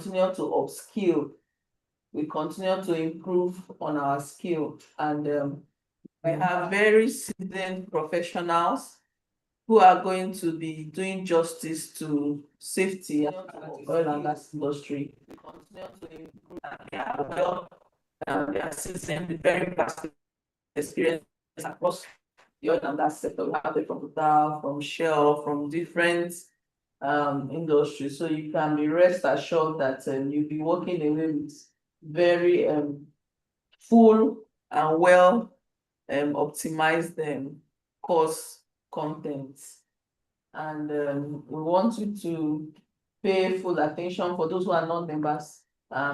continue to upskill. We continue to improve on our skill, and we have very seasoned professionals who are going to be doing justice to safety of oil and gas industry. We continue to improve, and they are well, they are seasoned, very vast experience across the oil and gas sector. We have it from Total, from Shell, from different industries. So you can be rest assured that you'll be working away with very full and well optimized course content. And we want you to pay full attention. For those who are not members,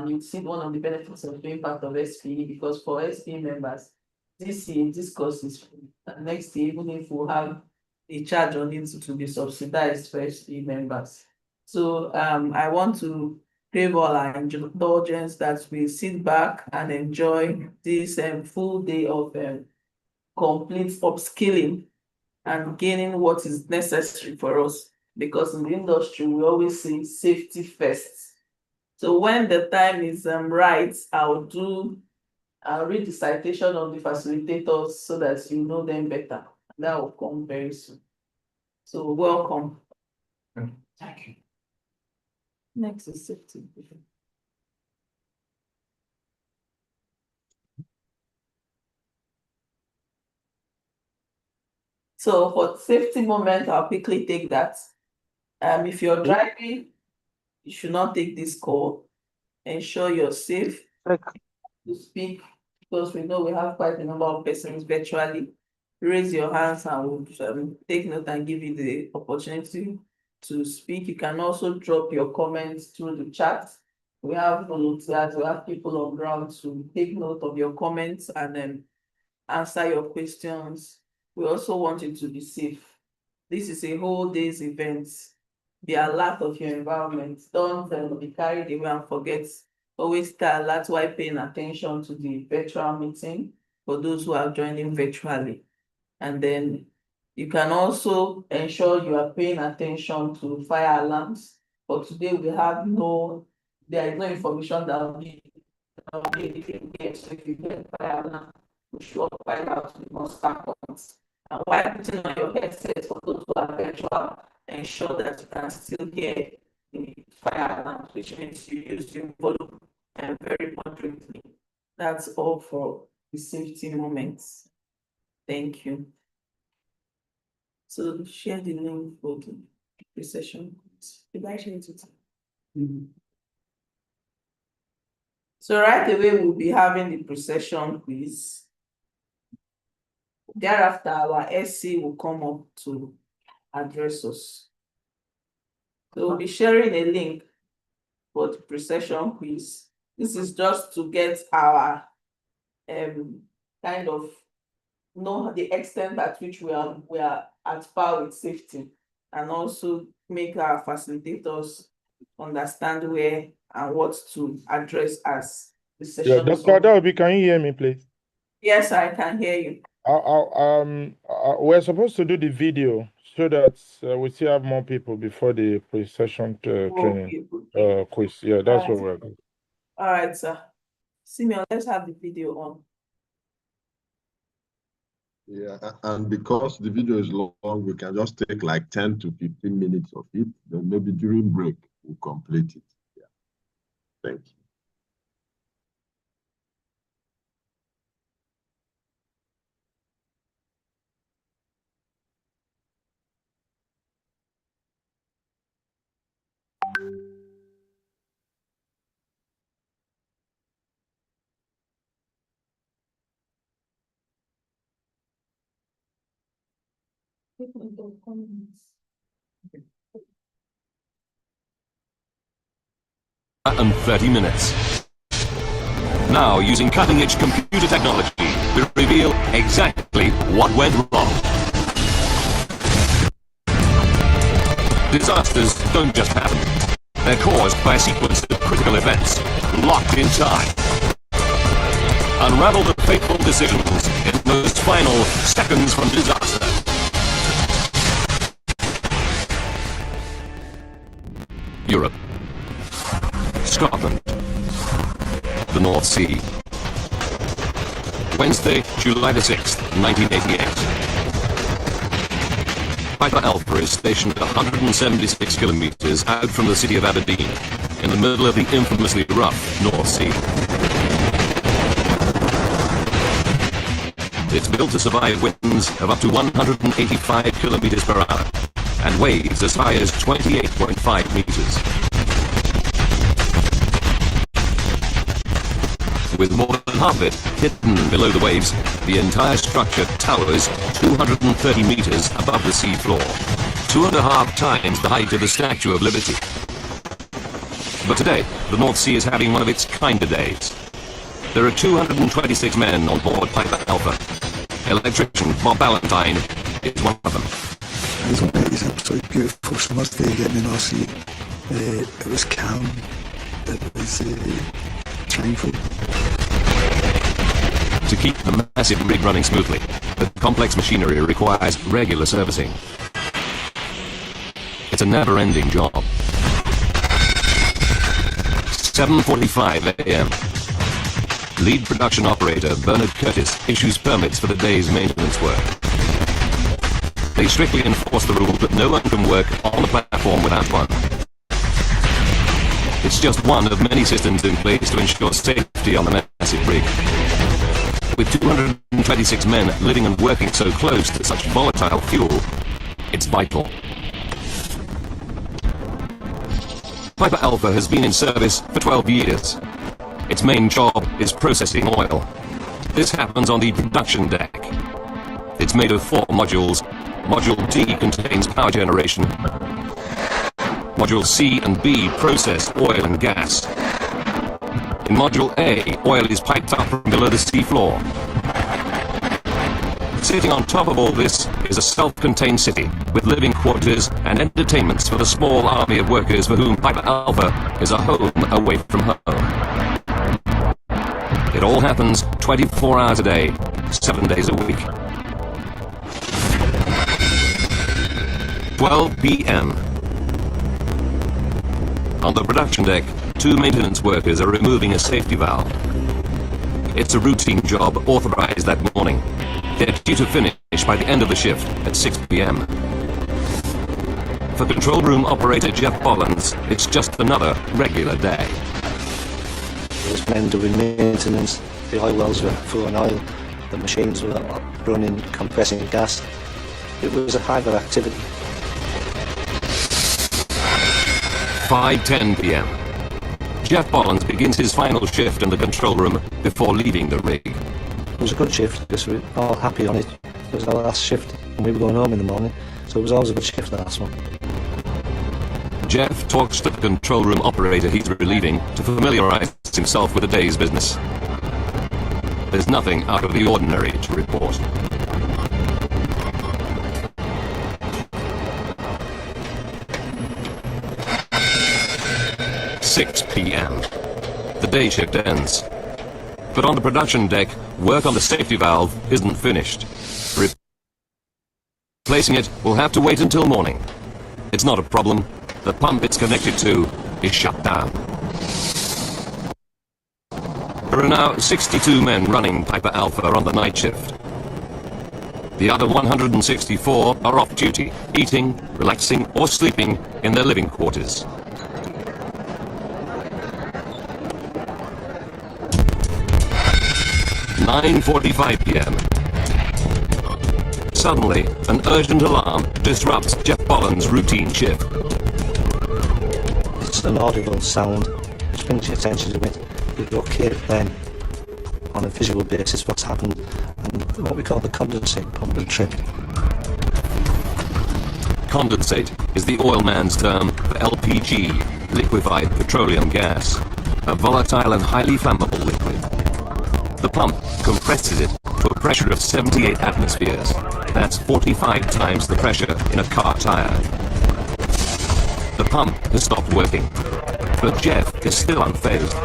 you see one of the benefits of being part of SPE, because for SPE members, this year, this course is free. And next year, even if we have a charge on it, to be subsidized for SPE members. So I want to crave all our indulgence that we sit back and enjoy this full day of complete upskilling and gaining what is necessary for us, because in the industry we always say safety first. So when the time is right, I'll read the citation of the facilitators so that you know them better. That will come very soon. So welcome. Thank you. Next is safety. So for safety moment, I'll quickly take that. If you're driving, you should not take this call. Ensure you're safe to speak, because we know we have quite a number of persons virtually. Raise your hands and we'll take note and give you the opportunity to speak. You can also drop your comments through the chat. We have volunteers, we have people on ground to take note of your comments and then answer your questions. We also want you to be safe. This is a whole day's event. Be alert of your environment. Don't be carried away and forget. Always stay alert while paying attention to the virtual meeting for those who are joining virtually. And then you can also ensure you are paying attention to fire alarms. But today we have there is no information that will be anything there. So if you get fire alarm, you should find out the most points. And while putting on your headset for those who are virtual, ensure that you can still hear the fire alarms, which means you use the volume very moderately. That's all for the safety moments. Thank you. So share the link for the session. Did I share it? So right away, we'll be having the pre-session quiz. Thereafter, our SC will come up to address us. So we'll be sharing a link for the pre-session quiz. This is just to get our kind of know the extent at which we are at par with safety, and also make our facilitators understand where and what to address as the session. Yeah, Dr. Adaobi, can you hear me, please? Yes, I can hear you. We're supposed to do the video so that we still have more people before the pre-session training quiz. Yeah, that's what we're doing. All right, sir. Simeon, let's have the video on. Yeah, and because the video is long, we can just take like 10 to 15 minutes of it. Then maybe during break, we'll complete it. Yeah. Thank you. And 30 minutes. Now, using cutting-edge computer technology, we reveal exactly what went wrong. Disasters don't just happen. They're caused by a sequence of critical events, locked in time. Unravel the fateful decisions in those final seconds from disaster. Europe. Scotland. The North Sea. Wednesday, July the 6th, 1988. Piper Alpha is stationed 176 kilometers out from the city of Aberdeen, in the middle of the infamously rough North Sea. It's built to survive winds of up to 185 kilometers per hour and waves as high as 28.5 meters. With more than half it hidden below the waves, the entire structure towers 230 meters above the sea floor, 2.5 times the height of the Statue of Liberty. But today, the North Sea is having one of its kinder days. There are 226 men on board Piper Alpha. Electrician Bob Ballantyne is one of them. It was absolutely beautiful summer's day getting in our sea. It was calm. It was tranquil. To keep the massive rig running smoothly, the complex machinery requires regular servicing. It's a never-ending job. 7:45 a.m. Lead production operator Bernard Curtis issues permits for the day's maintenance work. They strictly enforce the rule that no one can work on the platform without one. It's just one of many systems in place to ensure safety on the massive rig. With 226 men living and working so close to such volatile fuel, it's vital. Piper Alpha has been in service for 12 years. Its main job is processing oil. This happens on the production deck. It's made of 4 modules. Module D contains power generation. Module C and B process oil and gas. In Module A, oil is piped up from below the sea floor. Sitting on top of all this is a self-contained city with living quarters and entertainments for the small army of workers for whom Piper Alpha is a home away from home. It all happens 24 hours a day, 7 days a week. 12 p.m. On the production deck, 2 maintenance workers are removing a safety valve. It's a routine job authorized that morning. They're due to finish by the end of the shift at 6 p.m. For control room operator Jeff Bollins, it's just another regular day. There was men doing maintenance, the oil wells were full of oil, the machines were running, compressing gas. It was a hive of activity. 5:10 p.m. Jeff Bollins begins his final shift in the control room before leaving the rig. It was a good shift because we were all happy on it. It was our last shift and we were going home in the morning, so it was always a good shift, the last one. Jeff talks to the control room operator he's relieving to familiarize himself with the day's business. There's nothing out of the ordinary to report. "6 p.m. The day shift ends. But on the production deck, work on the safety valve isn't finished. Replacing it will have to wait until morning. It's not a problem. The pump it's connected to is shut down. There are now 62 men running Piper Alpha on the night shift. The other 164 are off duty, eating, relaxing, or sleeping in their living quarters. "9:45 p.m. Suddenly, an urgent alarm disrupts Jeff Bollins' routine shift. It's an audible sound, which brings your attention to it. You locate then, on a visual basis, what's happened, and what we call the condensate pump will trip. Condensate is the oil man's term for LPG, liquefied petroleum gas, a volatile and highly flammable liquid. The pump compresses it to a pressure of 78 atmospheres. That's 45 times the pressure in a car tire. The pump has stopped working, but Jeff is still unfazed.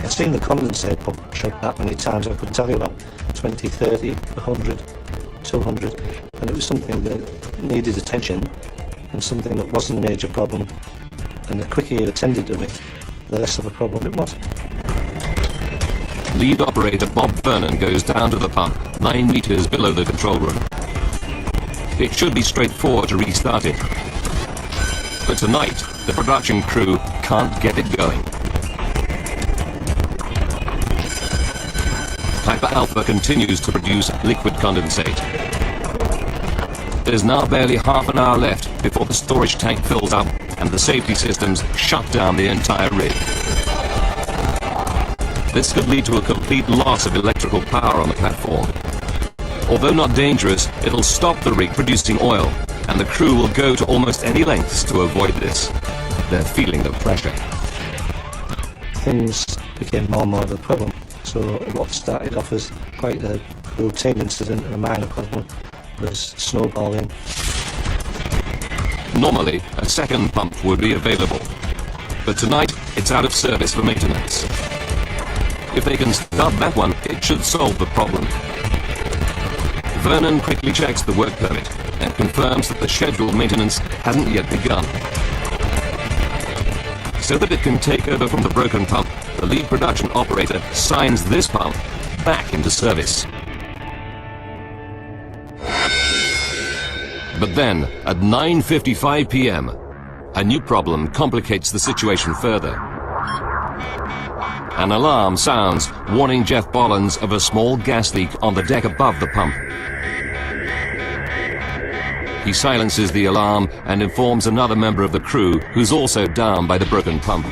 I've seen the condensate pump trip that many times. I could tell you about 20, 30, 100, 200, and it was something that needed attention and something that wasn't a major problem. and the quicker you attended to it, the less of a problem it was. Lead operator Bob Vernon goes down to the pump 9 meters below the control room. It should be straightforward to restart it. But tonight, the production crew can't get it going. Piper Alpha continues to produce liquid condensate. There's now barely half an hour left before the storage tank fills up and the safety systems shut down the entire rig. This could lead to a complete loss of electrical power on the platform. Although not dangerous, it'll stop the rig producing oil, and the crew will go to almost any lengths to avoid this. They're feeling the pressure. Things became more and more of a problem, so what started off as quite a routine incident and a minor problem was snowballing. Normally, a second pump would be available, but tonight it's out of service for maintenance. If they can start that one, it should solve the problem. Vernon quickly checks the work permit and confirms that the scheduled maintenance hasn't yet begun. So that it can take over from the broken pump, the lead production operator signs this pump back into service. But then, at 9:55 p.m., a new problem complicates the situation further. An alarm sounds, warning Jeff Bollins of a small gas leak on the deck above the pump. He silences the alarm and informs another member of the crew, who's also down by the broken pump.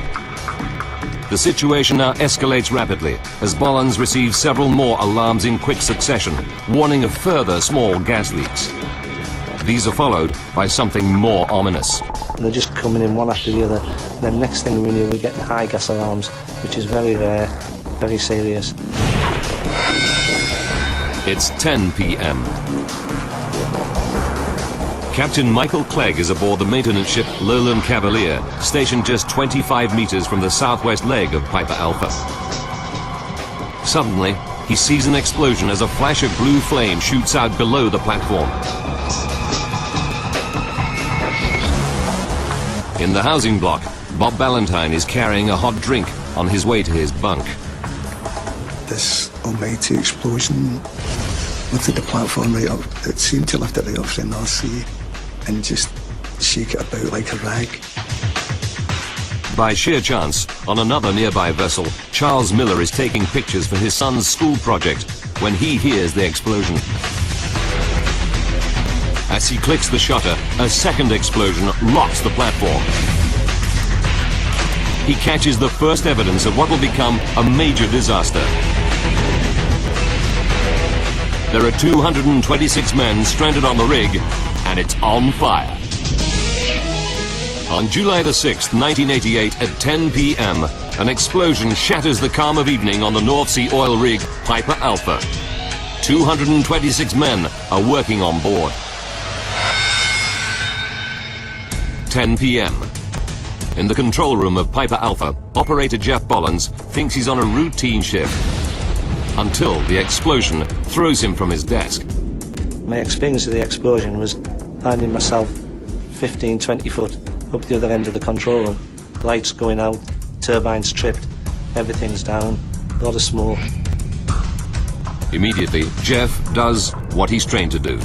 The situation now escalates rapidly, as Bollins receives several more alarms in quick succession, warning of further small gas leaks. These are followed by something more ominous. They're just coming in one after the other. Then next thing we knew, we get the high gas alarms, which is very rare, very serious. It's 10 p.m. Captain Michael Clegg is aboard the maintenance ship Lowland Cavalier, stationed just 25 meters from the southwest leg of Piper Alpha. Suddenly, he sees an explosion as a flash of blue flame shoots out below the platform. In the housing block, Bob Ballantyne is carrying a hot drink on his way to his bunk. This almighty explosion lifted the platform right up. It seemed to lift it right off the North Sea and just shake it about like a rag. By sheer chance, on another nearby vessel, Charles Miller is taking pictures for his son's school project when he hears the explosion. As he clicks the shutter, a second explosion rocks the platform. He catches the first evidence of what will become a major disaster. There are 226 men stranded on the rig, and it's on fire. On July the 6th, 1988, at 10 p.m., an explosion shatters the calm of evening on the North Sea oil rig Piper Alpha. 226 men are working on board. 10 p.m. In the control room of Piper Alpha, operator Jeff Bollins thinks he's on a routine shift, until the explosion throws him from his desk. My experience of the explosion was finding myself 15, 20 foot up the other end of the control room. Lights going out, turbines tripped, everything's down, a lot of smoke. Immediately, Jeff does what he's trained to do.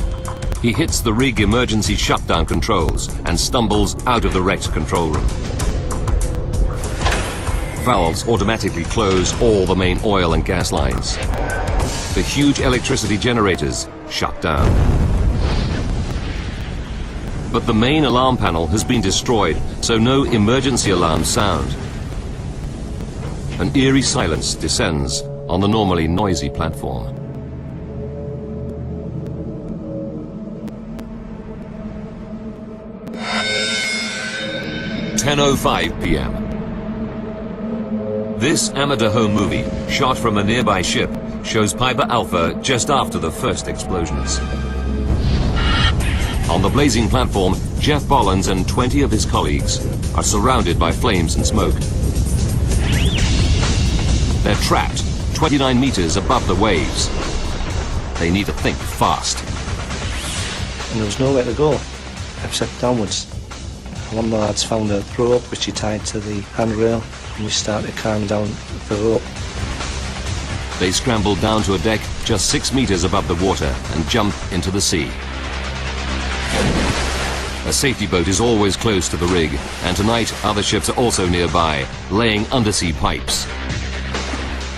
He hits the rig emergency shutdown controls and stumbles out of the wrecked control room. Valves automatically close all the main oil and gas lines. The huge electricity generators shut down. But the main alarm panel has been destroyed, so no emergency alarms sound. An eerie silence descends on the normally noisy platform. At 10:05 p.m. This amateur home movie, shot from a nearby ship, shows Piper Alpha just after the first explosions. On the blazing platform, Jeff Bollins and 20 of his colleagues are surrounded by flames and smoke. They're trapped 29 meters above the waves. They need to think fast. And there was nowhere to go, except downwards. One of the lads found a rope which he tied to the handrail, and we started climbing down the rope. They scrambled down to a deck just 6 meters above the water and jumped into the sea. A safety boat is always close to the rig, and tonight other ships are also nearby, laying undersea pipes.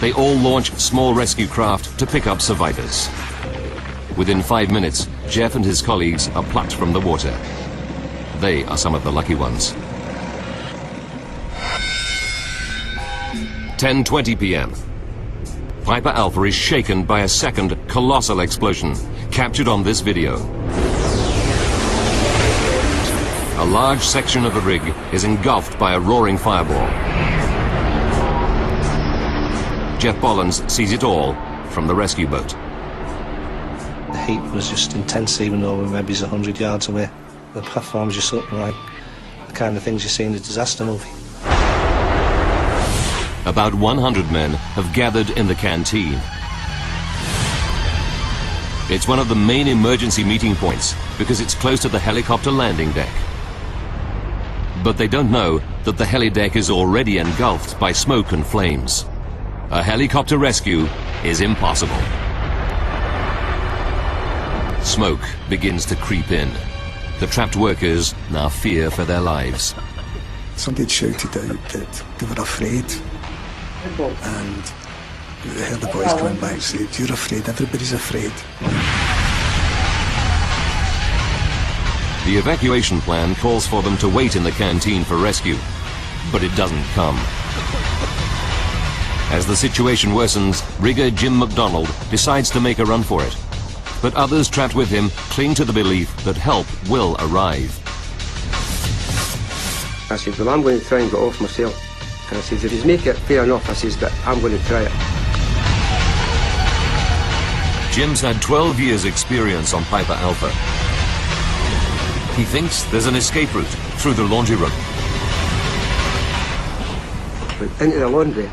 They all launch small rescue craft to pick up survivors. Within 5 minutes, Jeff and his colleagues are plucked from the water. They are some of the lucky ones. 10:20 p.m. Piper Alpha is shaken by a second colossal explosion, captured on this video. A large section of the rig is engulfed by a roaring fireball. Jeff Bollins sees it all from the rescue boat. The heat was just intense, even though we were maybe 100 yards away. The platform was just looking like the kind of things you see in a disaster movie. About 100 men have gathered in the canteen. It's one of the main emergency meeting points because it's close to the helicopter landing deck. But they don't know that the helideck is already engulfed by smoke and flames. A helicopter rescue is impossible. Smoke begins to creep in. The trapped workers now fear for their lives. Somebody had shouted out that they were afraid, and they heard the boys coming back and said, "You're afraid, everybody's afraid." The evacuation plan calls for them to wait in the canteen for rescue, but it doesn't come. As the situation worsens, rigger Jim McDonald decides to make a run for it. But others trapped with him cling to the belief that help will arrive. I said, well, I'm going to try and get off myself. And I said, if you make it fair enough, I says, that I'm going to try it. Jim's had 12 years' experience on Piper Alpha. He thinks there's an escape route through the laundry room. Went into the laundry,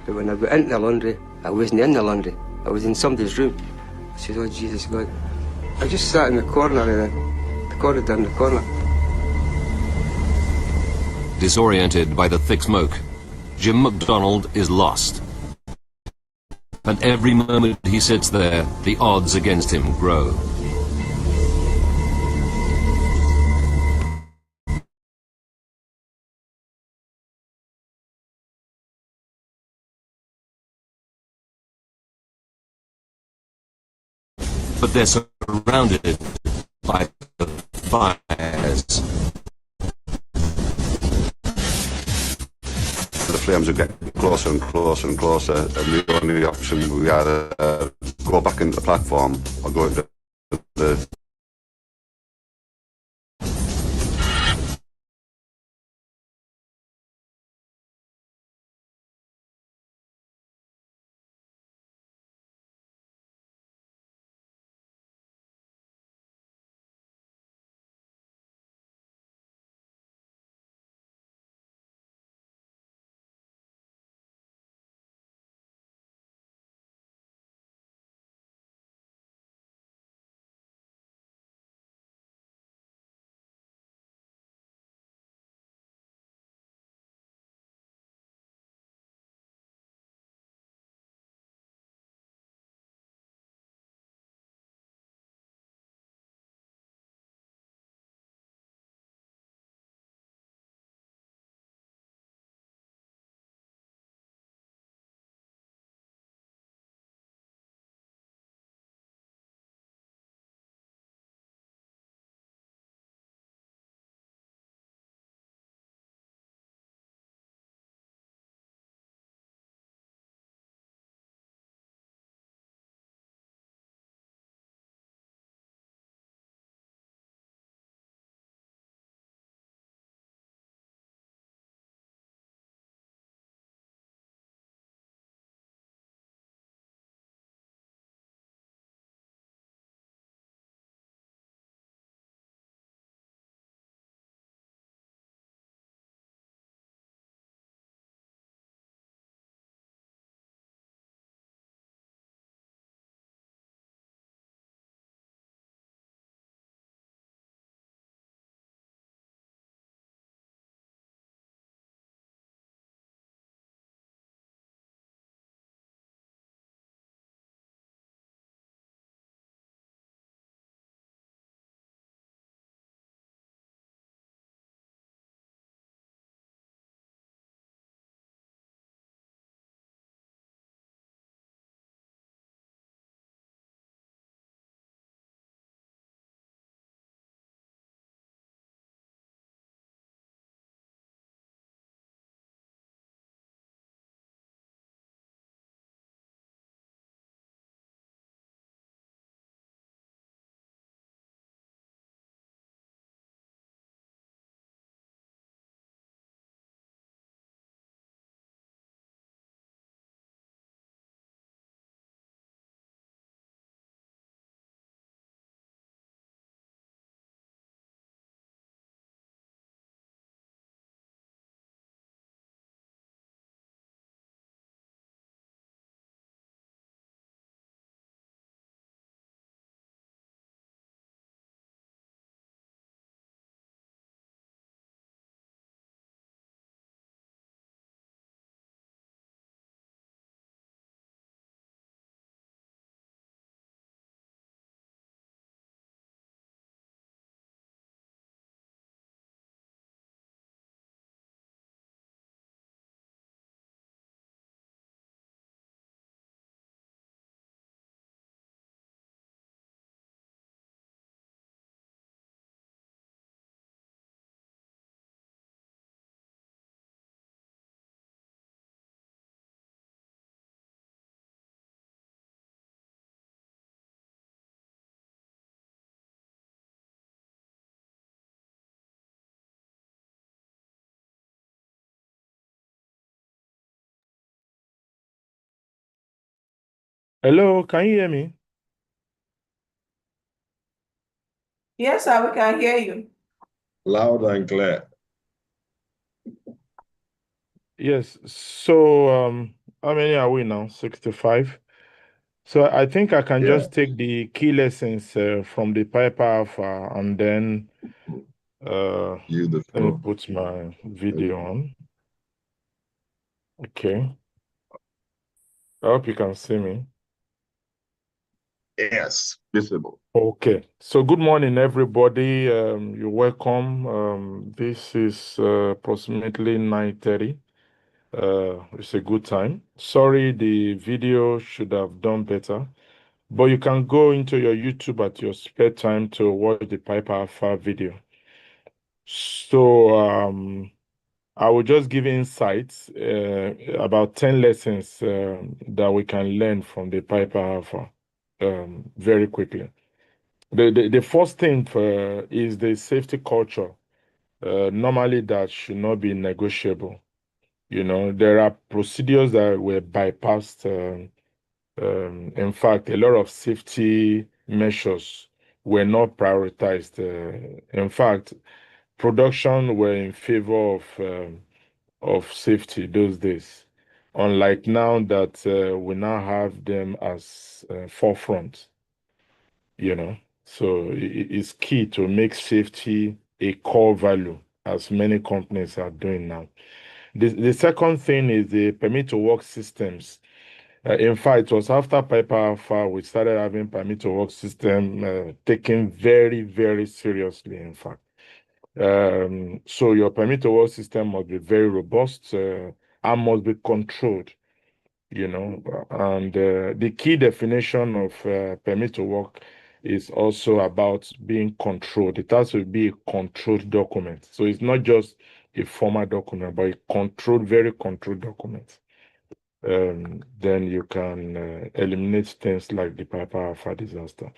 but when I got into the laundry, I wasn't in the laundry. I was in somebody's room. I said, oh, Jesus God. I just sat in the corner of the corridor in the corner. Disoriented by the thick smoke, Jim McDonald is lost. And every moment he sits there, the odds against him grow. But they're surrounded by the fires. The flames are getting closer and closer and closer, and the only option we had go back into the platform or go into the Hello, can you hear me? Yes, sir, we can hear you. Loud and clear. Yes. So, how many are we now? 65. So I think I can Yeah. just take the key lessons from the Piper Alpha and then You the let me floor. put my video on. Okay. I hope you can see me. Yes, visible. Okay. So good morning, everybody. You're welcome. This is approximately 9:30. It's a good time. Sorry, the video should have done better. But you can go into your YouTube at your spare time to watch the Piper Alpha video. So I will just give insights about 10 lessons that we can learn from the Piper Alpha very quickly. The first thing is the safety culture. Normally, that should not be negotiable. You know, there are procedures that were bypassed. In fact, a lot of safety measures were not prioritized. In fact, production were in favor of safety those days, unlike now that we now have them as forefront. You know, so it's key to make safety a core value, as many companies are doing now. The second thing is the permit to work systems. In fact, it was after Piper Alpha we started having permit to work system taken very, very seriously, in fact. So your permit to work system must be very robust and must be controlled, you know. And the key definition of permit to work is also about being controlled. It has to be a controlled document. So it's not just a formal document, but a controlled, very controlled document. Then you can eliminate things like the Piper Alpha disaster.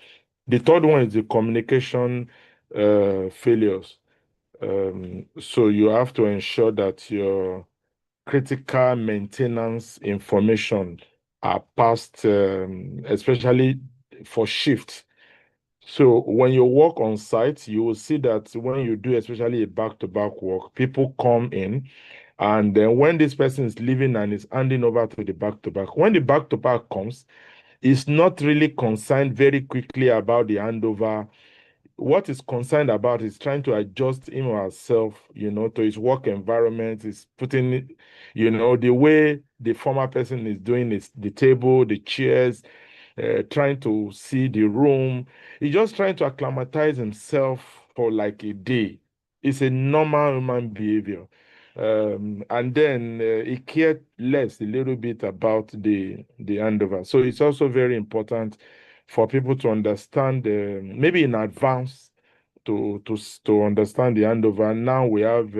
The third one is the communication failures. So you have to ensure that your critical maintenance information are passed, especially for shifts. So when you work on site, you will see that when you do especially a back-to-back work, people come in, and then when this person is leaving and is handing over to the back-to-back, when the back-to-back comes, it's not really concerned very quickly about the handover. What is concerned about is trying to adjust him or herself, you know, to his work environment, is putting it, you know, the way the former person is doing is the table, the chairs, trying to see the room. He's just trying to acclimatize himself for like a day. It's a normal human behavior. And then he cared less a little bit about the handover. So it's also very important for people to understand, maybe in advance, to understand the handover. Now we have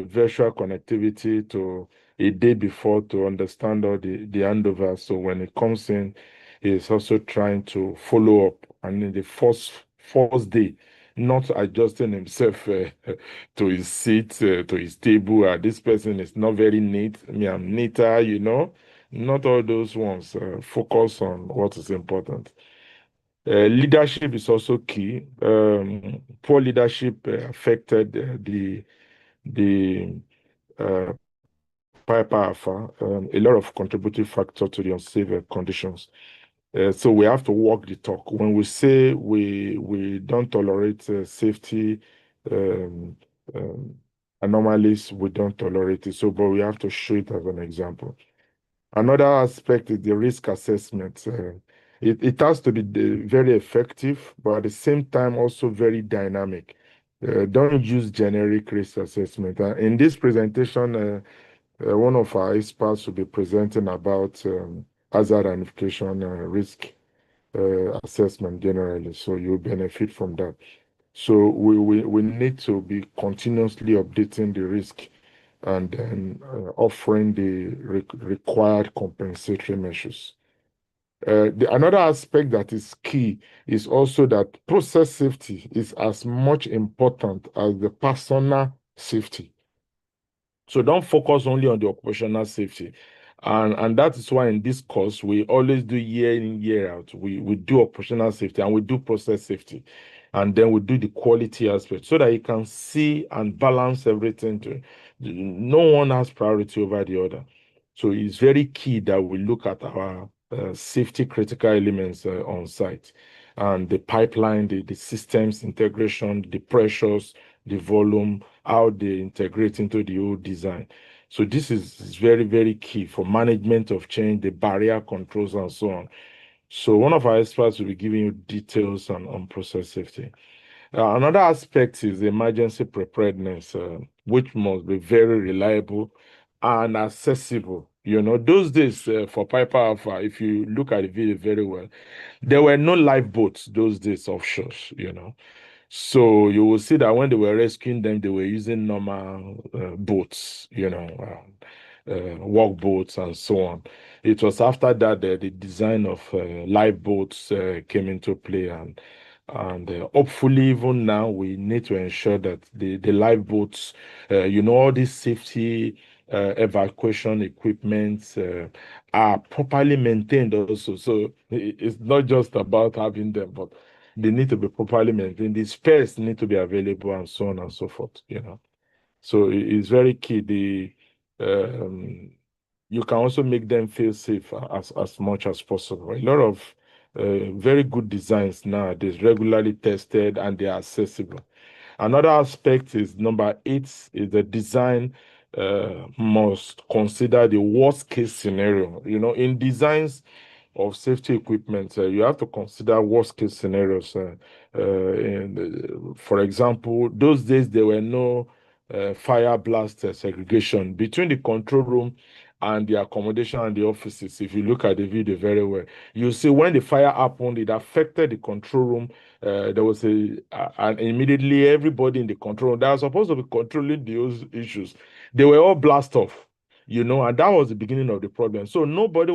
virtual connectivity to a day before to understand all the handover. So when it comes in, he's also trying to follow up. And in the first day, not adjusting himself to his seat, to his table. This person is not very neat. Me, I'm neater, you know. Not all those ones. Focus on what is important. Leadership is also key. Poor leadership affected the Piper Alpha, a lot of contributing factor to the unsafe conditions. So we have to walk the talk. When we say we don't tolerate safety um, um, anomalies, we don't tolerate it. So, but we have to show it as an example. Another aspect is the risk assessment. It has to be very effective, but at the same time also very dynamic. Don't use generic risk assessment. In this presentation, one of our experts will be presenting about hazard identification risk assessment generally. So you benefit from that. So we need to be continuously updating the risk and then offering the required compensatory measures. Another aspect that is key is also that process safety is as much important as the personal safety. So don't focus only on the operational safety. And that is why in this course, we always do year in, year out. We do operational safety and we do process safety. And then we do the quality aspect so that you can see and balance everything. No one has priority over the other. So it's very key that we look at our safety critical elements on site, and the pipeline, the systems integration, the pressures, the volume, how they integrate into the whole design. So this is very, very key for management of change, the barrier controls, and so on. So one of our experts will be giving you details on process safety. Another aspect is emergency preparedness, which must be very reliable and accessible. Those days for Piper Alpha, if you look at the video very well, there were no lifeboats those days offshore, So you will see that when they were rescuing them, they were using normal boats, work boats and so on. It was after that the design of lifeboats came into play, and hopefully even now we need to ensure that the lifeboats, all these safety evacuation equipment are properly maintained also. So it's not just about having them, but they need to be properly maintained. The spares need to be available and so on and so forth, So it's very key. You can also make them feel safe as much as possible. A lot of very good designs nowadays, regularly tested, and they are accessible. Another aspect is number 8 is the design must consider the worst case scenario. In designs of safety equipment, you have to consider worst case scenarios. For example, those days there were no fire blast segregation between the control room and the accommodation and the offices. If you look at the video very well, you see when the fire happened, it affected the control room. There was and immediately everybody in the control room that was supposed to be controlling those issues, they were all blast off, and that was the beginning of the problem. So nobody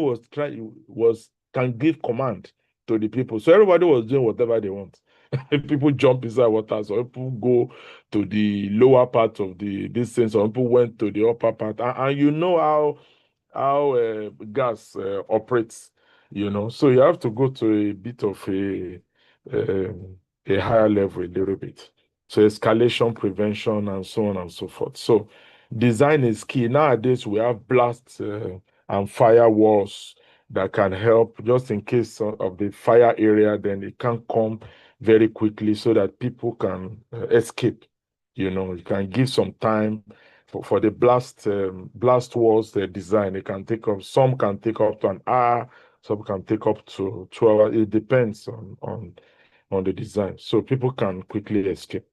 can give command to the people. So everybody was doing whatever they want. People jump inside water, so people go to the lower part of this thing, so people went to the upper part, and you know how gas operates, so you have to go to a bit of a higher level a little bit. So escalation prevention and so on and so forth. So design is key. Nowadays we have blast and fire walls that can help just in case of the fire area, then it can come very quickly so that people can escape. You can give some time for the blast walls design. It can take up, some can take up to an hour, some can take up to 2 hours. It depends on the design, so people can quickly escape.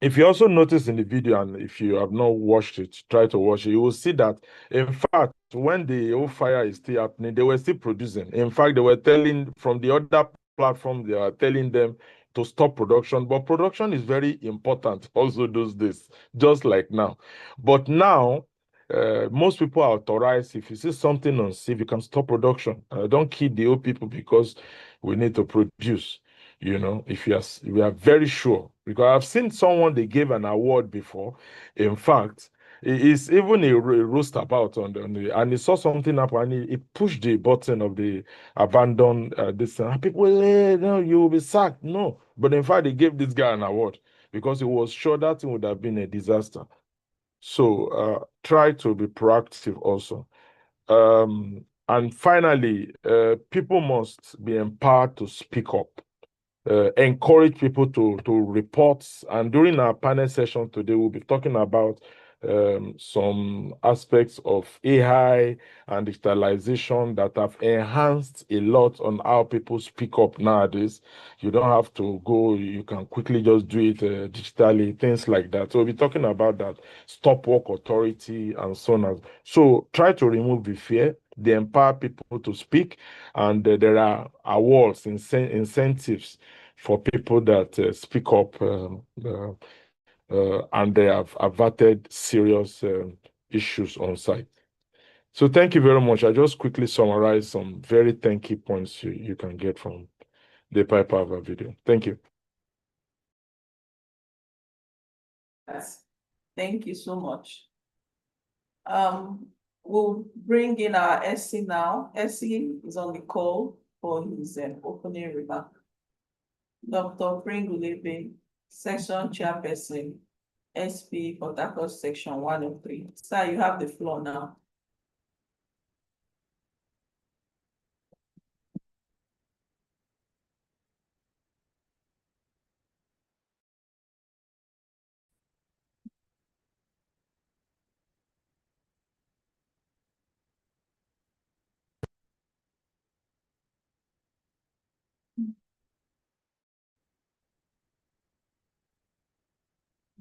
If you also notice in the video, and if you have not watched it, try to watch it, you will see that, in fact, when the whole fire is still happening, they were still producing. In fact, they were telling, from the other platform, they are telling them to stop production. But production is very important also those days, just like now. But now, most people are authorized. If you see something unsafe, you can stop production. Don't kill the old people because we need to produce. If we are very sure, because I've seen someone, they gave an award before. In fact, it's even a roast about and he saw something up and he pushed the button of the abandoned this and people, no, you will be sacked. No, but in fact, they gave this guy an award because he was sure that it would have been a disaster. So try to be proactive also. And finally, people must be empowered to speak up. Encourage people to report. And during our panel session today, we'll be talking about some aspects of AI and digitalization that have enhanced a lot on how people speak up nowadays. You don't have to go, you can quickly just do it digitally, things like that. So we'll be talking about that, stop work authority and so on. So try to remove the fear. They empower people to speak, and there are awards, incentives for people that speak up, and they have averted serious issues on site. So thank you very much. I just quickly summarize some very 10 key points you can get from the Piper Alpha video. Thank you. Yes. Thank you so much. We'll bring in our SC now. SC is on the call for his opening remark. Dr. Pringulebe, Section Chairperson, SP Port Harcourt Section 103. Sir, you have the floor now.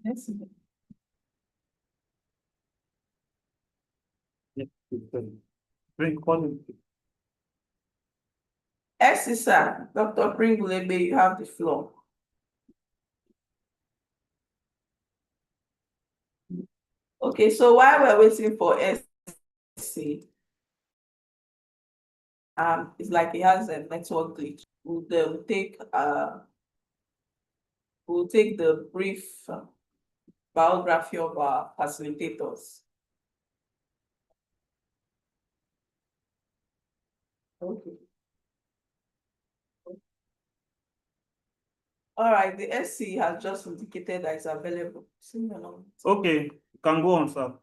Yes. SC, sir, Dr. Pringulebe, you have the floor. Okay, so while we're waiting for SC, it's like he has a network glitch. We'll take the brief biography of our facilitators. Okay. All right, the SC has just indicated that it's available. Okay, you can go on, sir.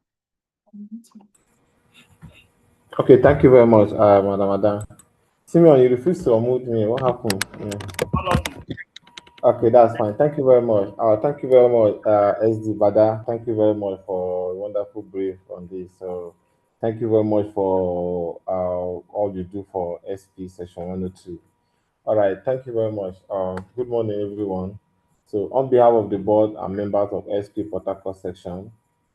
Okay, thank you very much, Madam. Simeon, you refused to unmute me. What happened? Yeah. Okay, that's fine. Thank you very much. Thank you very much, SD Bada. Thank you very much for a wonderful brief on this. So, thank you very much for all you do for SP Section 102. All right, thank you very much. Good morning, everyone. So, on behalf of the board and members of SP Port Harcourt Section,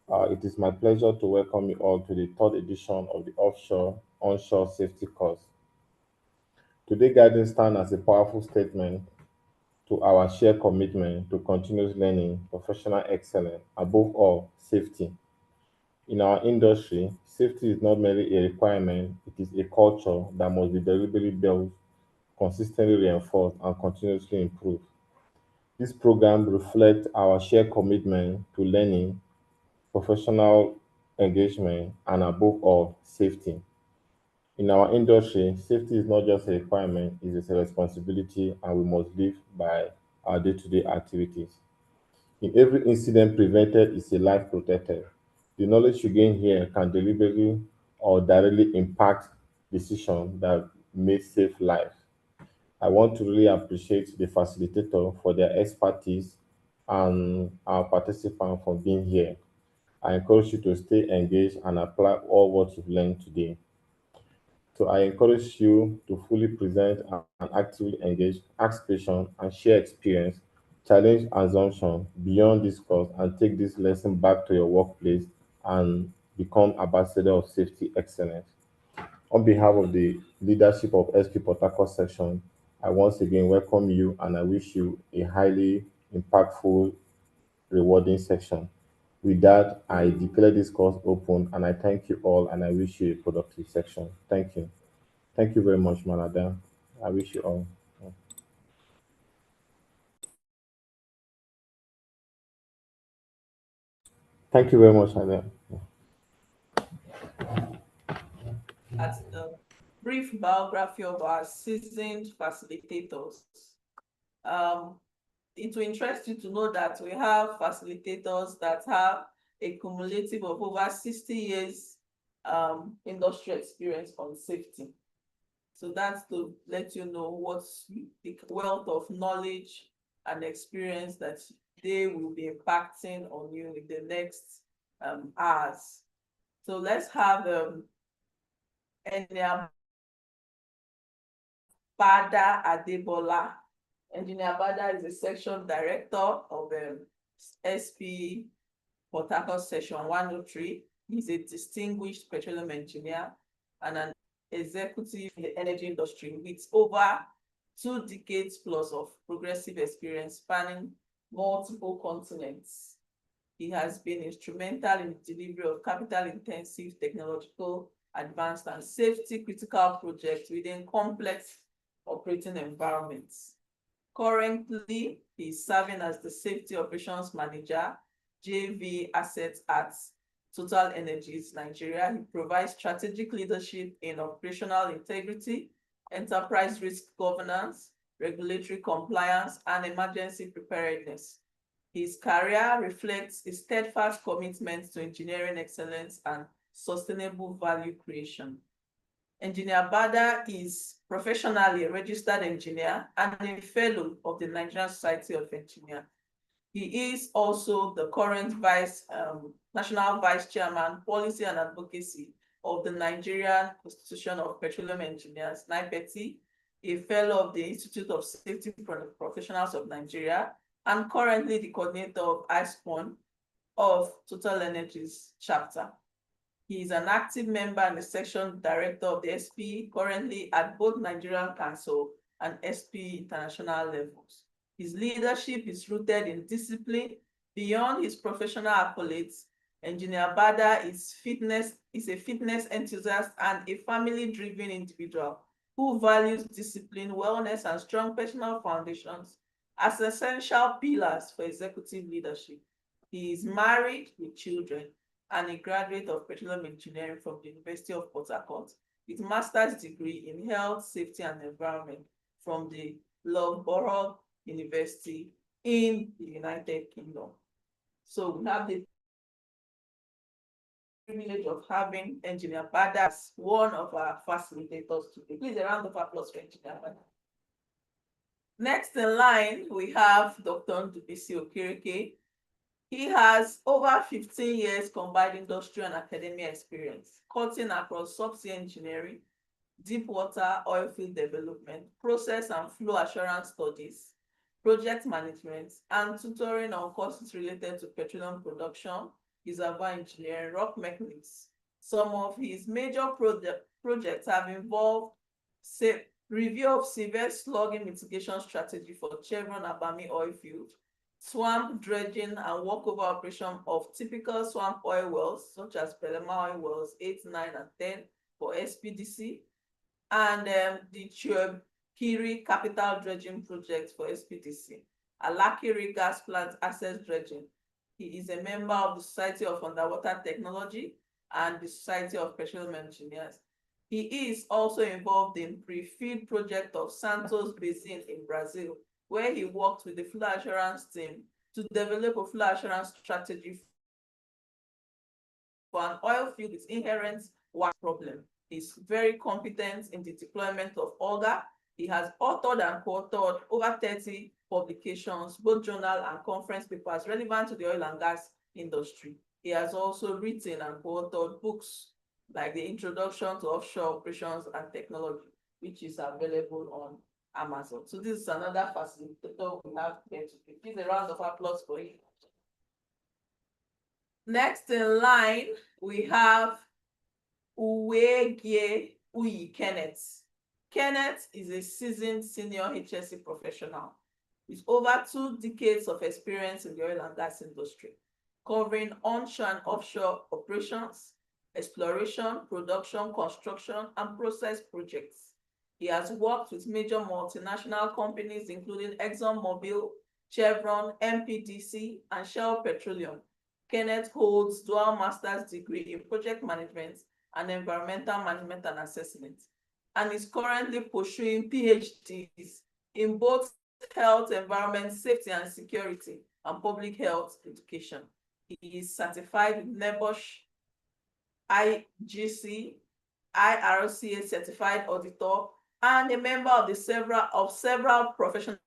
it is my pleasure to welcome you all to the third edition of the Offshore Onshore Safety Course. Today, guidance stands as a powerful statement to our shared commitment to continuous learning, professional excellence, above all, safety. In our industry, safety is not merely a requirement, it is a culture that must be deliberately built, consistently reinforced, and continuously improved. This program reflects our shared commitment to learning, professional engagement, and above all, safety. In our industry, safety is not just a requirement, it is a responsibility, and we must live by our day-to-day activities. In every incident prevented is a life protected. The knowledge you gain here can deliberately or directly impact decisions that may save lives. I want to really appreciate the facilitator for their expertise and our participants for being here. I encourage you to stay engaged and apply all what you've learned today. So I encourage you to fully present and actively engage, ask questions, and share experience, challenge assumptions beyond this course, and take this lesson back to your workplace and become ambassador of safety excellence. On behalf of the leadership of SP Port Harcourt section, I once again welcome you and I wish you a highly impactful, rewarding section. With that, I declare this course open and I thank you all and I wish you a productive section. Thank you. Thank you very much, Malada. I wish you all. Thank you very much, Adam. That's a brief biography of our seasoned facilitators. It will interest you to know that we have facilitators that have a cumulative of over 60 years industry experience on safety. So that's to let you know what's the wealth of knowledge and experience that they will be impacting on you in the next hours. So let's have Engineer Bada Adebola. Engineer Bada is the section director of SP Port Harcourt Section 103. He's a distinguished petroleum engineer and an executive in the energy industry with over 2 decades plus of progressive experience spanning multiple continents. He has been instrumental in the delivery of capital-intensive technological advanced and safety-critical projects within complex operating environments. Currently, he's serving as the Safety Operations Manager, JV Assets at Total Energies Nigeria. He provides strategic leadership in operational integrity, enterprise risk governance, regulatory compliance, and emergency preparedness. His career reflects a steadfast commitment to engineering excellence and sustainable value creation. Engineer Bada is professionally a registered engineer and a fellow of the Nigerian Society of Engineers. He is also the current National Vice Chairman, Policy and Advocacy of the Nigerian Institution of Petroleum Engineers, NIPETI, a fellow of the Institute of Safety Professionals of Nigeria, and currently the coordinator of ISPON of Total Energies chapter. He is an active member and the section director of the SPE, currently at both Nigerian Council and SPE international levels. His leadership is rooted in discipline. Beyond his professional accolades, Engineer Bada is a fitness enthusiast and a family-driven individual who values discipline, wellness, and strong personal foundations as essential pillars for executive leadership. He is married with children and a graduate of petroleum engineering from the University of Port Harcourt with a master's degree in health, safety, and environment from the Loughborough University in the United Kingdom. So we have the privilege of having Engineer Bada as one of our facilitators today. Please, a round of applause for Engineer Bada. Next in line, we have Dr. Ndubisi Okereke. He has over 15 years combined industry and academia experience, cutting across subsea engineering, deep water oil field development, process and flow assurance studies, project management, and tutoring on courses related to petroleum production, reservoir engineering, rock mechanics. Some of his major projects have involved review of severe slugging mitigation strategy for Chevron Abami oil field, swamp dredging and workover operation of typical swamp oil wells, such as Belema oil wells 8, 9, and 10 for SPDC, and the Chuebkiri capital dredging project for SPDC, Alakiri gas plant access dredging. He is a member of the Society of Underwater Technology and the Society of Petroleum Engineers. He is also involved in pre-FEED project of Santos Basin in Brazil, where he worked with the flow assurance team to develop a flow assurance strategy for an oil field with inherent water problem. He's very competent in the deployment of AUGA. He has authored and co-authored over 30 publications, both journal and conference papers relevant to the oil and gas industry. He has also written and co-authored books like The Introduction to Offshore Operations and Technology, which is available on Amazon. So this is another facilitator we have here today. Please, a round of applause for him. Next in line, we have Uwegie Uyi Kenneth. Kenneth is a seasoned senior HSE professional with over 2 decades of experience in the oil and gas industry, covering onshore and offshore operations, exploration, production, construction, and process projects. He has worked with major multinational companies, including ExxonMobil, Chevron, MPDC, and Shell Petroleum. Kenneth holds dual master's degree in project management and environmental management and assessment, and is currently pursuing PhDs in both health, environment, safety and security, and public health education. He is certified with NEBOSH, IGC, IRCA certified auditor, and a member of several professional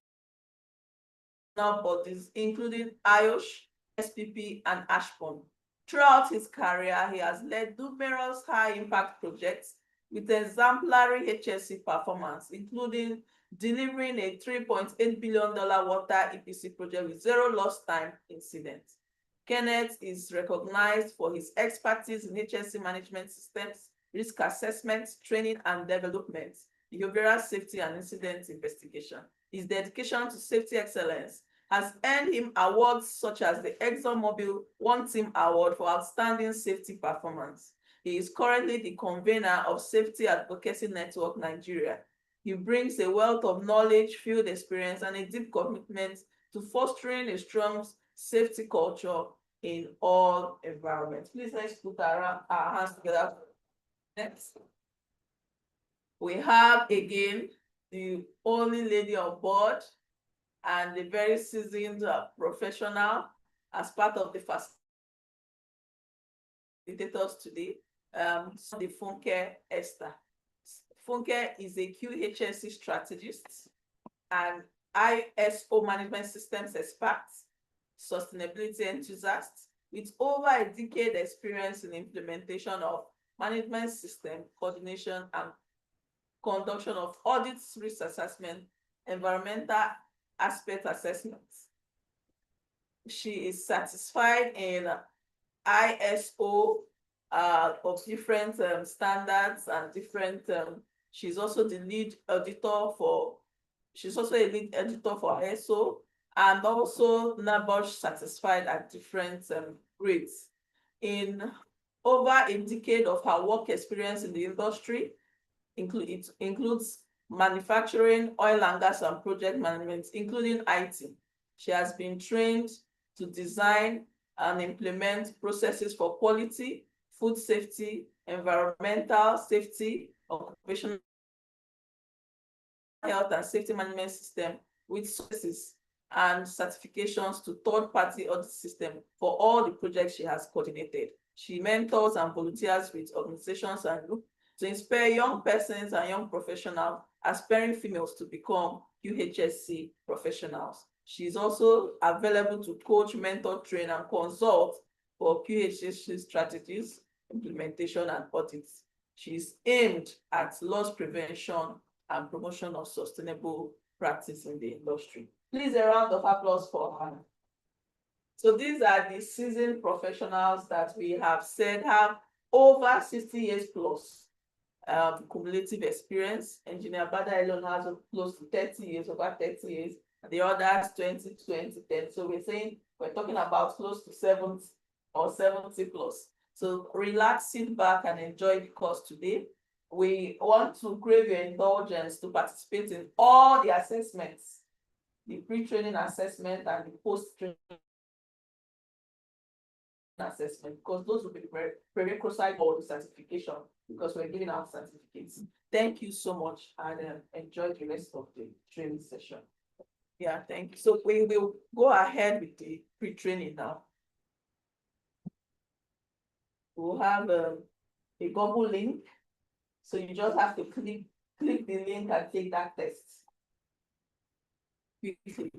bodies, including IOSH, SPP, and ASHPON. Throughout his career, he has led numerous high-impact projects with exemplary HSE performance, including delivering a $3.8 billion water EPC project with 0 lost time incidents. Kenneth is recognized for his expertise in HSE management systems, risk assessment, training and development, behavioral safety and incident investigation. His dedication to safety excellence has earned him awards such as the ExxonMobil One Team Award for Outstanding Safety Performance. He is currently the convener of Safety Advocacy Network Nigeria. He brings a wealth of knowledge, field experience, and a deep commitment to fostering a strong safety culture in all environments. Please let's put our hands together. Next. We have again the only lady on board and a very seasoned professional as part of the facilitators today, the Funke Esther. Funke is a QHSC strategist and ISO management systems expert, sustainability enthusiast with over a decade experience in implementation of management system coordination and conduction of audits, risk assessment, environmental aspect assessments. She is satisfied in ISO of different standards and different, she's also the lead editor for, she's also a lead editor for ISO and also NABOSH certified at different grades. In over a decade of her work experience in the industry, it includes manufacturing, oil and gas and project management, including IT. She has been trained to design and implement processes for quality, food safety, environmental safety, occupational health and safety management system with sources and certifications to third-party audit system for all the projects she has coordinated. She mentors and volunteers with organizations and groups to inspire young persons and young professionals, aspiring females to become QHSC professionals. She is also available to coach, mentor, train, and consult for QHSC strategies, implementation, and audits. She is aimed at loss prevention and promotion of sustainable practice in the industry. Please, a round of applause for her. So these are the seasoned professionals that we have said have over 60 years plus cumulative experience. Engineer Bada alone has close to 30 years, over 30 years, and the others 20, 10. So we're talking about close to 70 or 70 plus. So relax, sit back and enjoy the course today. We want to crave your indulgence to participate in all the assessments, the pre-training assessment and the post-training assessment, because those will be prerequisite for the certification, because we're giving out certificates. Thank you so much and enjoy the rest of the training session. Yeah, thank you. So we will go ahead with the pre-training now. We'll have a Google link. So you just have to click the link and take that test. Quickly.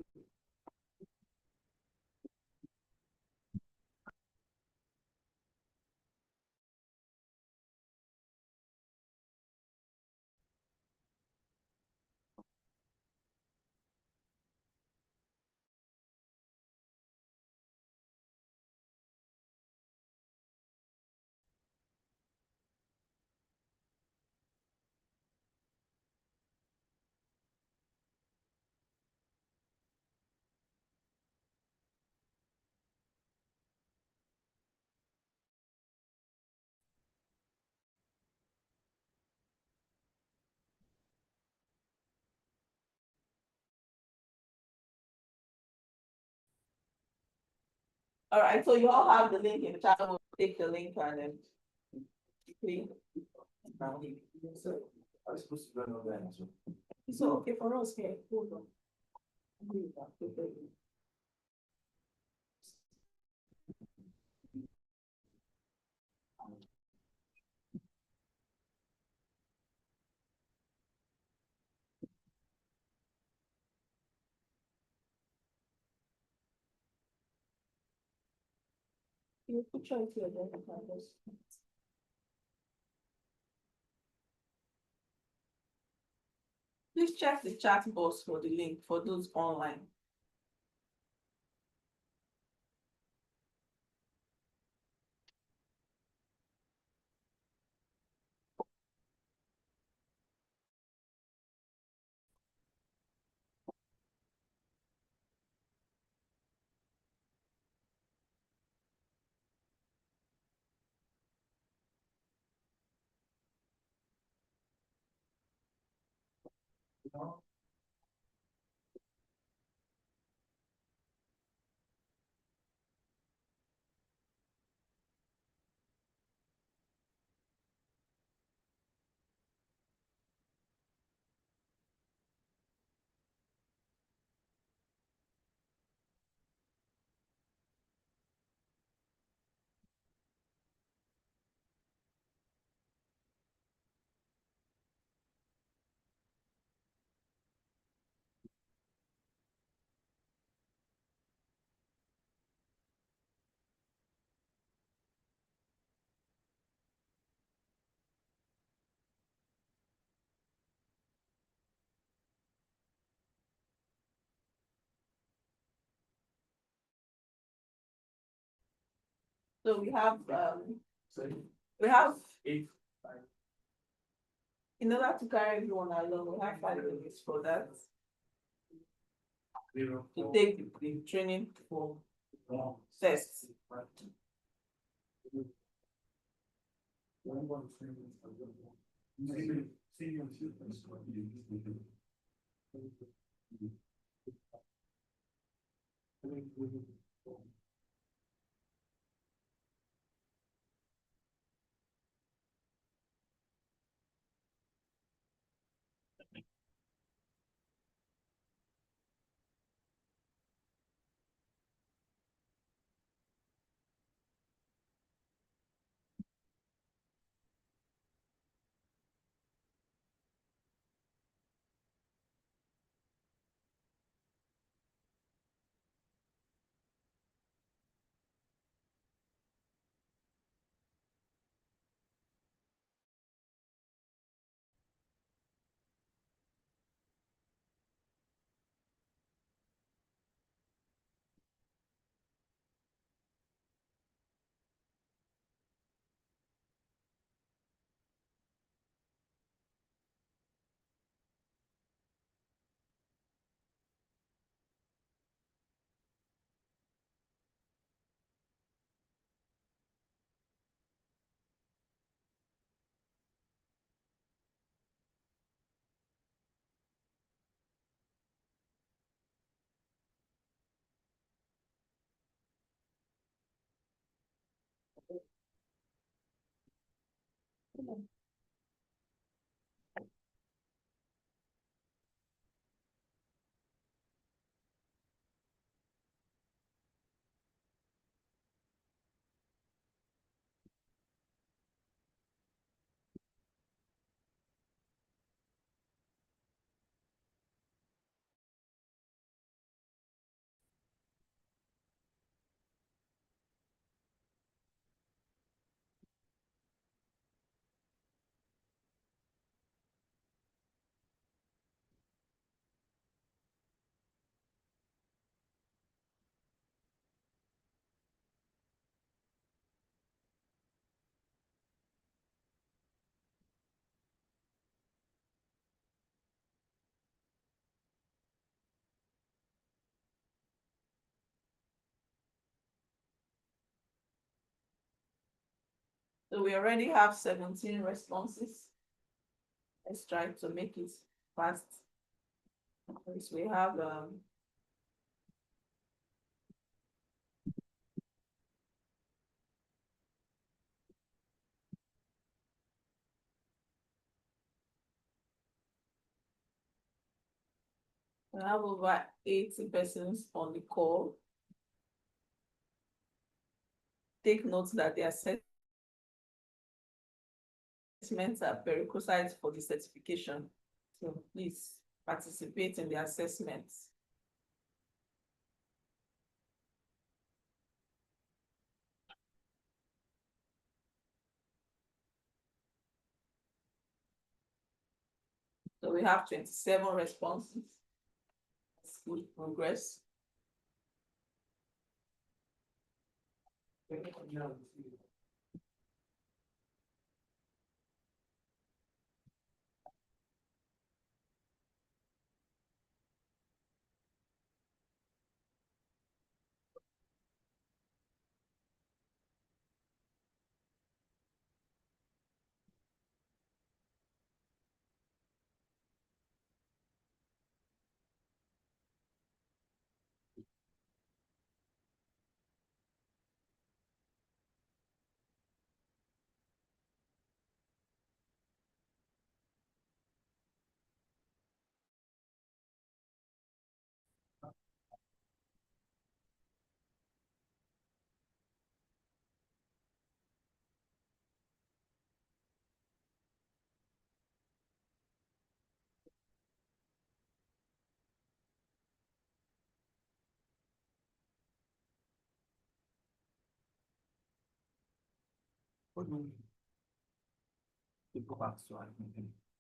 All right, so you all have the link in the chat. We'll take the link and then quickly. So, it's okay for us here. Hold on. You could try to identify those. Please check the chat box for the link for those online. So we have in order to carry everyone along, we have 5 minutes for that. To take the training for tests. So we already have 17 responses. Let's try to make it fast. First, we have over 80 persons on the call. Take note that the assessments are prerequisites for the certification. So please participate in the assessments. So we have 27 responses. That's good progress.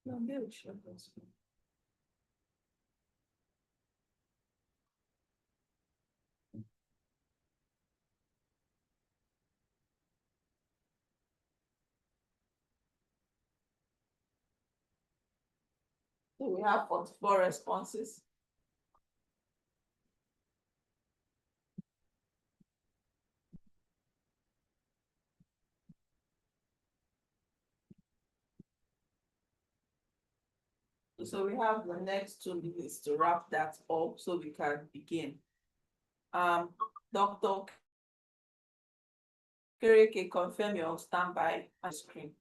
No, they will show us. So we have 44 responses. So we have the next 2 minutes to wrap that up so we can begin. Dr. Kereke, confirm you're on standby on screen.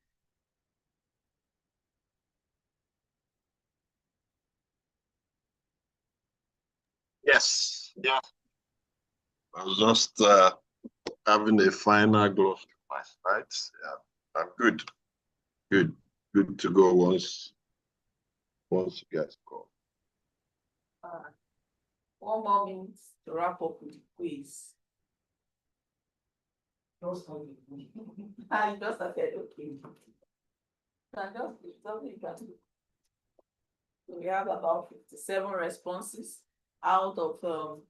Yes, yeah. I was just having a final gloss to my slides. Yeah, I'm good. Good to go once you guys go. 1 more minute to wrap up with the quiz. You just started, okay. So we have about 57 responses out of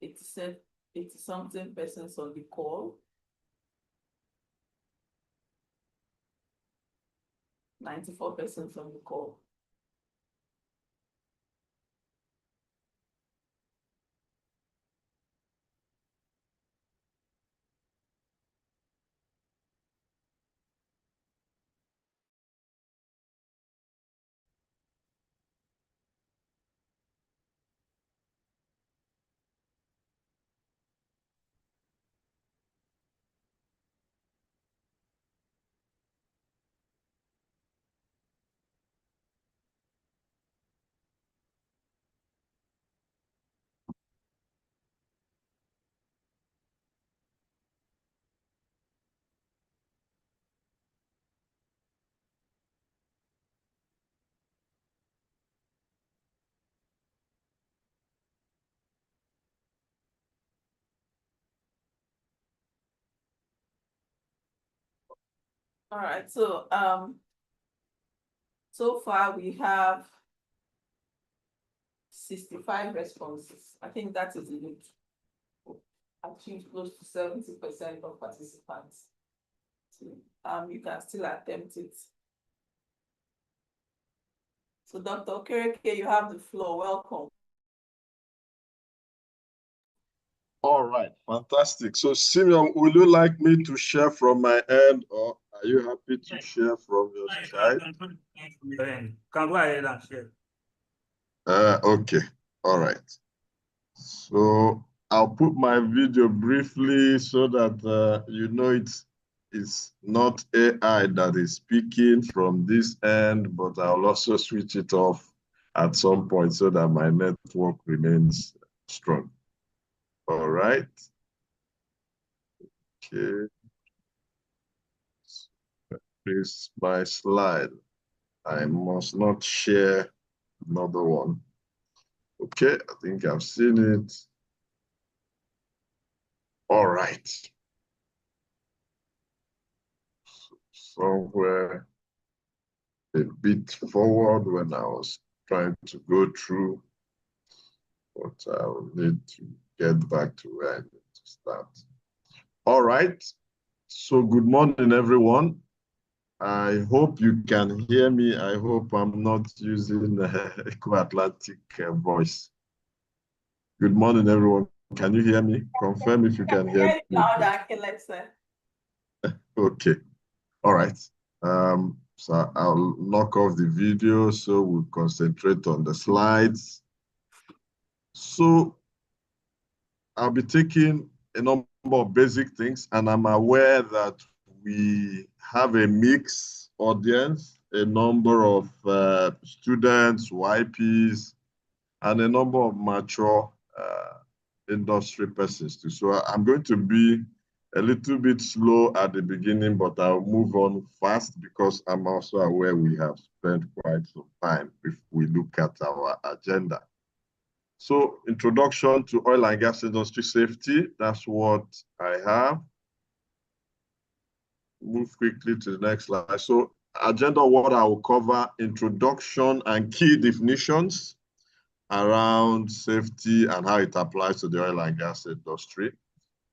80-something persons on the call. 94 persons on the call. All right, so far we have 65 responses. I think that is good. Achieved close to 70% of participants. So, you can still attempt it. So Dr. Kereke, you have the floor. Welcome. All right, fantastic. So Simeon, would you like me to share from my end, or are you happy to share from your side? Can go ahead and share. Okay, all right. So I'll put my video briefly so that you know it's not AI that is speaking from this end, but I'll also switch it off at some point so that my network remains strong. All right. Okay. Here's my slide. I must not share another one. Okay, I think I've seen it. All right. Somewhere a bit forward when I was trying to go through, but I will need to get back to where I need to start. All right. So good morning, everyone. I hope you can hear me. I hope I'm not using Eco-Atlantic voice. Good morning, everyone. Can you hear me? Confirm if you can hear me. Louder, Alexa. Okay. All right. So I'll knock off the video so we'll concentrate on the slides. So I'll be taking a number of basic things, and I'm aware that we have a mixed audience, a number of students, YPs, and a number of mature industry persons too. So I'm going to be a little bit slow at the beginning, but I'll move on fast because I'm also aware we have spent quite some time if we look at our agenda. So introduction to oil and gas industry safety, that's what I have. Move quickly to the next slide. So agenda, what I will cover, introduction and key definitions around safety and how it applies to the oil and gas industry.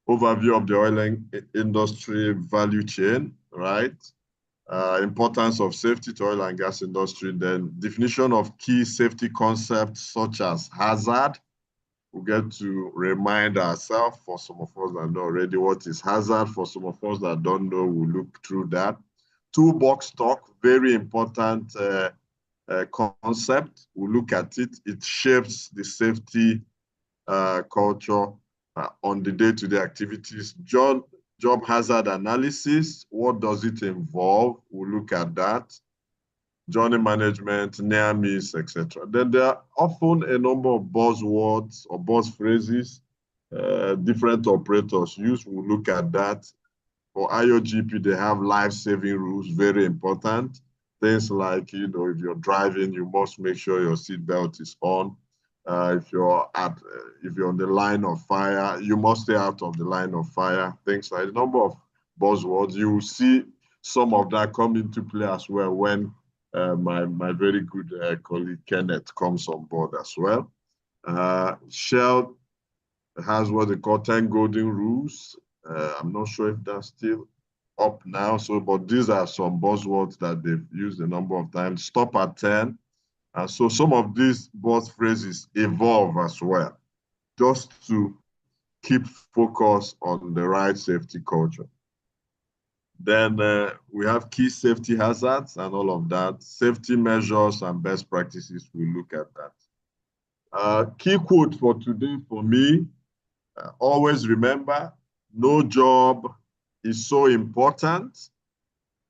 Overview of the oil and industry value chain, right? Importance of safety to oil and gas industry, then definition of key safety concepts such as hazard. We get to remind ourselves, for some of us that know already what is hazard. For some of us that don't know, we'll look through that. Toolbox talk, very important concept. We'll look at it. It shapes the safety culture on the day-to-day activities. Job hazard analysis, what does it involve? We'll look at that. Journey management, near miss, etc. Then there are often a number of buzzwords or buzz phrases different operators use. We'll look at that. For IOGP, they have life-saving rules, very important. Things like, if you're driving, you must make sure your seatbelt is on. If you're on the line of fire, you must stay out of the line of fire. Things like a number of buzzwords. You will see some of that come into play as well when my very good colleague Kenneth comes on board as well. Shell has what they call 10 golden rules. I'm not sure if that's still up now. But these are some buzzwords that they've used a number of times. Stop at 10. So some of these buzz phrases evolve as well, just to keep focus on the right safety culture. Then we have key safety hazards and all of that. Safety measures and best practices, we look at that. Key quote for today for me, always remember, no job is so important.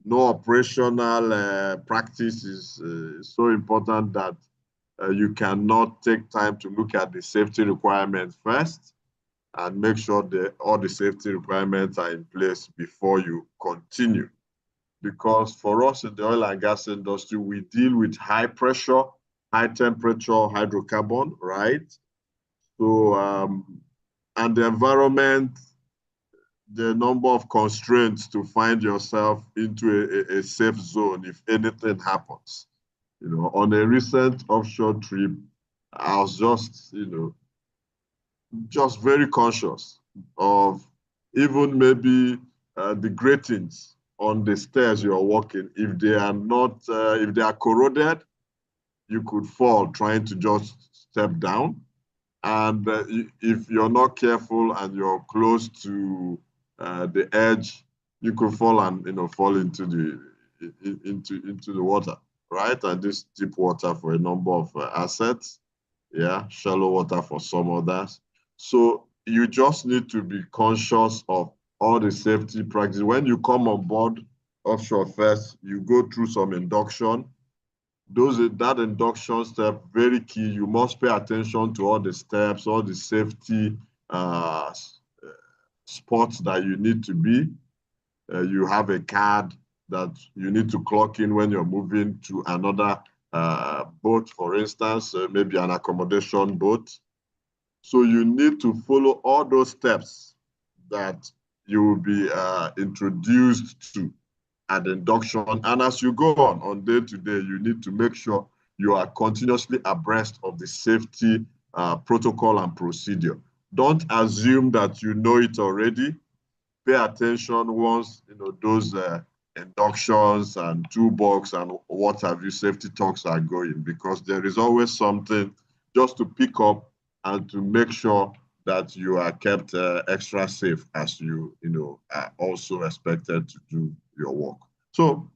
No operational practice is so important that you cannot take time to look at the safety requirements first and make sure that all the safety requirements are in place before you continue. Because for us in the oil and gas industry, we deal with high pressure, high temperature hydrocarbon, right? So, and the environment, the number of constraints to find yourself into a safe zone if anything happens. On a recent offshore trip, I was just, just very conscious of even maybe the gratings on the stairs you're walking. If they are not, if they are corroded, you could fall trying to just step down. And if you're not careful and you're close to the edge, you could fall and fall into the water, right? And this deep water for a number of assets, yeah, shallow water for some others. So you just need to be conscious of all the safety practices. When you come on board offshore first, you go through some induction. That induction step, very key. You must pay attention to all the steps, all the safety spots that you need to be. You have a card that you need to clock in when you're moving to another boat, for instance, maybe an accommodation boat. So you need to follow all those steps that you will be introduced to at induction. And as you go on day to day, you need to make sure you are continuously abreast of the safety protocol and procedure. Don't assume that you know it already. Pay attention once those inductions and toolbox and what have you safety talks are going, because there is always something just to pick up and to make sure that you are kept extra safe as you are also expected to do your work. So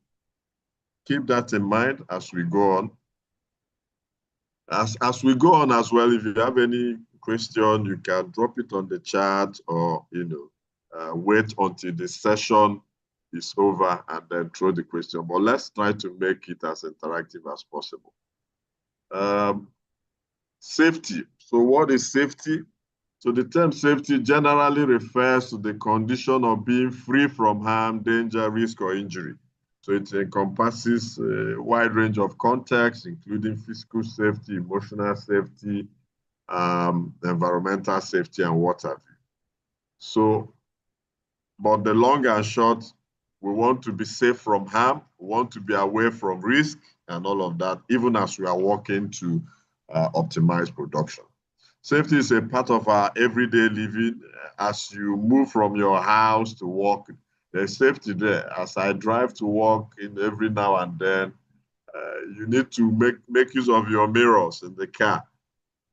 keep that in mind as we go on. As we go on as well, if you have any question, you can drop it on the chat or wait until the session is over and then throw the question. But let's try to make it as interactive as possible. Safety. So what is safety? So the term safety generally refers to the condition of being free from harm, danger, risk, or injury. So it encompasses a wide range of contexts, including physical safety, emotional safety, environmental safety, and what have you. So, but the long and short, we want to be safe from harm, we want to be away from risk, and all of that, even as we are working to optimize production. Safety is a part of our everyday living. As you move from your house to work, there's safety there. As I drive to work in every now and then, you need to make use of your mirrors in the car,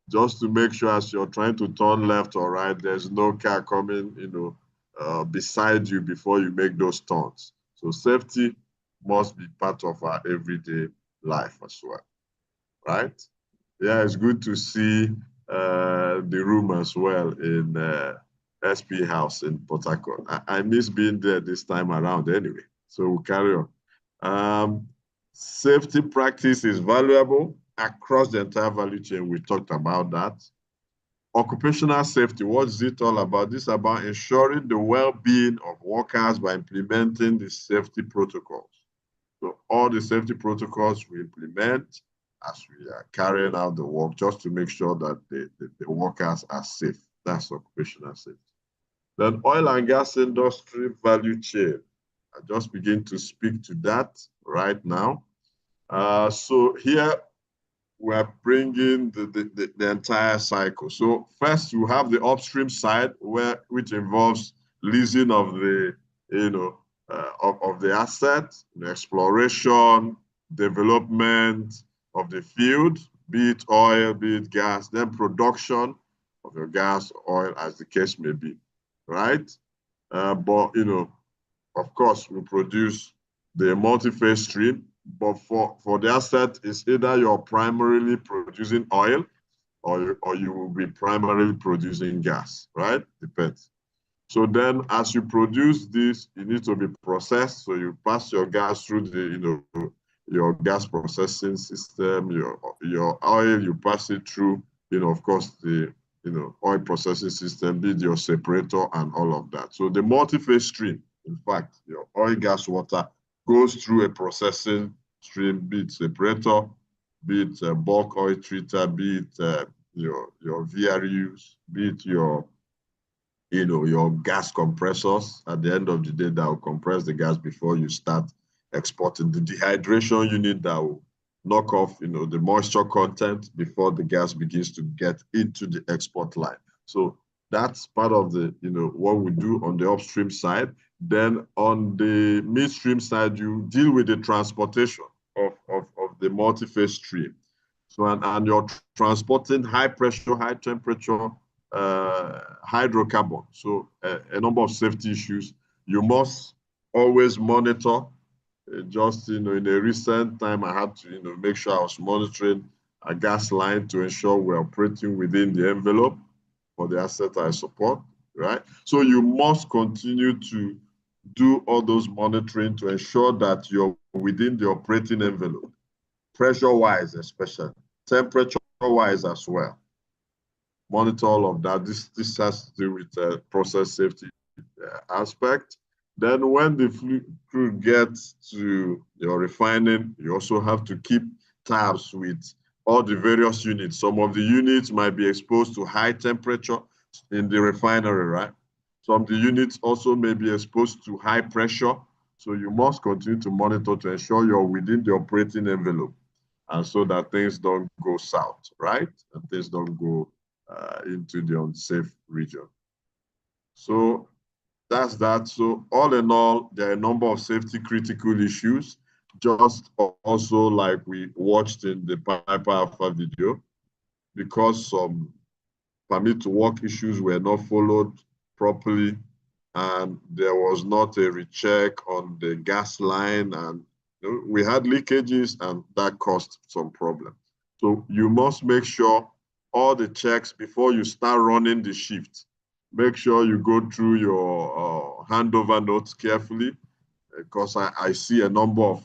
just to make sure as you're trying to turn left or right, there's no car coming, beside you before you make those turns. So safety must be part of our everyday life as well, right? Yeah, it's good to see the room as well in SP House in Port Harcourt. I miss being there this time around anyway, so we'll carry on. Safety practice is valuable across the entire value chain. We talked about that. Occupational safety, what is it all about? This is about ensuring the well-being of workers by implementing the safety protocols. So all the safety protocols we implement as we are carrying out the work, just to make sure that the workers are safe. That's occupational safety. Then oil and gas industry value chain. I just begin to speak to that right now. So here we're bringing the entire cycle. So first you have the upstream side, which involves leasing of the of the asset, the exploration, development of the field, be it oil, be it gas, then production of your gas, oil, as the case may be, right? But of course, we produce the multi-phase stream. But for the asset, it's either you're primarily producing oil or you will be primarily producing gas, right? Depends. So then as you produce this, it needs to be processed. So you pass your gas through the, your gas processing system, your oil, you pass it through, of course, the, oil processing system, be it your separator and all of that. So the multi-phase stream, in fact, your oil, gas, water, goes through a processing stream, be it separator, be it a bulk oil treater, be it your VRUs, be it your gas compressors. At the end of the day, that will compress the gas before you start exporting. The dehydration unit that will knock off the moisture content before the gas begins to get into the export line. So that's part of the what we do on the upstream side. Then on the midstream side, you deal with the transportation of the multi-phase stream. So and you're transporting high pressure, high temperature hydrocarbon. So a number of safety issues. You must always monitor. Just in a recent time, I had to make sure I was monitoring a gas line to ensure we're operating within the envelope for the asset I support, right? So you must continue to do all those monitoring to ensure that you're within the operating envelope, pressure-wise especially, temperature-wise as well. Monitor all of that. This has to do with process safety aspect. Then when the crude gets to your refining, you also have to keep tabs with all the various units. Some of the units might be exposed to high temperature in the refinery, right? Some of the units also may be exposed to high pressure. So you must continue to monitor to ensure you're within the operating envelope, and so that things don't go south, right? And things don't go into the unsafe region. So that's that. So all in all, there are a number of safety critical issues, just also like we watched in the Piper Alpha video, because some permit to work issues were not followed properly, and there was not a recheck on the gas line, and we had leakages, and that caused some problems. So you must make sure all the checks before you start running the shift. Make sure you go through your handover notes carefully, because I see a number of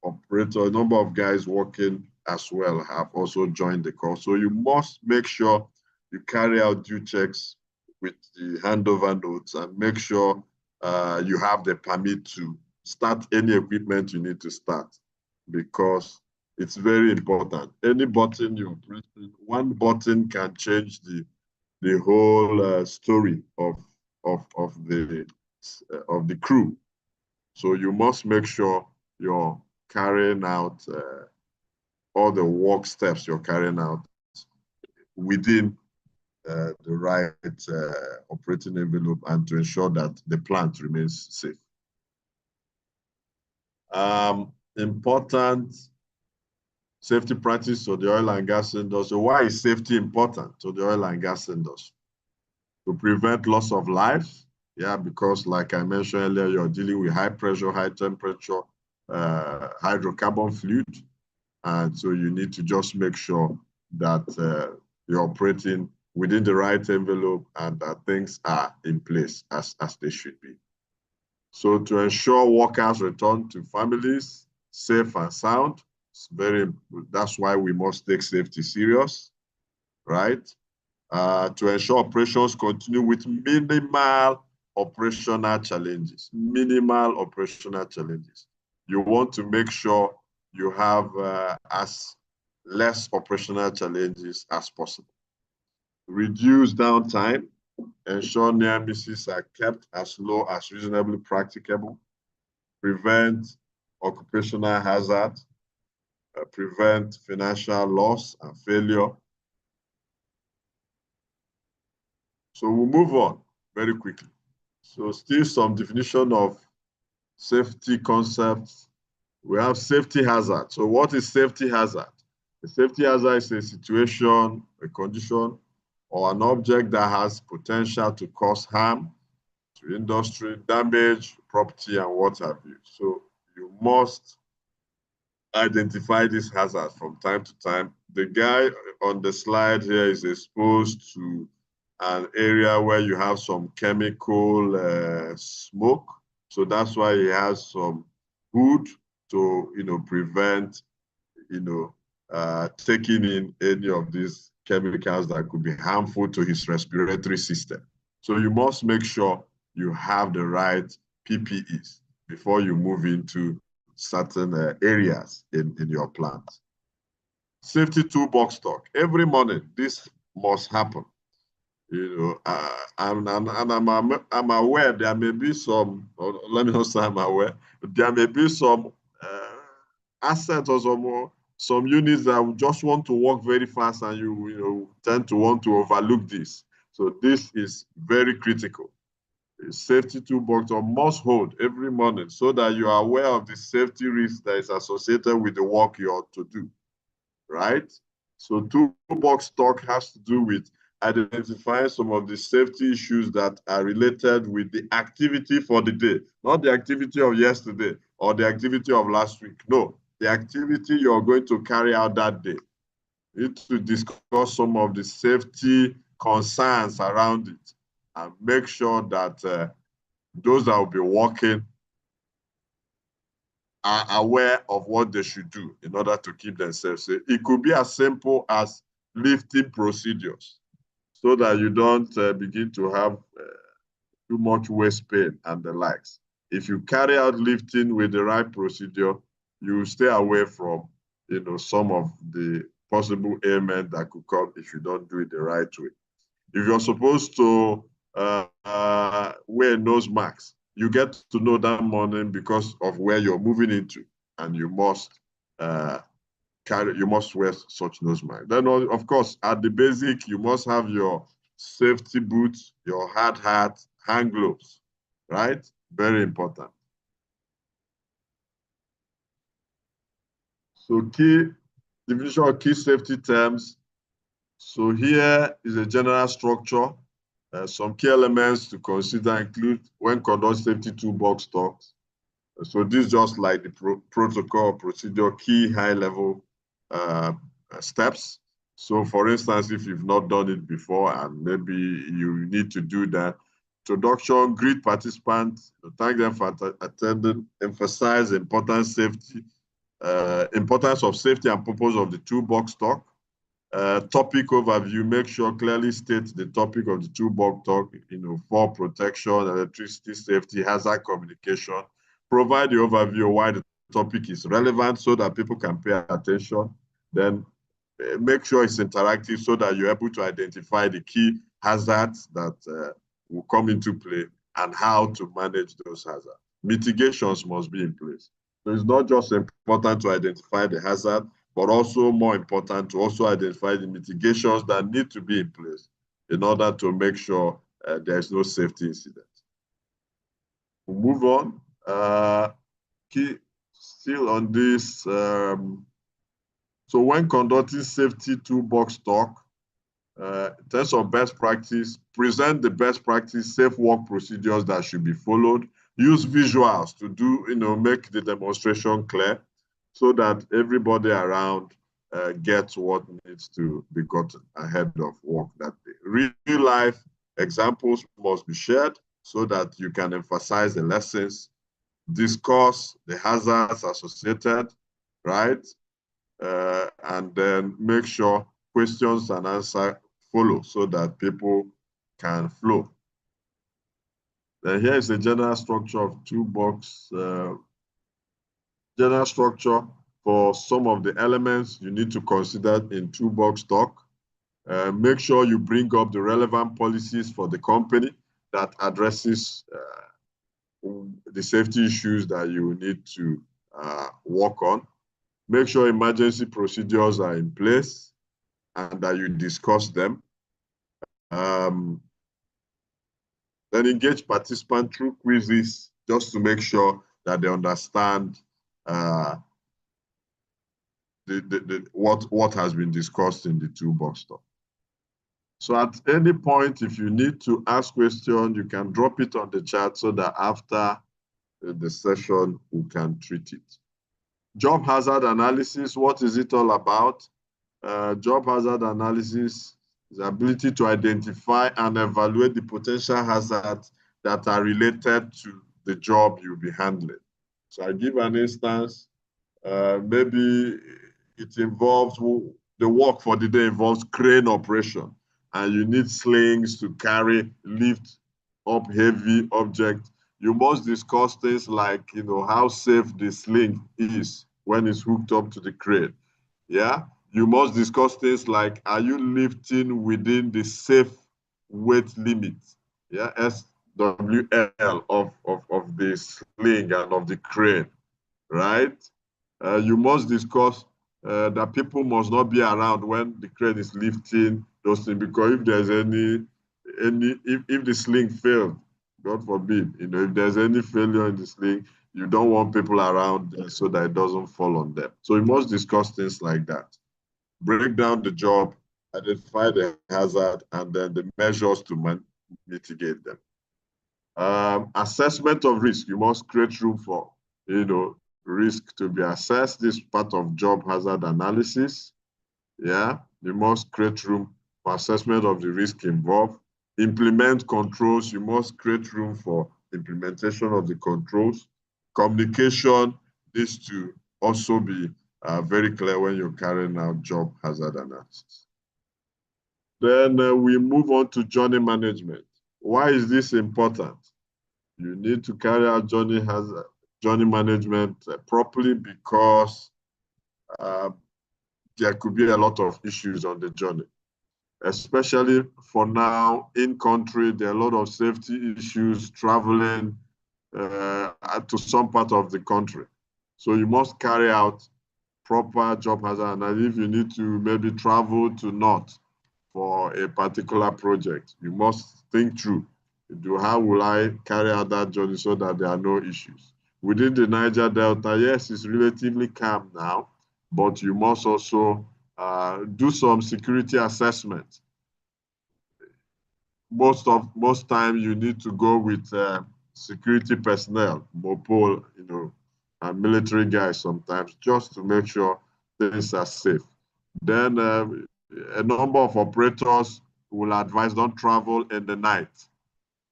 operators, a number of guys working as well have also joined the call. So you must make sure you carry out due checks with the handover notes, and make sure you have the permit to start any equipment you need to start, because it's very important. Any button you press, one button can change the whole story of the crew. So you must make sure you're carrying out all the work steps you're carrying out within the right operating envelope and to ensure that the plant remains safe. Important safety practice to the oil and gas industry. Why is safety important to the oil and gas industry? To prevent loss of life. Yeah, because like I mentioned earlier, you're dealing with high pressure, high temperature, hydrocarbon fluid. And so you need to just make sure that you're operating within the right envelope and that things are in place as they should be. So to ensure workers return to families safe and sound, that's why we must take safety serious, right? To ensure operations continue with minimal operational challenges. Minimal operational challenges. You want to make sure you have as less operational challenges as possible. Reduce downtime. Ensure near misses are kept as low as reasonably practicable. Prevent occupational hazard. Prevent financial loss and failure. So we'll move on very quickly. So still some definition of safety concepts. We have safety hazard. So what is safety hazard? A safety hazard is a situation, a condition, or an object that has potential to cause harm to industry, damage, property, and what have you. So you must identify this hazard from time to time. The guy on the slide here is exposed to an area where you have some chemical smoke. So that's why he has some hood to prevent, taking in any of these chemicals that could be harmful to his respiratory system. So you must make sure you have the right PPEs before you move into certain areas in your plant. Safety toolbox stock. Every morning, this must happen. I'm aware there may be some, or let me not say I'm aware, there may be some assets or some units that just want to work very fast and you tend to want to overlook this. So this is very critical. Safety toolbox must hold every morning so that you are aware of the safety risk that is associated with the work you ought to do, right? So toolbox stock has to do with identifying some of the safety issues that are related with the activity for the day, not the activity of yesterday or the activity of last week. No, the activity you're going to carry out that day. You need to discuss some of the safety concerns around it and make sure that those that will be working are aware of what they should do in order to keep themselves safe. It could be as simple as lifting procedures so that you don't begin to have too much waist pain and the likes. If you carry out lifting with the right procedure, you stay away from some of the possible ailments that could come if you don't do it the right way. If you're supposed to wear nose masks, you get to know that morning because of where you're moving into, and you must wear such nose mask. Then, of course, at the basic, you must have your safety boots, your hard hat, hand gloves, right? Very important. So key definition of key safety terms. So here is a general structure. Some key elements to consider include when conducting safety toolbox talks. So this is just like the protocol procedure, key high-level steps. So for instance, if you've not done it before and maybe you need to do that, introduction, greet participants, thank them for attending, emphasize importance of safety and purpose of the toolbox talk. Topic overview, make sure clearly state the topic of the toolbox talk, fall protection, electricity safety, hazard communication. Provide the overview of why the topic is relevant so that people can pay attention. Then make sure it's interactive so that you're able to identify the key hazards that will come into play and how to manage those hazards. Mitigations must be in place. So it's not just important to identify the hazard, but also more important to also identify the mitigations that need to be in place in order to make sure there's no safety incident. We'll move on. Still on this, so when conducting safety toolbox talk, in terms of best practice, present the best practice safe work procedures that should be followed. Use visuals to do, make the demonstration clear so that everybody around gets what needs to be gotten ahead of work that day. Real life examples must be shared so that you can emphasize the lessons, discuss the hazards associated, right? And then make sure questions and answers follow so that people can flow. Then here is the general structure of toolbox. General structure for some of the elements you need to consider in toolbox talk. Make sure you bring up the relevant policies for the company that addresses the safety issues that you need to work on. Make sure emergency procedures are in place and that you discuss them. Then engage participants through quizzes just to make sure that they understand what has been discussed in the toolbox talk. So at any point, if you need to ask questions, you can drop it on the chat so that after the session, we can treat it. Job hazard analysis, what is it all about? Job hazard analysis is the ability to identify and evaluate the potential hazards that are related to the job you'll be handling. So I give an instance. Maybe it involves, the work for the day involves crane operation, and you need slings to lift up heavy objects. You must discuss things like, how safe the sling is when it's hooked up to the crane. Yeah. You must discuss things like, are you lifting within the safe weight limit? Yeah, SWL of the sling and of the crane, right? You must discuss that people must not be around when the crane is lifting those things, because if there's if the sling failed, God forbid, if there's any failure in the sling, you don't want people around so that it doesn't fall on them. So you must discuss things like that. Break down the job, identify the hazard, and then the measures to mitigate them. Assessment of risk. You must create room for, risk to be assessed. This is part of job hazard analysis. Yeah, you must create room for assessment of the risk involved. Implement controls. You must create room for implementation of the controls. Communication needs to also be very clear when you're carrying out job hazard analysis. Then we move on to journey management. Why is this important? You need to carry out journey management properly because there could be a lot of issues on the journey. Especially for now, in country, there are a lot of safety issues traveling to some part of the country. So you must carry out proper job hazard, and if you need to maybe travel to north for a particular project, you must think through, how will I carry out that journey so that there are no issues? Within the Niger Delta, yes, it's relatively calm now, but you must also do some security assessment. Most time you need to go with security personnel, MOPOL, and military guys sometimes, just to make sure things are safe. Then a number of operators will advise don't travel in the night,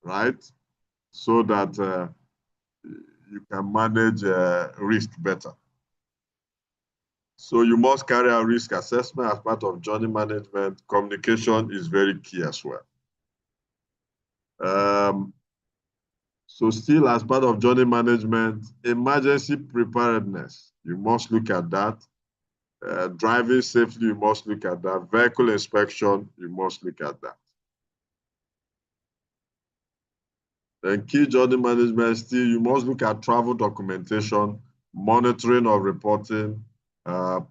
right? So that you can manage risk better. So you must carry out risk assessment as part of journey management. Communication is very key as well. So still as part of journey management, emergency preparedness, you must look at that. Driving safely, you must look at that. Vehicle inspection, you must look at that. Then key journey management, still you must look at travel documentation, monitoring or reporting,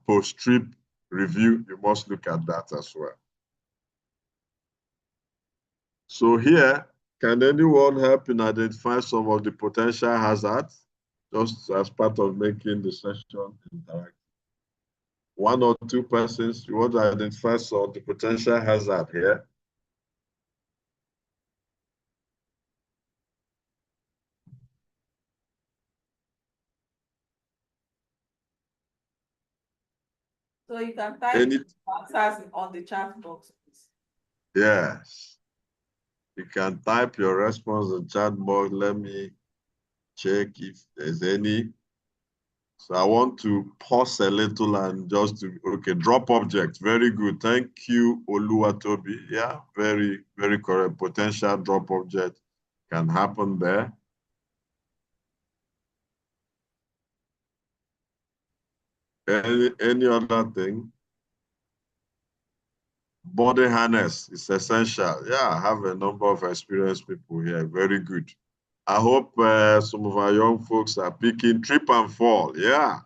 post-trip review, you must look at that as well. So here, can anyone help in identify some of the potential hazards, just as part of making the session interactive? One or two persons, you want to identify some of the potential hazard here? So you can type answers on the chat box, please. Yes. You can type your response in chat box. Let me check if there's any. So I want to pause a little and just to, okay, drop object. Very good. Thank you, Oluwatobi. Yeah, very, very correct. Potential drop object can happen there. Any other thing? Body harness is essential. Yeah, I have a number of experienced people here. Very good. I hope some of our young folks are picking trip and fall. Yeah,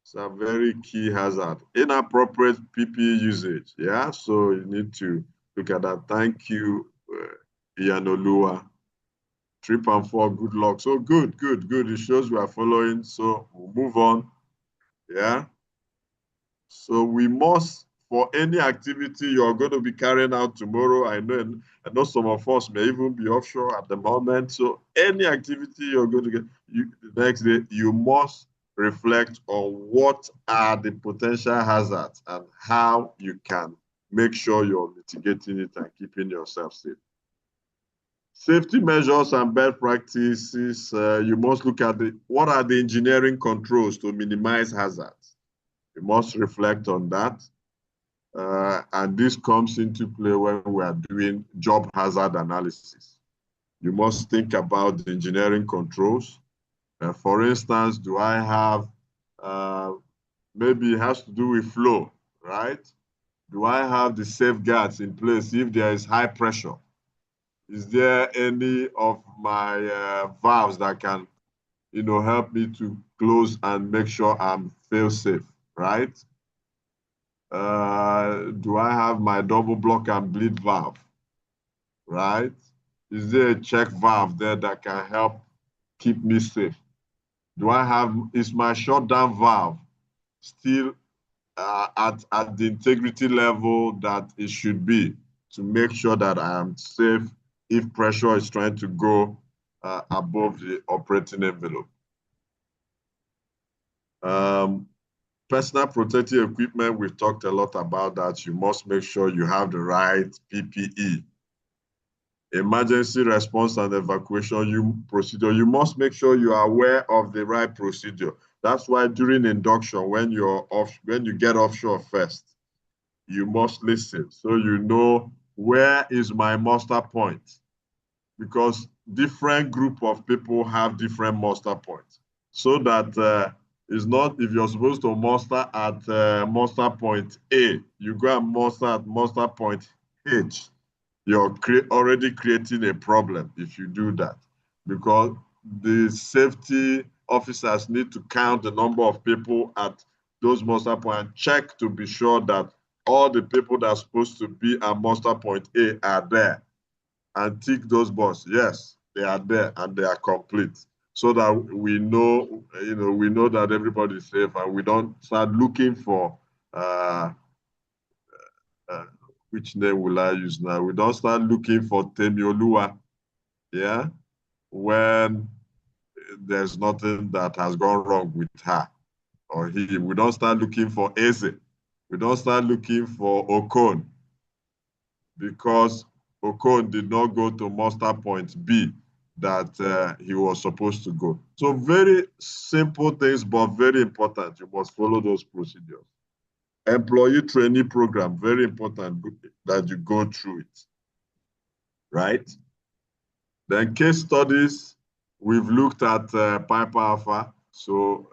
it's a very key hazard. Inappropriate PPE usage. Yeah, so you need to look at that. Thank you, Iyanolua. Trip and fall, good luck. So good. It shows we are following. So we'll move on. Yeah. So we must, for any activity you're going to be carrying out tomorrow, I know some of us may even be offshore at the moment. So any activity you're going to get the next day, you must reflect on what are the potential hazards and how you can make sure you're mitigating it and keeping yourself safe. Safety measures and best practices, you must look at what are the engineering controls to minimize hazards. You must reflect on that. And this comes into play when we are doing job hazard analysis. You must think about the engineering controls. For instance, do I have, maybe it has to do with flow, right? Do I have the safeguards in place if there is high pressure? Is there any of my valves that can, help me to close and make sure I'm fail safe, right? Do I have my double block and bleed valve, right? Is there a check valve there that can help keep me safe? Is my shutdown valve still at the integrity level that it should be to make sure that I am safe if pressure is trying to go above the operating envelope? Personal protective equipment, we've talked a lot about that. You must make sure you have the right PPE. Emergency response and evacuation procedure, you must make sure you are aware of the right procedure. That's why during induction, when you get offshore first, you must listen so you know where is my muster point, because different group of people have different muster points, so that it's not, if you're supposed to muster at muster point A, you go and muster at muster point H. You're already creating a problem if you do that, because the safety officers need to count the number of people at those muster points and check to be sure that all the people that are supposed to be at muster point A are there, and tick those boxes. Yes, they are there and they are complete, so that we know, we know that everybody is safe, and we don't start looking for which name will I use now? We don't start looking for Temiolua, yeah, when there's nothing that has gone wrong with her or him. We don't start looking for Eze. We don't start looking for Okon, because Okon did not go to muster point B that he was supposed to go. So very simple things, but very important. You must follow those procedures. Employee trainee program, very important that you go through it, right? Then case studies, we've looked at Piper Alpha, so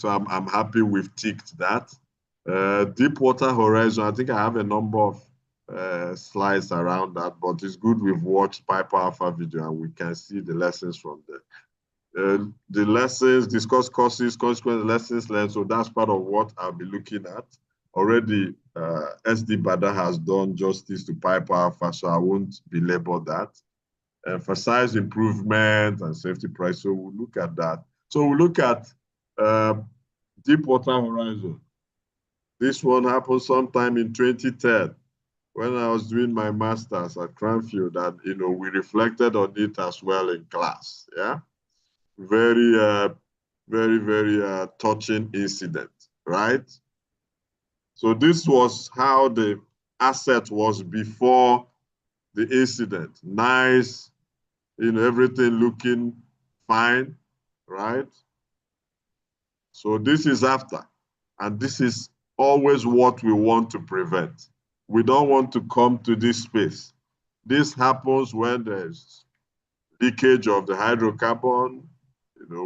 I'm happy we've ticked that. Deepwater Horizon, I think I have a number of slides around that, but it's good we've watched Piper Alpha video and we can see the lessons from there. The lessons, discuss courses, consequence, lessons learned, so that's part of what I'll be looking at. Already, SD Bada has done justice to Piper Alpha, so I won't belabor that. emphasize improvement and safety price. So we'll look at that. So we'll look at Deepwater Horizon. This one happened sometime in 2010 when I was doing my master's at Cranfield, and we reflected on it as well in class. Yeah, very, very touching incident, right? So this was how the asset was before the incident. Nice, everything looking fine, right? So this is after, and this is always what we want to prevent. We don't want to come to this space. This happens when there's leakage of the hydrocarbon,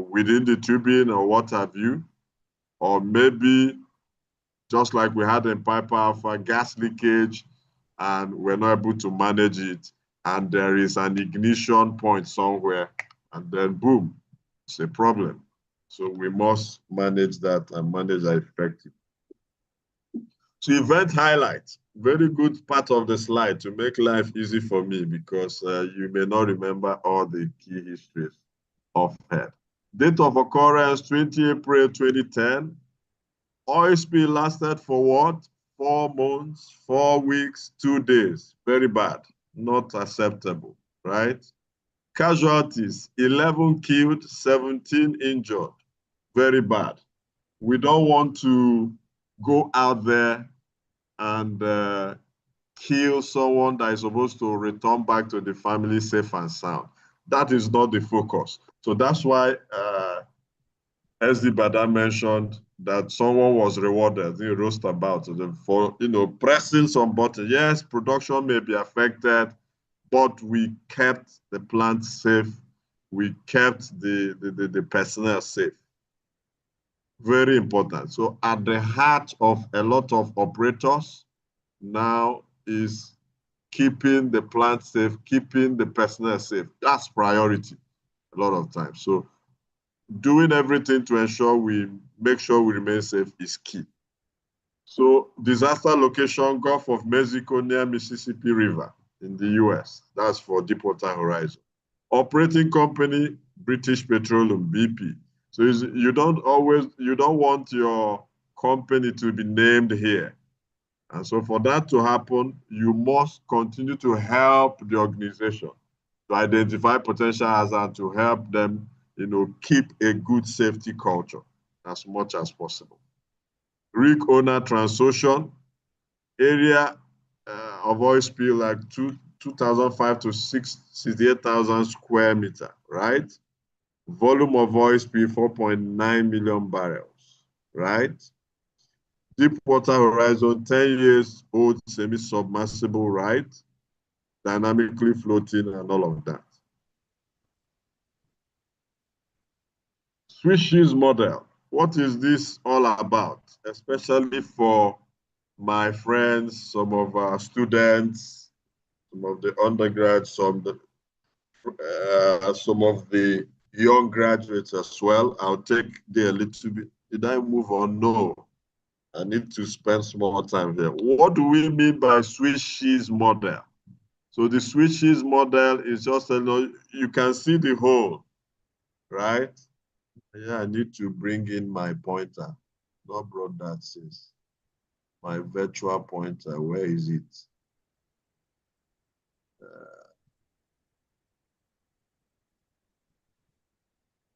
within the tubing or what have you, or maybe just like we had in Piper Alpha, gas leakage, and we're not able to manage it, and there is an ignition point somewhere, and then boom, it's a problem. So we must manage that and manage that effectively. So event highlights, very good part of the slide to make life easy for me, because you may not remember all the key histories offhand. Date of occurrence, 20 April 2010. Oil spill lasted for what? 4 months, 4 weeks, 2 days. Very bad, not acceptable, right? Casualties, 11 killed, 17 injured. Very bad. We don't want to go out there and kill someone that is supposed to return back to the family safe and sound. That is not the focus. So that's why SD Bada mentioned that someone was rewarded in roastabout for pressing some button. Yes, production may be affected, but we kept the plant safe. We kept the personnel safe. Very important. So at the heart of a lot of operators now is keeping the plant safe, keeping the personnel safe. That's priority a lot of times. So doing everything to ensure we make sure we remain safe is key. So disaster location, Gulf of Mexico near Mississippi River in the US. That's for Deepwater Horizon. Operating company, British Petroleum, BP. So you don't want your company to be named here. And so for that to happen, you must continue to help the organization to identify potential hazards, to help them keep a good safety culture as much as possible. Rig owner Transocean, area of oil spill like 2,500 to 68,000 square meter, right? Volume of oil spill 4.9 million barrels, right? Deepwater Horizon, 10 years old semi-submersible, right? Dynamically floating and all of that. Switches model. What is this all about? Especially for my friends, some of our students, some of the undergrads, some of the young graduates as well. I'll take there a little bit. Did I move on? No. I need to spend some more time here. What do we mean by switches model? So the switches model is just you can see the hole, right? Yeah, I need to bring in my pointer. Not brought that since. My virtual pointer, where is it?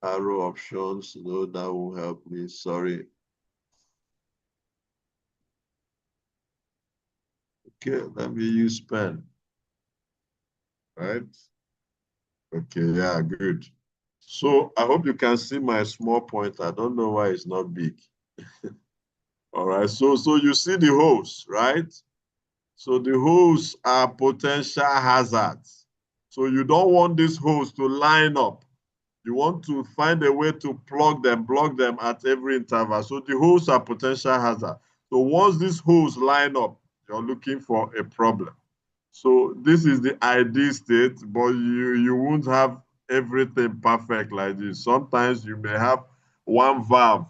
Arrow options, no, that won't help me, sorry. Okay, let me use pen. Right? Okay, yeah, good. So I hope you can see my small pointer. I don't know why it's not big. All right, so you see the holes, right? So the holes are potential hazards. So you don't want these holes to line up. You want to find a way to block them at every interval. So the holes are potential hazard. So once these holes line up, you're looking for a problem. So this is the ideal state, but you won't have everything perfect like this. Sometimes you may have one valve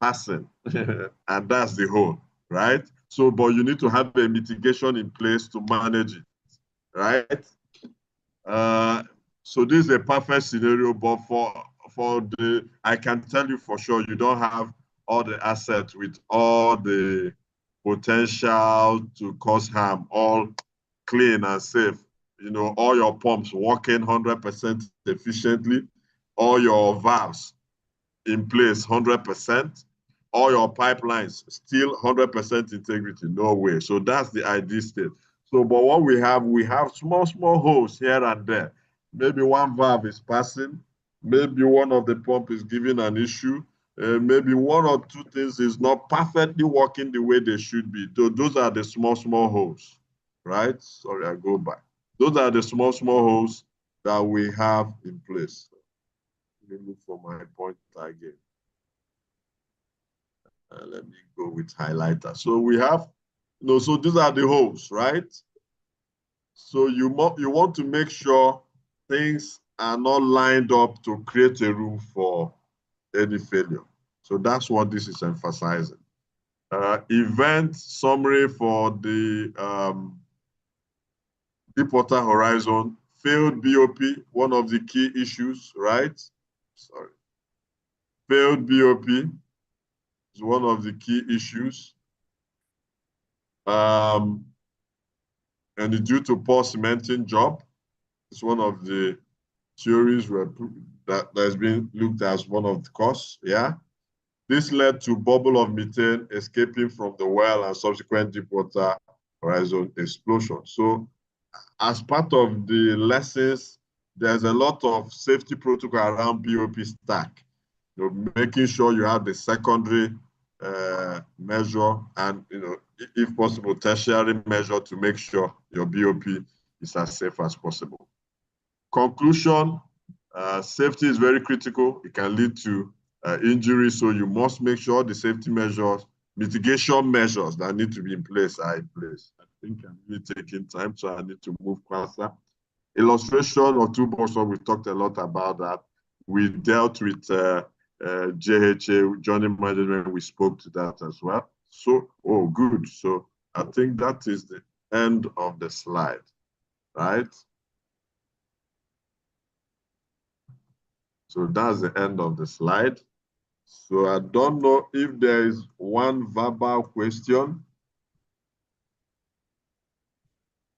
passing, and that's the hole, right? So, but you need to have a mitigation in place to manage it, right? So this is a perfect scenario, but I can tell you for sure, you don't have all the assets with all the potential to cause harm, all clean and safe. You know, all your pumps working 100% efficiently, all your valves in place 100%, all your pipelines still 100% integrity, no way. So that's the ideal state. So, but what we have small holes here and there. Maybe one valve is passing, maybe one of the pump is giving an issue, maybe one or two things is not perfectly working the way they should be. So those are the small holes, right? Sorry, I go back. Those are the small holes that we have in place. Let me look for my pointer again. Let me go with highlighter. So we have, so these are the holes, right? So you want to make sure things are not lined up to create a room for any failure. So that's what this is emphasizing. Event summary for the Deepwater Horizon, failed BOP, one of the key issues, right? Sorry. Failed BOP is one of the key issues. And it's due to poor cementing job. It's one of the theories that has been looked at as one of the causes, yeah? This led to bubble of methane escaping from the well and subsequent Deepwater Horizon explosion. So as part of the lessons, there's a lot of safety protocol around BOP stack. Making sure you have the secondary measure and, if possible, tertiary measure to make sure your BOP is as safe as possible. Conclusion, safety is very critical. It can lead to injury, so you must make sure the safety measures, mitigation measures that need to be in place are in place. I think I'm really taking time, so I need to move faster. Illustration or toolbox, we talked a lot about that. We dealt with JHA, journey management, we spoke to that as well. So, oh, good. So I think that is the end of the slide, right? So that's the end of the slide. So I don't know if there is one verbal question,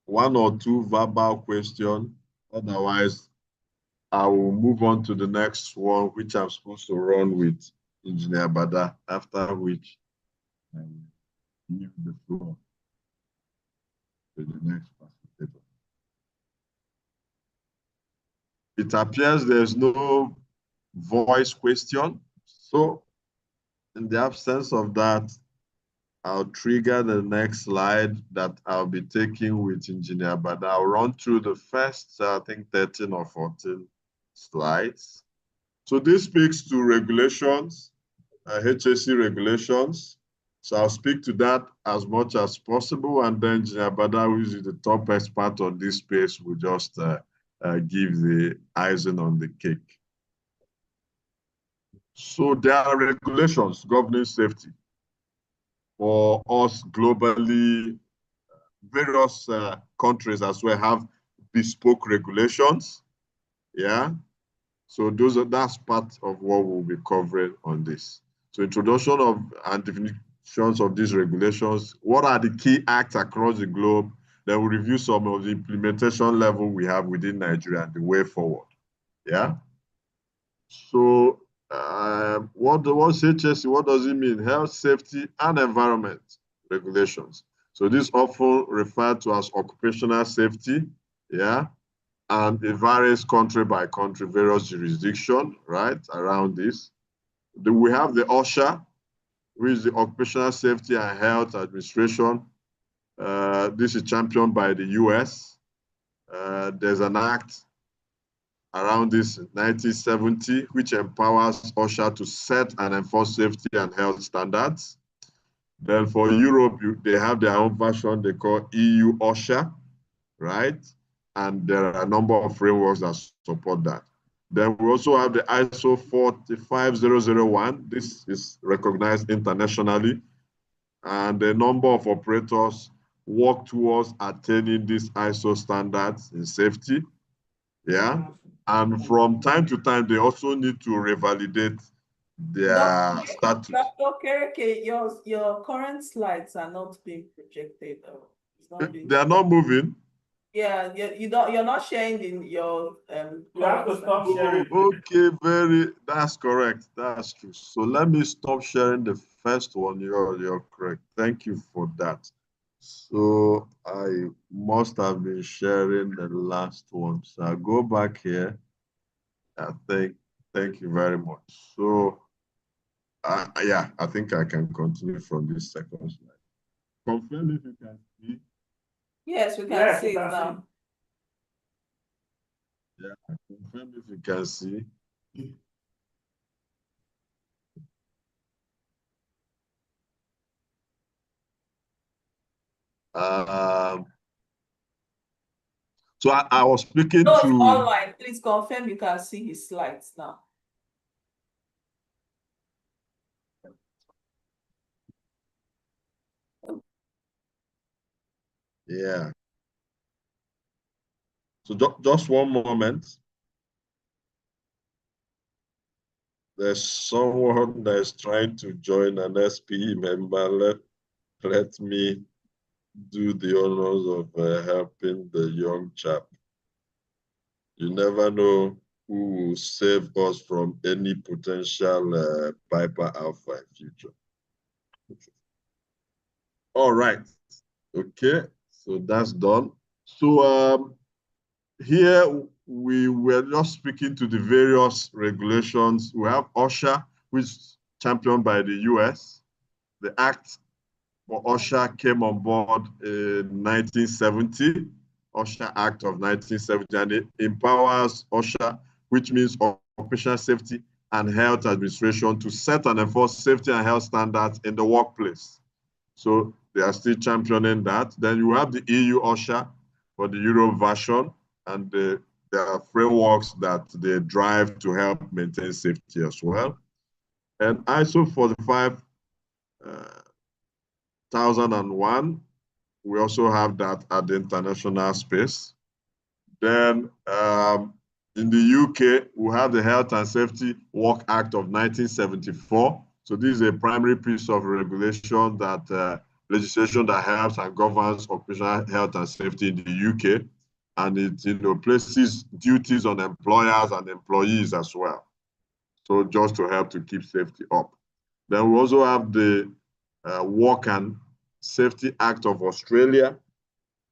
one or two verbal questions. Otherwise, I will move on to the next one, which I'm supposed to run with Engineer Bada, after which I will give the floor to the next facilitator. It appears there's no voice question. So in the absence of that, I'll trigger the next slide that I'll be taking with Engineer Bada. I'll run through the first, I think, 13 or 14 slides. So this speaks to regulations, HSE regulations. So I'll speak to that as much as possible, and then Engineer Bada, who is the top expert on this space, will just give the icing on the cake. So there are regulations governing safety for us globally. Various countries as well have bespoke regulations. Yeah. So that's part of what we'll be covering on this. So introduction of and definitions of these regulations. What are the key acts across the globe? Then we'll review some of the implementation level we have within Nigeria and the way forward. Yeah. So what's HSE? What does it mean? Health, safety, and environment regulations. So this often referred to as occupational safety. Yeah. And it varies country by country, various jurisdiction, right, around this. Then we have the OSHA, which is the Occupational Safety and Health Administration. This is championed by the US. There's an act around this 1970, which empowers OSHA to set and enforce safety and health standards. Then for Europe, they have their own version they call EU OSHA, right? And there are a number of frameworks that support that. Then we also have the ISO 45001. This is recognized internationally. And a number of operators work towards attaining these ISO standards in safety. Yeah. And from time to time, they also need to revalidate their status. Okay, your current slides are not being projected. They are not moving. Yeah, you're not sharing in your You have to stop sharing. Okay, that's correct. That's true. So let me stop sharing the first one. You're correct. Thank you for that. So I must have been sharing the last one. So I'll go back here. Thank you very much. So yeah, I think I can continue from this second slide. Confirm if you can see. Yes, we can see it now. Yeah, confirm if you can see. So I was speaking No, to online. Please confirm you can see his slides now. Yeah. So just one moment. There's someone that is trying to join an SPE member. Let me do the honors of helping the young chap. You never know who will save us from any potential Piper Alpha in future. Okay. All right. Okay. So that's done. So here we were just speaking to the various regulations. We have OSHA, which is championed by the US. The Act for OSHA came on board in 1970, OSHA Act of 1970, and it empowers OSHA, which means Occupational Safety and Health Administration, to set and enforce safety and health standards in the workplace. So they are still championing that. Then you have the EU OSHA for the Europe version, and there are frameworks that they drive to help maintain safety as well. And ISO 45001, we also have that at the international space. Then in the UK, we have the Health and Safety Work Act of 1974. So this is a primary piece of regulation that legislation that helps and governs occupational health and safety in the UK. And it places duties on employers and employees as well. So just to help to keep safety up. Then we also have the Work and Safety Act of Australia,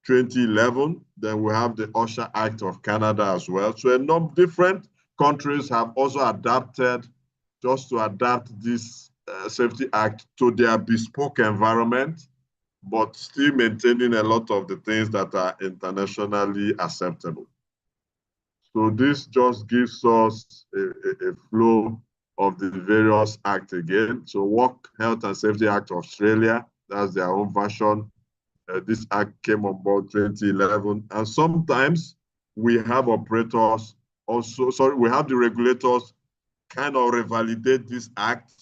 2011. Then we have the OSHA Act of Canada as well. So a number of different countries have also adapted, just to adapt this Safety Act to their bespoke environment, but still maintaining a lot of the things that are internationally acceptable. So this just gives us a flow of the various acts again. So Work Health and Safety Act of Australia, that's their own version. This act came on board 2011. And sometimes we have operators also, we have the regulators kind of revalidate this act,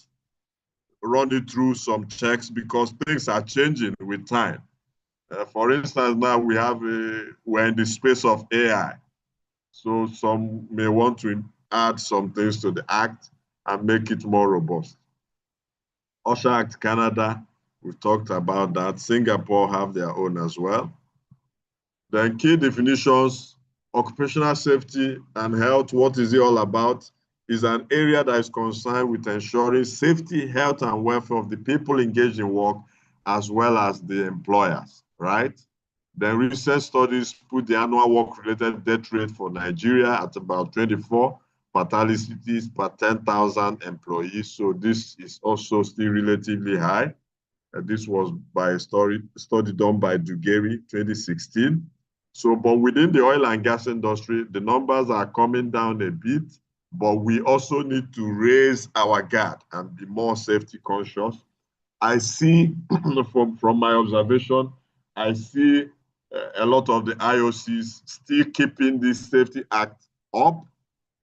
run it through some checks because things are changing with time. For instance, now we're in the space of AI. So some may want to add some things to the act and make it more robust. OSHA Act Canada, we've talked about that. Singapore have their own as well. Then key definitions, occupational safety and health, what is it all about? Is an area that is concerned with ensuring safety, health, and welfare of the people engaged in work, as well as the employers, right? Then recent studies put the annual work-related death rate for Nigeria at about 24 fatalities per 10,000 employees. So this is also still relatively high. This was by a study done by Dugeri, 2016. So, but within the oil and gas industry, the numbers are coming down a bit, but we also need to raise our guard and be more safety conscious. I see from my observation, I see a lot of the IOCs still keeping this Safety Act up.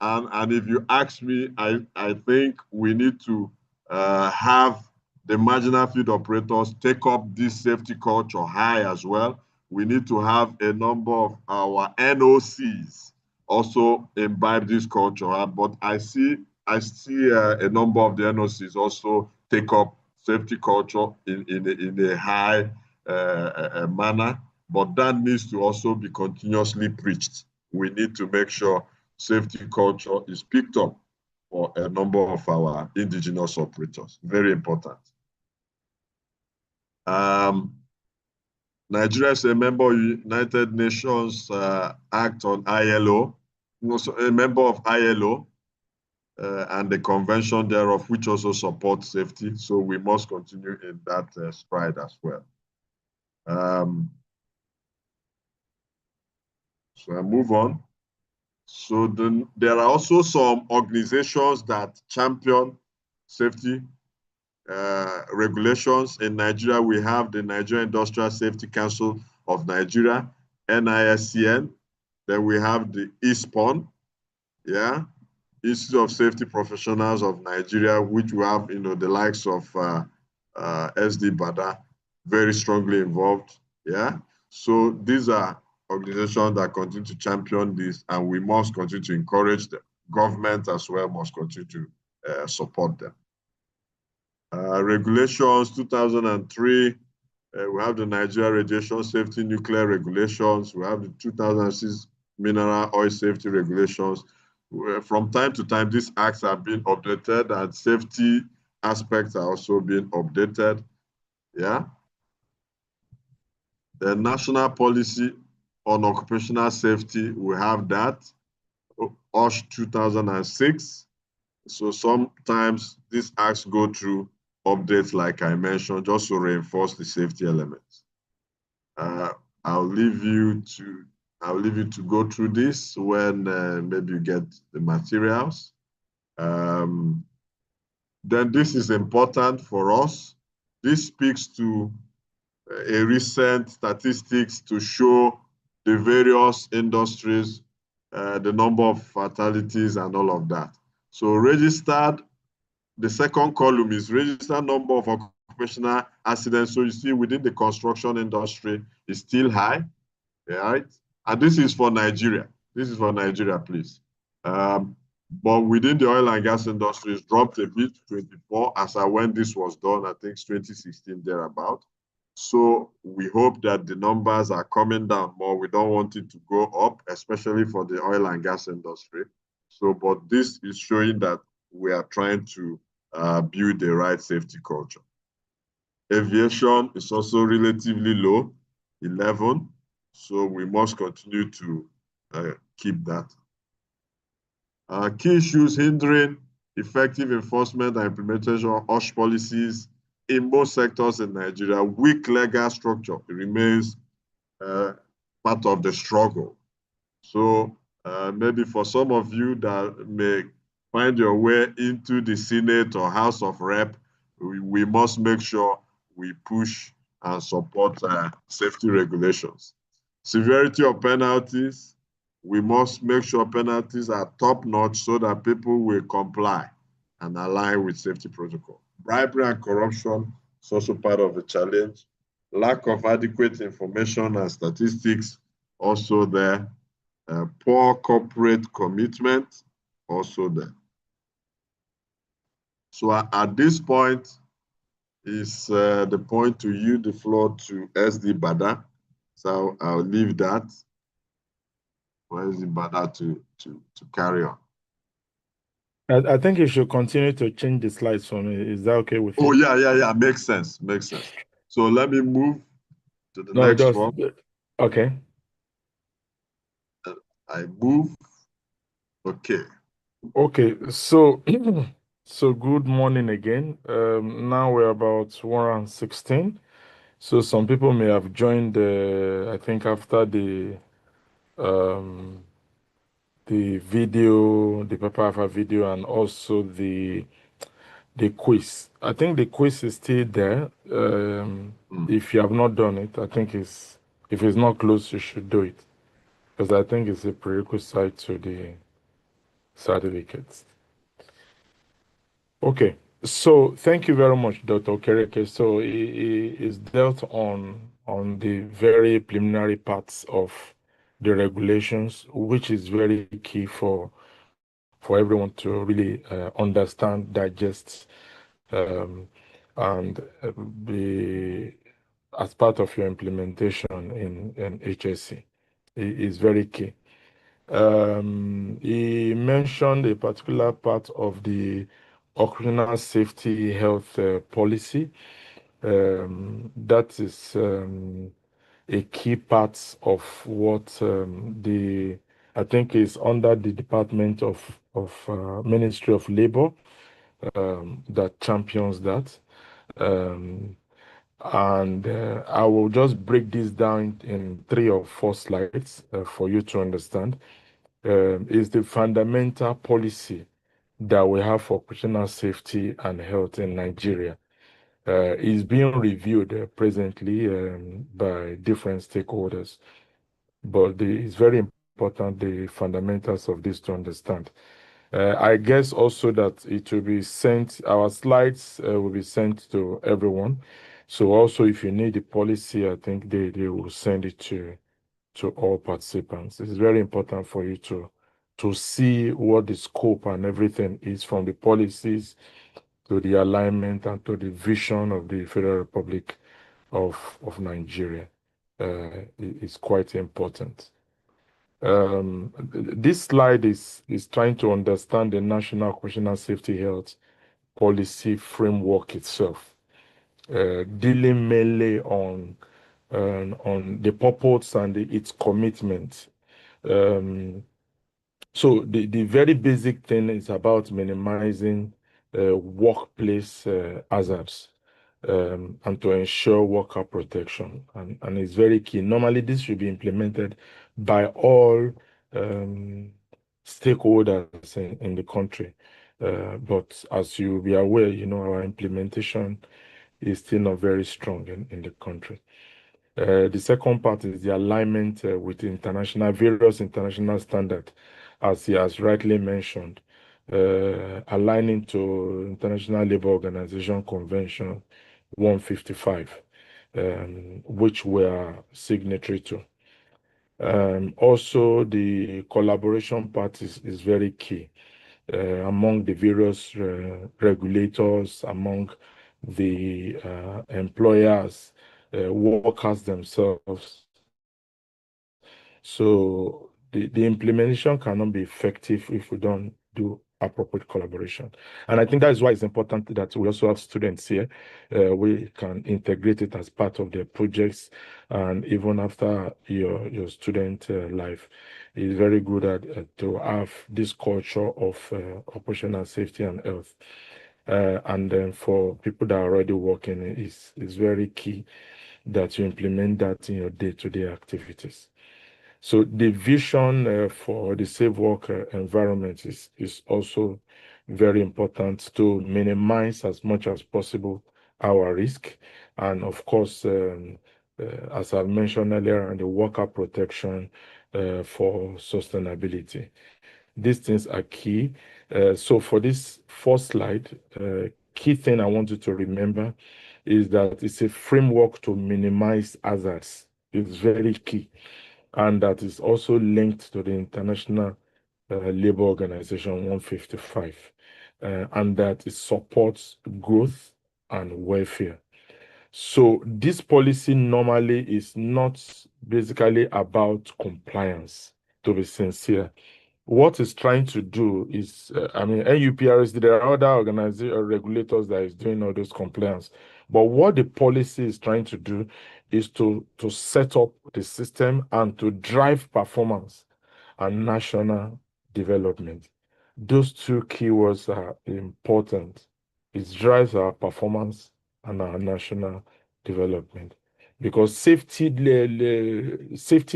And if you ask me, I think we need to have the marginal field operators take up this safety culture high as well. We need to have a number of our NOCs also imbibe this culture. But I see a number of the NOCs also take up safety culture in a high manner, but that needs to also be continuously preached. We need to make sure safety culture is picked up for a number of our indigenous operators. Very important. Nigeria is a member of United Nations Act on ILO, also a member of ILO and the convention thereof, which also supports safety. So we must continue in that stride as well. So I move on. So then there are also some organizations that champion safety regulations. In Nigeria, we have the Nigerian Industrial Safety Council of Nigeria, NISCN. Then we have the ISPON, Institute of Safety Professionals of Nigeria, which we have, the likes of SD Bada, very strongly involved. So these are organizations that continue to champion this, and we must continue to encourage them. Government as well must continue to support them. Regulations 2003, we have the Nigeria Radiation Safety Nuclear Regulations, we have the 2006 Mineral Oil Safety Regulations. From time to time, these acts are being updated and safety aspects are also being updated. The National Policy on Occupational Safety, we have that, OOS 2006. So sometimes these acts go through updates, like I mentioned, just to reinforce the safety elements. I'll leave you to go through this when maybe you get the materials. Then this is important for us. This speaks to a recent statistics to show the various industries, the number of fatalities and all of that. So registered, the second column is registered number of occupational accidents. So you see within the construction industry is still high, right? And this is for Nigeria. This is for Nigeria, please. But within the oil and gas industry, it's dropped a bit, 24, as when this was done, I think it's 2016, thereabout. So we hope that the numbers are coming down more. We don't want it to go up, especially for the oil and gas industry. So, but this is showing that we are trying to build the right safety culture. Aviation is also relatively low, 11. So we must continue to keep that. Key issues hindering effective enforcement and implementation of OOS policies in most sectors in Nigeria. Weak legal structure remains part of the struggle. So maybe for some of you that may find your way into the Senate or House of Rep, we must make sure we push and support safety regulations. Severity of penalties, we must make sure penalties are top-notch so that people will comply and align with safety protocol. Bribery and corruption is also part of the challenge. Lack of adequate information and statistics, also there. Poor corporate commitment, also there. So at this point is the point to yield the floor to SD Bada. So I'll leave that for SD Bada to carry on. I think you should continue to change the slides for me. Is that okay with you? Oh, yeah. Makes sense. So let me move to the next one. Okay. I move. Okay. Okay. So, so good morning again. Now we're about 116. So some people may have joined, I think after the video, the Papa Alpha video, and also the quiz. I think the quiz is still there. If you have not done it, I think if it's not closed, you should do it, because I think it's a prerequisite to the certificates. Okay, so thank you very much, Dr. Okereke. So it is dealt on the very preliminary parts of the regulations, which is very key for everyone to really understand, digest, and be as part of your implementation in HSC. It is very key. He mentioned a particular part of the occupational safety health policy. That is a key part of what I think is under the Department of Ministry of Labor that champions that. And I will just break this down in 3 or 4 slides for you to understand. Is the fundamental policy that we have for occupational safety and health in Nigeria. Is being reviewed presently by different stakeholders, but it's very important the fundamentals of this to understand. I guess also that it will be sent, our slides will be sent to everyone. So also if you need the policy, I think they will send it to all participants. It's very important for you to see what the scope and everything is, from the policies to the alignment and to the vision of the Federal Republic of Nigeria. It's quite important. This slide is trying to understand the National Occupational Safety Health Policy Framework itself, dealing mainly on the purpose and its commitment. So the very basic thing is about minimizing workplace hazards and to ensure worker protection. And it's very key. Normally, this should be implemented by all stakeholders in the country. But as you be aware, our implementation is still not very strong in the country. The second part is the alignment with various international standards, as he has rightly mentioned, aligning to International Labour Organization Convention 155, which we are signatory to. Also, the collaboration part is very key among the various regulators, among the employers, workers themselves. So the implementation cannot be effective if we don't do appropriate collaboration. And I think that is why it's important that we also have students here. We can integrate it as part of their projects, and even after your student life. It's very good to have this culture of occupational safety and health. And then for people that are already working, it's very key that you implement that in your day-to-day activities. So the vision for the safe work environment is also very important to minimize as much as possible our risk. And of course, as I mentioned earlier, the worker protection for sustainability. These things are key. So for this first slide, key thing I want you to remember is that it's a framework to minimize hazards. It's very key. And that is also linked to the International Labour Organization 155, and that it supports growth and welfare. So this policy normally is not basically about compliance, to be sincere. What it's trying to do is, NUPRC, there are other organizations or regulators that is doing all those compliance. But what the policy is trying to do is to set up the system and to drive performance and national development. Those two keywords are important. It drives our performance and our national development, because safety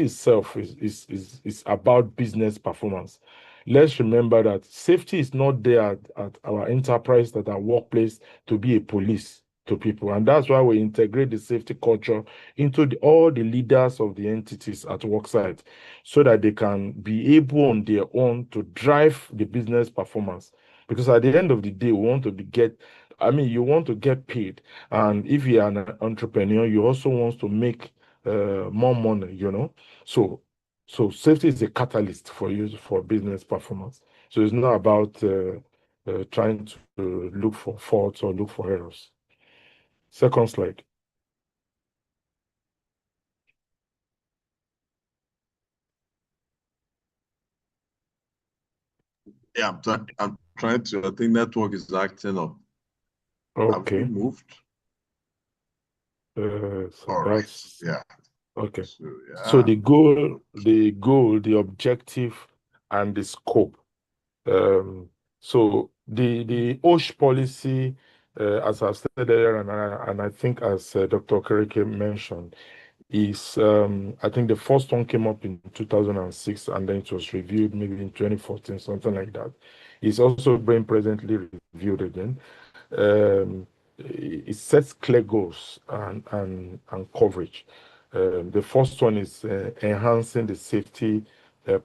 itself is about business performance. Let's remember that safety is not there at our enterprise, at our workplace, to be a police to people. And that's why we integrate the safety culture into all the leaders of the entities at worksite, so that they can be able on their own to drive the business performance. Because at the end of the day, we want to you want to get paid. And if you are an entrepreneur, you also want to make more money, So So safety is a catalyst for you for business performance. So it's not about trying to look for faults or look for errors. Second slide. Yeah, I'm trying to. I think network is acting up. Have we Okay. moved? So All right. that's Yeah. okay. So So yeah. the goal, the objective, and the scope. So the OSH policy, as I've said earlier, and I think as Dr. Kerike mentioned, is I think the first one came up in 2006, and then it was reviewed maybe in 2014, something like that. It's also being presently reviewed again. It sets clear goals and coverage. The first one is enhancing the safety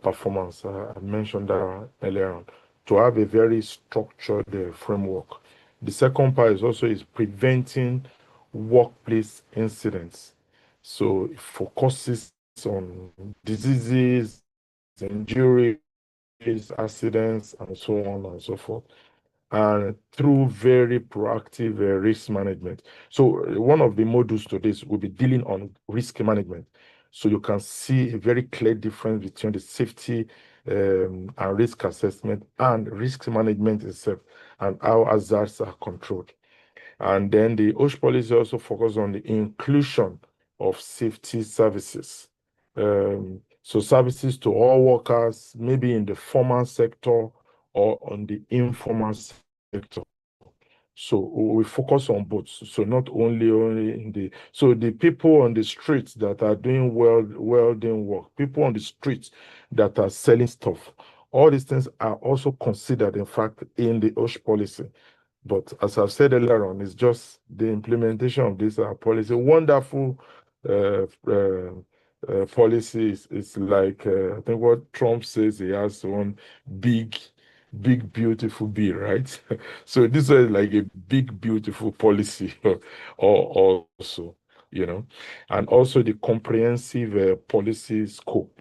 performance. I mentioned that earlier on, to have a very structured framework. The second part is preventing workplace incidents. So it focuses on diseases, injuries, accidents, and so on and so forth, and through very proactive risk management. So one of the modules to this will be dealing on risk management. So you can see a very clear difference between the safety and risk assessment and risk management itself, and how hazards are controlled. And then the OSH policy also focuses on the inclusion of safety services. So services to all workers, maybe in the formal sector or on the informal sector. So we focus on both. So not only in the people on the streets that are doing welding work, people on the streets that are selling stuff, all these things are also considered, in fact, in the OSH policy. But as I've said earlier on, it's just the implementation of this policy. Wonderful policy is like, I think what Trump says, he has one big, beautiful bill, right? So this is like a big, beautiful policy or also, and also the comprehensive policy scope.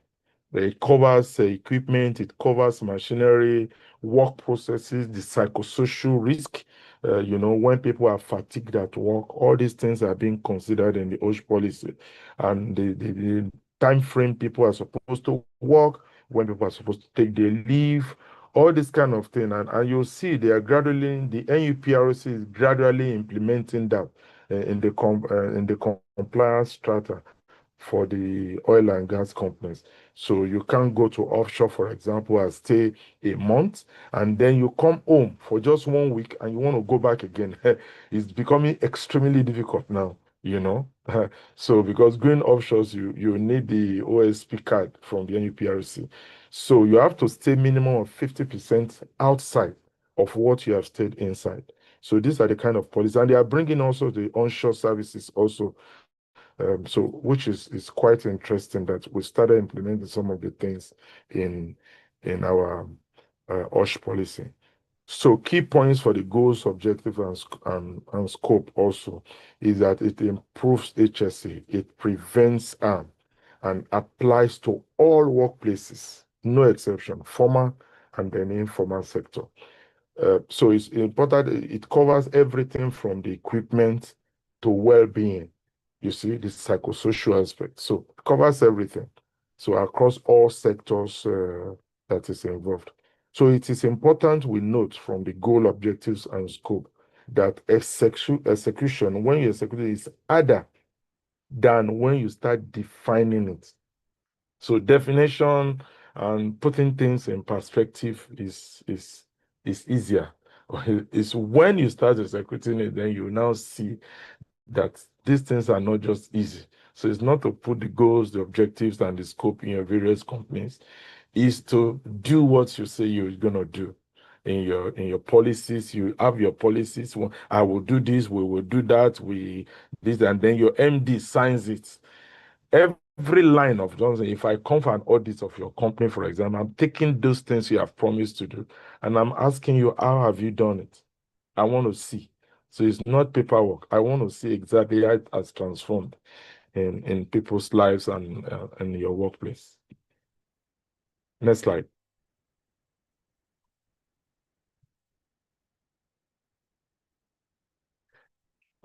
It covers equipment, it covers machinery, work processes, the psychosocial risk. When people are fatigued at work, all these things are being considered in the OSH policy. And the time frame people are supposed to work, when people are supposed to take their leave, all this kind of thing. And you'll see the NUPRC is gradually implementing that in the compliance strata for the oil and gas companies. So you can't go to offshore, for example, and stay a month, and then you come home for just 1 week and you want to go back again. It's becoming extremely difficult now, So because going offshores, you need the OSP card from the NUPRC. So you have to stay minimum of 50% outside of what you have stayed inside. So these are the kind of policies, and they are bringing also the onshore services also, so which is quite interesting that we started implementing some of the things in our OSH policy. So key points for the goals, objective, and scope also is that it improves HSE, it prevents harm, and applies to all workplaces, no exception, formal and then informal sector. So it's important, it covers everything from the equipment to well-being. You see, the psychosocial aspect. So it covers everything. So across all sectors that is involved. So it is important we note from the goal, objectives, and scope that execution, when you execute it, is harder than when you start defining it. So definition and putting things in perspective is easier. It's when you start executing it, then you now see that these things are not just easy. So it's not to put the goals, the objectives, and the scope in your various companies. Is to do what you say you're gonna do in your policies. You have your policies. Well, I will do this. We will do that. And then your MD signs it. Every line of Johnson, if I come for an audit of your company, for example, I'm taking those things you have promised to do, and I'm asking you, how have you done it? I want to see. So it's not paperwork. I want to see exactly how it has transformed in people's lives and in your workplace. Next slide.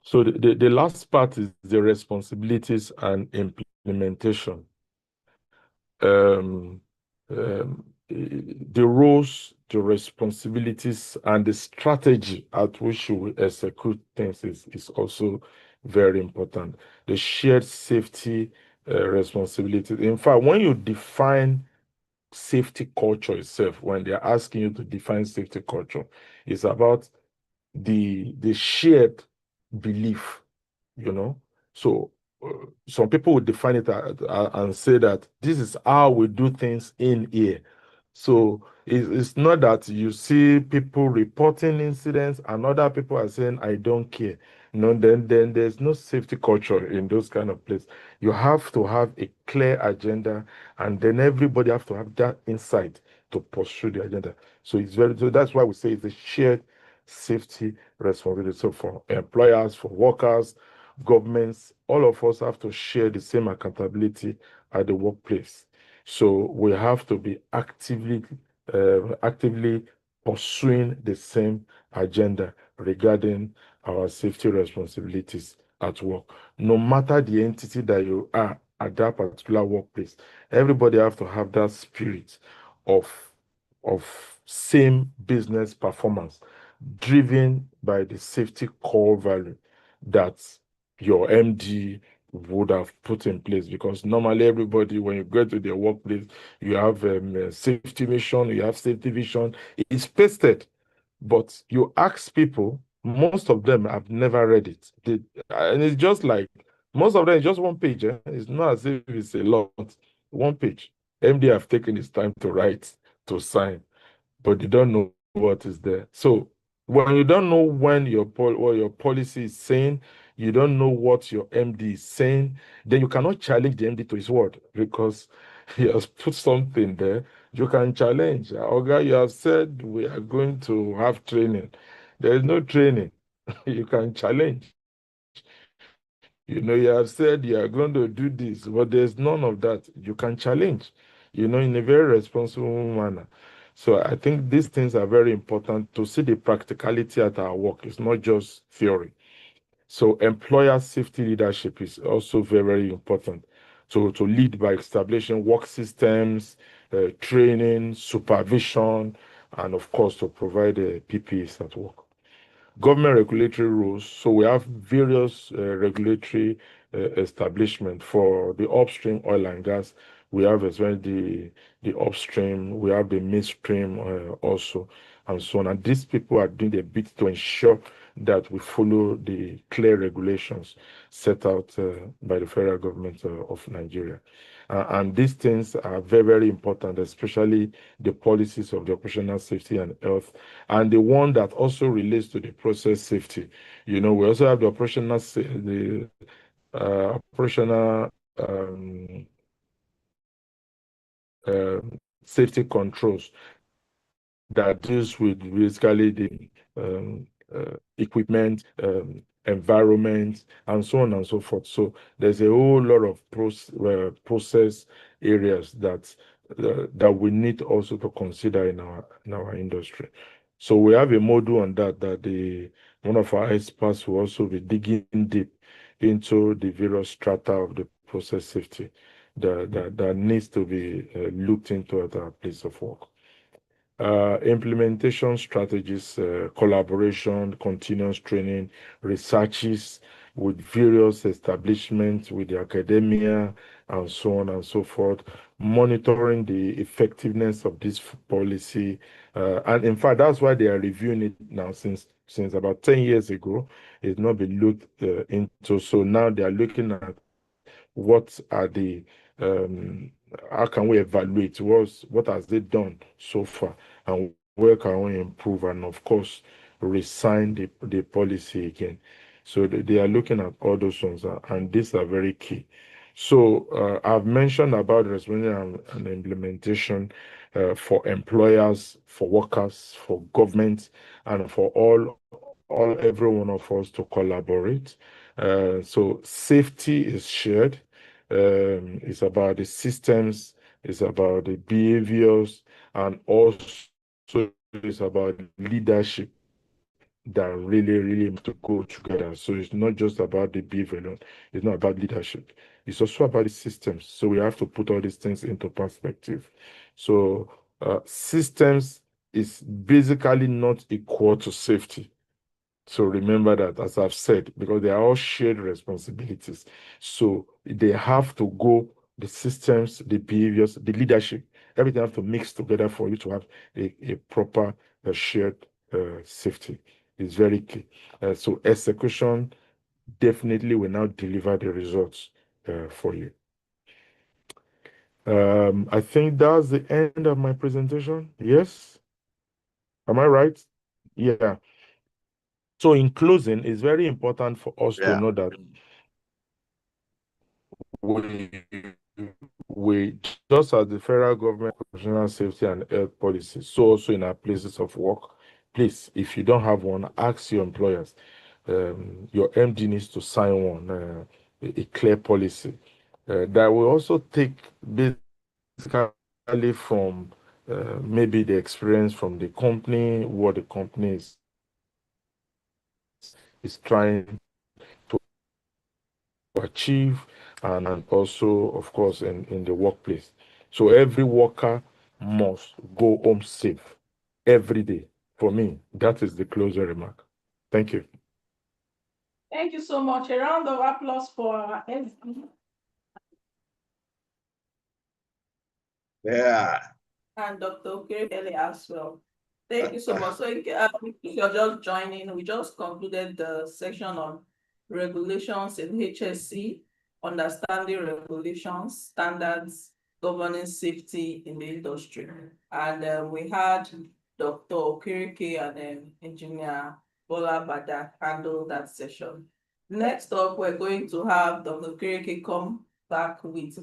So the last part is the responsibilities and implementation. The roles, the responsibilities, and the strategy at which we execute things is also very important. The shared safety responsibilities. In fact, when you define safety culture itself, when they're asking you to define safety culture, it's about the shared belief, you know. So some people would define it and say that this is how we do things in here. So it's not that you see people reporting incidents and other people are saying, I don't care. No, then there's no safety culture in those kind of places. You have to have a clear agenda, and then everybody have to have that insight to pursue the agenda. So that's why we say it's a shared safety responsibility. So for employers, for workers, governments, all of us have to share the same accountability at the workplace. So we have to be actively pursuing the same agenda regarding our safety responsibilities at work. No matter the entity that you are at that particular workplace, everybody have to have that spirit of same business performance, driven by the safety core value that your MD would have put in place. Because normally everybody, when you go to their workplace, you have a safety mission, you have safety vision, it's pasted. But you ask people, most of them have never read it. And it's just like, most of them is just one page. It's not as if it's a lot. One page. MD have taken his time to write, to sign, but you don't know what is there. So when you don't know what your policy is saying, you don't know what your MD is saying, then you cannot challenge the MD to his word, because he has put something there. You can challenge. Oga, you have said we are going to have training. There is no training. You can challenge. You have said you are going to do this, but there's none of that. You can challenge, in a very responsible manner. So I think these things are very important to see the practicality at our work. It's not just theory. So employer safety leadership is also very, very important. To lead by establishing work systems, training, supervision, and of course to provide PPEs at work. Government regulatory rules. So we have various regulatory establishment for the upstream oil and gas. We have as well the upstream, we have the midstream also, and so on. And these people are doing a bit to ensure that we follow the clear regulations set out by the federal government of Nigeria. And these things are very, very important, especially the policies of the operational safety and health, and the one that also relates to the process safety. We also have the operational safety controls that deals with basically the equipment, environment, and so on and so forth. So there's a whole lot of process areas that we need also to consider in our industry. So we have a module on that one of our experts will also be digging deep into the various strata of the process safety that needs to be looked into at our place of work. Implementation strategies, collaboration, continuous training, researches with various establishments, with the academia, and so on and so forth, monitoring the effectiveness of this policy. And in fact, that's why they are reviewing it now since about 10 years ago. It's not been looked into. So now they are looking at what are the how can we evaluate what has they done so far, and where can we improve, and of course resign the policy again. So they are looking at all those ones, and these are very key. So I've mentioned about responsibility and implementation for employers, for workers, for government, and for every one of us to collaborate. So safety is shared. It's about the systems it's about the behaviors, and also it's about leadership that really have to go together. So it's not just about the behavior alone. It's not about leadership. It's also about the systems. So we have to put all these things into perspective. So systems is basically not equal to safety. So remember that, as I've said, because they are all shared responsibilities. So they have to go, the systems, the behaviors, the leadership, everything have to mix together for you to have a proper shared safety. It's very key. So execution definitely will now deliver the results for you. I think that's the end of my presentation. Yes? Am I right? Yeah. So in closing, it's very important for us to know that we just as the federal government national safety and health policy, so also in our places of work, please, if you don't have one, ask your employers. Your MD needs to sign one, a clear policy that will also take basically from maybe the experience from the company, what the company is trying to achieve, and also, of course, in the workplace. So every worker must go home safe every day. For me, that is the closing remark. Thank you. Thank you so much. A round of applause for our SD. Yeah. And Dr. Okereke as well. Thank you so much. So if you're just joining, we just concluded the section on regulations in HSC, understanding regulations, standards, governing safety in the industry. And we had Dr. Okereke and Engineer Bola Bada handle that session. Next up, we're going to have Dr. Okereke come back with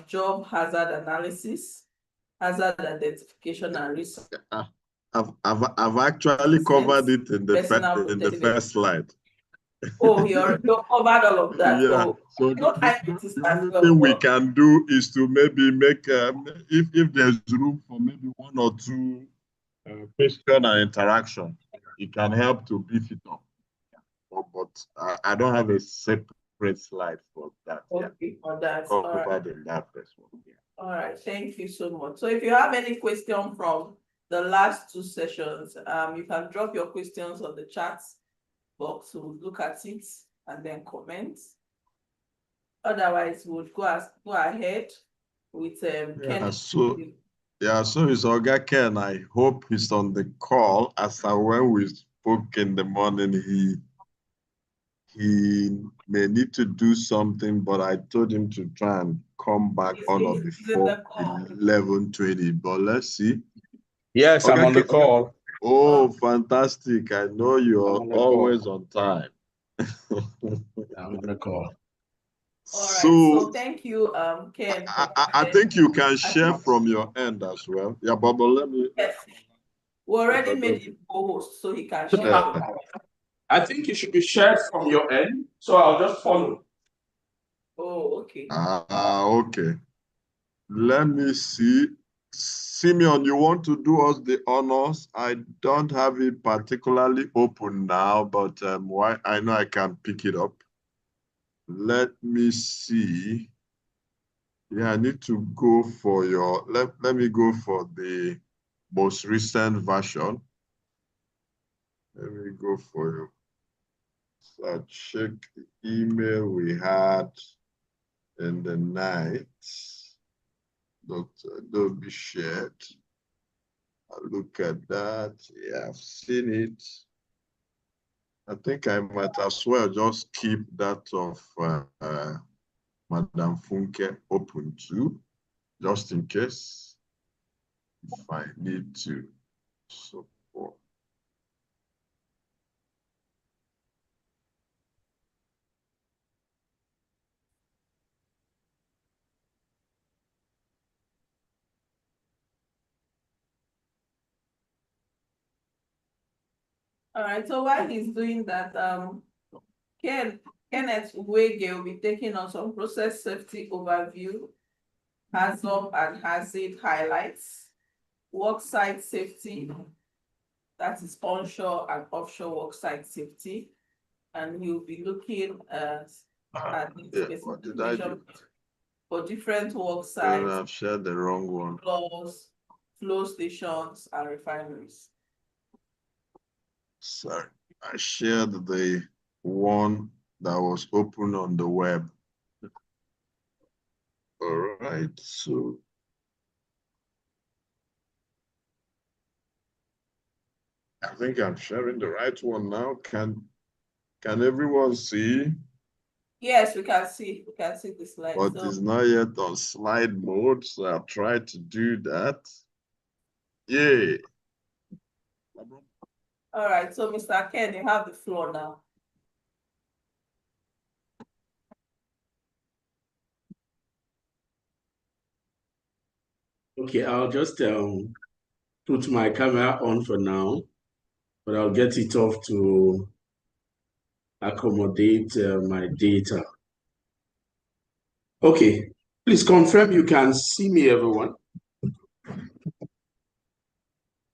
job hazard analysis, hazard identification and risk. I've actually covered it in the first slide. Oh, you covered all of that. Yeah. So the only thing we can do is to maybe make if there's room for maybe one or two question and interaction, it can help to beef it up. But I don't have a separate slide for that. Okay, for that. Covered in that first one. Yeah. All right, thank you so much. So if you have any question from the last two sessions, you can drop your questions on the chat box. We'll look at it and then comment. Otherwise, we'll go ahead with Kenneth. So it's Oga Ken. I hope he's on the call. As when we spoke in the morning, he may need to do something, but I told him to try and come back on or before 11:20. But let's see. Yes, Oga I'm on the Ken. call. Oh, fantastic. I know you're always on time. I'm on the call. All right, so thank you, Ken. I think you can share from your end as well. Yeah, but let me. Yes. We already made him co-host, so he can share. I think it should be shared from your end, so I'll just follow. Oh, okay. Okay. Let me see. Simeon, you want to do us the honors? I don't have it particularly open now, but why I know I can pick it up. Let me see. Yeah, I need to go for your, let me go for the most recent version. Let me go for you. So I check the email we had in the night. Don't be shared. I'll look at that. Yeah, I've seen it. I think I might as well just keep that of Madam Funke open too, just in case if I need to support. All right, so while he's doing that, Kenneth Wege will be taking us on process safety overview. HAZOP and HAZID highlights, worksite safety, that is onshore and offshore worksite safety. And you'll be looking at the What did I do? specification for different work No, sites, I've shared the wrong one. flow stations, and refineries. Sorry, I shared the one that was open on the web. All right, so I think I'm sharing the right one now. Can everyone see? Yes, we can see the slide. But it's not yet on slide mode, so I'll try to do that. Yay. All right, so Mr. Ken, you have the floor now. Okay, I'll just put my camera on for now, but I'll get it off to accommodate my data. Okay, please confirm you can see me, everyone.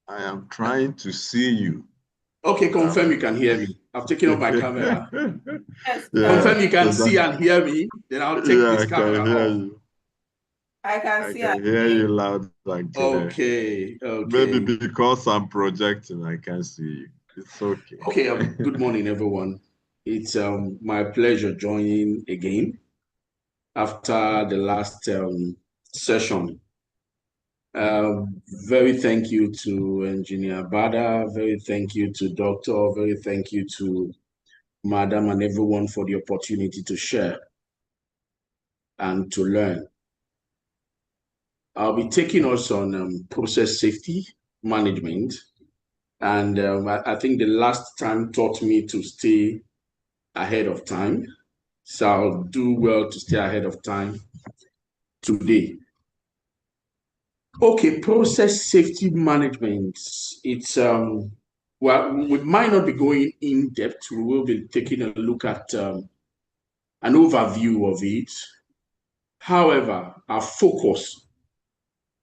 I am trying to see you. Okay, confirm you can hear me. I've taken off my camera. Yes, confirm you can see and hear me, then I'll take this camera off. You. I can see and hear you loud and clear. Okay. Maybe because I'm projecting, I can see you. It's okay. Okay, good morning, everyone. It's my pleasure joining again after the last session. Very thank you to Engineer Bada, very thank you to Doctor, very thank you to Madam and everyone for the opportunity to share and to learn. I'll be taking us on process safety management. And I think the last time taught me to stay ahead of time. So I'll do well to stay ahead of time today. Okay, process safety management. It's, well, we might not be going in depth. We will be taking a look at an overview of it. However, our focus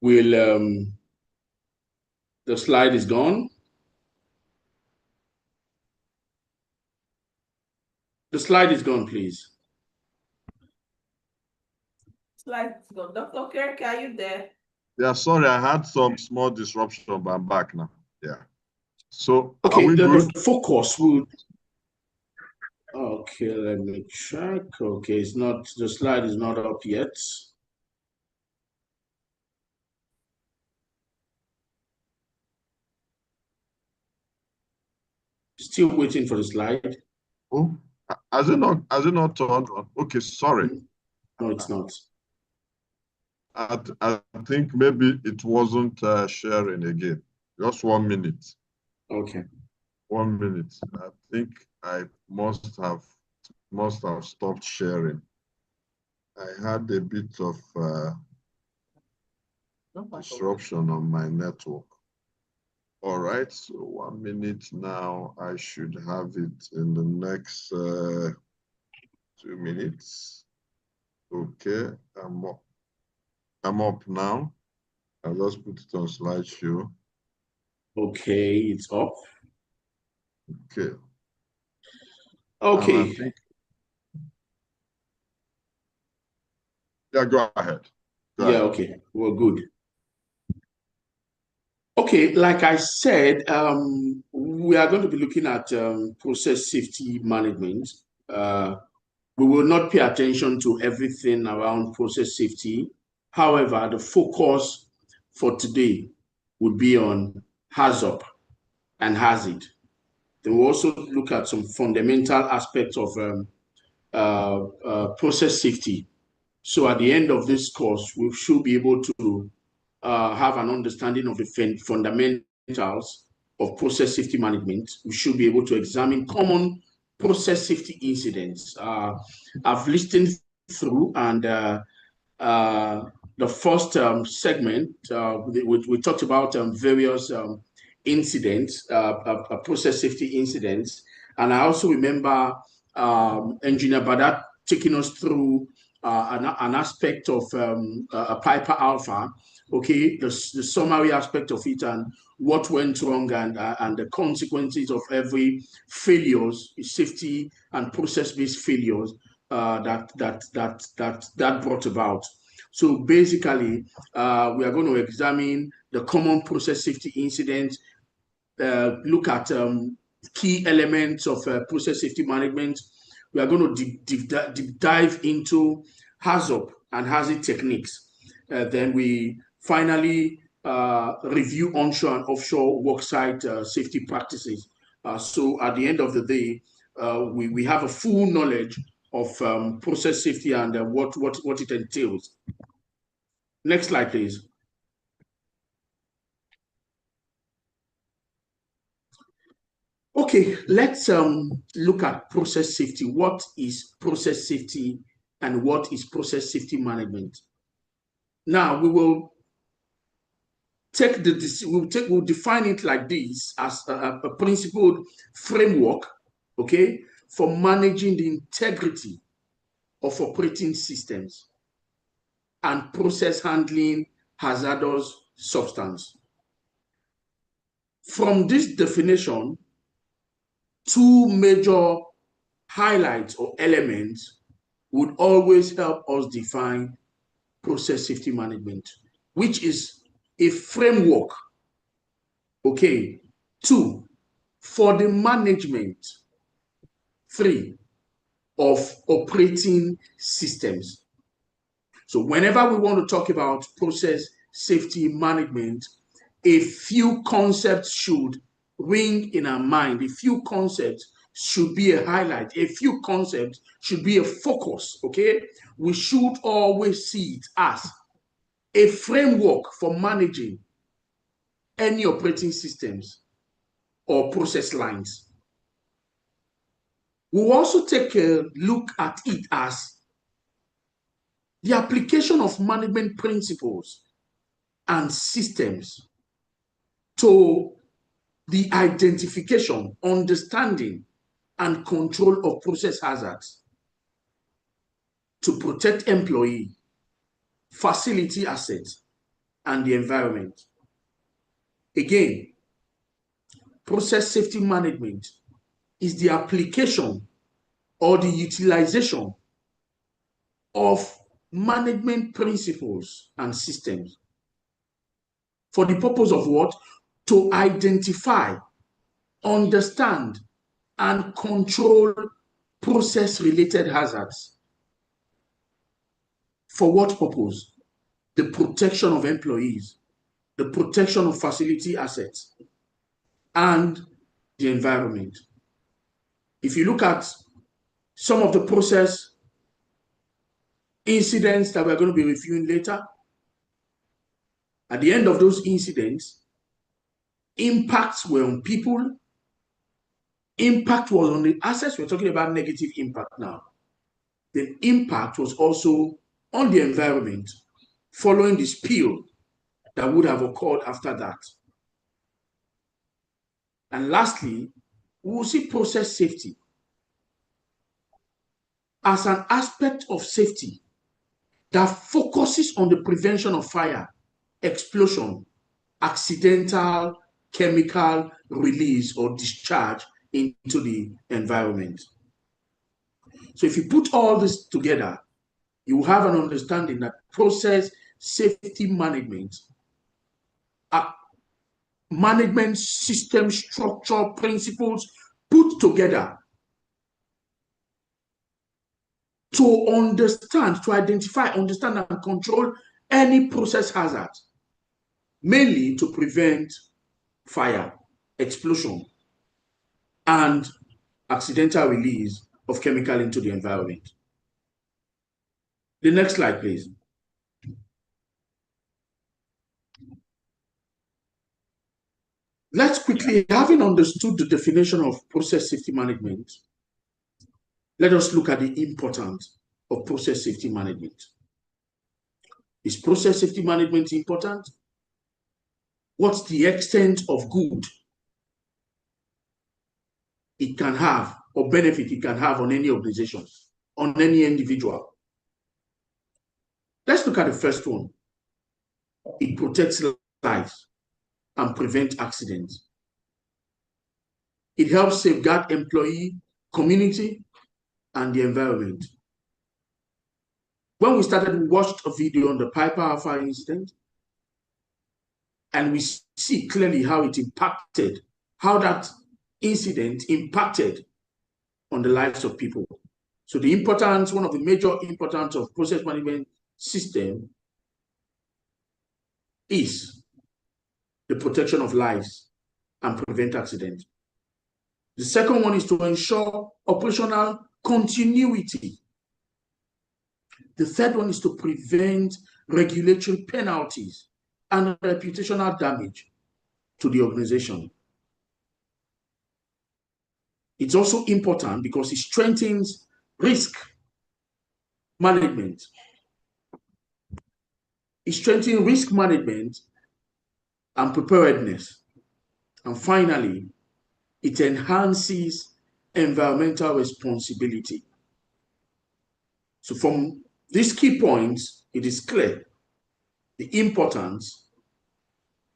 will, the slide is gone. The slide is gone, please. Slide is gone. Dr. Kirk, are you there? Yeah, sorry, I had some small disruption, but I'm back now. Yeah. So okay, are we good? The focus will. Okay, let me check. Okay, it's not, the slide is not up yet. Still waiting for the slide. Oh, has it not turned on? Okay, sorry. No, it's not. I think maybe it wasn't sharing again. Just 1 minute. Okay. 1 minute. I think I must have stopped sharing. I had a bit of disruption on my network. All right, so 1 minute now. I should have it in the next 2 minutes. Okay, I'm up now. I'll just put it on slideshow. Okay, it's up. Okay. Okay. Yeah, go ahead. Go ahead. Okay, we're good. Okay, like I said, we are going to be looking at process safety management. We will not pay attention to everything around process safety. However, the focus for today would be on HAZOP and HAZID. Then we'll also look at some fundamental aspects of process safety. So at the end of this course, we should be able to have an understanding of the fundamentals of process safety management. We should be able to examine common process safety incidents. I've listened through, and the first segment, we talked about various incidents, process safety incidents. And I also remember Engineer Badat taking us through an aspect of a Piper Alpha, okay, the summary aspect of it and what went wrong and the consequences of every failures, safety and process-based failures that brought about. So basically, we are going to examine the common process safety incidents, look at key elements of process safety management. We are going to deep dive into HAZOP and hazard techniques. Then we finally review onshore and offshore worksite safety practices. So at the end of the day, we have a full knowledge of process safety and what it entails. Next slide, please. Okay, let's look at process safety. What is process safety and what is process safety management? Now we will we'll define it like this as a principled framework, okay, for managing the integrity of operating systems and process handling hazardous substance. From this definition, two major highlights or elements would always help us define process safety management, which is a framework, okay, 2, for the management, 3, of operating systems. So whenever we want to talk about process safety management, a few concepts should ring in our mind. A few concepts should be a highlight. A few concepts should be a focus, okay? We should always see it as a framework for managing any operating systems or process lines. We'll also take a look at it as the application of management principles and systems to the identification, understanding, and control of process hazards to protect employee, facility assets, and the environment. Again, process safety management is the application or the utilization of management principles and systems for the purpose of what? To identify, understand, and control process-related hazards. For what purpose? The protection of employees, the protection of facility assets, and the environment. If you look at some of the process incidents that we're going to be reviewing later, at the end of those incidents, impacts were on people, impact was on the assets. We're talking about negative impact now. The impact was also on the environment following the spill that would have occurred after that. And lastly, we will see process safety as an aspect of safety that focuses on the prevention of fire, explosion, accidental chemical release or discharge into the environment. So if you put all this together, you have an understanding that process safety management, management system structure principles put together to understand, to identify, understand, and control any process hazard, mainly to prevent fire, explosion, and accidental release of chemical into the environment. The next slide, please. Let's quickly, having understood the definition of process safety management, let us look at the importance of process safety management. Is process safety management important? What's the extent of good it can have or benefit it can have on any organization, on any individual? Let's look at the first one. It protects lives and prevents accidents. It helps safeguard employee, community, and the environment. When we started, we watched a video on the Piper Alpha incident, and we see clearly how it impacted, how that incident impacted on the lives of people. So the importance, one of the major importance of process management system is the protection of lives and prevent accidents. The second one is to ensure operational continuity. The third one is to prevent regulatory penalties and reputational damage to the organization. It's also important because it strengthens risk management. It strengthens risk management and preparedness. And finally, it enhances environmental responsibility. So from these key points, it is clear the importance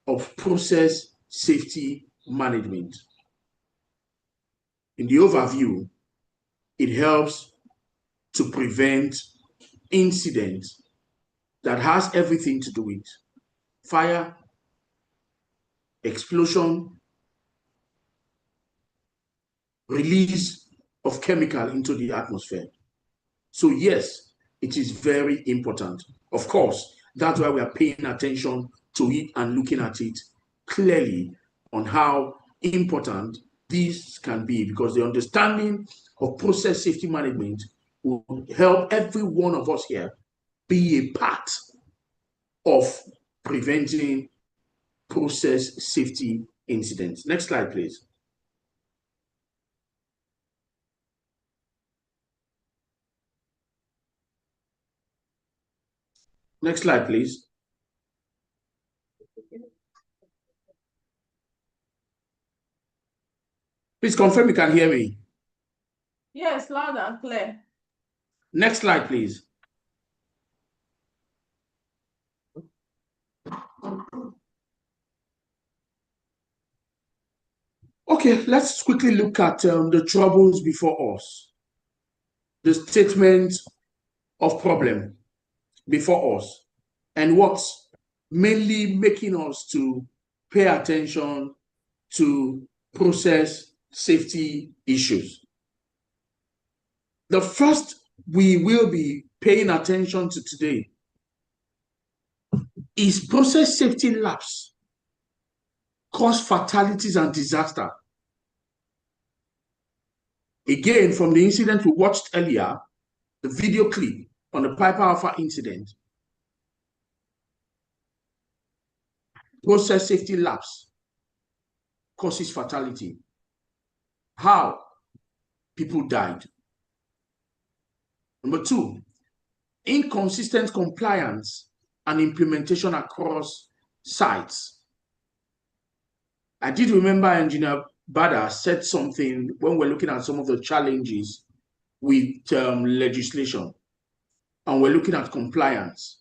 of process safety management. In the overview, it helps to prevent incidents that has everything to do with fire, explosion, release of chemical into the atmosphere. So yes, it is very important. Of course, that's why we are paying attention to it and looking at it clearly on how important this can be, because the understanding of process safety management will help every one of us here be a part of preventing process safety incidents. Next slide, please. Next slide, please. Please confirm you can hear me. Yes, loud and clear. Next slide, please. Okay, let's quickly look at the troubles before us. The statement of problem before us, and what's mainly making us to pay attention to process safety issues. The first we will be paying attention to today is process safety lapse cause fatalities and disaster. Again, from the incident we watched earlier, the video clip on the Piper Alpha incident, process safety lapse causes fatality. How? People died. Number two, inconsistent compliance and implementation across sites. I did remember Engineer Bada said something when we're looking at some of the challenges with legislation, and we're looking at compliance,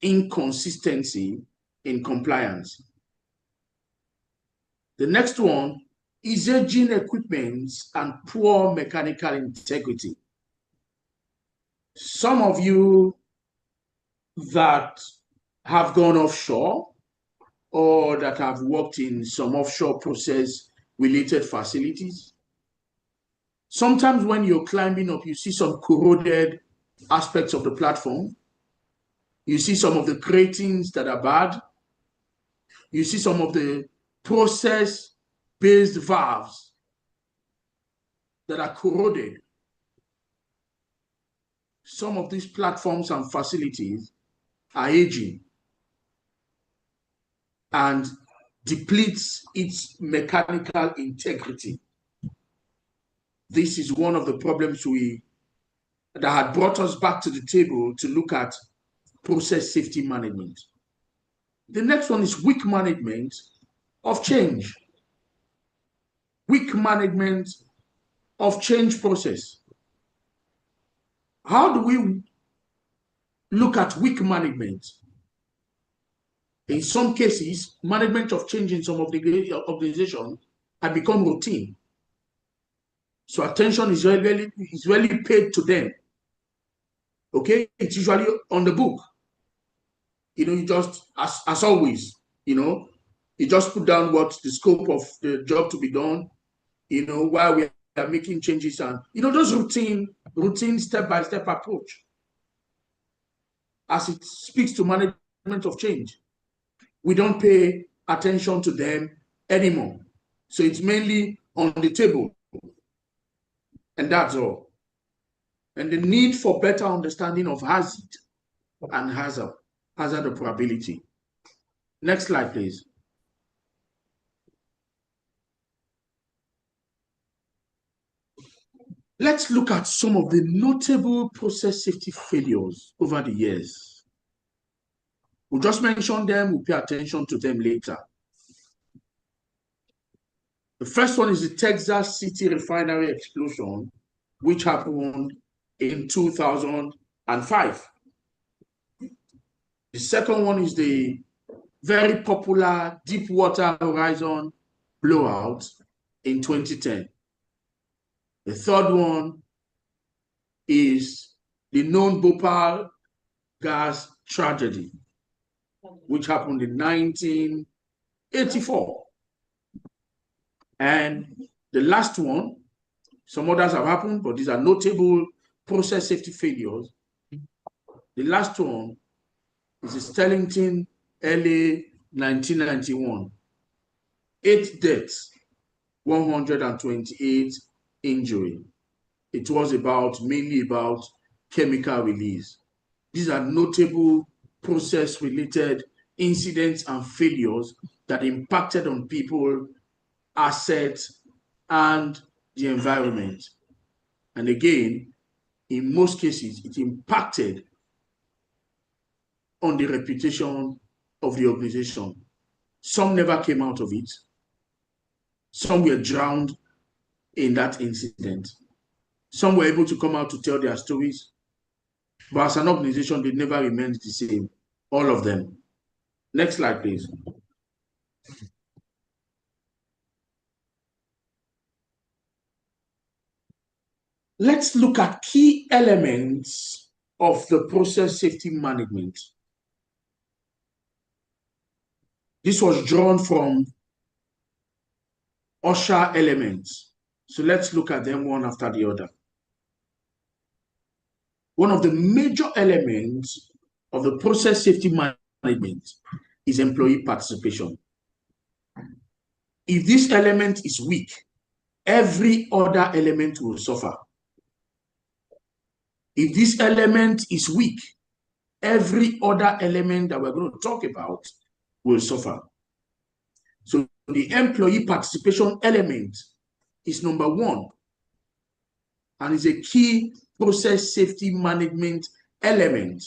inconsistency in compliance. The next one is aging equipment and poor mechanical integrity. Some of you that have gone offshore or that have worked in some offshore process related facilities, sometimes when you're climbing up, you see some corroded aspects of the platform. You see some of the gratings that are bad. You see some of the process-based valves that are corroded. Some of these platforms and facilities are aging and depletes its mechanical integrity. This is one of the problems that had brought us back to the table to look at process safety management. The next one is weak management of change. Weak management of change process. How do we look at weak management. In some cases, management of change in some of the organizations have become routine. So attention is really paid to them. Okay, it's usually on the book. You just, as always, you just put down what the scope of the job to be done, while we are making changes, and, those routine step-by-step approach as it speaks to management of change. We don't pay attention to them anymore. So it's mainly on the table, and that's all. And the need for better understanding of hazard and hazard of probability. Next slide, please. Let's look at some of the notable process safety failures over the years. We'll just mention them, we'll pay attention to them later. The first one is the Texas City refinery explosion, which happened in 2005. The second one is the very popular Deepwater Horizon blowout in 2010. The third one is the known Bhopal gas tragedy, which happened in 1984. And the last one, some others have happened, but these are notable process safety failures. The last one is the Stellington, LA, 1991. 8 deaths, 128 injury. It was mainly about chemical release. These are notable process-related incidents and failures that impacted on people, assets, and the environment. And again, in most cases, it impacted on the reputation of the organization. Some never came out of it. Some were drowned in that incident. Some were able to come out to tell their stories, but as an organization, they never remained the same, all of them. Next slide, please. Let's look at key elements of the process safety management. This was drawn from Offshore elements. So let's look at them one after the other. One of the major elements of the process safety management is employee participation. If this element is weak, every other element will suffer. If this element is weak, every other element that we're going to talk about will suffer. So the employee participation element is number one, and is a key process safety management element.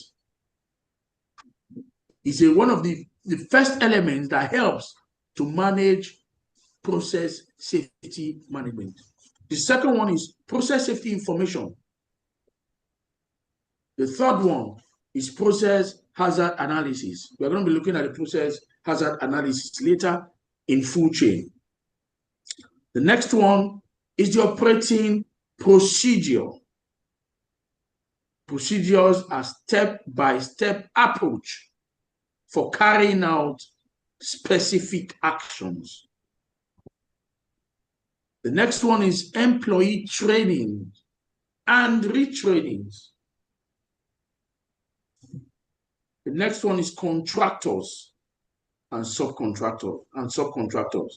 It's one of the first elements that helps to manage process safety management. The second one is process safety information. The third one is process hazard analysis. We're going to be looking at the process hazard analysis later in full chain. The next one is the operating procedure. Procedures are step-by-step approach for carrying out specific actions. The next one is employee training and retrainings. The next one is contractors and subcontractors.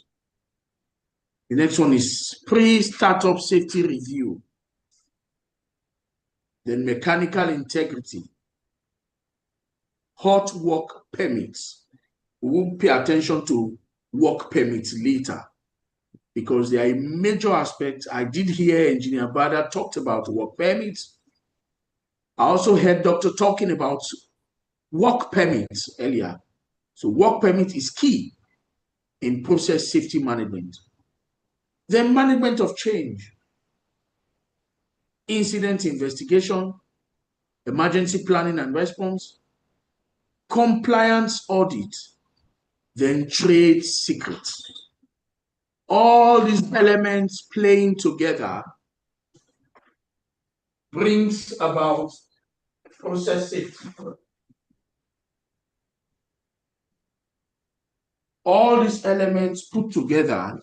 The next one is pre-startup safety review. Then mechanical integrity, hot work permits. We will pay attention to work permits later because they are a major aspect. I did hear Engineer Bada talked about work permits. I also heard Dr. talking about work permits earlier. So work permit is key in process safety management. Then management of change, incident investigation, emergency planning and response, compliance audit, then trade secrets. All these elements playing together brings about process safety. All these elements put together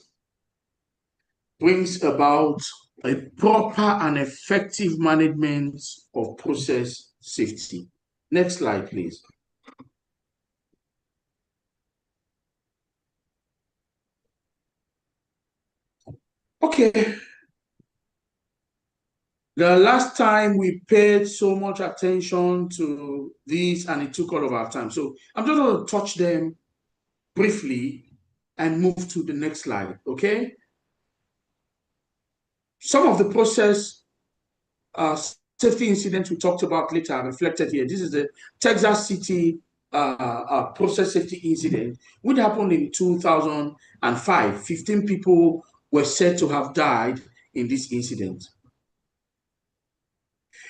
brings about a proper and effective management of process safety. Next slide, please. Okay. The last time we paid so much attention to these and it took all of our time. So I'm just going to touch them briefly and move to the next slide, okay? Some of the process safety incidents we talked about later are reflected here. This is the Texas City process safety incident, which happened in 2005. 15 people were said to have died in this incident.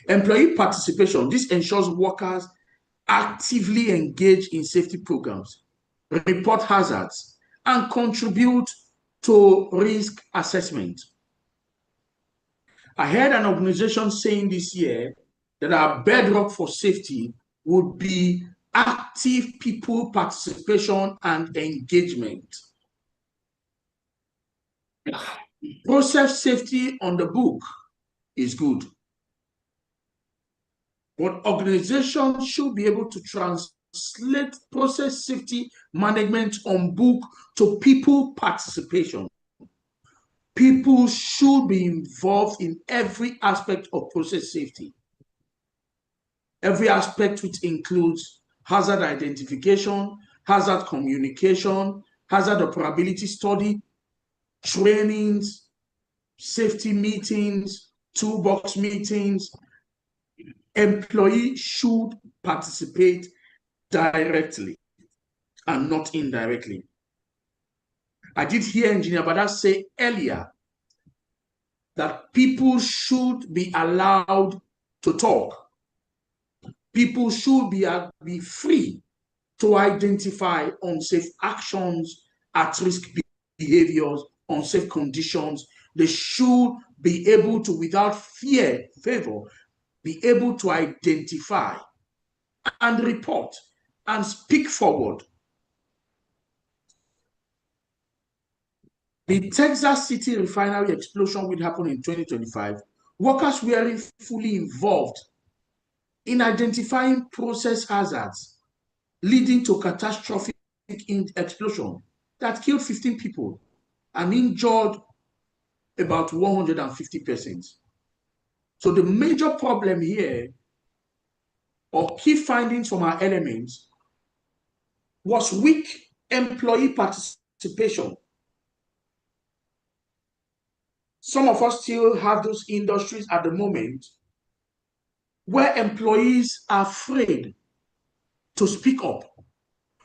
Employee participation. This ensures workers actively engage in safety programs, report hazards, and contribute to risk assessment. I heard an organization saying this year that our bedrock for safety would be active people participation and engagement. Process safety on the book is good, but organizations should be able to translate process safety management on book to people participation. People should be involved in every aspect of process safety. Every aspect which includes hazard identification, hazard communication, hazard operability study, trainings, safety meetings, toolbox meetings. Employees should participate directly and not indirectly. I did hear Engineer Bada say earlier that people should be allowed to talk. People should be free to identify unsafe actions, at-risk behaviors, unsafe conditions. They should be able to, without favor, be able to identify and report and speak forward. The Texas City refinery explosion will happen in 2025. Workers were fully involved in identifying process hazards leading to catastrophic explosion that killed 15 people and injured about 150 persons. So the major problem here, or key findings from our elements, was weak employee participation. Some of us still have those industries at the moment where employees are afraid to speak up,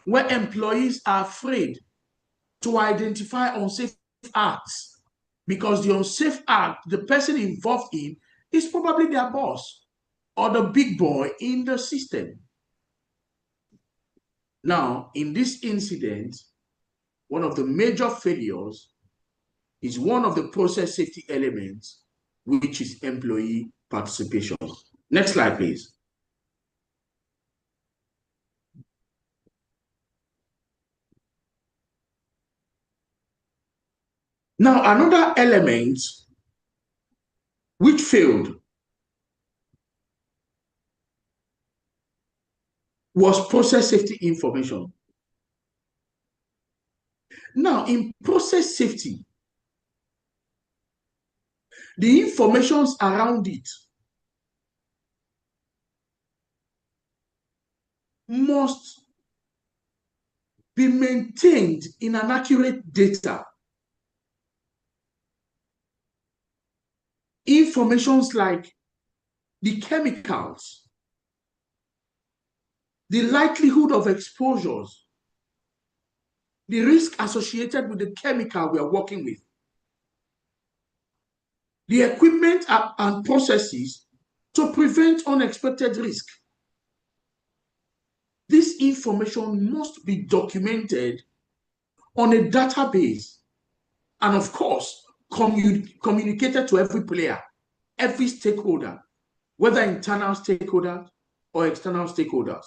where employees are afraid to identify unsafe acts, because the unsafe act, the person involved in, is probably their boss or the big boy in the system. Now, in this incident, one of the major failures is one of the process safety elements, which is employee participation. Next slide, please. Now, another element which failed was process safety information. Now, in process safety, the information around it must be maintained in an accurate data. Informations like the chemicals, the likelihood of exposures, the risk associated with the chemical we are working with, the equipment and processes to prevent unexpected risk. This information must be documented on a database and, of course, communicated to every player, every stakeholder, whether internal stakeholders or external stakeholders.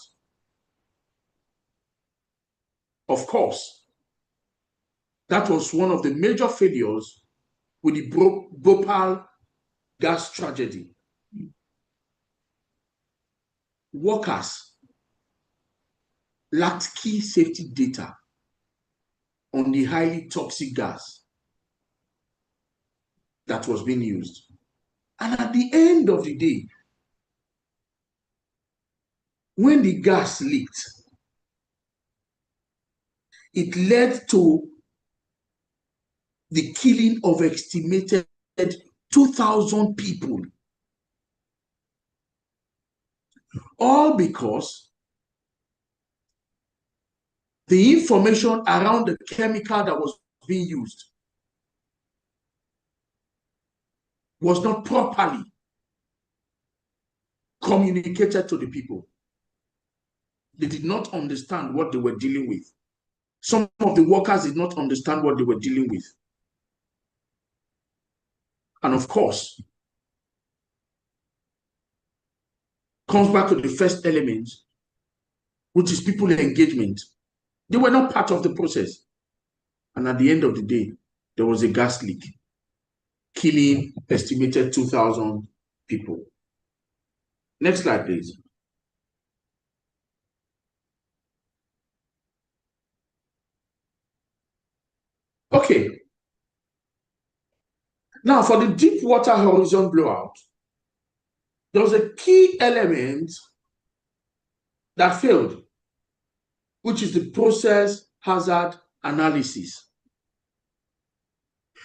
Of course, that was one of the major failures with the Bhopal gas tragedy. Workers lacked key safety data on the highly toxic gas that was being used. And at the end of the day, when the gas leaked, it led to the killing of estimated 2,000 people, all because the information around the chemical that was being used was not properly communicated to the people. They did not understand what they were dealing with. Some of the workers did not understand what they were dealing with. And of course, comes back to the first element, which is people engagement. They were not part of the process. And at the end of the day, there was a gas leak, killing estimated 2,000 people. Next slide, please. Okay. Now, for the deep water horizon blowout, there was a key element that failed, which is the process hazard analysis.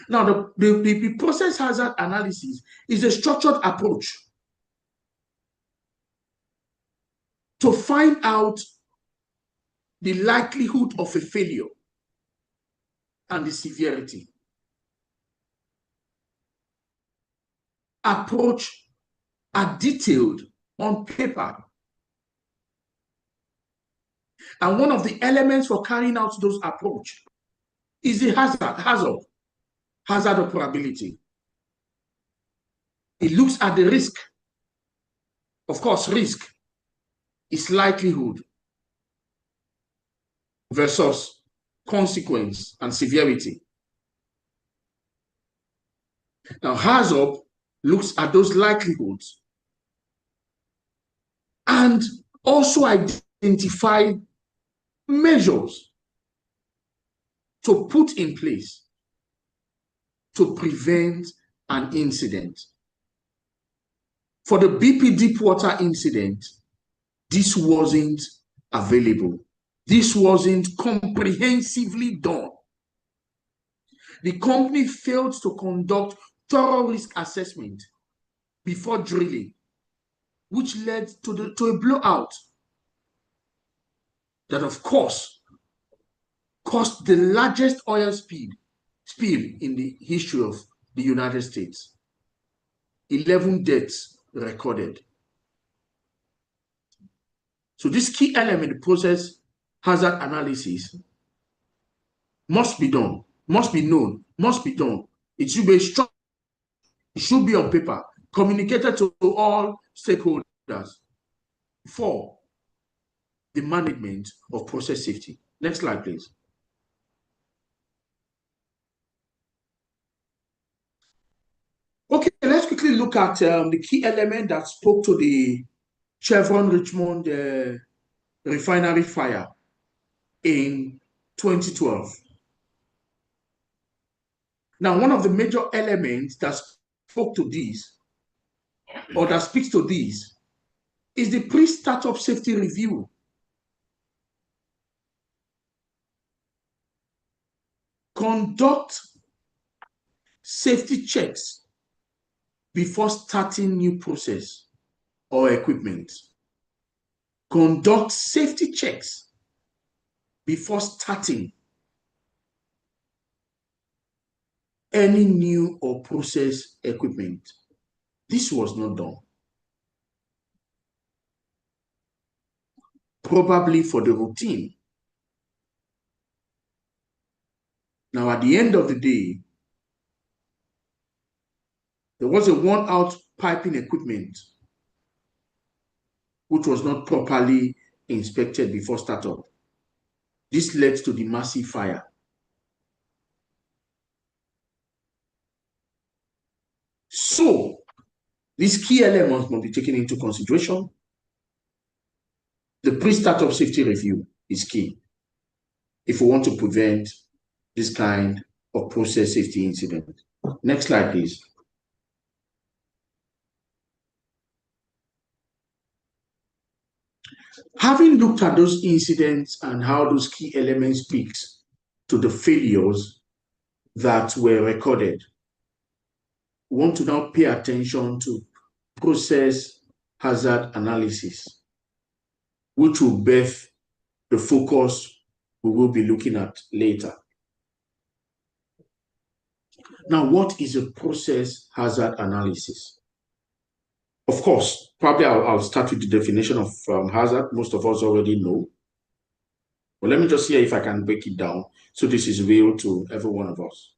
Now, the process hazard analysis is a structured approach to find out the likelihood of a failure and the severity. Approach are detailed on paper. And one of the elements for carrying out those approach is the hazard of probability. It looks at the risk. Of course, risk is likelihood versus consequence and severity. Now, hazard looks at those likelihoods and also identify measures to put in place to prevent an incident. For the BP Deepwater incident, this wasn't available. This wasn't comprehensively done. The company failed to conduct thorough risk assessment before drilling, which led to a blowout that, of course, caused the largest oil spill in the history of the United States. 11 deaths recorded. So this key element, the process hazard analysis, must be done, must be known, must be done. It should be strong. It should be on paper, communicated to all stakeholders for the management of process safety. Next slide, please. Okay, let's quickly look at the key element that spoke to the Chevron Richmond refinery fire in 2012. Now, one of the major elements that spoke to this, or that speaks to this, is the pre-startup safety review. Conduct safety checks before starting new process or equipment. Conduct safety checks before starting any new or process equipment. This was not done. probably for the routine. Now, at the end of the day, there was a worn-out piping equipment which was not properly inspected before startup. This led to the massive fire. So, these key elements must be taken into consideration. The pre-startup safety review is key if we want to prevent this kind of process safety incident. Next slide, please. Having looked at those incidents and how those key elements speaks to the failures that were recorded, we want to now pay attention to process hazard analysis, which will birth the focus we will be looking at later. Now, what is a process hazard analysis? Of course, probably I'll start with the definition of hazard. Most of us already know. But let me just see if I can break it down so this is real to every one of us.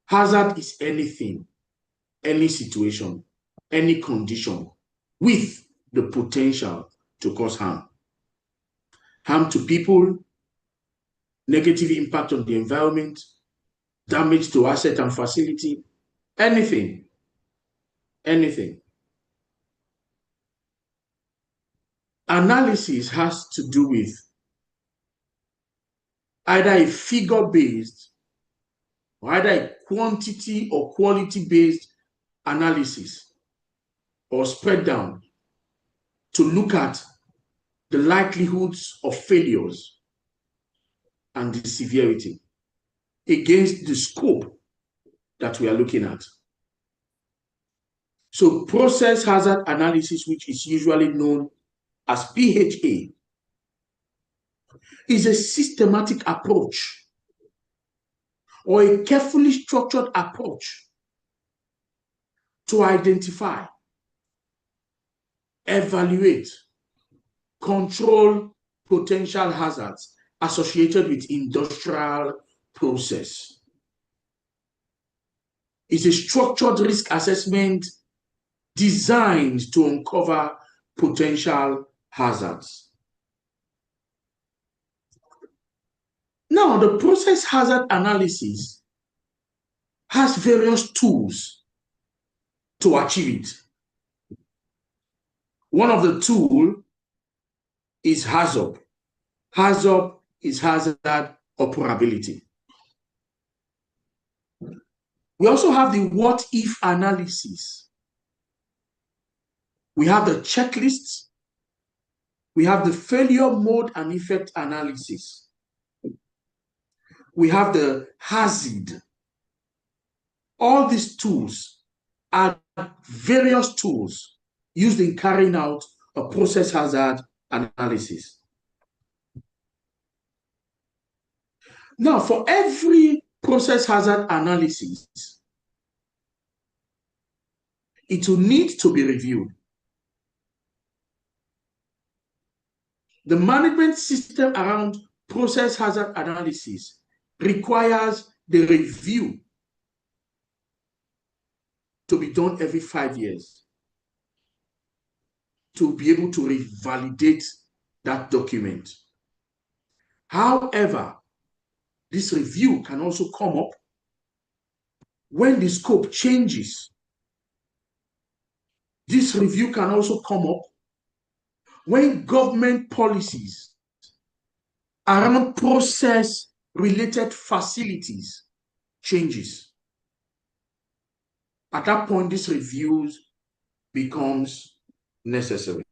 Hazard is anything, any situation, any condition with the potential to cause harm. Harm to people, negative impact on the environment, damage to asset and facility, anything. Analysis has to do with either a figure-based or either a quantity or quality-based analysis or spread down to look at the likelihoods of failures and the severity against the scope that we are looking at. So process hazard analysis, which is usually known as PHA, is a systematic approach or a carefully structured approach to identify, evaluate, control potential hazards associated with industrial process. It's a structured risk assessment designed to uncover potential hazards. Now, the process hazard analysis has various tools to achieve it. One of the tools is HAZOP. HAZOP is hazard operability. We also have the what-if analysis. We have the checklists. We have the failure mode and effect analysis. We have the hazard. All these tools are various tools used in carrying out a process hazard analysis. Now, for every process hazard analysis, it will need to be reviewed. The management system around process hazard analysis requires the review to be done every 5 years to be able to revalidate that document. However, this review can also come up when the scope changes. This review can also come up when government policies around process-related facilities changes. At that point, this review becomes necessary.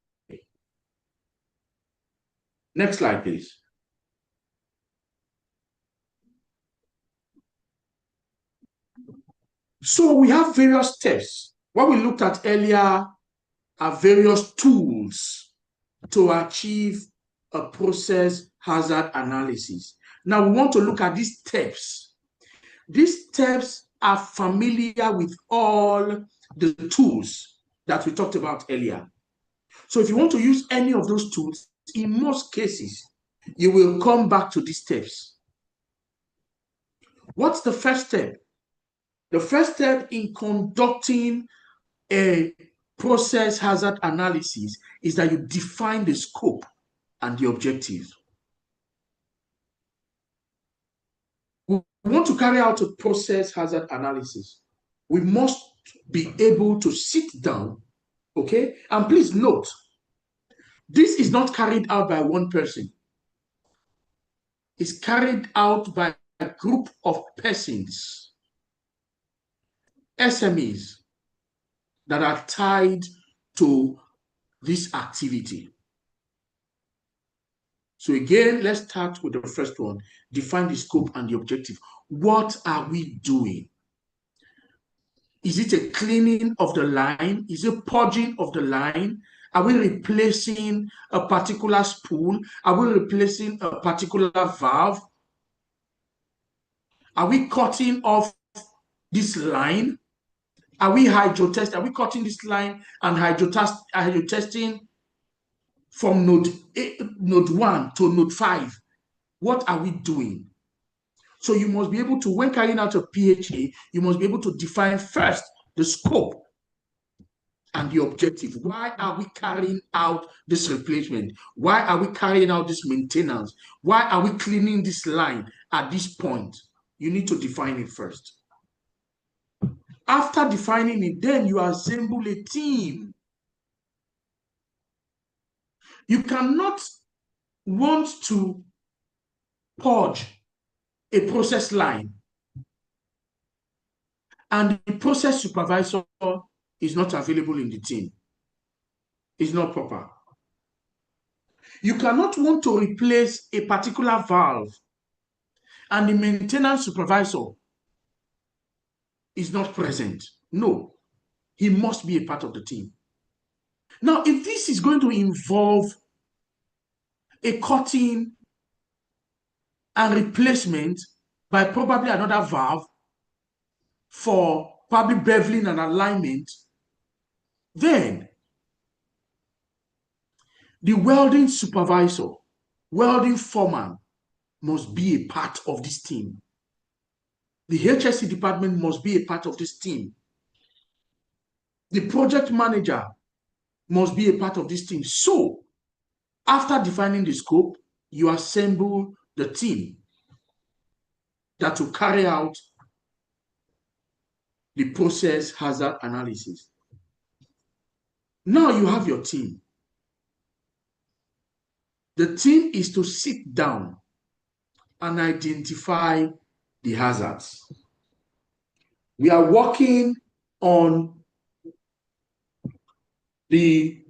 Next slide, please. So we have various steps. What we looked at earlier are various tools to achieve a process hazard analysis. Now we want to look at these steps. These steps are familiar with all the tools that we talked about earlier. So if you want to use any of those tools, in most cases, you will come back to these steps. What's the first step? The first step in conducting a process hazard analysis is that you define the scope and the objective. We want to carry out a process hazard analysis. We must be able to sit down, okay? And please note, this is not carried out by one person. It's carried out by a group of persons, SMEs, that are tied to this activity. So again, let's start with the first one. Define the scope and the objective. What are we doing? Is it a cleaning of the line? Is it purging of the line? Are we replacing a particular spool? Are we replacing a particular valve? Are we cutting off this line? Are we hydrotesting? Are we cutting this line and hydrotesting from node 1 to node 5? What are we doing? So you must be able to, when carrying out a PHA, you must be able to define first the scope and the objective. Why are we carrying out this replacement? Why are we carrying out this maintenance? Why are we cleaning this line at this point? You need to define it first. After defining it, then you assemble a team. You cannot want to purge a process line and the process supervisor is not available in the team. It's not proper. You cannot want to replace a particular valve and the maintenance supervisor is not present. No, he must be a part of the team. Now, if this is going to involve a cutting and replacement by probably another valve for probably beveling and alignment, then the welding supervisor, welding foreman must be a part of this team. The HSE department must be a part of this team. The project manager must be a part of this team. So, after defining the scope, you assemble the team that will carry out the process hazard analysis. Now you have your team. The team is to sit down and identify the hazards. We are working on the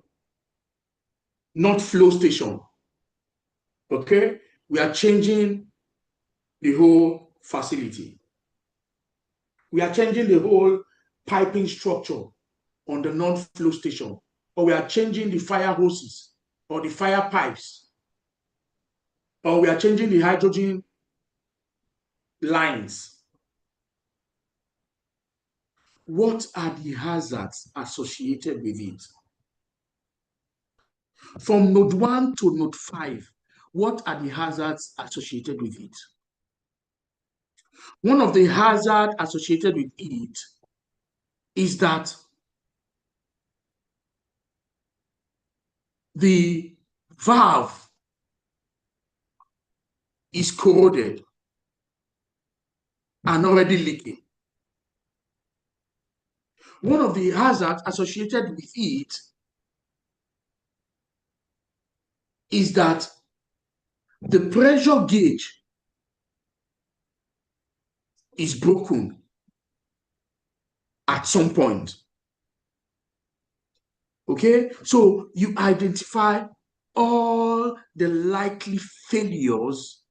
not flow station. Okay, we are changing the whole facility. We are changing the whole piping structure on the non-flow station, or we are changing the fire hoses or the fire pipes, or we are changing the hydrogen lines. What are the hazards associated with it? From node 1 to node 5, what are the hazards associated with it? One of the hazards associated with it is that the valve is corroded and already leaking. One of the hazards associated with it is that the pressure gauge is broken at some point. Okay, so you identify all the likely failures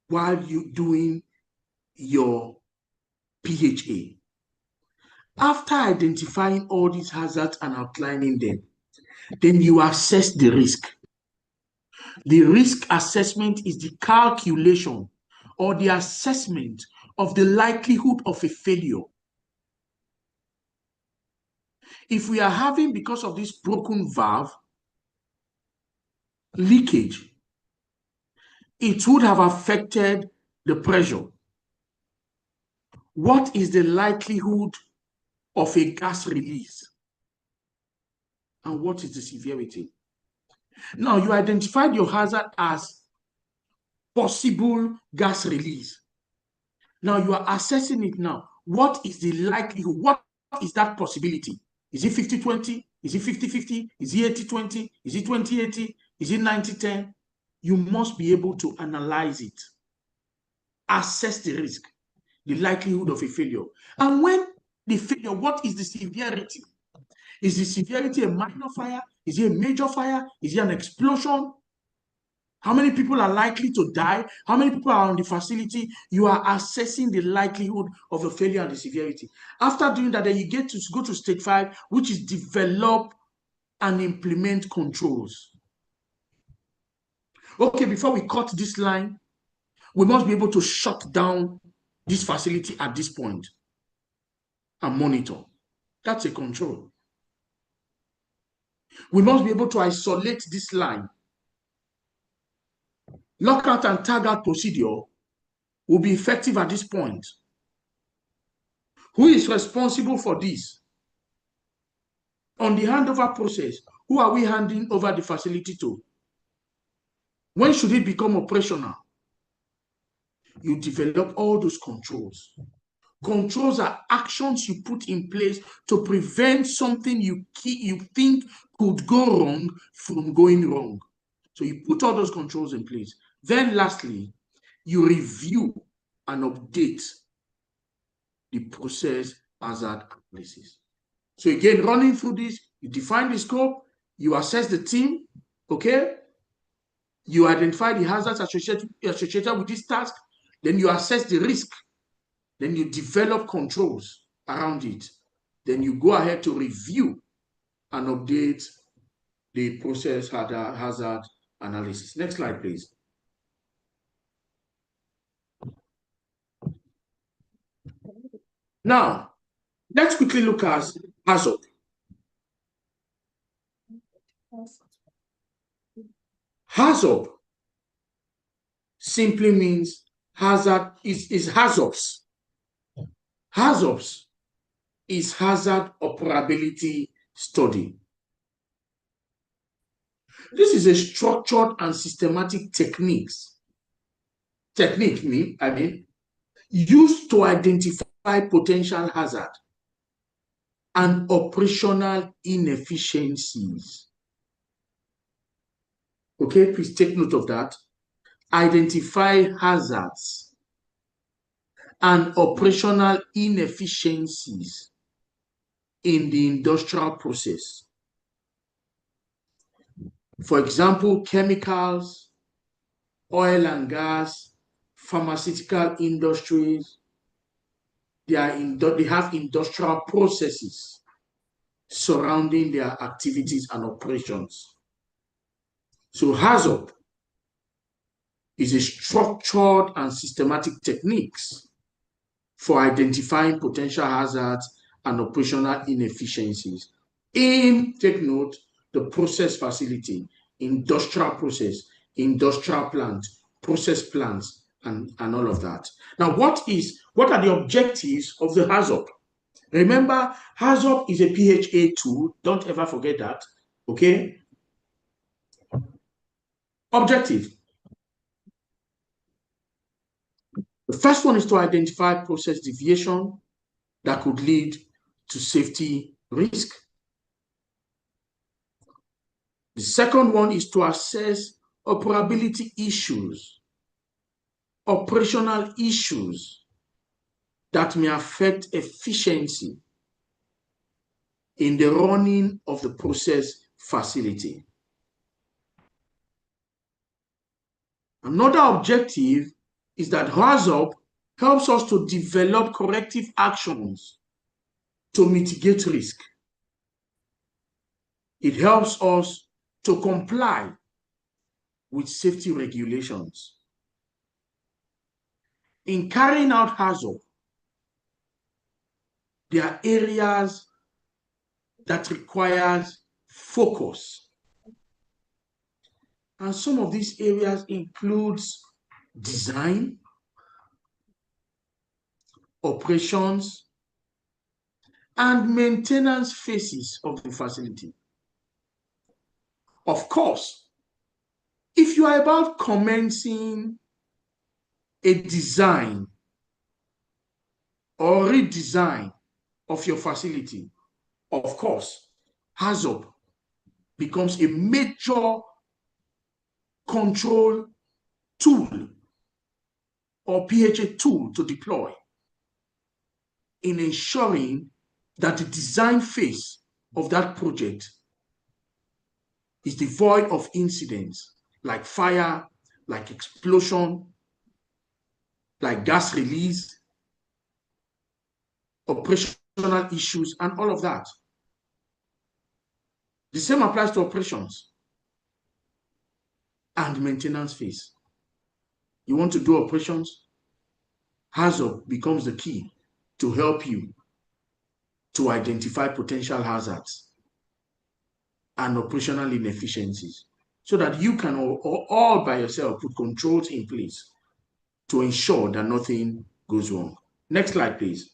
while you're doing your PHA. After identifying all these hazards and outlining them, then you assess the risk. The risk assessment is the calculation or the assessment of the likelihood of a failure. If we are having, because of this broken valve, leakage, it would have affected the pressure. What is the likelihood of a gas release? And what is the severity? Now, you identified your hazard as possible gas release. Now, you are assessing it now. What is the likelihood? What is that possibility? Is it 50-20? Is it 50-50? Is it 80-20? Is it 20-80? Is it 90-10? You must be able to analyze it, assess the risk, the likelihood of a failure. And when the failure, what is the severity? Is the severity a minor fire? Is it a major fire? Is it an explosion? How many people are likely to die? How many people are on the facility? You are assessing the likelihood of a failure and the severity. After doing that, then you get to go to stage 5, which is develop and implement controls. Okay, before we cut this line, we must be able to shut down this facility at this point and monitor. That's a control. We must be able to isolate this line. Lockout and tagout procedure will be effective at this point. Who is responsible for this? On the handover process, who are we handing over the facility to? When should it become operational? You develop all those controls. Controls are actions you put in place to prevent something you think could go wrong from going wrong. So you put all those controls in place. Then lastly, you review and update the process hazard analysis. So again, running through this, you define the scope, you assess the team, okay? You identify the hazards associated with this task, then you assess the risk, then you develop controls around it. Then you go ahead to review and update the process hazard analysis. Next slide, please. Now, let's quickly look at hazard. Hazard simply means hazard is hazards. Hazards is hazard operability study. This is a structured and systematic technique used to identify potential hazard and operational inefficiencies. Okay, please take note of that. Identify hazards and operational inefficiencies in the industrial process. For example, chemicals, oil and gas, pharmaceutical industries, they have industrial processes surrounding their activities and operations. So hazard is a structured and systematic techniques for identifying potential hazards and operational inefficiencies in, take note, the process facility, industrial process, industrial plant, process plants, and all of that. Now, what are the objectives of the hazard? Remember, hazard is a PHA tool. Don't ever forget that, okay? Objective. The first one is to identify process deviation that could lead to safety risk. The second one is to assess operability issues, operational issues that may affect efficiency in the running of the process facility. Another objective is that hazard helps us to develop corrective actions to mitigate risk. It helps us to comply with safety regulations. In carrying out hazard, there are areas that require focus And some of these areas includes design, operations, and maintenance phases of the facility. Of course, if you are about commencing a design or redesign of your facility, of course, HAZOP becomes a major control tool or PHA tool to deploy in ensuring that the design phase of that project is devoid of incidents like fire, like explosion, like gas release, operational issues, and all of that. The same applies to operations and maintenance phase. You want to do operations? HAZOP becomes the key to help you to identify potential hazards and operational inefficiencies so that you can all by yourself put controls in place to ensure that nothing goes wrong. Next slide, please.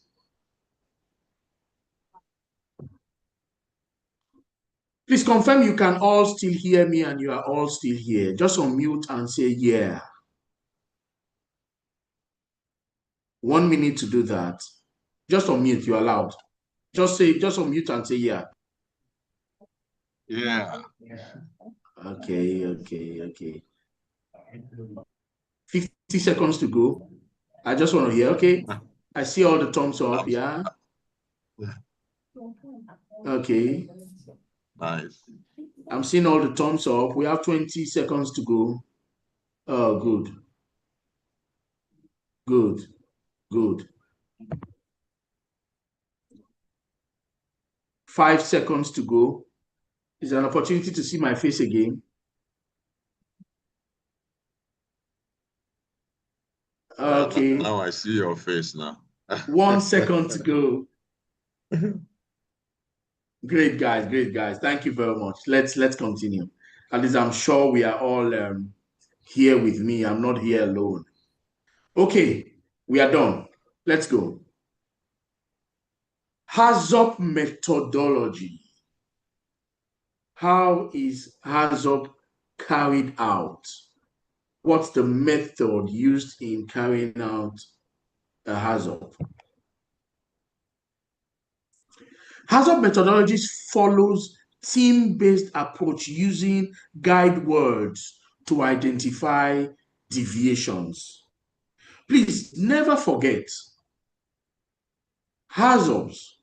Please confirm you can all still hear me and you are all still here. Just unmute and say, yeah. 1 minute to do that. Just unmute, you're allowed. Just unmute and say, yeah. Yeah. Okay. 50 seconds to go. I just want to hear, okay. I see all the thumbs up, yeah. Okay. Nice. I'm seeing all the thumbs up. We have 20 seconds to go. Oh, good. Good. Good. 5 seconds to go. Is an opportunity to see my face again. Okay. Now I see your face now. 1 second to go. Great guys. Thank you very much. Let's continue. At least I'm sure we are all here with me. I'm not here alone. Okay, we are done. Let's go. HAZOP methodology. How is HAZOP carried out? What's the method used in carrying out a HAZOP? HAZOP methodologies follows team-based approach using guide words to identify deviations. Please never forget, HAZOPs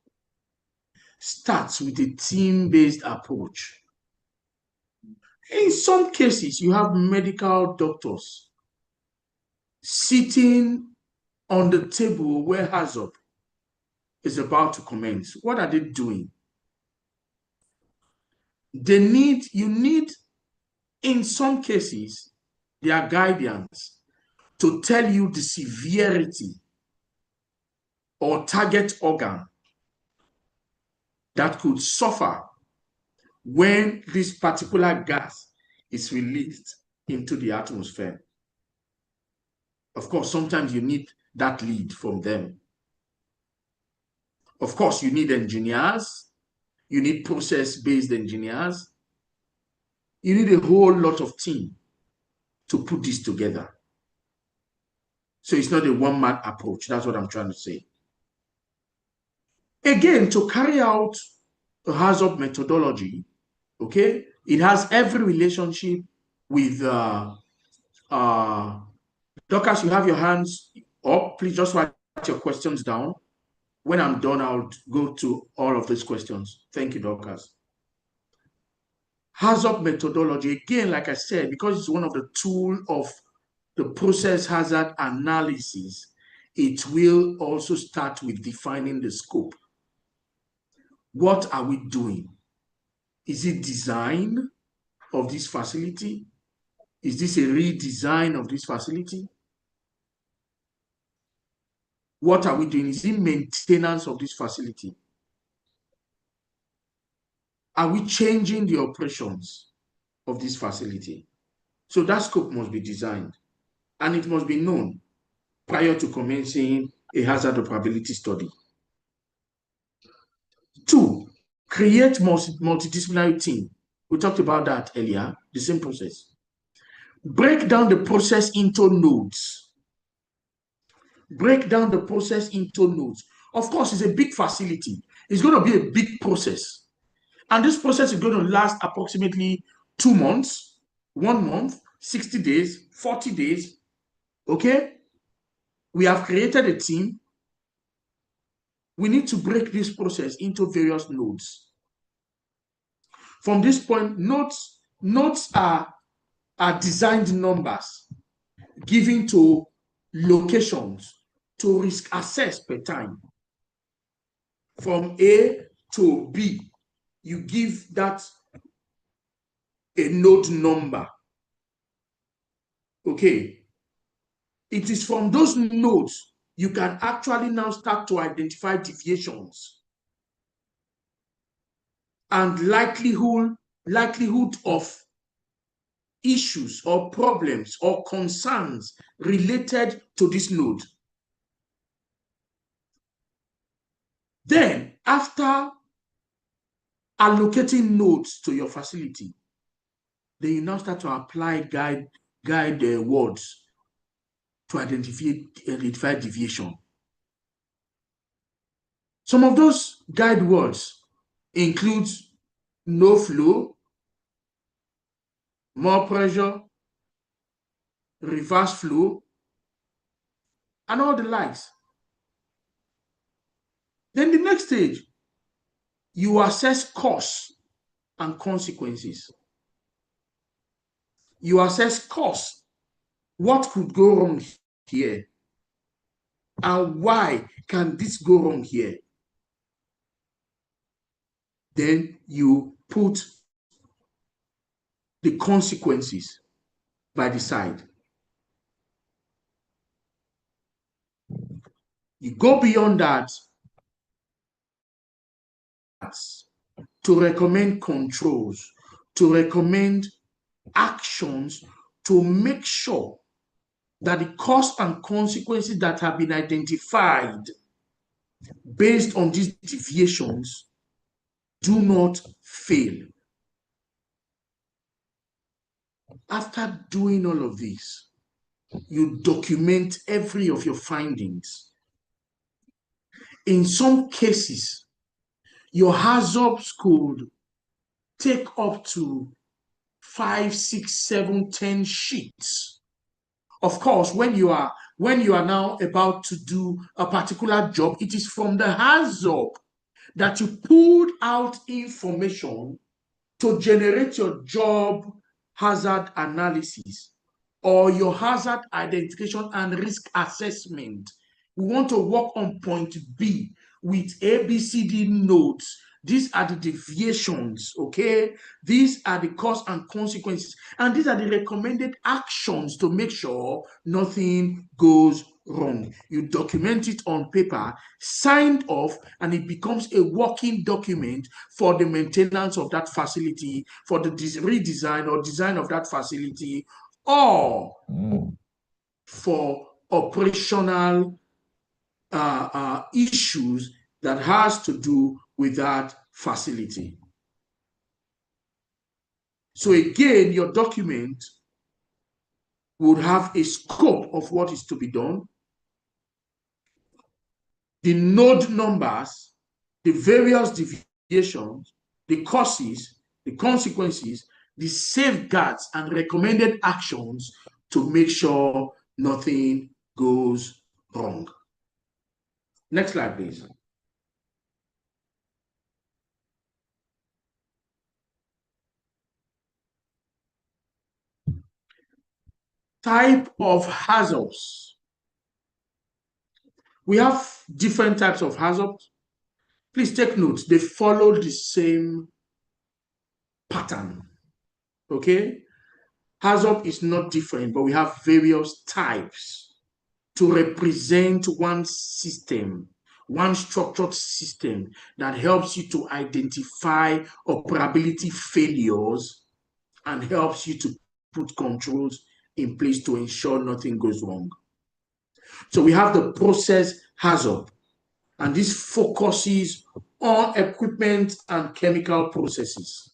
starts with a team-based approach. In some cases, you have medical doctors sitting on the table where HAZOP is about to commence. What are they doing? You need, in some cases, their guidance to tell you the severity or target organ that could suffer when this particular gas is released into the atmosphere. Of course, sometimes you need that lead from them. Of course, you need engineers, you need process-based engineers, you need a whole lot of team to put this together. So it's not a one-man approach. That's what I'm trying to say. Again, to carry out a HAZOP methodology, okay, it has every relationship with Dorcas, you have your hands up. Please just write your questions down. When I'm done, I'll go to all of these questions. Thank you, Dorcas. HAZOP methodology, again, like I said, because it's one of the tools of the process hazard analysis, it will also start with defining the scope. What are we doing? Is it design of this facility? Is this a redesign of this facility? What are we doing? Is it maintenance of this facility? Are we changing the operations of this facility? So that scope must be designed, and it must be known prior to commencing a hazard or probability study. 2, create multidisciplinary team. We talked about that earlier, the same process. Break down the process into nodes. Break down the process into nodes. Of course, it's a big facility. It's going to be a big process. And this process is going to last approximately 2 months, 1 month, 60 days, 40 days. Okay? We have created a team. We need to break this process into various nodes. From this point, nodes are designed numbers given to locations to risk assess per time. From A to B, you give that a node number. Okay. It is from those nodes you can actually now start to identify deviations and likelihood of issues or problems or concerns related to this node. Then, after allocating nodes to your facility, then you now start to apply guide words to identify deviation. Some of those guide words include no flow, more pressure, reverse flow, and all the likes. Then the next stage, you assess cause and consequences. You assess cause. What could go wrong here? And why can this go wrong here? Then you put the consequences by the side. You go beyond that to recommend controls, to recommend actions to make sure that the cause and consequences that have been identified based on these deviations do not fail. After doing all of this, you document every of your findings. In some cases, your hazards could take up to 5, 6, 7, 10 sheets. Of course, when you are now about to do a particular job, it is from the hazard that you pulled out information to generate your job hazard analysis or your hazard identification and risk assessment. We want to work on point B with ABCD notes. These are the deviations, okay? These are the cause and consequences. And these are the recommended actions to make sure nothing goes wrong. You document it on paper, signed off, and it becomes a working document for the maintenance of that facility, for the redesign or design of that facility, or for operational issues that has to do with that facility. So again, your document would have a scope of what is to be done, the node numbers, the various deviations, the causes, the consequences, the safeguards and recommended actions to make sure nothing goes wrong. Next slide, please. Type of hazards. We have different types of hazards. Please take note, they follow the same pattern, okay? Hazard is not different, but we have various types to represent one system, one structured system that helps you to identify operability failures and helps you to put controls in place to ensure nothing goes wrong. So we have the process hazard, and this focuses on equipment and chemical processes.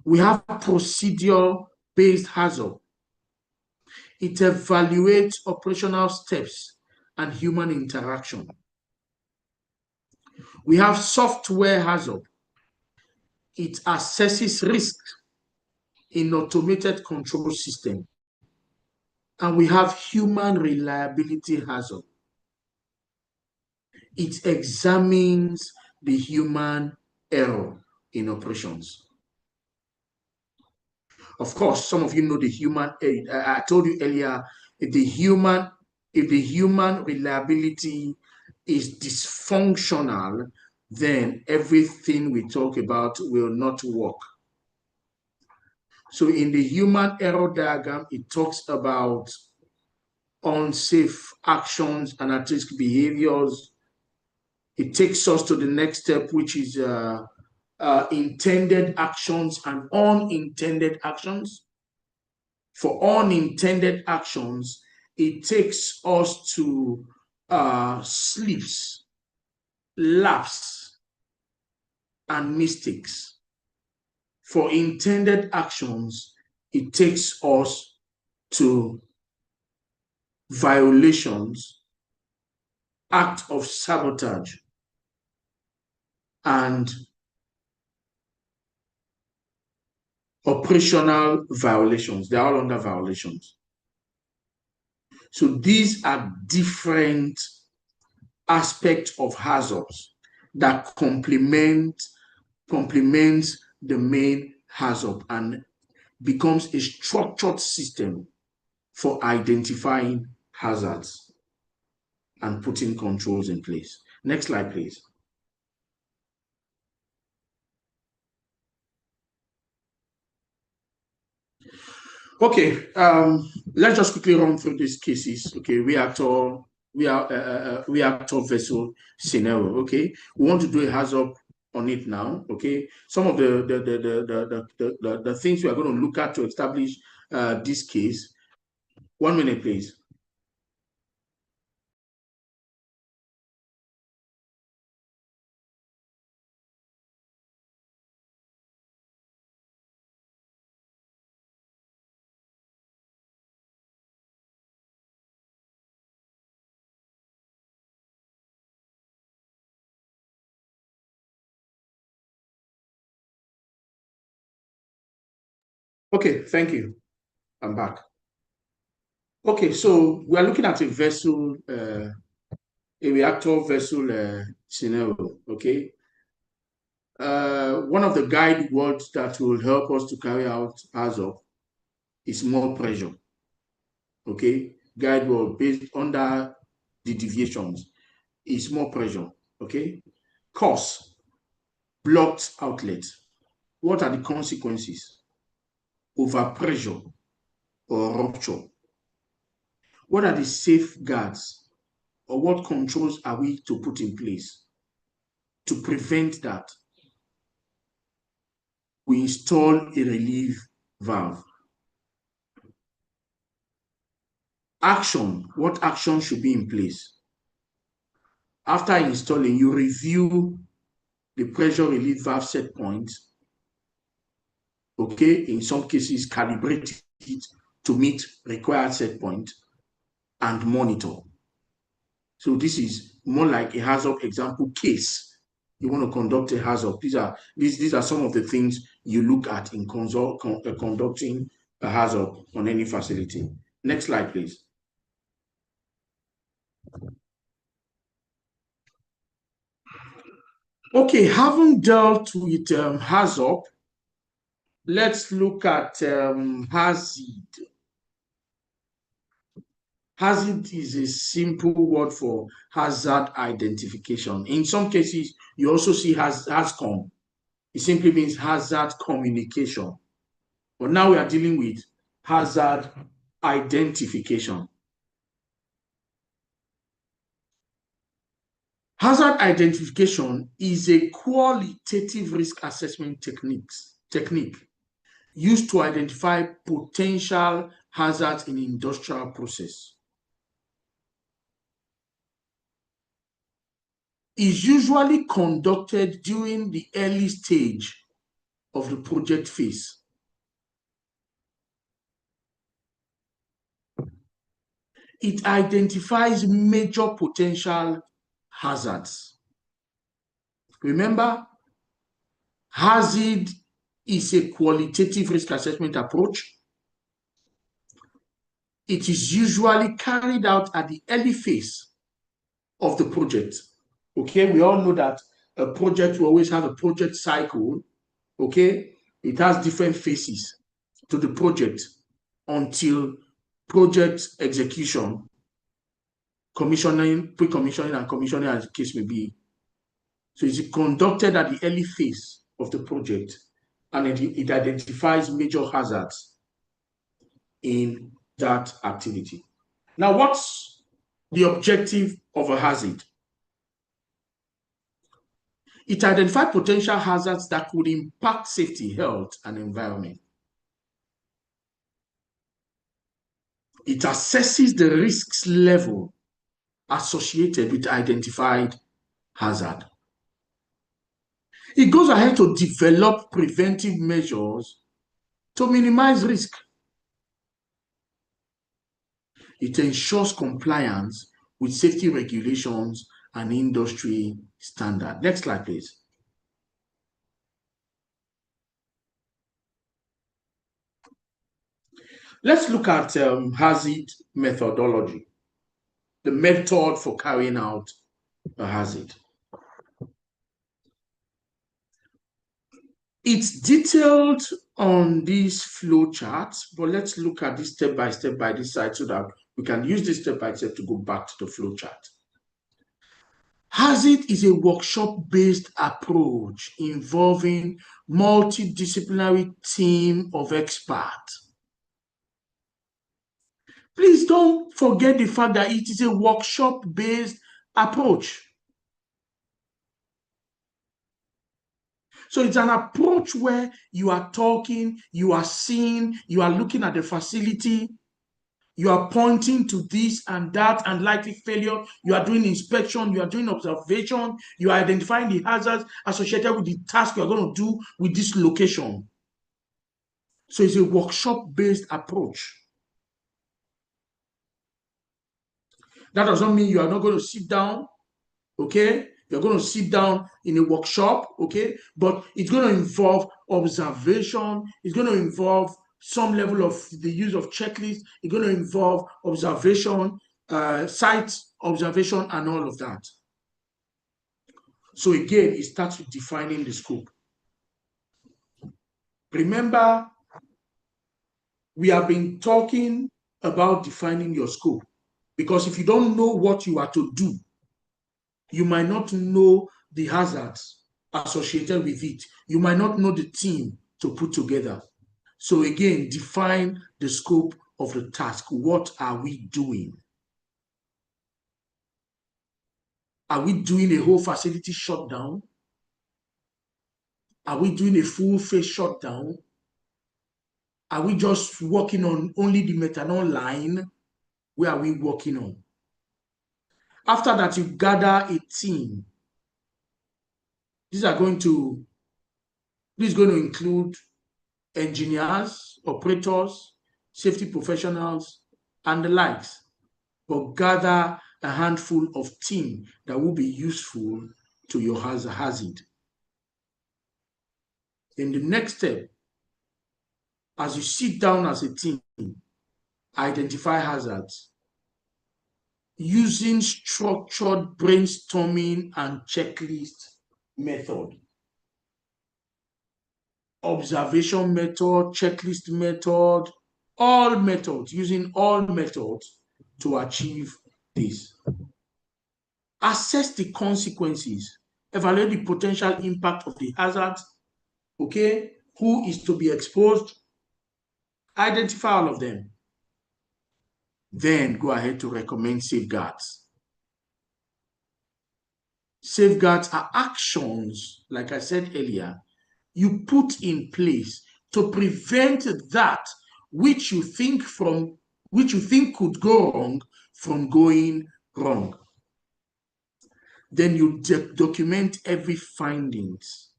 We have procedure-based hazard. It evaluates operational steps and human interaction. We have software hazard. It assesses risk in automated control system. And we have human reliability hazard. It examines the human error in operations. Of course, some of you know the human, I told you earlier, if the human reliability is dysfunctional, then everything we talk about will not work. So in the human error diagram, it talks about unsafe actions and at-risk behaviors. It takes us to the next step, which is intended actions and unintended actions. For unintended actions, it takes us to slips, lapses, and mistakes. For intended actions, it takes us to violations, act of sabotage, and operational violations. They are all under violations. So these are different aspects of hazards that complements the main hazard and becomes a structured system for identifying hazards and putting controls in place. Next slide, please. Okay, let's just quickly run through these cases. Okay, reactor vessel scenario. Okay, we want to do a hazard on it now. Okay, some of the things we are going to look at to establish this case. 1 minute, please. Okay, thank you. I'm back. Okay, so we are looking at a vessel, a reactor vessel scenario. Okay. One of the guide words that will help us to carry out hazard is more pressure. Okay, guide word based under the deviations is more pressure. Okay, cause, blocked outlet. What are the consequences? Overpressure or rupture. What are the safeguards or what controls are we to put in place to prevent that? We install a relief valve. Action, what action should be in place? After installing, you review the pressure relief valve set point. Okay, in some cases, calibrate it to meet required set point and monitor. So this is more like a hazard example case. You want to conduct a hazard. These are some of the things you look at in conducting a hazard on any facility. Next slide, please. Okay, having dealt with hazard, let's look at hazard. Hazard is a simple word for hazard identification. In some cases, you also see HAZCOM. It simply means hazard communication. But now we are dealing with hazard identification. Hazard identification is a qualitative risk assessment technique used to identify potential hazards in industrial process. Is usually conducted during the early stage of the project phase. It identifies major potential hazards. Remember, hazard is a qualitative risk assessment approach. It is usually carried out at the early phase of the project. Okay, we all know that a project will always have a project cycle. Okay, it has different phases to the project until project execution, commissioning, pre-commissioning, and commissioning, as the case may be. So it's conducted at the early phase of the project, and it identifies major hazards in that activity. Now, what's the objective of a hazard? It identifies potential hazards that could impact safety, health, and environment. It assesses the risks level associated with identified hazard. It goes ahead to develop preventive measures to minimize risk. It ensures compliance with safety regulations and industry standards. Next slide, please. Let's look at hazard methodology, the method for carrying out a hazard. It's detailed on this flow chart, but let's look at this step by step by this side so that we can use this step by step to go back to the flow chart. Hazard is a workshop-based approach involving multidisciplinary team of experts. Please don't forget the fact that it is a workshop-based approach. So it's an approach where you are talking, you are seeing, you are looking at the facility, you are pointing to this and that and likely failure, you are doing inspection, you are doing observation, you are identifying the hazards associated with the task you are going to do with this location. So it's a workshop-based approach. That does not mean you are not going to sit down, okay? You're going to sit down in a workshop, okay? But it's going to involve observation. It's going to involve some level of the use of checklists. It's going to involve observation, site observation, and all of that. So again, it starts with defining the scope. Remember, we have been talking about defining your scope, because if you don't know what you are to do, you might not know the hazards associated with it. You might not know the team to put together. So again, define the scope of the task. What are we doing? Are we doing a whole facility shutdown? Are we doing a full phase shutdown? Are we just working on only the methanol line? Where are we working on? After that, you gather a team. This is going to include engineers, operators, safety professionals, and the likes. But gather a handful of team that will be useful to your hazard. In the next step, as you sit down as a team, identify hazards using structured brainstorming and checklist method. Observation method, checklist method, all methods, using all methods to achieve this. Assess the consequences, evaluate the potential impact of the hazard, okay? Who is to be exposed? Identify all of them. Then go ahead to recommend safeguards. Safeguards are actions, like I said earlier, you put in place to prevent that which you think could go wrong from going wrong. Then you document every findings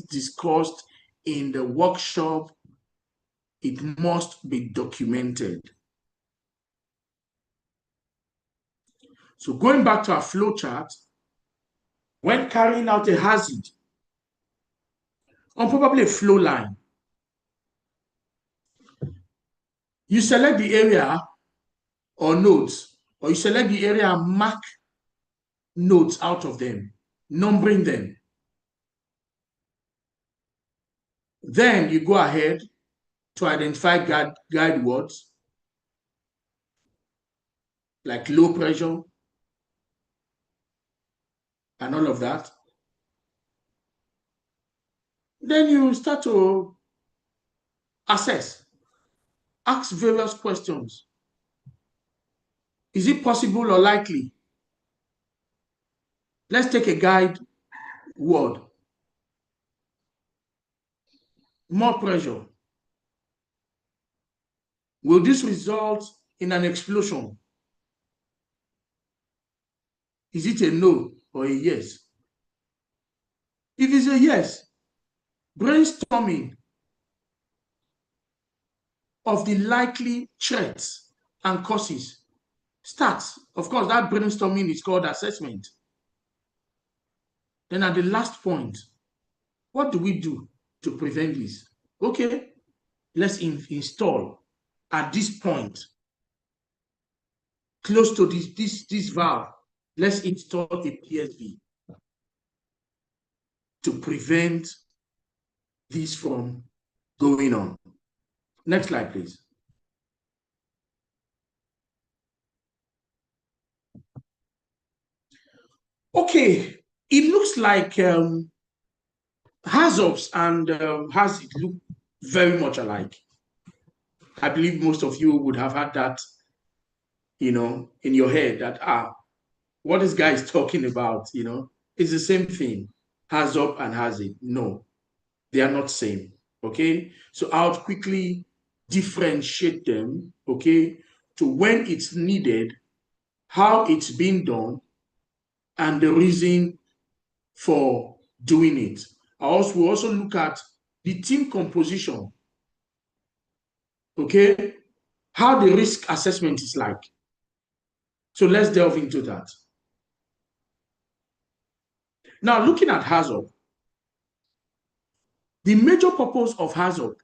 discussed in the workshop. It must be documented. So going back to our flow chart, when carrying out a hazard on probably a flow line, you select the area or nodes, or you select the area and mark nodes out of them, numbering them. Then you go ahead to identify guide words like low pressure and all of that. Then you start to assess, ask various questions. Is it possible or likely? Let's take a guide word. More pressure. Will this result in an explosion? Is it a no or a yes? If it's a yes, brainstorming of the likely threats and causes starts. Of course, that brainstorming is called assessment. Then at the last point, what do we do to prevent this? Okay, let's install at this point, close to this valve, let's install a PSV to prevent this from going on. Next slide, please. Okay, it looks like HAZOPs and HAZID look very much alike. I believe most of you would have had that, in your head that, what this guy is talking about, it's the same thing, HAZOP and HAZID. No, they are not same, okay? So I'll quickly differentiate them, okay, to when it's needed, how it's being done, and the reason for doing it. We'll also look at the team composition, okay, how the risk assessment is like. So let's delve into that. Now, looking at HAZOP, the major purpose of HAZOP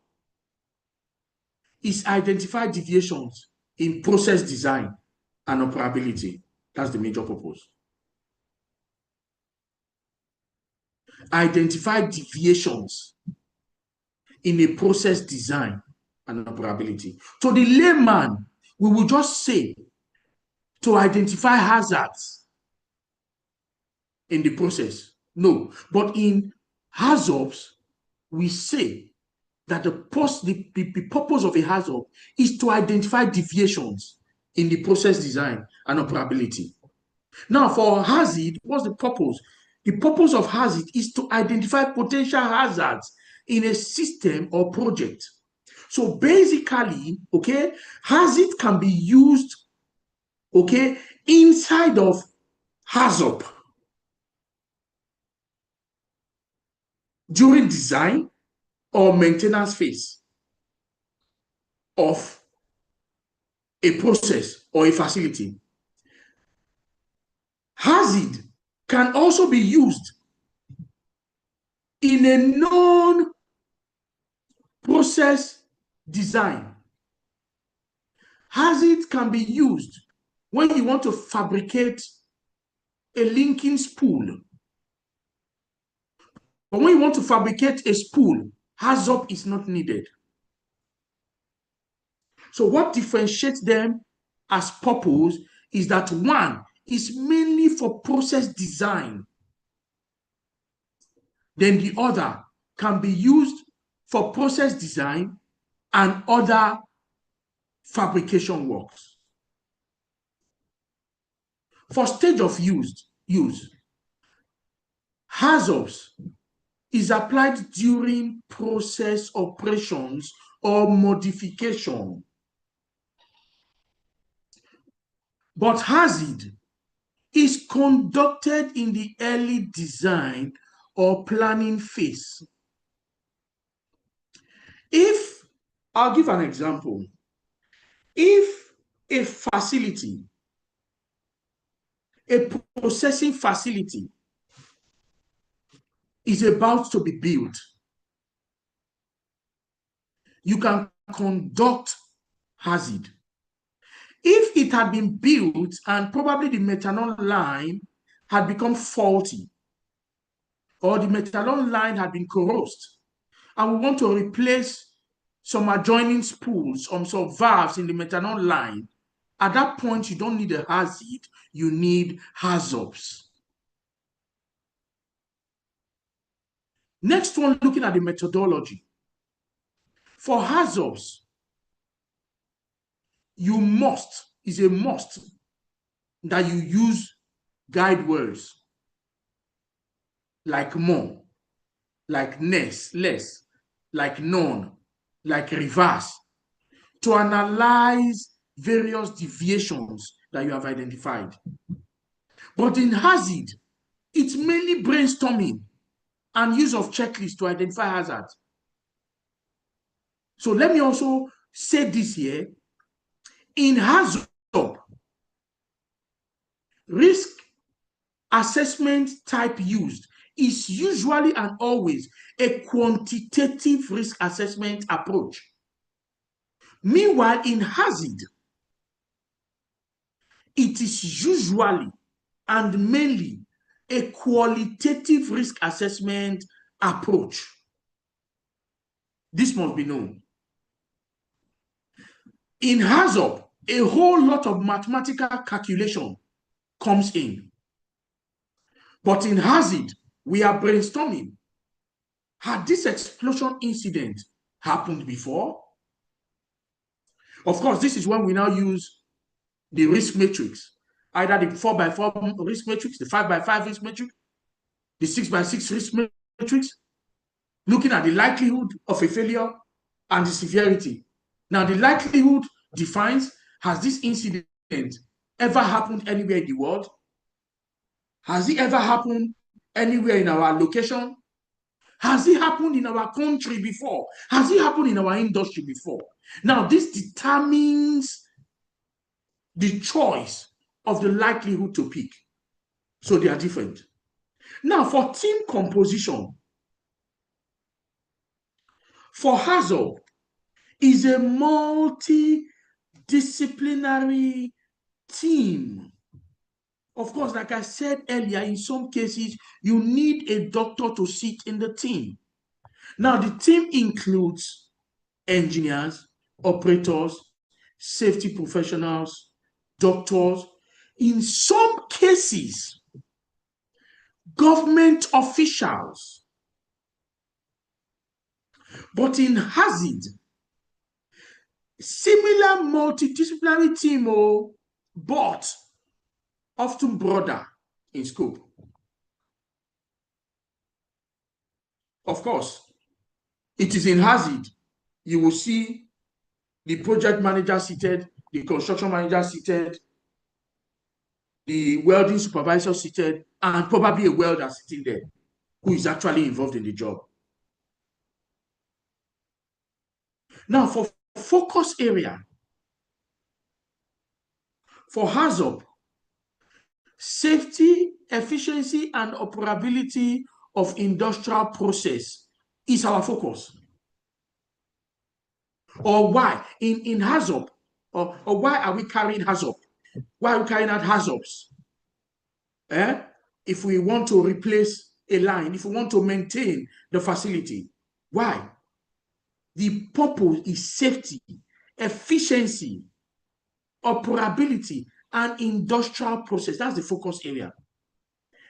is identify deviations in process design and operability. That's the major purpose. Identify deviations in a process design and operability. To the layman, we will just say to identify hazards in the process. No, but in HAZOPs, we say that the purpose of a HAZOP is to identify deviations in the process design and operability. Now, for HAZID, what's the purpose? The purpose of HAZID is to identify potential hazards in a system or project. So basically, okay, HAZID can be used, okay, inside of HAZOP during design or maintenance phase of a process or a facility. HAZID can also be used in a non-process design. HAZID can be used when you want to fabricate a linking spool. But when you want to fabricate a spool, HAZOP is not needed. So what differentiates them as purpose is that one is mainly for process design. Then the other can be used for process design and other fabrication works. For stage of use, HAZOPs is applied during process operations or modification. But hazard is conducted in the early design or planning phase. I'll give an example. If a facility, a processing facility is about to be built, you can conduct hazard. If it had been built and probably the methanol line had become faulty, or the methanol line had been corrosed, and we want to replace some adjoining spools, some valves in the methanol line, at that point, you don't need a hazard, you need HAZOPs. Next one, looking at the methodology. For HAZOPs, is a must that you use guide words like more, like less, like none, like reverse, to analyze various deviations that you have identified. But in hazard, it's mainly brainstorming and use of checklists to identify hazards. So let me also say this here. In hazard, risk assessment type used is usually and always a quantitative risk assessment approach. Meanwhile, in hazard, it is usually and mainly a qualitative risk assessment approach. This must be known. In hazard, a whole lot of mathematical calculation comes in. But in hazard, we are brainstorming. Had this explosion incident happened before? Of course, this is when we now use the risk matrix, either the 4x4 risk matrix, the 5x5 risk matrix, the 6x6 risk matrix, looking at the likelihood of a failure and the severity. Now, the likelihood defines, has this incident ever happened anywhere in the world? Has it ever happened anywhere in our location? Has it happened in our country before? Has it happened in our industry before? Now, this determines the choice of the likelihood to pick. So they are different. Now, for team composition, for hazard is a multidisciplinary team. Of course, like I said earlier, in some cases, you need a doctor to sit in the team. Now, the team includes engineers, operators, safety professionals, doctors. In some cases, government officials. But in hazard, similar multidisciplinary team, but often broader in scope. Of course, it is in hazard, you will see the project manager seated, the construction manager seated, the welding supervisor seated, and probably a welder sitting there who is actually involved in the job. Now, for focus area, for hazard, safety, efficiency, and operability of industrial process is our focus. Or why? In hazard, or why are we carrying hazard? Why are we carrying out hazards? If we want to replace a line, if we want to maintain the facility, why? The purpose is safety, efficiency, operability, and industrial process. That's the focus area.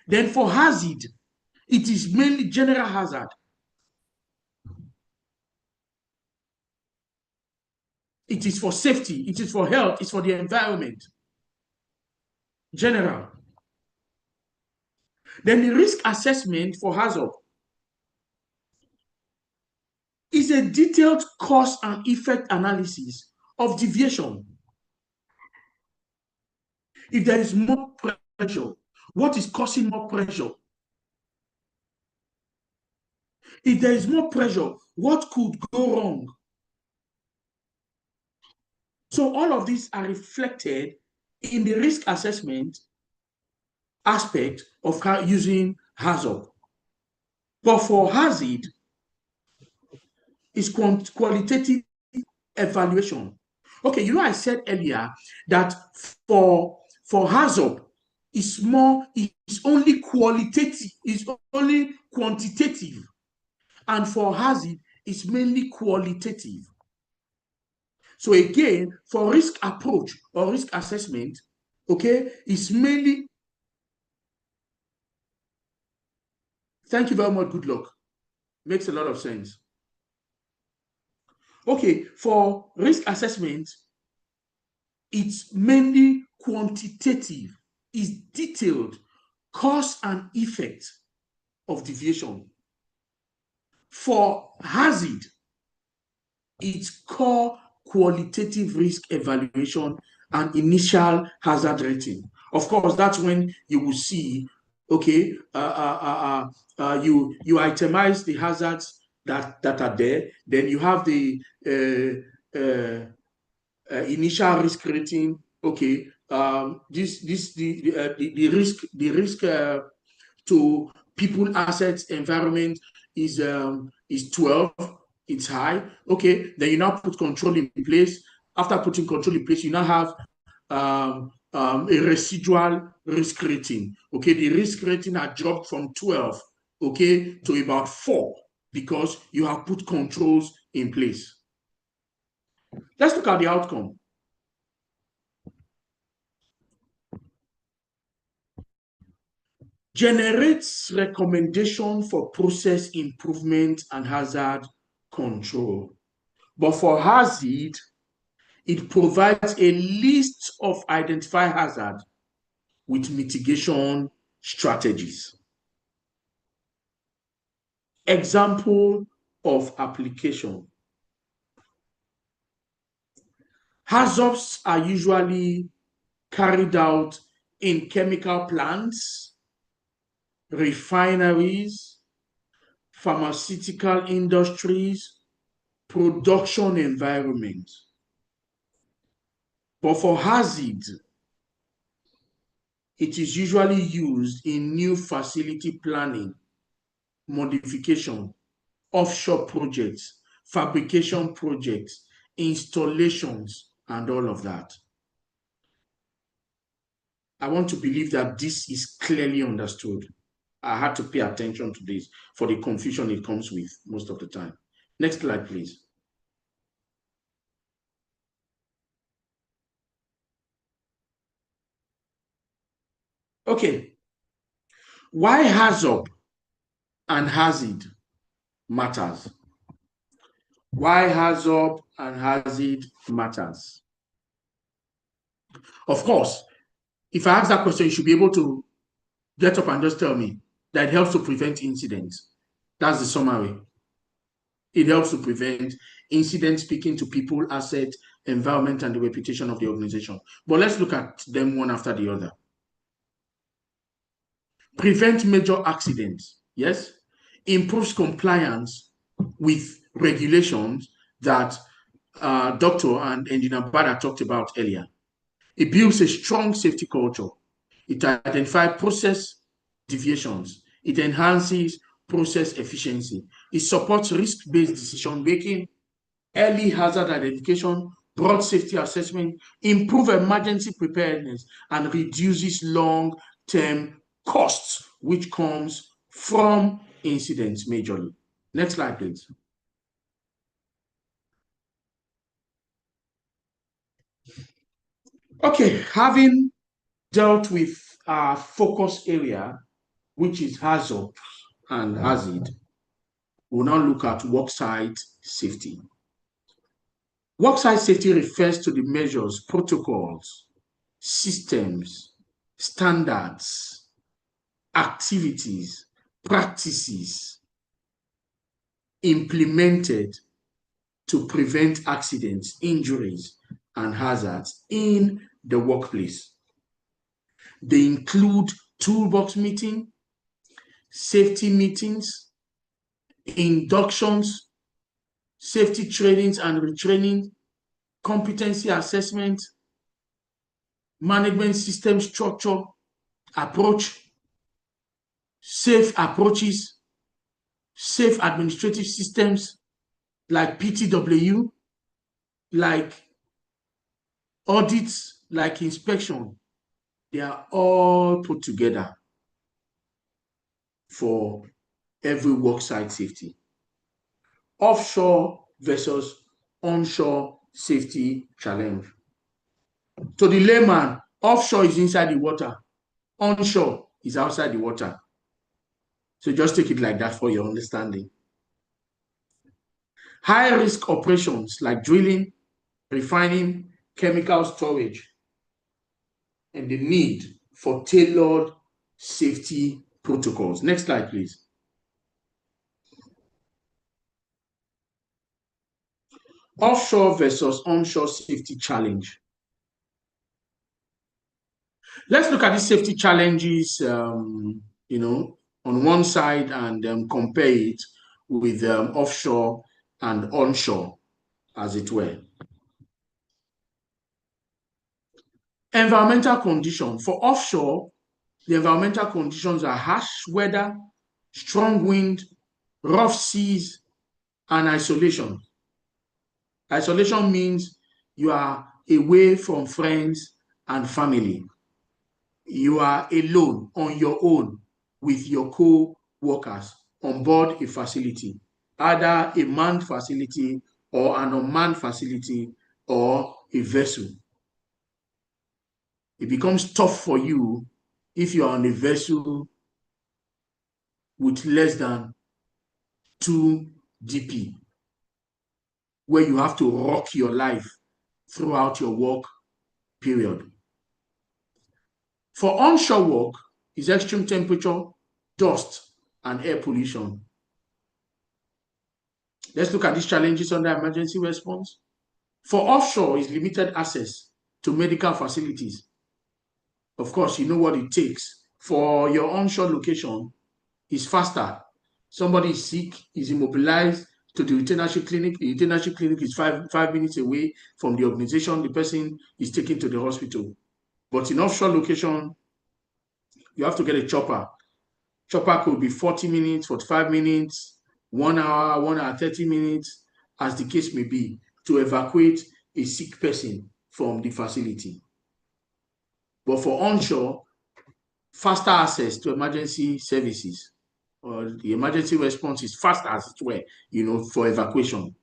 Then for hazard, it is mainly general hazard. It is for safety, it is for health, it's for the environment. General. Then the risk assessment for hazard is a detailed cause and effect analysis of deviation. If there is more pressure, what is causing more pressure? If there is more pressure, what could go wrong? So all of these are reflected in the risk assessment aspect of using HAZOP. But for hazard, it's qualitative evaluation. Okay, you know, I said earlier that for HAZOP, it's only qualitative, it's only quantitative. And for hazard, it's mainly qualitative. So again, for risk approach or risk assessment, okay, it's mainly, thank you very much, good luck. Makes a lot of sense. Okay, for risk assessment, it's mainly quantitative, it's detailed, cause and effect of deviation. For hazard, it's core qualitative risk evaluation and initial hazard rating. Of course, that's when you will see, okay, you itemize the hazards that are there. Then you have the initial risk rating. Okay, the risk to people, assets, environment is 12. It's high. Okay, then you now put control in place. After putting control in place, you now have a residual risk rating. Okay, the risk rating had dropped from 12, okay, to about 4 because you have put controls in place. Let's look at the outcome. Generates recommendation for process improvement and hazard control. But for hazard, it provides a list of identified hazard with mitigation strategies. Example of application. HAZOPs are usually carried out in chemical plants, refineries, pharmaceutical industries, production environment. But for hazard, it is usually used in new facility planning, modification, offshore projects, fabrication projects, installations, and all of that. I want to believe that this is clearly understood. I had to pay attention to this for the confusion it comes with most of the time. Next slide, please. Okay. Why HAZOP and hazard matters? Why HAZOP and hazard matters? Of course, if I ask that question, you should be able to get up and just tell me that it helps to prevent incidents. That's the summary. It helps to prevent incidents speaking to people, asset, environment, and the reputation of the organization. But let's look at them one after the other. Prevent major accidents, yes. Improves compliance with regulations that Dr. and Engineer Bada talked about earlier. It builds a strong safety culture. It identifies process deviations. It enhances process efficiency. It supports risk-based decision-making, early hazard identification, broad safety assessment, improve emergency preparedness, and reduces long-term costs, which comes from incidents majorly. Next slide, please. Okay, having dealt with our focus area, which is HAZOP and hazard, we'll now look at worksite safety. Worksite safety refers to the measures, protocols, systems, standards, activities, practices implemented to prevent accidents, injuries, and hazards in the workplace. They include toolbox meeting, safety meetings, inductions, safety trainings and retraining, competency assessment, management system structure, approach, safe approaches, safe administrative systems like PTW, like audits, like inspection. They are all put together for every worksite safety. Offshore versus onshore safety challenge. To the layman, offshore is inside the water, onshore is outside the water. So just take it like that for your understanding. High-risk operations like drilling, refining, chemical storage, and the need for tailored safety protocols. Next slide, please. Offshore versus onshore safety challenge. Let's look at these safety challenges, on one side and compare it with offshore and onshore, as it were. Environmental conditions. For offshore, the environmental conditions are harsh weather, strong wind, rough seas, and isolation. Isolation means you are away from friends and family. You are alone, on your own, with your co-workers on board a facility, either a manned facility or an unmanned facility or a vessel. It becomes tough for you if you are on a vessel with less than 2 DP, where you have to rock your life throughout your work period. For onshore work, is extreme temperature, dust, and air pollution. Let's look at these challenges under emergency response. For offshore, is limited access to medical facilities. Of course, you know what it takes. For your onshore location, is faster. Somebody is sick, is immobilized to the retainership clinic. The retainership clinic is five minutes away from the organization. The person is taken to the hospital. But in offshore location, you have to get a chopper. Chopper could be 40 minutes, 45 minutes, 1 hour, 1 hour, 30 minutes, as the case may be, to evacuate a sick person from the facility. But for onshore, faster access to emergency services, or the emergency response is faster as it were, for evacuation.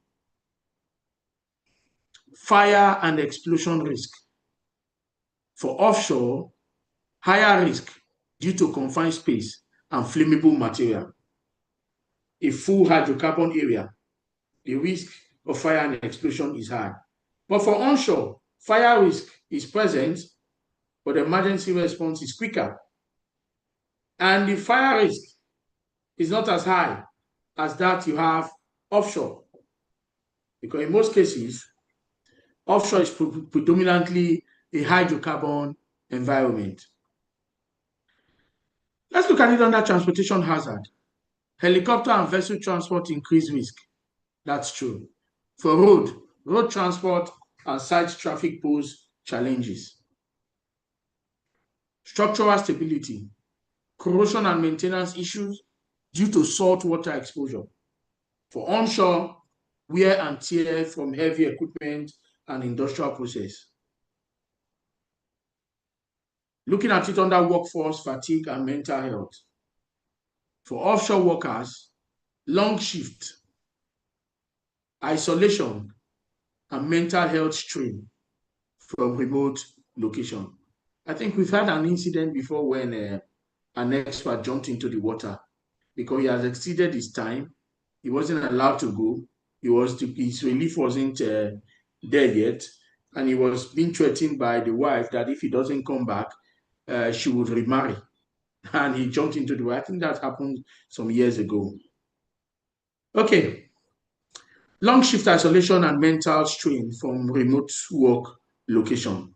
Fire and explosion risk. For offshore, higher risk due to confined space and flammable material. A full hydrocarbon area, the risk of fire and explosion is high. But for onshore, fire risk is present, but the emergency response is quicker. And the fire risk is not as high as that you have offshore. Because in most cases, offshore is predominantly a hydrocarbon environment. Let's look at it under transportation hazard. Helicopter and vessel transport increase risk. That's true. For road transport and site traffic pose challenges. Structural stability, corrosion and maintenance issues due to salt water exposure. For onshore, wear and tear from heavy equipment and industrial process. Looking at it under workforce fatigue and mental health. For offshore workers, long shift, isolation, and mental health strain from remote location. I think we've had an incident before when an expert jumped into the water because he has exceeded his time. He wasn't allowed to go. His relief wasn't there yet, and he was being threatened by the wife that if he doesn't come back, she would remarry. And he jumped into the water. I think that happened some years ago. Okay, Long shift isolation and mental strain from remote work location.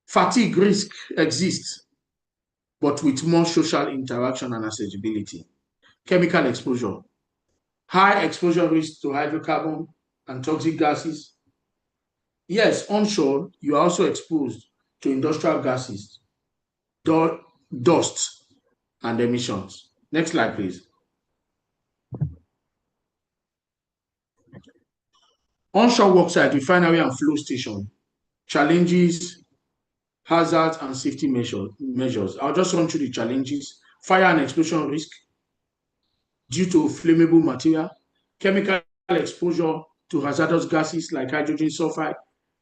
Fatigue risk exists, but with more social interaction and accessibility. Chemical exposure. High exposure risk to hydrocarbon and toxic gases. Yes, onshore, you are also exposed to industrial gases, dust, and emissions. Next slide, please. Onshore worksite, refinery and flow station. Challenges, hazards, and safety measures. I'll just run through the challenges. Fire and explosion risk due to flammable material, chemical exposure to hazardous gases like hydrogen sulfide,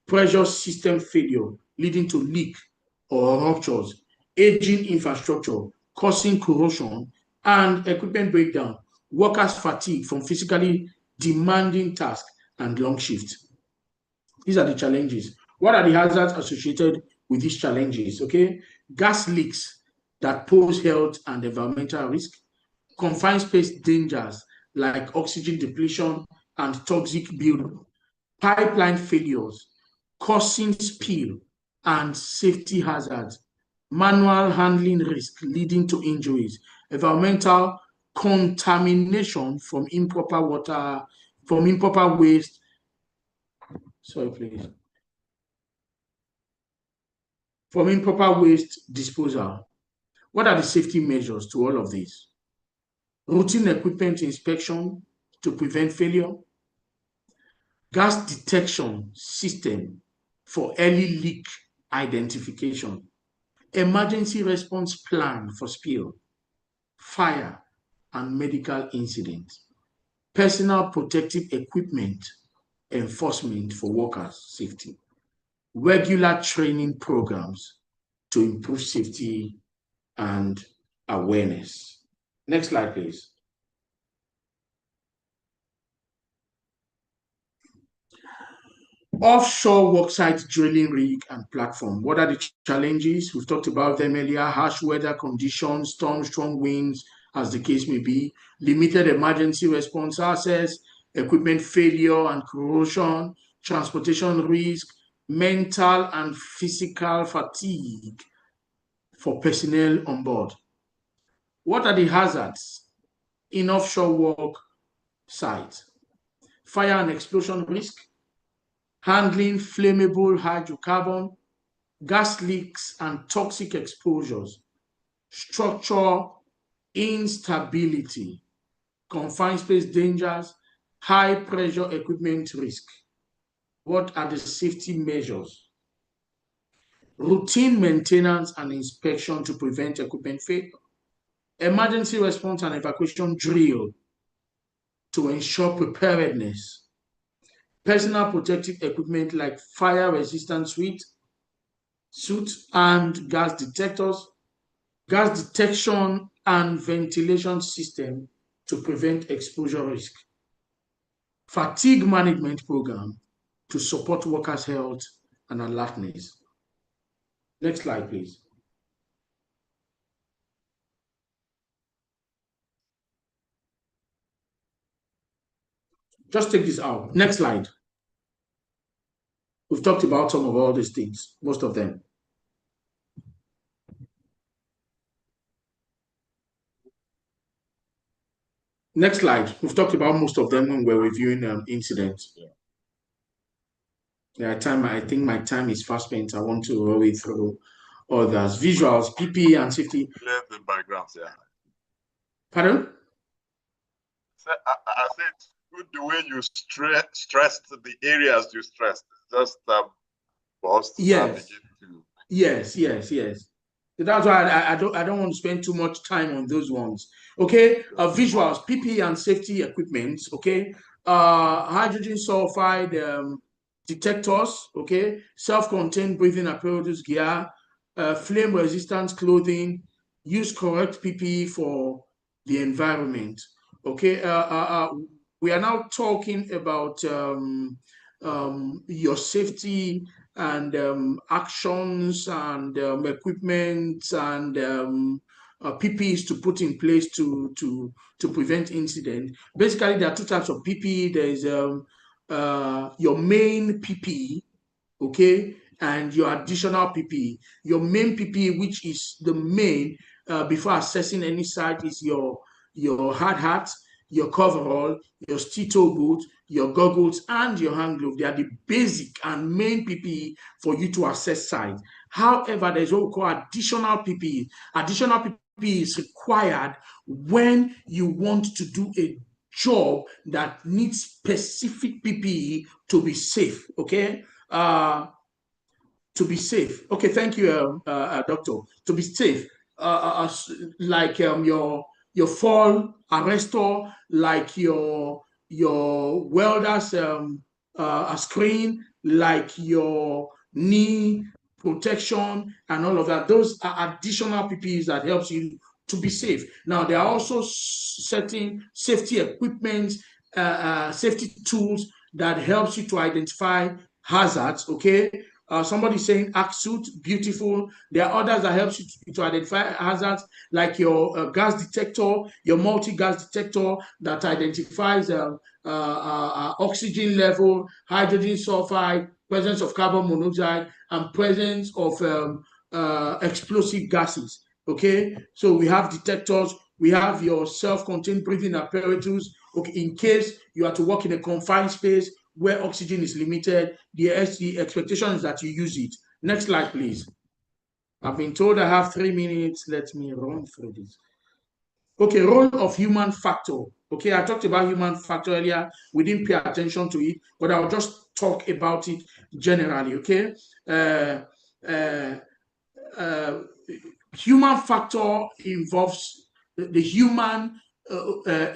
pressure system failure leading to leak or ruptures, aging infrastructure causing corrosion and equipment breakdown, workers' fatigue from physically demanding tasks and long shifts. These are the challenges. What are the hazards associated with these challenges? Okay, gas leaks that pose health and environmental risk, confined space dangers like oxygen depletion and toxic buildup, pipeline failures causing spill and safety hazards, manual handling risk leading to injuries, environmental contamination from improper water, from improper waste. Sorry, please. From improper waste disposal. What are the safety measures to all of these? Routine equipment inspection to prevent failure, gas detection system for early leak identification, emergency response plan for spill, fire, and medical incidents, personal protective equipment enforcement for workers' safety, regular training programs to improve safety and awareness. Next slide, please. Offshore worksite drilling rig and platform. What are the challenges? We've talked about them earlier. Harsh weather conditions, storm, strong winds, as the case may be, limited emergency response access, equipment failure and corrosion, transportation risk, mental and physical fatigue for personnel on board. What are the hazards in offshore work sites? Fire and explosion risk, handling flammable hydrocarbon, gas leaks and toxic exposures, structural instability, confined space dangers, high pressure equipment risk. What are the safety measures? Routine maintenance and inspection to prevent equipment failure, emergency response and evacuation drill to ensure preparedness, personal protective equipment like fire-resistant suit and gas detectors, gas detection and ventilation system to prevent exposure risk, fatigue management program to support workers' health and alertness. Next slide, please. Just take this out. Next slide. We've talked about some of all these things, most of them. Next slide. We've talked about most of them when we're reviewing incidents. Yeah, I think my time is fast spent. I want to roll it through others. Visuals, PPE and safety. Clear the backgrounds, yeah. Pardon? So I said good the way you stressed the areas you stressed. Just for us to Yes. to... Yes. So that's why I don't want to spend too much time on those ones. Okay, visuals, PPE and safety equipment. Okay, hydrogen sulfide detectors. Okay, self-contained breathing apparatus gear, flame-resistant clothing. Use correct PPE for the environment. Okay, we are now talking about your safety and actions and equipment and PPEs to put in place to prevent incident. Basically, there are two types of PPE. There is your main PPE, okay, and your additional PPE. Your main PPE, which is the main before assessing any site, is your hard hat, your coverall, your steel-toe boot, your goggles, and your hand glove. They are the basic and main PPE for you to assess site. However, there's what we call additional PPE. Additional PPE is required when you want to do a job that needs specific PPE to be safe, okay? To be safe. Okay, thank you, doctor. To be safe, like your fall arrestor, like your welder's screen, like your knee protection and all of that. Those are additional PPEs that helps you to be safe. Now, there are also certain safety equipment, safety tools that helps you to identify hazards, okay? Somebody saying act suit, beautiful. There are others that helps you to identify hazards, like your gas detector, your multi-gas detector that identifies oxygen level, hydrogen sulfide, presence of carbon monoxide, and presence of explosive gases. Okay, so we have detectors, we have your self-contained breathing apparatus. Okay, in case you are to work in a confined space where oxygen is limited, the expectation is that you use it. Next slide, please. I've been told I have 3 minutes. Let me run through this. Okay, role of human factor. Okay, I talked about human factor earlier. We didn't pay attention to it, but I'll just talk about it generally, okay? Human factor involves the human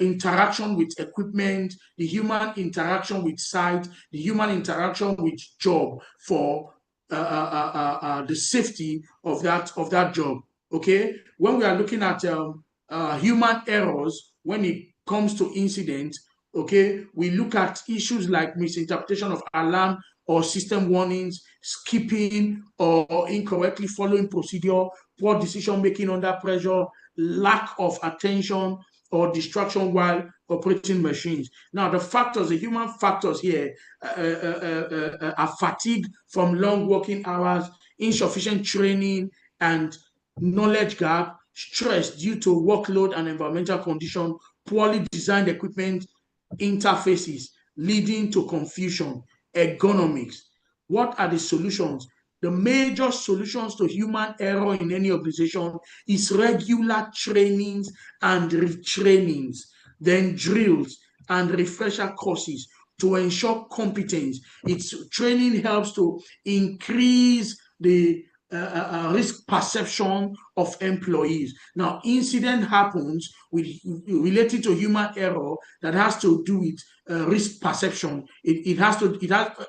interaction with equipment, the human interaction with site, the human interaction with job for the safety of that job. Okay, when we are looking at human errors when it comes to incidents, okay, we look at issues like misinterpretation of alarm or system warnings, skipping or incorrectly following procedure, poor decision making under pressure, lack of attention or distraction while operating machines. Now, the factors, the human factors here are fatigue from long working hours, insufficient training and knowledge gap, stress due to workload and environmental condition, poorly designed equipment interfaces leading to confusion, ergonomics. What are the solutions? The major solutions to human error in any organization is regular trainings and retrainings, then drills and refresher courses to ensure competence. Its training helps to increase the risk perception of employees. Now, incident happens related to human error that has to do with risk perception. It has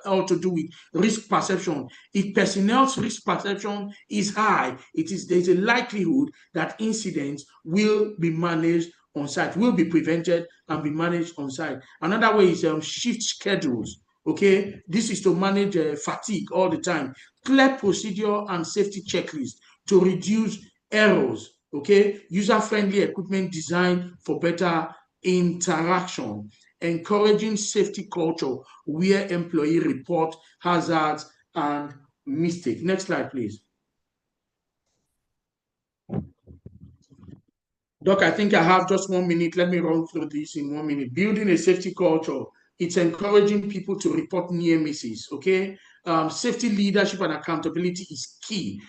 all to do with risk perception. If personnel's risk perception is high, there's a likelihood that incidents will be managed on site, will be prevented and be managed on site. Another way is shift schedules. Okay, this is to manage fatigue all the time. Clear procedure and safety checklist to reduce errors. Okay, user-friendly equipment design for better interaction. Encouraging safety culture where employee report hazards and mistakes. Next slide, please. Doc, I think I have just 1 minute. Let me run through this in 1 minute. Building a safety culture. It's encouraging people to report near misses, okay? Safety leadership and accountability is key.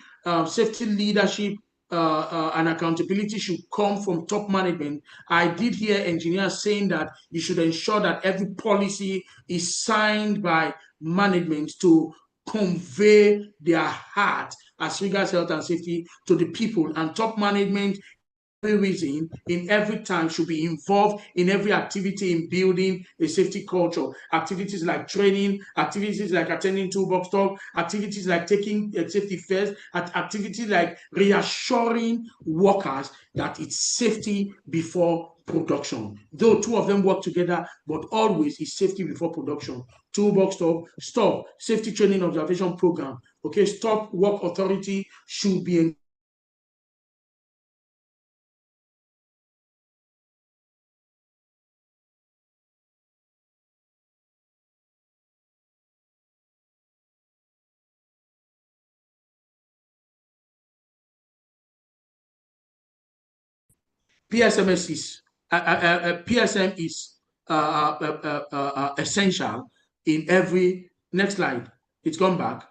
Safety leadership and accountability should come from top management. I did hear engineers saying that you should ensure that every policy is signed by management to convey their heart as regards health and safety to the people, and top management every reason in every time should be involved in every activity in building a safety culture. Activities like training, activities like attending toolbox talk, activities like taking safety first, activities like reassuring workers that it's safety before production. Though two of them work together, but always is safety before production. Toolbox talk, stop, safety training observation program. Okay, stop work authority should be PSM is essential in every, next slide, it's gone back.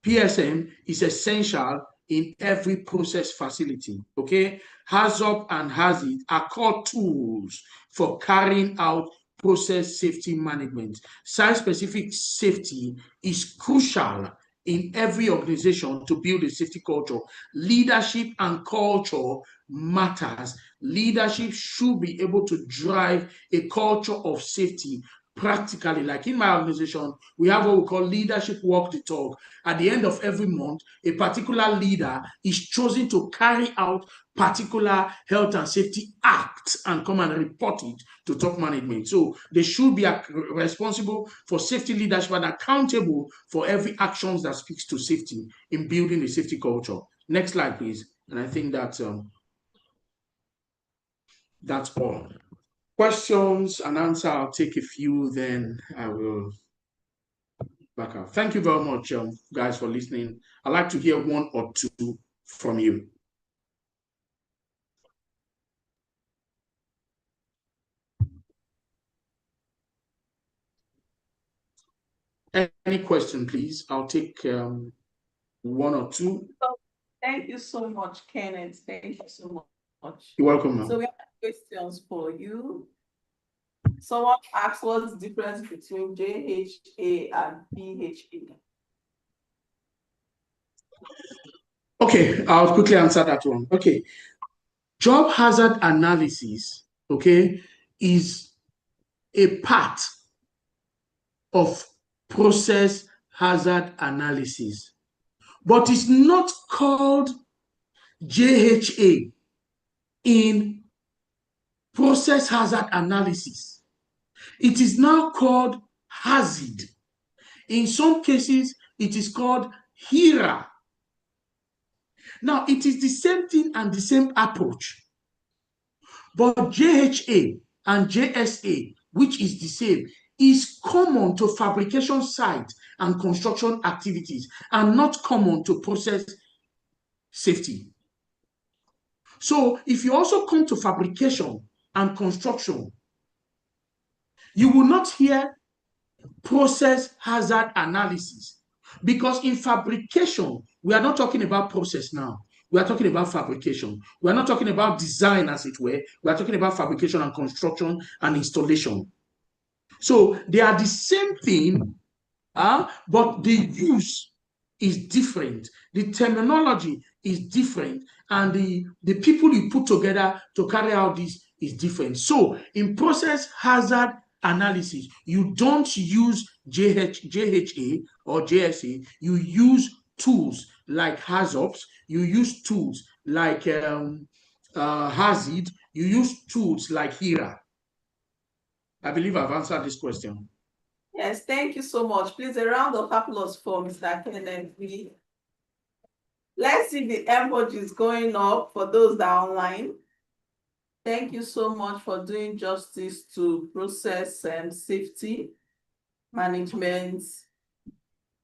PSM is essential in every process facility, okay? HAZOP and HAZID are core tools for carrying out process safety management. Site-specific safety is crucial in every organization to build a safety culture. Leadership and culture matters. Leadership should be able to drive a culture of safety practically. Like in my organization, we have what we call leadership walk the talk. At the end of every month, a particular leader is chosen to carry out particular health and safety acts and come and report it to top management. So they should be responsible for safety leadership and accountable for every actions that speaks to safety in building a safety culture. Next slide, please. And I think that's all. Questions and answer, I'll take a few, then I will back up. Thank you very much, guys, for listening. I'd like to hear one or two from you. Any question, please? I'll take one or two. Thank you so much, Kenneth. Thank you so much. You're welcome, ma'am. So we have questions for you. Someone asked what's the difference between JHA and PHA? Okay, I'll quickly answer that one. Okay, job hazard analysis, okay, is a part of process hazard analysis, but it's not called JHA in process hazard analysis. It is now called hazard. In some cases, it is called HERA. Now, it is the same thing and the same approach, but JHA and JSA, which is the same, is common to fabrication site and construction activities and not common to process safety. So if you also come to fabrication and construction, you will not hear process hazard analysis, because in fabrication, we are not talking about process now. We are talking about fabrication. We are not talking about design, as it were. We are talking about fabrication and construction and installation. So they are the same thing, but the use is different. The terminology is different, and the people you put together to carry out this is different. So in process hazard analysis, you don't use JHA or JSA. You use tools like HAZOPs. You use tools like HAZID. You use tools like HERA. I believe I've answered this question. Yes, thank you so much. Please, a round of applause for Mr. Kenneth. Let's see the emojis going up for those that are online. Thank you so much for doing justice to process and safety management,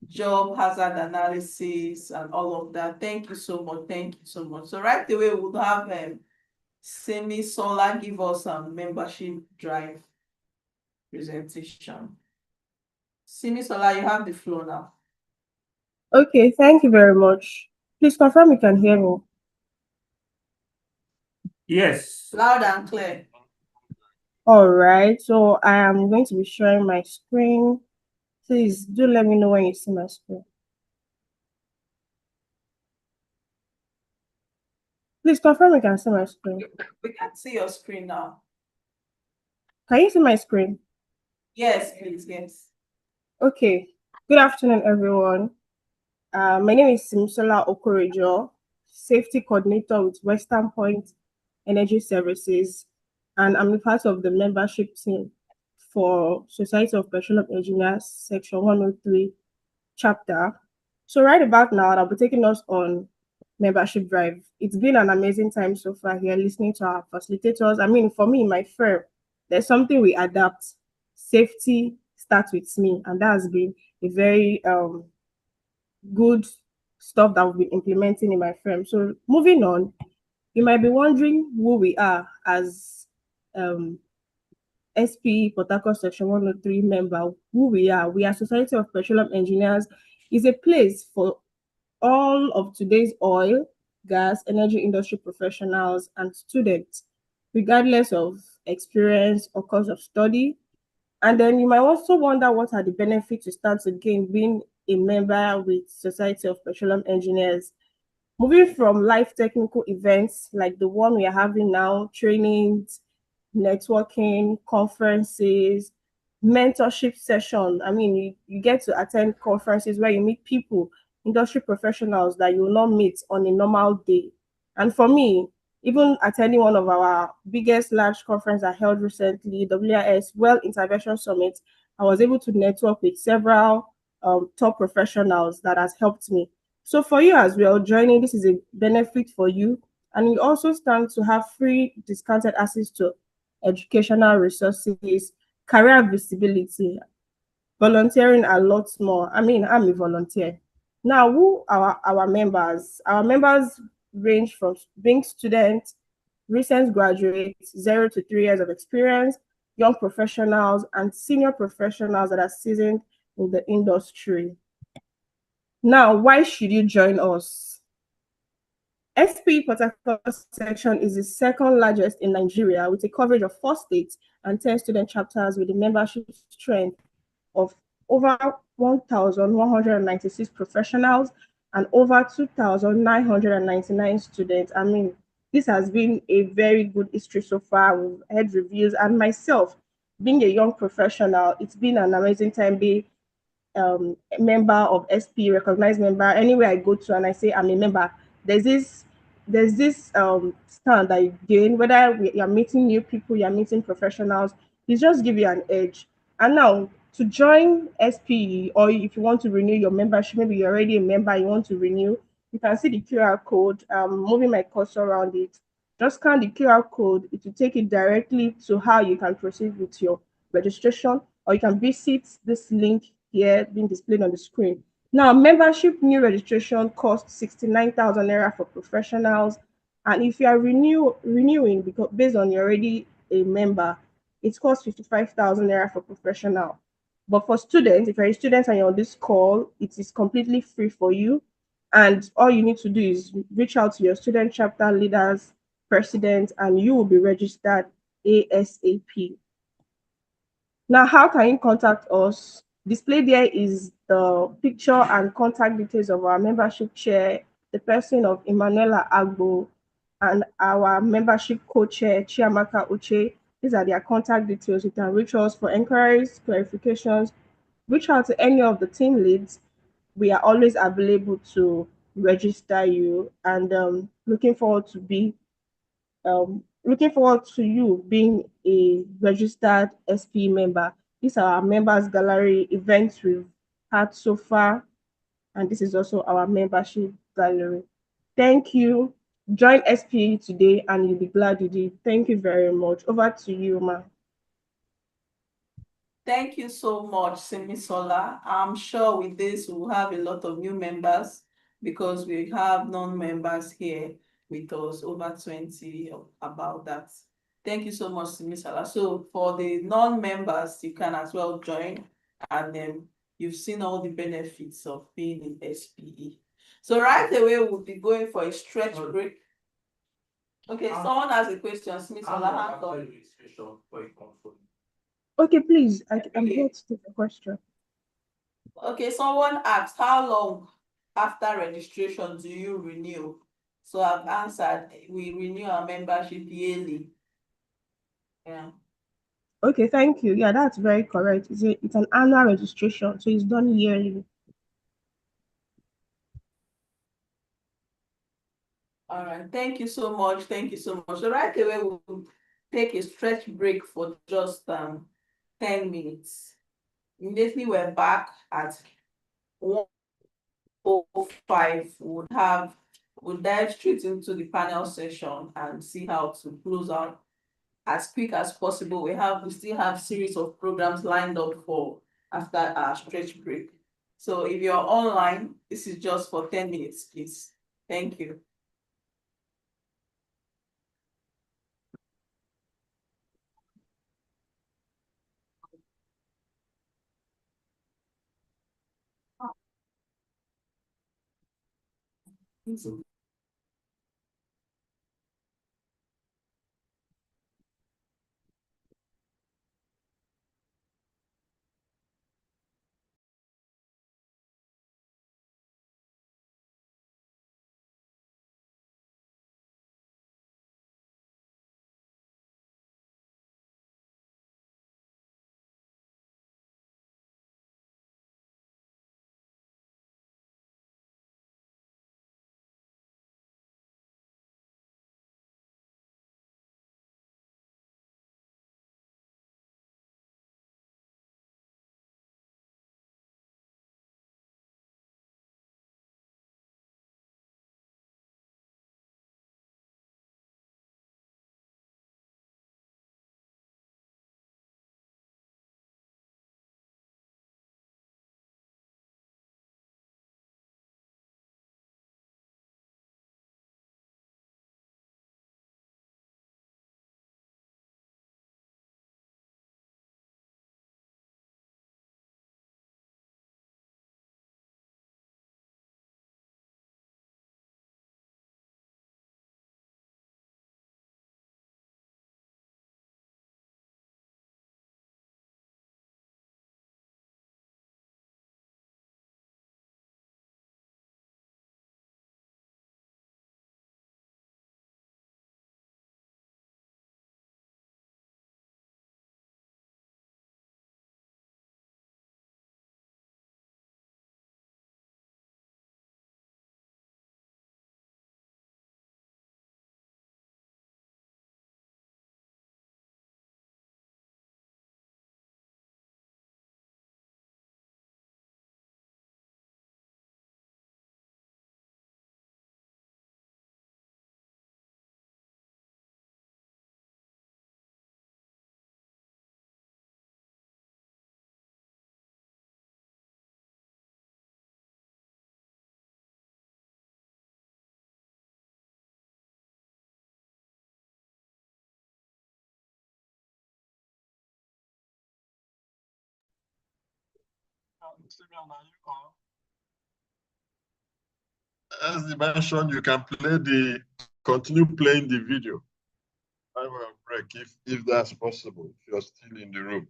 job hazard analysis, and all of that. Thank you so much. Thank you so much. So right away, we'll have Simi Sola give us some membership drive presentation. Simi Sola, you have the floor now. Okay, thank you very much. Please confirm you can hear me. Yes. Loud and clear. All right, so I am going to be sharing my screen. Please do let me know when you see my screen. Please confirm you can see my screen. We can see your screen now. Can you see my screen? Yes, please, yes. Okay, good afternoon, everyone. My name is Simsola Okorejo, Safety Coordinator with Western Point Energy Services, and I'm a part of the membership team for Society of Petroleum Engineers, Section 103 chapter. So right about now, I'll be taking us on membership drive. It's been an amazing time so far here, listening to our facilitators. I mean, for me, my firm, there's something we adapt. Safety starts with me, and that has been a very good stuff that we've been implementing in my firm. So moving on, You might be wondering who we are as SP Port Harcourt Section 103 member. Who we are Society of Petroleum Engineers is a place for all of today's oil, gas, energy industry professionals and students, regardless of experience or course of study. And then you might also wonder what are the benefits you stand to gain being a member with Society of Petroleum Engineers. Moving from live technical events like the one we are having now, trainings, networking, conferences, mentorship session. I mean, you get to attend conferences where you meet people, industry professionals that you will not meet on a normal day. And for me, even attending one of our biggest large conference I held recently, WIS Well Intervention Summit, I was able to network with several top professionals that has helped me. So for you as well, joining this is a benefit for you, and you also stand to have free discounted access to educational resources, career visibility, volunteering, a lot more. I mean, I'm a volunteer. Now, who are our members? Our members range from being students, recent graduates, 0 to 3 years of experience, young professionals, and senior professionals that are seasoned in the industry. Now, why should you join us? SP Port Harcourt section is the second largest in Nigeria with a coverage of 4 states and 10 student chapters with a membership strength of over 1,196 professionals and over 2,999 students. I mean, this has been a very good history so far. We've had reviews, and myself, being a young professional, it's been an amazing time being a member of SP, recognized member. Anywhere I go to and I say I'm a member, there's this stand that you gain, whether you're meeting new people, you're meeting professionals, it just give you an edge. And now to join SP, or if you want to renew your membership, maybe you're already a member, you want to renew, you can see the QR code. Moving my cursor around it. Just scan the QR code, it will take it directly to how you can proceed with your registration, or you can visit this link here being displayed on the screen. Now, membership new registration costs 69,000 naira for professionals, and if you are renewing because based on you're already a member, it costs 55,000 naira for professional. But for students, if you're a student and you're on this call, it is completely free for you. And all you need to do is reach out to your student chapter leaders, president, and you will be registered ASAP. Now, how can you contact us? Displayed there is the picture and contact details of our membership chair, the person of Emanuela Agbo, and our membership co-chair, Chiamaka Uche. These are their contact details. You can reach us for inquiries, clarifications, reach out to any of the team leads. We are always available to register you, and looking forward to you being a registered SP member. These are our members gallery events we've had so far, and this is also our membership gallery. Thank you. Join SP today and you'll be glad you did. Thank you very much. Over to you, ma. Thank you so much, Simisola. I'm sure with this we'll have a lot of new members because we have non-members here with us, over 20 about that. Thank you so much, Simisola. So for the non-members, you can as well join, and then you've seen all the benefits of being in SPE. So right away, we'll be going for a stretch break. Okay, someone has a question, Simisola, hand on. Okay, please. I'm here to take a question. Okay, someone asked, how long after registration do you renew? So I've answered, we renew our membership yearly. Yeah. Okay, thank you. Yeah, that's very correct. It's an annual registration, so it's done yearly. All right, thank you so much. Thank you so much. So right away, we'll take a stretch break for just 10 minutes. Immediately, we're back at 1:05. We'll dive straight into the panel session and see how to close out as quick as possible. We still have series of programs lined up for after our stretch break. So if you're online, this is just for 10 minutes, please. Thank you. As you mentioned, you can continue playing the video. I will break if that's possible, if you're still in the room.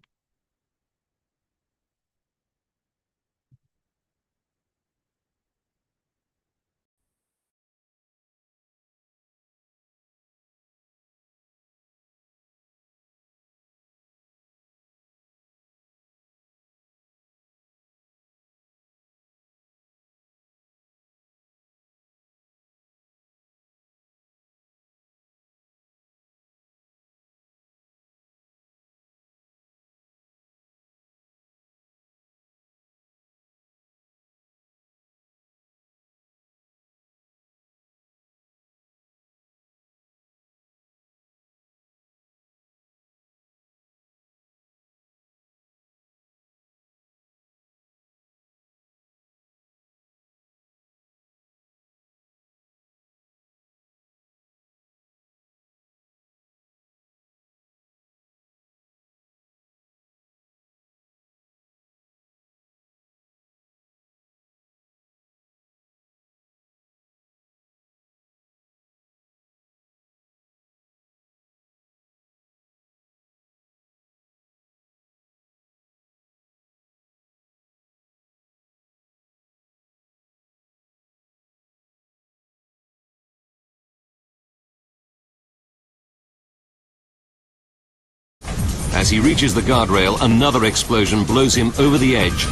As he reaches the guardrail, another explosion blows him over the edge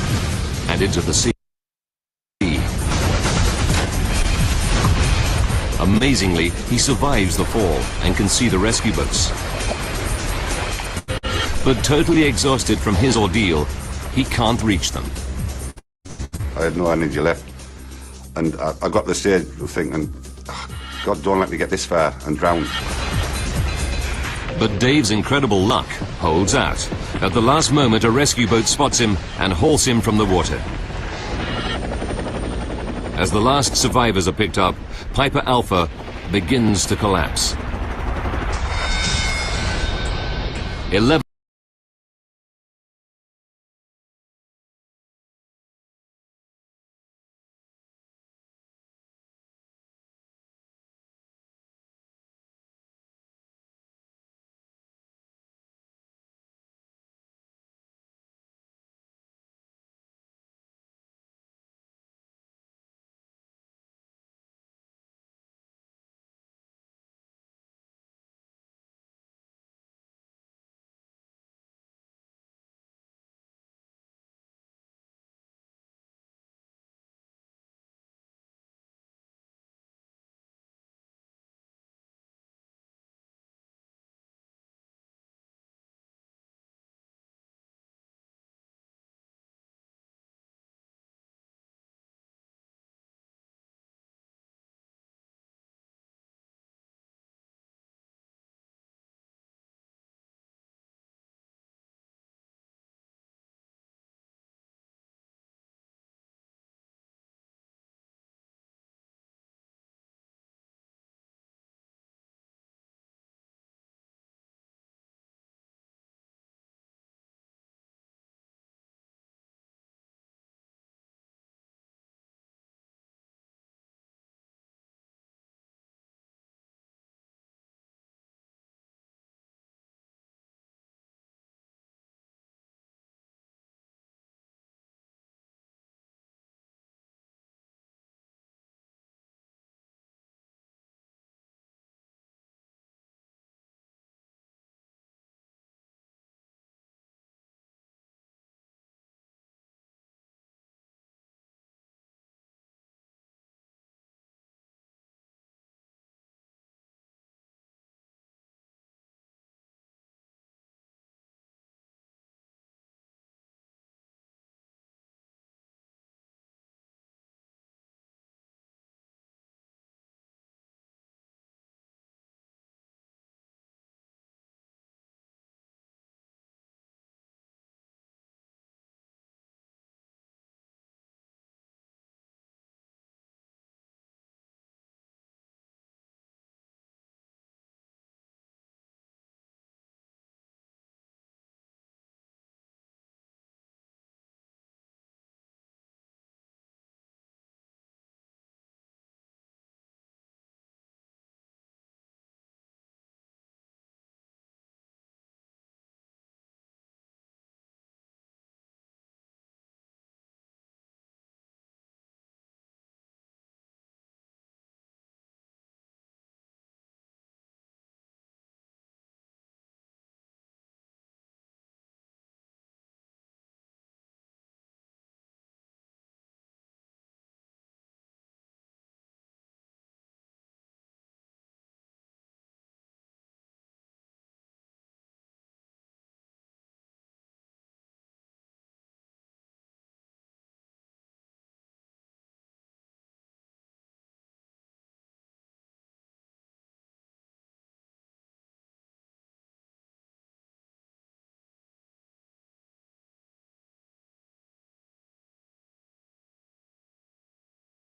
and into the sea. Amazingly, he survives the fall and can see the rescue boats. But totally exhausted from his ordeal, he can't reach them. I had no energy left, and I got to the stage thinking, God, don't let me get this far and drown. But Dave's incredible luck holds out. At the last moment, a rescue boat spots him and hauls him from the water. As the last survivors are picked up, Piper Alpha begins to collapse. 11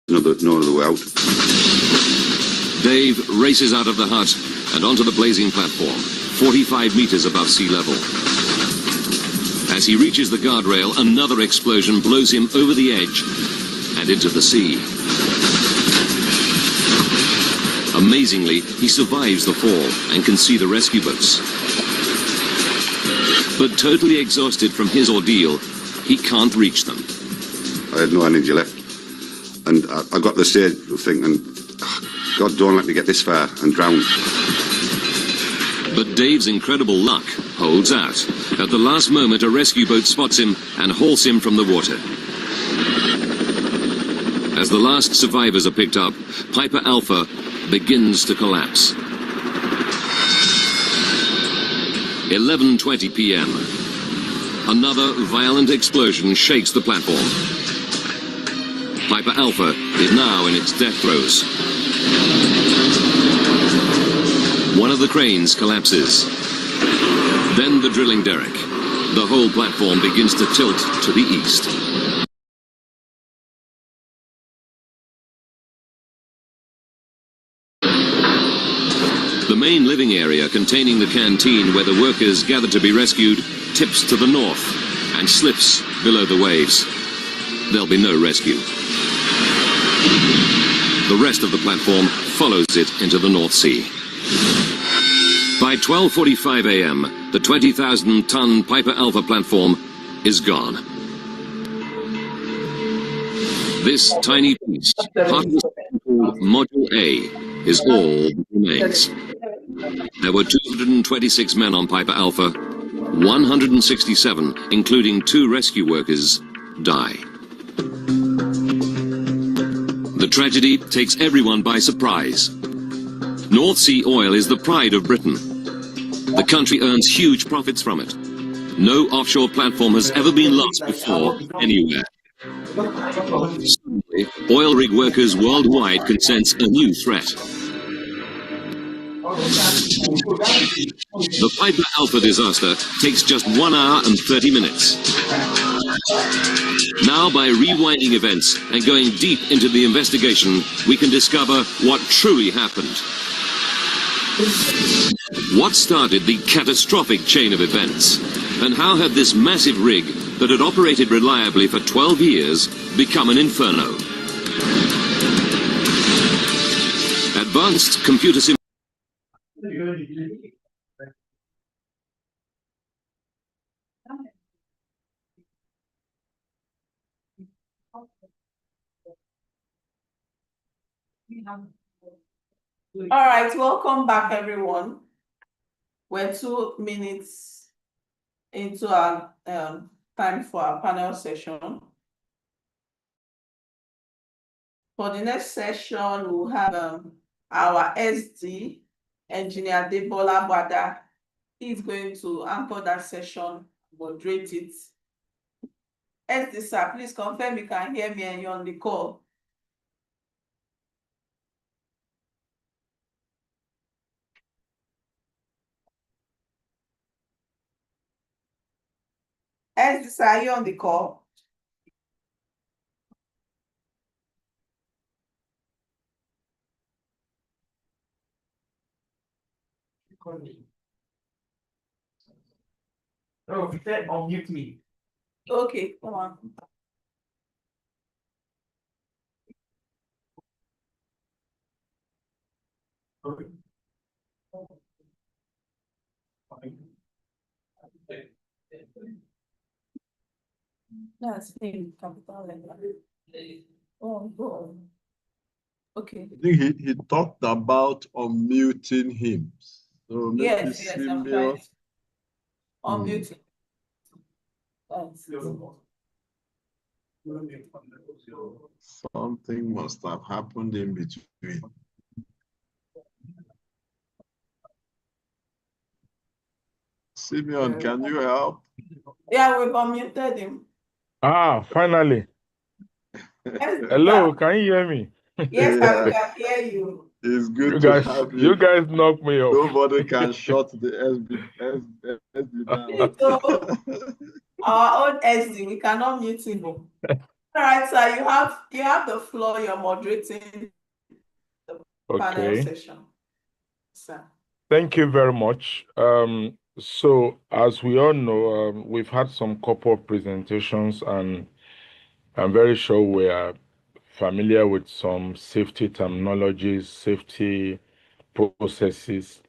no other way out. Dave races out of the hut and onto the blazing platform, 45 meters above sea level. As he reaches the guardrail, another explosion blows him over the edge and into the sea. Amazingly, he survives the fall and can see the rescue boats. But totally exhausted from his ordeal, he can't reach them. I had no energy left. And I got to the stage of thinking, God, don't let me get this far and drown. But Dave's incredible luck holds out. At the last moment, a rescue boat spots him and hauls him from the water. As the last survivors are picked up, Piper Alpha begins to collapse. 11:20 p.m. Another violent explosion shakes the platform. Piper Alpha is now in its death throes. One of the cranes collapses. Then the drilling derrick. The whole platform begins to tilt to the east. The main living area containing the canteen where the workers gather to be rescued tips to the north and slips below the waves. There'll be no rescue. The rest of the platform follows it into the North Sea. By 12:45 a.m., the 20,000-ton Piper Alpha platform is gone. This tiny piece, part of the Module A, is all that remains. There were 226 men on Piper Alpha. 167, including 2 rescue workers, die. The tragedy takes everyone by surprise. North Sea oil is the pride of Britain. The country earns huge profits from it. No offshore platform has ever been lost before anywhere. Suddenly, oil rig workers worldwide can sense a new threat. The Piper Alpha disaster takes just 1 hour and 30 minutes. Now, by rewinding events and going deep into the investigation, we can discover what truly happened. What started the catastrophic chain of events? And how had this massive rig that had operated reliably for 12 years become an inferno? Advanced computer simulation. All right, welcome back, everyone. We're 2 minutes into our time for our panel session. For the next session, we'll have our SD, Engineer Debola Bada. He's going to anchor that session, moderate it. SD, sir, please confirm you can hear me and you're on the call. SD, sir, are you on the call? Oh, unmute me. Okay, come on. Okay. That's him, capital letter. Oh, go. Okay. I think he talked about unmuting him. So maybe Yes, I'm trying to unmute him. Something must have happened in between. Simeon, can you help? Yeah, we've unmuted him. Ah, finally. Hello, can you hear me? Yes, I can hear you. It's good You to guys, have you. you guys knocked me off. Nobody can shut the SB down. So, our own SD, we cannot mute him. All right, sir, you have the floor. You're moderating the panel Okay. session, sir. Thank you very much. So as we all know, we've had some couple of presentations, and I'm very sure we are familiar with some safety terminologies, safety processes,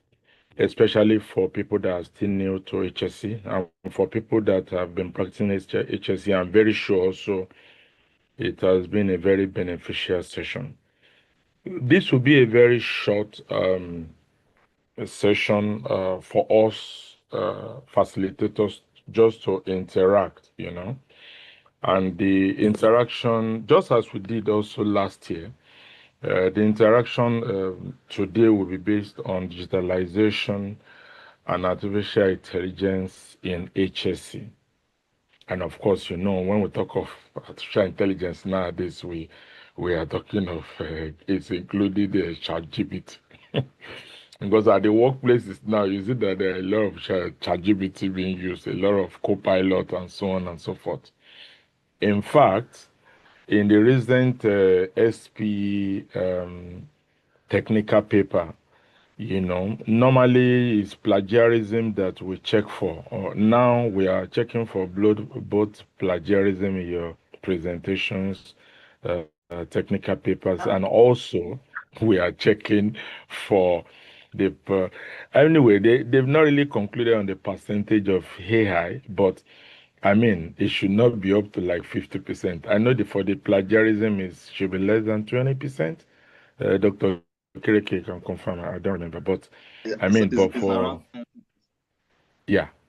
especially for people that are still new to HSC, and for people that have been practicing HSC. I'm very sure also it has been a very beneficial session. This will be a very short session for us facilitators just to interact, and the interaction, just as we did also last year, the interaction today will be based on digitalization and artificial intelligence in HSC. And of course, when we talk of artificial intelligence nowadays, we are talking of it's included ChatGPT. Because at the workplaces now, you see that there are a lot of ChatGPT being used, a lot of Copilot, and so on and so forth. In fact, in the recent SP technical paper, normally it's plagiarism that we check for. Now we are checking for both plagiarism in your presentations, technical papers, and also we are checking for the. Anyway, they've not really concluded on the percentage of AI, but I mean, it should not be up to like 50%. I know for the plagiarism should be less than 20%. Dr. Kireke can confirm. I don't remember, but Yeah, I mean, but it's for around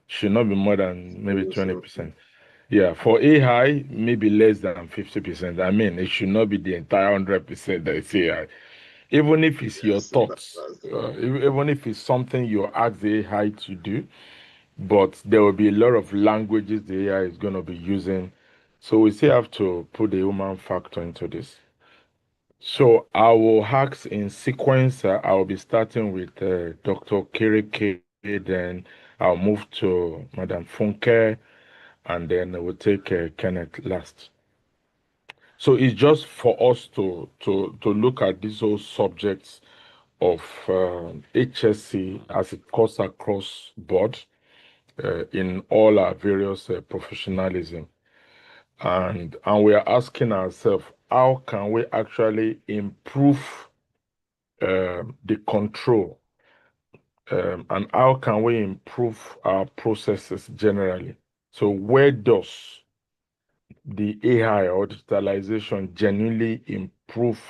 should not be more than maybe so 20%. Yeah, for AI, maybe less than 50%. I mean, it should not be the entire 100% that is AI. Even if it's your yes, thoughts, even if it's something you ask the AI to do, but there will be a lot of languages the AI is going to be using. So we still have to put the human factor into this. So I will ask in sequence. I will be starting with Dr. Kireke, then I'll move to Madam Funke, and then we'll take Kenneth last. So it's just for us to look at these whole subjects of HSC as it cuts across board in all our various professionalism. And we are asking ourselves, how can we actually improve the control, and how can we improve our processes generally? So where does the AI or digitalization genuinely improve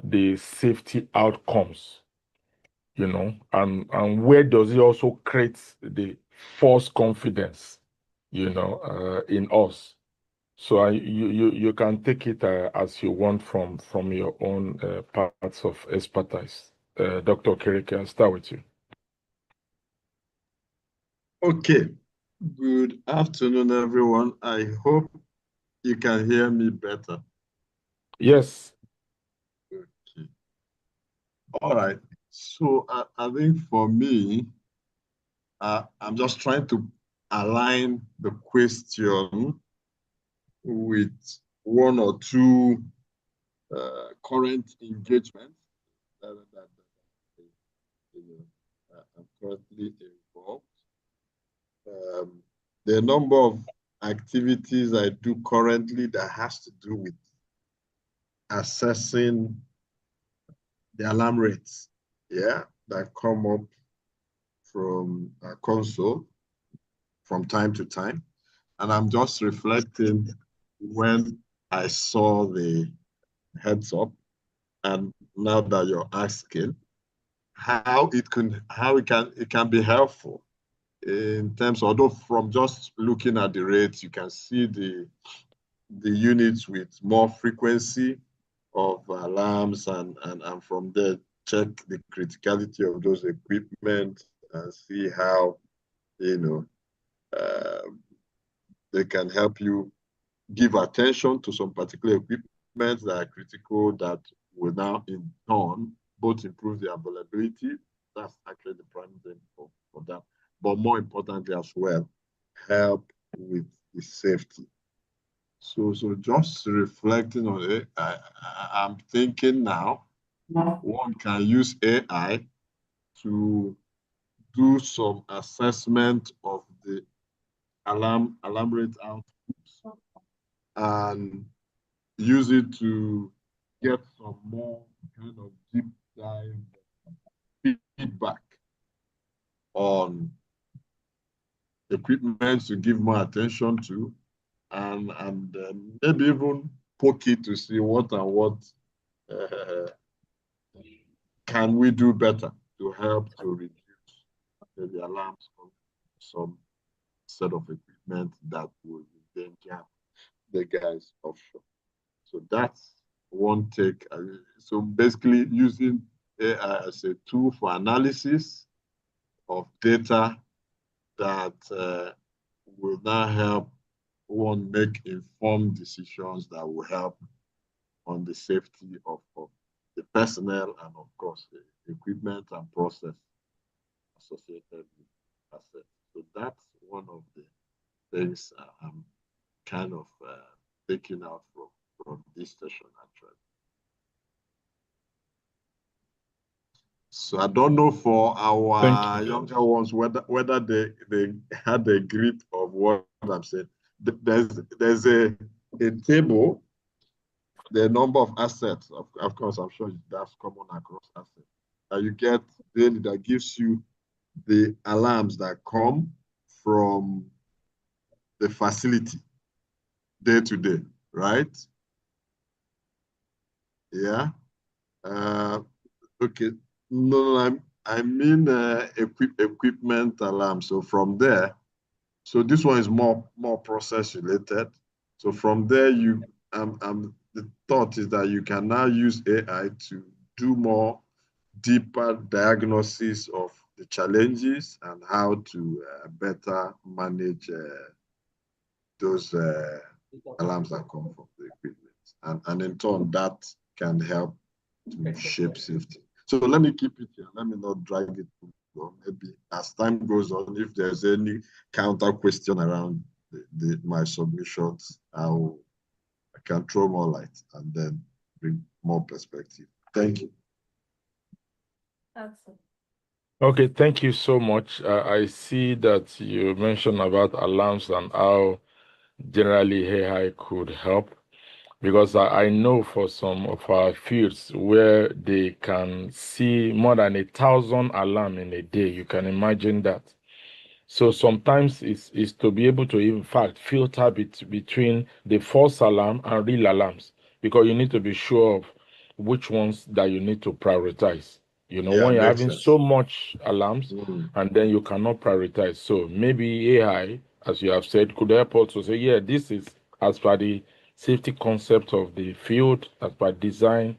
the safety outcomes, and where does it also create the false confidence, in us? So you can take it as you want from your own parts of expertise. Dr. Kireke, I'll start with you. Okay. Good afternoon, everyone. I hope you can hear me better. Yes. Okay. All right. So I think for me, I'm just trying to align the question with one or two current engagements that I'm currently involved. The number of activities I do currently that has to do with assessing the alarm rates, that come up from a console from time to time. And I'm just reflecting when I saw the heads up, and now that you're asking how it can be helpful in terms, although from just looking at the rates, you can see the units with more frequency of alarms, and from there check the criticality of those equipment and see how they can help you give attention to some particular equipment that are critical, that will now in turn both improve the availability. That's actually the primary thing for that. But more importantly as well, help with the safety. So just reflecting on it, I'm thinking now, one can use AI to do some assessment of the alarm rate outputs and use it to get some more kind of deep dive feedback on equipment to give more attention to, and maybe even poke it to see what and what can we do better to help to reduce the alarms from some set of equipment that will endanger the guys offshore. So that's one take. So basically using AI as a tool for analysis of data that will now help one make informed decisions that will help on the safety of the personnel and of course the equipment and process associated with assets. So that's one of the things I'm kind of taking out from this session actually. So I don't know for our younger ones whether they had a grip of what I'm saying. There's a table, the number of assets. Of course, I'm sure that's common across assets. That you get daily that gives you the alarms that come from the facility day to day, right? Yeah. Okay. No, I mean equipment alarm. So from there, so this one is more process related. So from there, the thought is that you can now use AI to do more deeper diagnosis of the challenges and how to better manage those alarms that come from the equipment. And in turn, that can help to shape safety. So let me keep it here. Let me not drag it too long. Maybe as time goes on, if there's any counter question around my submissions, I can throw more light and then bring more perspective. Thank you. Okay, thank you so much. I see that you mentioned about alarms and how generally AI could help, because I know for some of our fields where they can see more than 1,000 alarm in a day. You can imagine that. So sometimes it's to be able to, in fact, filter between the false alarm and real alarms, because you need to be sure of which ones that you need to prioritize. You know, Yeah, when you're makes having sense. so much alarms and then you cannot prioritize. So maybe AI, as you have said, could help us to say, yeah, this is as per the safety concept of the field, as per design.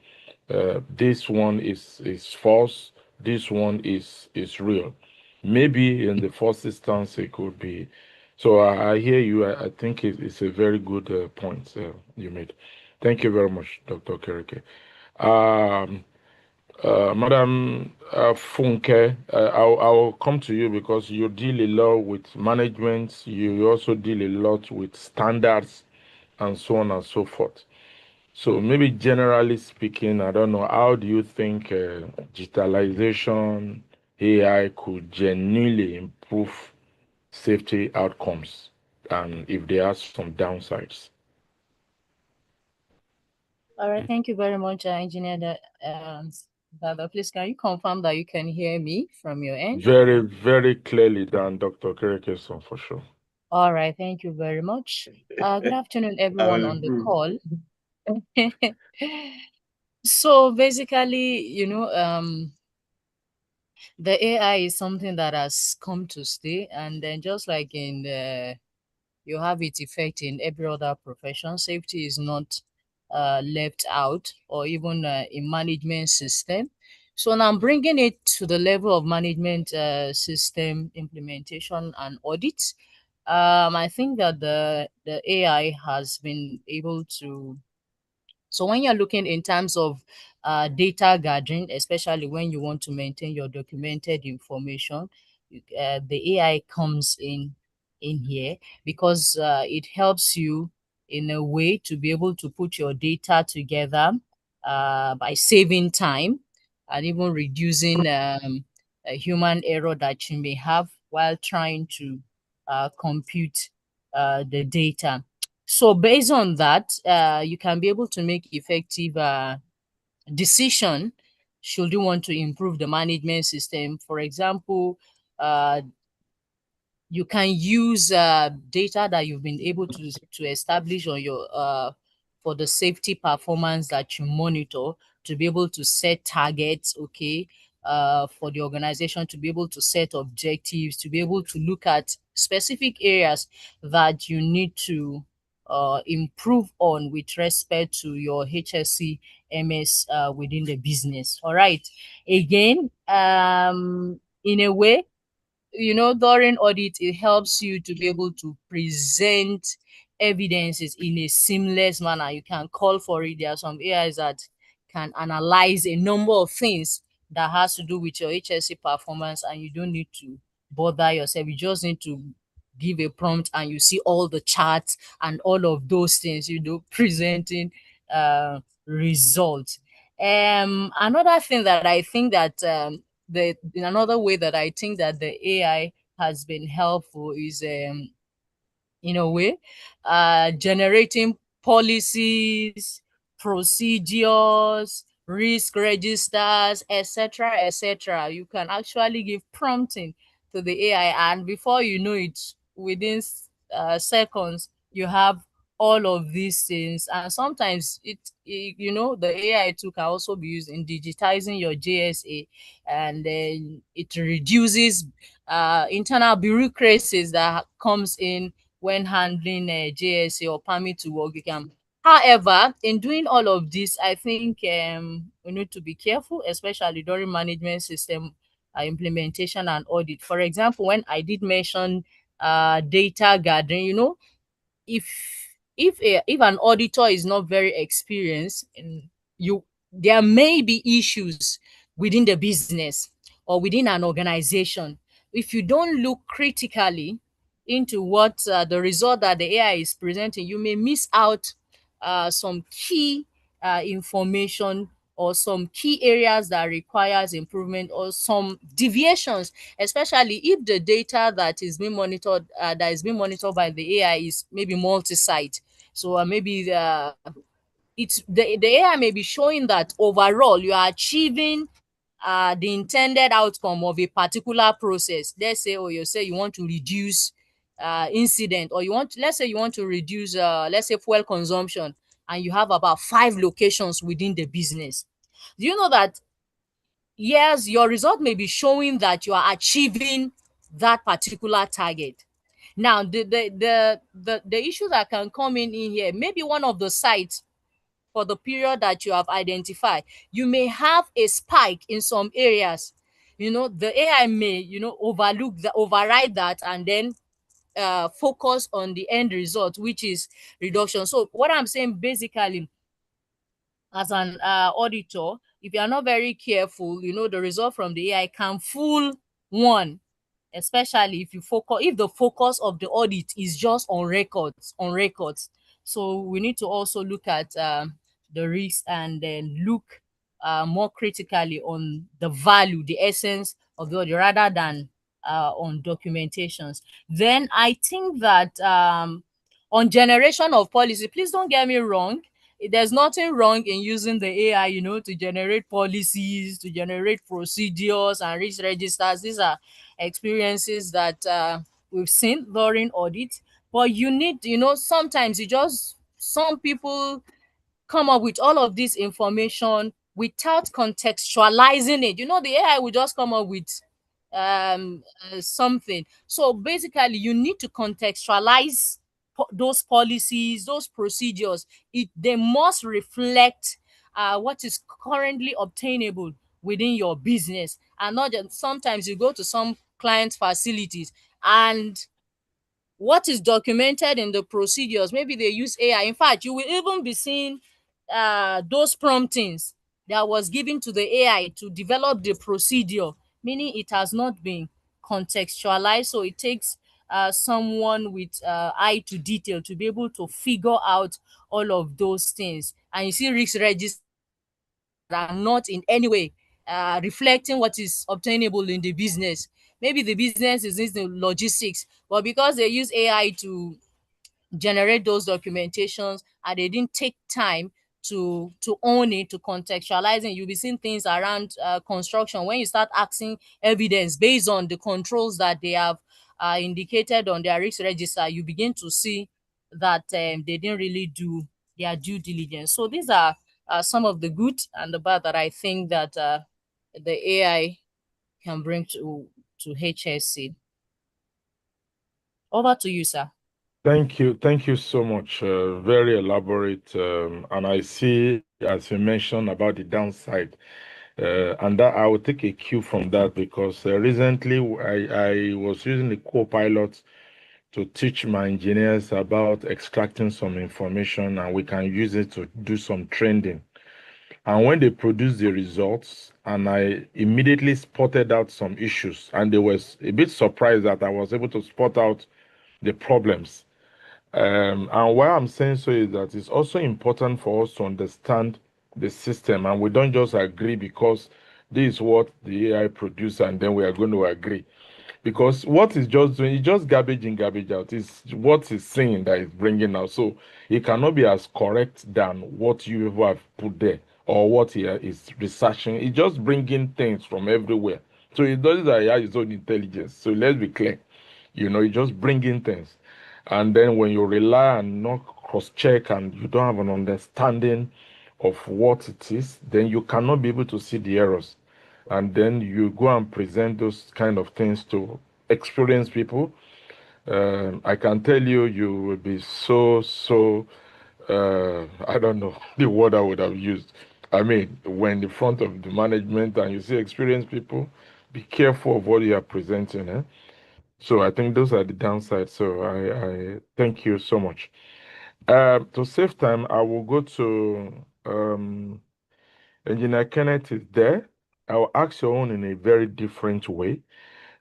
This one is false. This one is real. Maybe in the first instance it could be. So I hear you. I think it's a very good point you made. Thank you very much, Dr. Kereke. Madam Funke, I'll come to you because you deal a lot with management. You also deal a lot with standards and so on and so forth. So maybe generally speaking, I don't know, how do you think digitalization, AI could genuinely improve safety outcomes, and if there are some downsides? All right, thank you very much, Engineer Dada. Please, can you confirm that you can hear me from your end? Very, very clearly than Dr. Kerekeson, for sure. All right, thank you very much. Good afternoon, everyone on the call. So basically, the AI is something that has come to stay, and then just like in you have its effect in every other profession, safety is not left out, or even in management system. So now I'm bringing it to the level of management system implementation and audit. I think that the AI has been able to. So when you're looking in terms of data gathering, especially when you want to maintain your documented information, the AI comes in here because it helps you in a way to be able to put your data together by saving time and even reducing a human error that you may have while trying to compute the data. So based on that, you can be able to make effective decision should you want to improve the management system. For example, you can use data that you've been able to establish on your for the safety performance that you monitor to be able to set targets, okay, for the organization to be able to set objectives, to be able to look at specific areas that you need to improve on with respect to your HSC MS within the business. All right. Again, in a way, during audit, it helps you to be able to present evidences in a seamless manner. You can call for it. There are some AIs that can analyze a number of things that has to do with your HSC performance, and you don't need to bother yourself. You just need to give a prompt and you see all the charts and all of those things, presenting results. Another thing that I think that in another way that I think that the AI has been helpful is in a way generating policies, procedures, risk registers, etc., etc. You can actually give prompting to the AI, and before you know it, within seconds, you have all of these things. And sometimes the AI too can also be used in digitizing your JSA, and then it reduces internal bureaucracies that comes in when handling JSA or permit to work. You can, however, in doing all of this, I think we need to be careful, especially during management system implementation and audit. For example, when I did mention data gathering, if if an auditor is not very experienced, there may be issues within the business or within an organization. If you don't look critically into what the result that the AI is presenting, you may miss out some key information or some key areas that requires improvement, or some deviations, especially if the data that is being monitored by the AI is maybe multi-site. So maybe the AI may be showing that overall you are achieving the intended outcome of a particular process. Let's say, or you say you want to reduce incident, or let's say you want to reduce let's say fuel consumption, and you have about 5 locations within the business. Do you know that yes, your result may be showing that you are achieving that particular target? Now the issue that can come in here, maybe one of the sites for the period that you have identified, you may have a spike in some areas. The AI may override that, and then focus on the end result, which is reduction. So what I'm saying basically, as an auditor, if you are not very careful, the result from the AI can fool one, especially if the focus of the audit is just on records. So we need to also look at the risk, and then look more critically on the value, the essence of the audit, rather than on documentations. Then I think that on generation of policy, please don't get me wrong, there's nothing wrong in using the AI, to generate policies, to generate procedures and risk registers. These are experiences that we've seen during audit. But you need, sometimes some people come up with all of this information without contextualizing it. The AI will just come up with something. So basically, you need to contextualize those policies, those procedures. They must reflect what is currently obtainable within your business, and not just sometimes you go to some client facilities, and what is documented in the procedures, maybe they use AI. In fact, you will even be seeing those promptings that was given to the AI to develop the procedure, meaning it has not been contextualized. So it takes someone with eye to detail to be able to figure out all of those things. And you see risk registers are not in any way reflecting what is obtainable in the business. Maybe the business is in the logistics, but because they use AI to generate those documentations and they didn't take time to own it, to contextualize it, you'll be seeing things around construction. When you start asking evidence based on the controls that they have indicated on their risk register, you begin to see that they didn't really do their due diligence. So these are some of the good and the bad that I think that the AI can bring to HSC. Over to you, sir. Thank you so much. Very elaborate, and I see, as you mentioned, about the downside, and that I will take a cue from that because recently I was using the co-pilot to teach my engineers about extracting some information, and we can use it to do some trending. And when they produced the results, and I immediately spotted out some issues, and they was a bit surprised that I was able to spot out the problems. And why I'm saying so is that it's also important for us to understand the system, and we don't just agree because this is what the AI produced, and then we are going to agree. Because what it's just doing, it's just garbage in, garbage out. It's what it's saying that is bringing out. So it cannot be as correct than what you have put there or what he is researching. It's just bringing things from everywhere. So it doesn't have its own intelligence. So let's be clear. It's just bringing things. And then when you rely and not cross-check and you don't have an understanding of what it is, then you cannot be able to see the errors. And then you go and present those kind of things to experienced people. I can tell you, you will be so, I don't know the word I would have used. I mean, when in front of the management and you see experienced people, be careful of what you are presenting. So I think those are the downsides. So I thank you so much. To save time, I will go to Engineer Kenneth is there. I will ask your own in a very different way.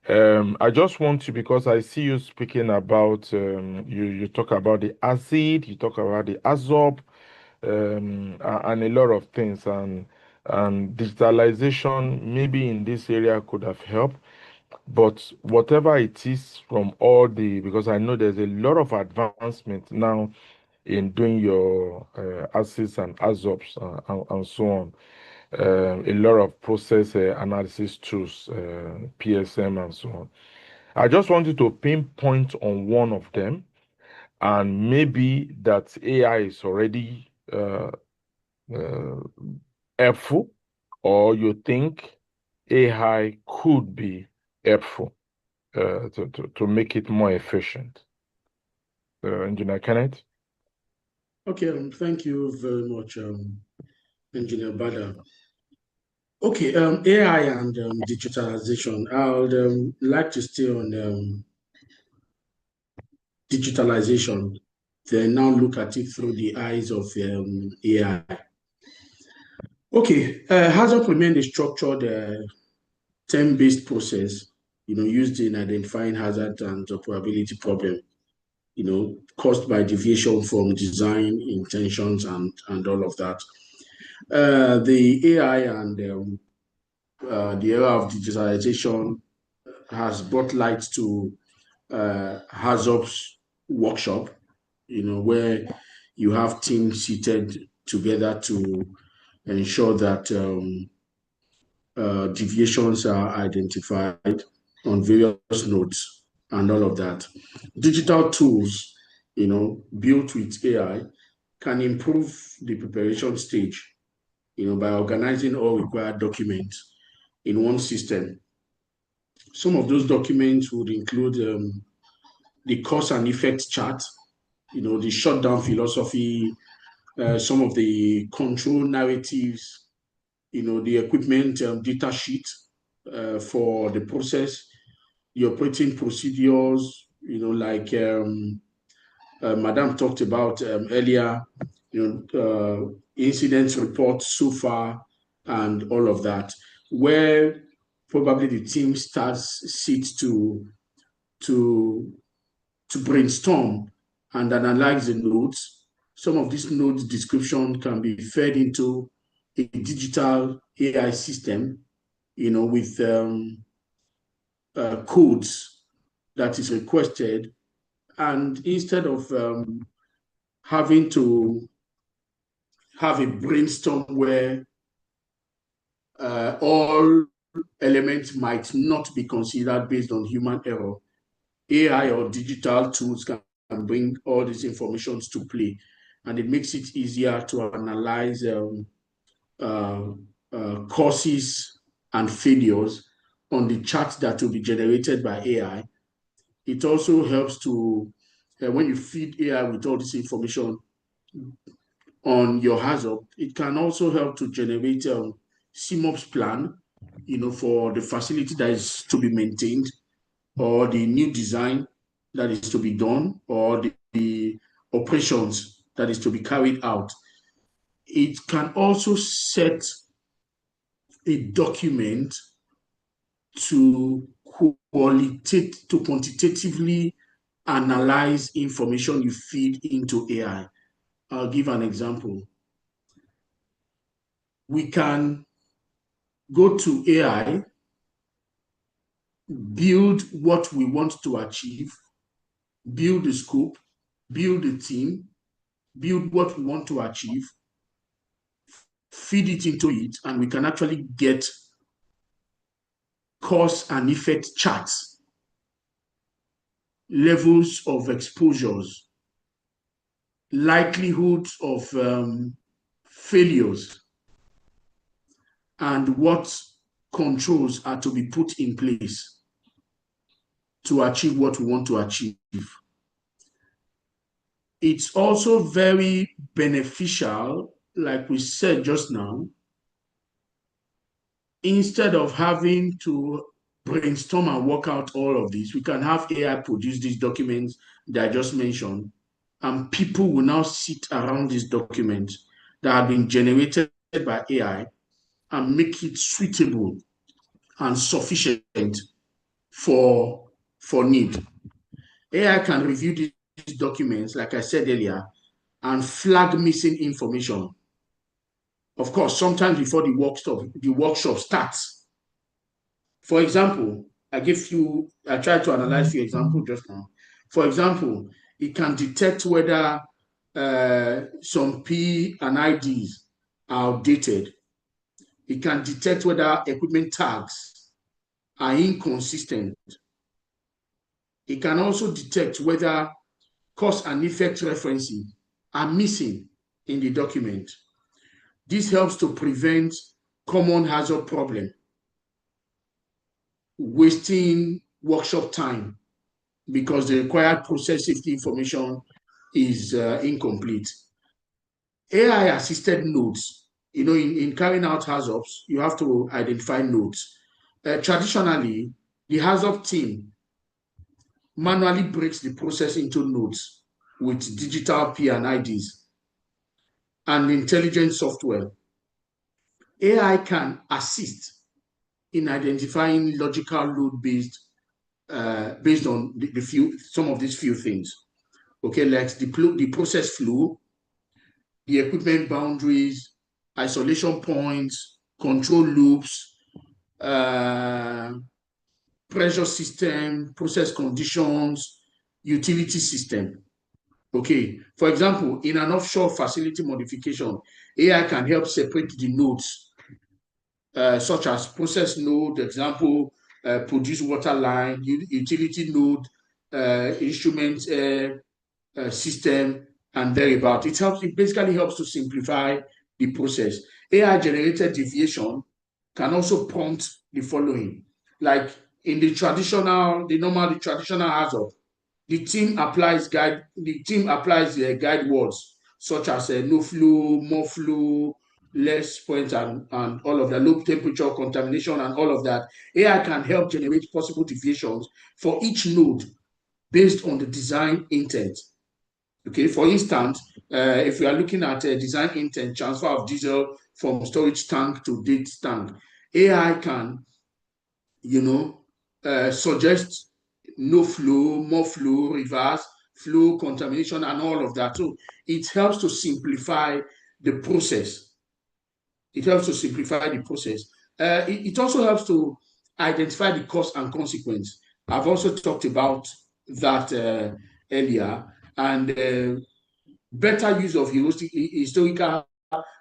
I just want to, because I see you speaking about you talk about the acid, you talk about the azop, and a lot of things, and digitalization maybe in this area could have helped. But whatever it is from all because I know there's a lot of advancement now in doing your acids and azops and so on. A lot of process analysis tools, PSM and so on. I just wanted to pinpoint on one of them, and maybe that AI is already helpful, or you think AI could be helpful to make it more efficient. Engineer Kenneth? Okay, thank you very much, Engineer Bada. Okay, AI and digitalization. I would like to stay on digitalization, then now look at it through the eyes of AI. Okay, hazard remained a structured term-based process, used in identifying hazard and operability problem, caused by deviation from design intentions and all of that. The AI and the era of digitalization has brought light to HAZOP's workshop, where you have teams seated together to ensure that deviations are identified on various nodes and all of that. Digital tools, built with AI can improve the preparation stage, by organizing all required documents in one system. Some of those documents would include the cause and effect chart, the shutdown philosophy, some of the control narratives, the equipment data sheet for the process, the operating procedures, like Madam talked about earlier, incident reports so far and all of that, where probably the team sits to to brainstorm and analyze the nodes. Some of these nodes description can be fed into a digital AI system, with codes that is requested. And instead of having to have a brainstorm where all elements might not be considered based on human error, AI or digital tools can bring all these informations to play, and it makes it easier to analyze causes and failures on the chart that will be generated by AI. It also helps to, when you feed AI with all this information on your hazard, it can also help to generate a CMOPS plan, for the facility that is to be maintained, or the new design that is to be done, or the operations that is to be carried out. It can also set a document to quantitatively analyze information you feed into AI. I'll give an example. We can go to AI, build what we want to achieve, build the scope, build the team, build what we want to achieve, feed it into it, and we can actually get cause and effect charts, levels of exposures, likelihoods of failures, and what controls are to be put in place to achieve what we want to achieve. It's also very beneficial, like we said just now, instead of having to brainstorm and work out all of this, we can have AI produce these documents that I just mentioned, and people will now sit around these documents that have been generated by AI and make it suitable and sufficient for need. AI can review these documents, like I said earlier, and flag missing information. Of course, sometimes before the workshop starts. For example, I tried to analyze a few examples just now. For example, it can detect whether some P and IDs are outdated. It can detect whether equipment tags are inconsistent. It can also detect whether cause and effect references are missing in the document. This helps to prevent common hazard problem, wasting workshop time because the required process safety information is incomplete. AI-assisted nodes, in carrying out hazards, you have to identify nodes. Traditionally, the hazard team manually breaks the process into nodes with digital P and IDs and intelligent software. AI can assist in identifying logical load based on some of these few things. Okay, like the process flow, the equipment boundaries, isolation points, control loops, pressure system, process conditions, utility system. Okay, for example, in an offshore facility modification, AI can help separate the nodes, such as process node, example, produce water line, utility node, instrument system, and thereabout. It basically helps to simplify the process. AI-generated deviation can also prompt the following. Like in the traditional hazard, the team applies guide words such as no flow, more flow, less point, and all of that, low temperature, contamination, and all of that. AI can help generate possible deviations for each node based on the design intent. Okay, for instance, if we are looking at a design intent, transfer of diesel from storage tank to date tank, AI can, suggest no flow, more flow, reverse flow, contamination, and all of that. So it helps to simplify the process. It helps to simplify the process. It also helps to identify the cause and consequence. I've also talked about that earlier, and better use of historical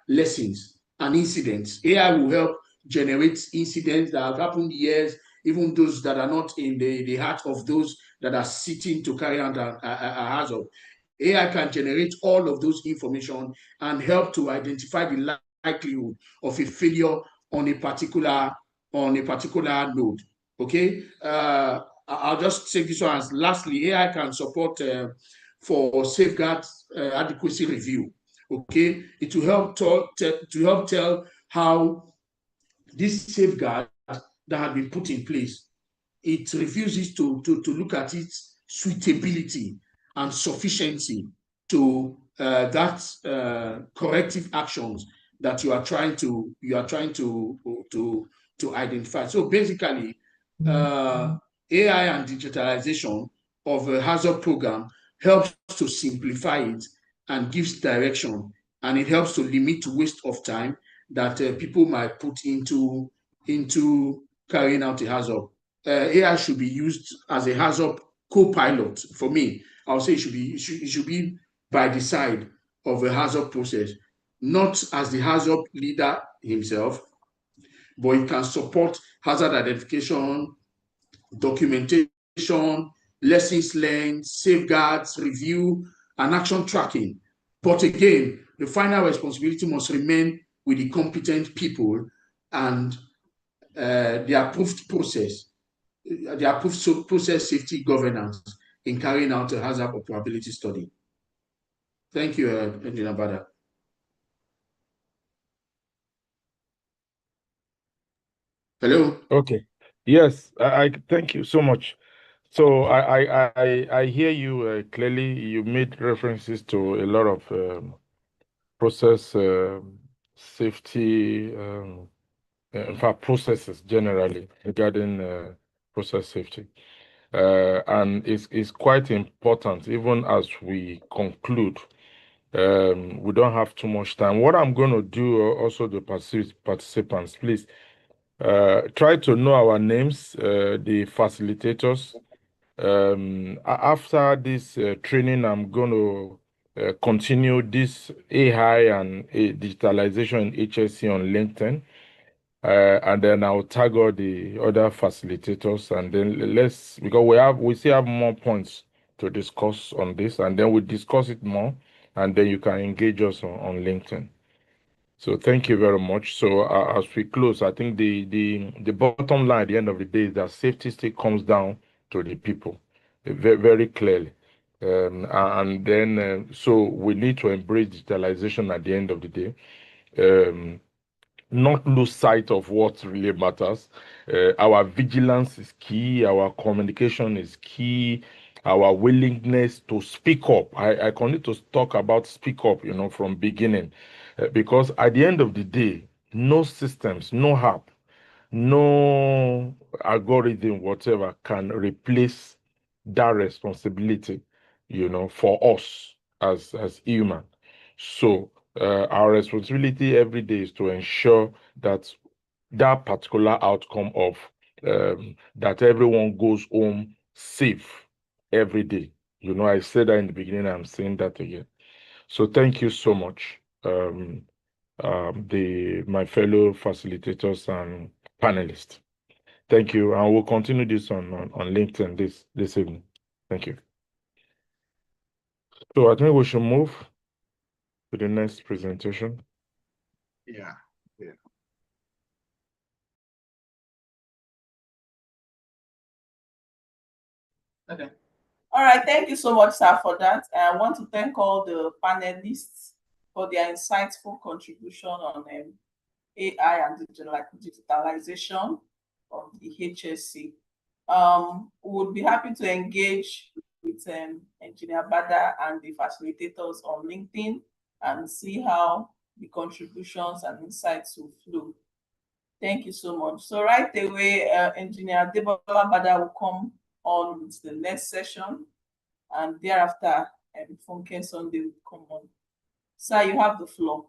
lessons and incidents. AI will help generate incidents that have happened years, even those that are not in the heart of those that are sitting to carry out a hazard. AI can generate all of those information and help to identify the likelihood of a failure on a particular node. Okay, I'll just take this one as lastly. AI can support for safeguard adequacy review. Okay, it will help tell how this safeguard that had been put in place, it refuses to look at its suitability and sufficiency to that corrective actions that you are trying to identify. So basically, AI and digitalization of a hazard program helps to simplify it and gives direction, and it helps to limit waste of time that people might put into carrying out a hazard. AI should be used as a hazard co-pilot. For me, I would say it should be by the side of a hazard process, not as the hazard leader himself, but it can support hazard identification, documentation, lessons learned, safeguards, review, and action tracking. But again, the final responsibility must remain with the competent people and the approved process safety governance in carrying out a hazard or probability study. Thank you, Engineer Bada. Hello. Okay. Yes, I thank you so much. So I hear you clearly. You made references to a lot of process safety, in fact, processes generally regarding process safety. And it's quite important, even as we conclude. We don't have too much time. What I'm going to do, also the participants, please try to know our names, the facilitators. After this training, I'm going to continue this AI and digitalization in HSC on LinkedIn. And then I'll tag all the other facilitators, and then because we still have more points to discuss on this, and then we discuss it more, and then you can engage us on LinkedIn. So thank you very much. So as we close, I think the bottom line at the end of the day is that safety still comes down to the people, very, very clearly. And then so we need to embrace digitalization at the end of the day. Not lose sight of what really matters. Our vigilance is key. Our communication is key. Our willingness to speak up. I continue to talk about speak up, from beginning, because at the end of the day, no systems, no app, no algorithm, whatever, can replace that responsibility, for us as human. So our responsibility every day is to ensure that that particular outcome of that everyone goes home safe every day. I said that in the beginning, I'm saying that again. So thank you so much, my fellow facilitators and panelists. Thank you, and we'll continue this on LinkedIn this evening. Thank you. So I think we should move to the next presentation. Yeah. Okay. All right. Thank you so much, sir, for that. I want to thank all the panelists for their insightful contribution on AI and digitalization of the HSC. We would be happy to engage with Engineer Bada and the facilitators on LinkedIn and see how the contributions and insights will flow. Thank you so much. So right away, Engineer Debola Bada will come on with the next session, and thereafter, Funke Sunday will come on. Sir, you have the floor.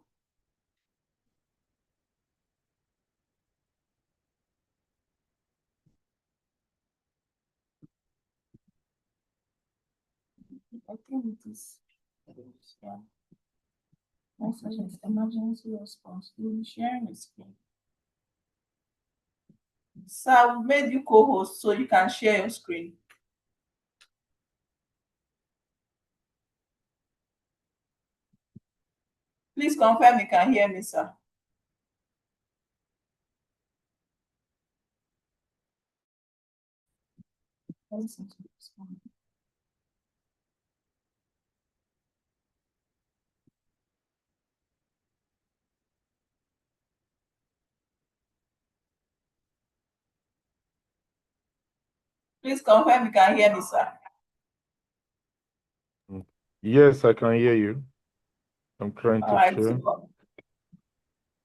I think it is. Yeah. Next session is emergency response. You'll be sharing the screen. Sir, we made you co-host so you can share your screen. Please confirm you can hear me, sir. Please confirm you can hear me, sir. Yes, I can hear you. I'm trying All to right, share. so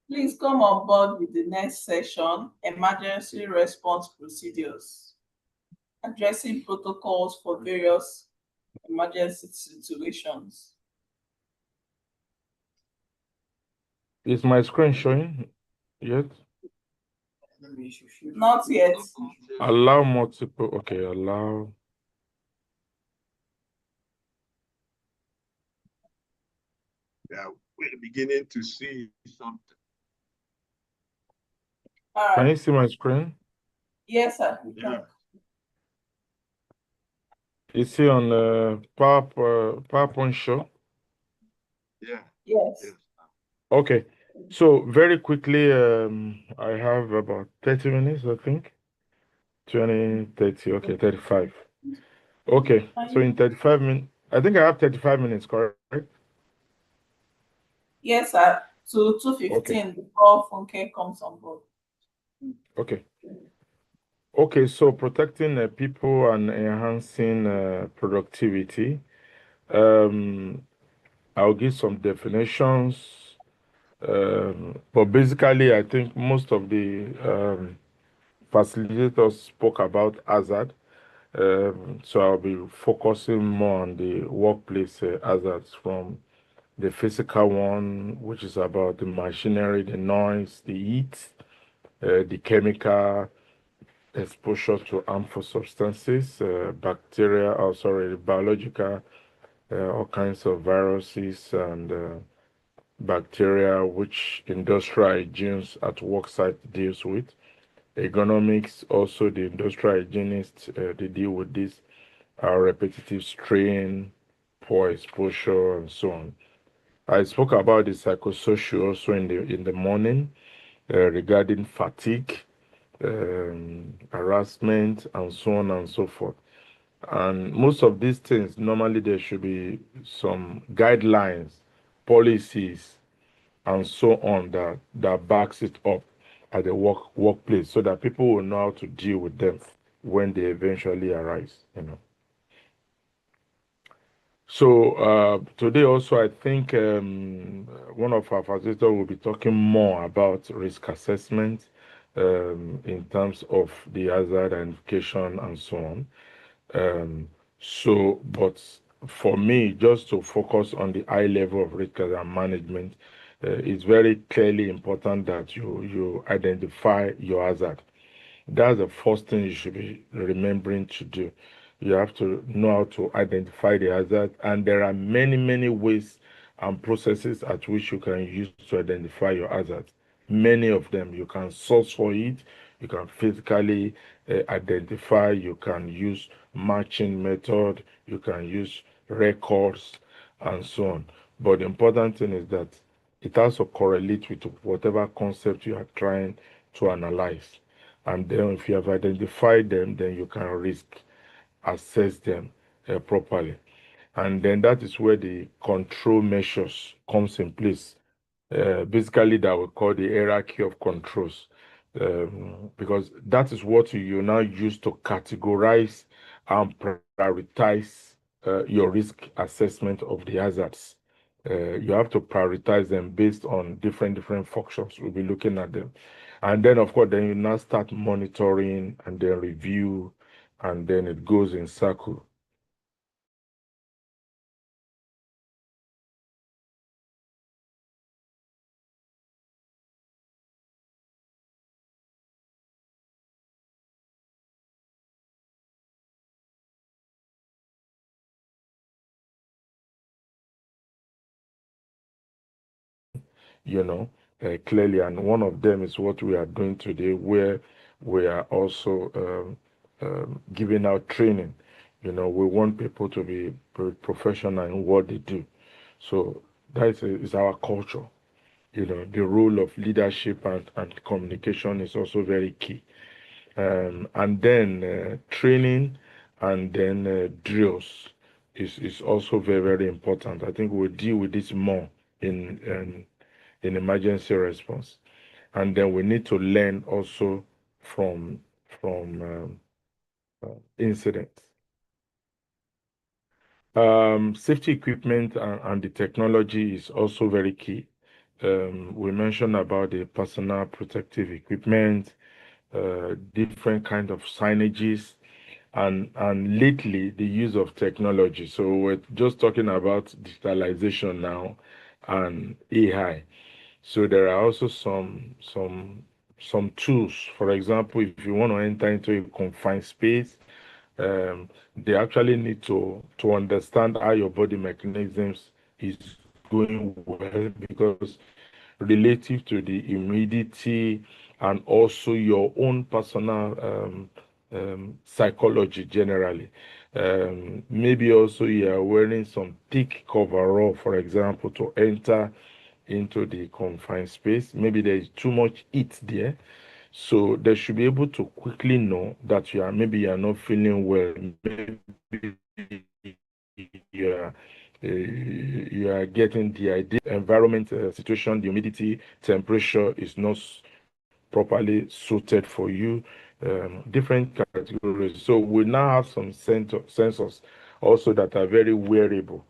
please come on board with the next session, emergency response procedures, addressing protocols for various emergency situations. Is my screen showing yet? Not yet. Allow multiple. Okay, allow. Yeah, we're beginning to see something. All right. Can you see my screen? Yes, sir. We can. Is it on PowerPoint show? Yeah. Yes. Okay. So very quickly, I have about 30 minutes, I think. 20, 30, okay, 35. Okay, so in 35 minutes, I think I have 35 minutes, correct? Yes, sir. To 2:15 before Funke comes on board. Okay. Okay, so protecting people and enhancing productivity. I'll give some definitions, but basically, I think most of the facilitators spoke about hazard. So I'll be focusing more on the workplace hazards, from the physical one, which is about the machinery, the noise, the heat, the chemical exposure to harmful substances, bacteria, biological, all kinds of viruses and bacteria, which industrial hygienists at work site deals with. Ergonomics, also the industrial hygienists, they deal with this, repetitive strain, poor exposure, and so on. I spoke about the psychosocial also in the morning, regarding fatigue, harassment, and so on and so forth. And most of these things, normally there should be some guidelines, policies, and so on that backs it up at the workplace, so that people will know how to deal with them when they eventually arise. So today also, I think one of our facilitators will be talking more about risk assessment in terms of the hazard identification and so on. But for me, just to focus on the high level of risk and management, it's very clearly important that you identify your hazard. That's the first thing you should be remembering to do. You have to know how to identify the hazard, and there are many ways and processes at which you can use to identify your hazard. Many of them, you can source for it, you can physically identify, you can use matching method, you can use records, and so on. But the important thing is that it has to correlate with whatever concept you are trying to analyze. And then if you have identified them, then you can risk assess them properly. And then that is where the control measures comes in place. Basically, that we call the hierarchy of controls, because that is what you now use to categorize and prioritize your risk assessment of the hazards. You have to prioritize them based on different functions. We'll be looking at them. And then, of course, then you now start monitoring and then review and then it goes in circle. Clearly, and one of them is what we are doing today, where we are also giving out training. We want people to be professional in what they do. So that is our culture. The role of leadership and communication is also very key. And then training and then drills is also very, very important. I think we'll deal with this more in emergency response. And then we need to learn also from incidents. Safety equipment and the technology is also very key. We mentioned about the personal protective equipment, different kind of signages, and lately the use of technology. So we're just talking about digitalization now and AI. So there are also some tools. For example, if you want to enter into a confined space, they actually need to understand how your body mechanisms is going well, because relative to the humidity and also your own personal psychology generally. Maybe also you are wearing some thick coverall, for example, to enter into the confined space. Maybe there is too much heat there. So they should be able to quickly know that maybe you are not feeling well. Maybe you are getting the idea. Environment situation, the humidity, temperature is not properly suited for you. Different categories. So we now have some sensors also that are very wearable.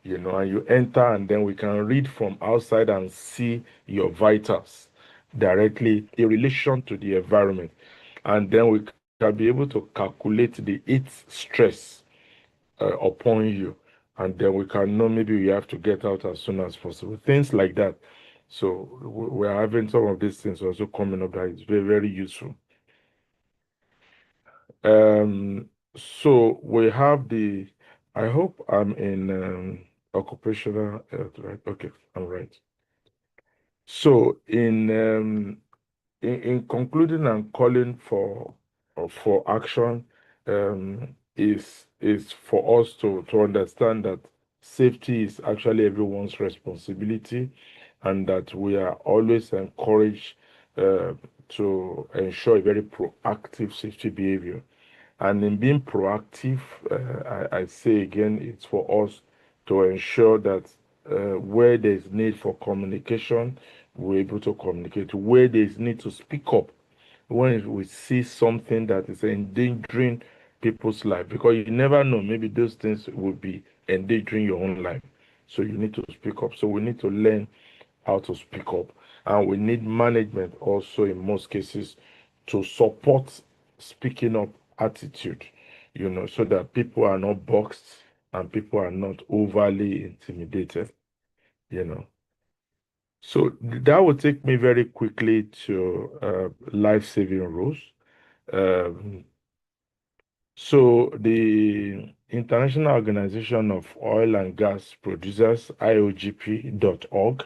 And you enter, and then we can read from outside and see your vitals directly in relation to the environment. And then we can be able to calculate the heat stress upon you. And then we can know maybe we have to get out as soon as possible. Things like that. So we're having some of these things also coming up that is very, very useful. So we have I hope I'm in occupational health, right? Okay, I'm right. So in concluding and calling for action, is for us to understand that safety is actually everyone's responsibility, and that we are always encouraged to ensure a very proactive safety behavior. And in being proactive, I say again, it's for us to ensure that where there's need for communication, we're able to communicate. Where there's need to speak up, when we see something that is endangering people's life, because you never know, maybe those things will be endangering your own life. So you need to speak up. So we need to learn how to speak up. And we need management also in most cases to support speaking up attitude, so that people are not boxed and people are not overly intimidated, So that will take me very quickly to life-saving rules. So the International Organization of Oil and Gas Producers, IOGP.org,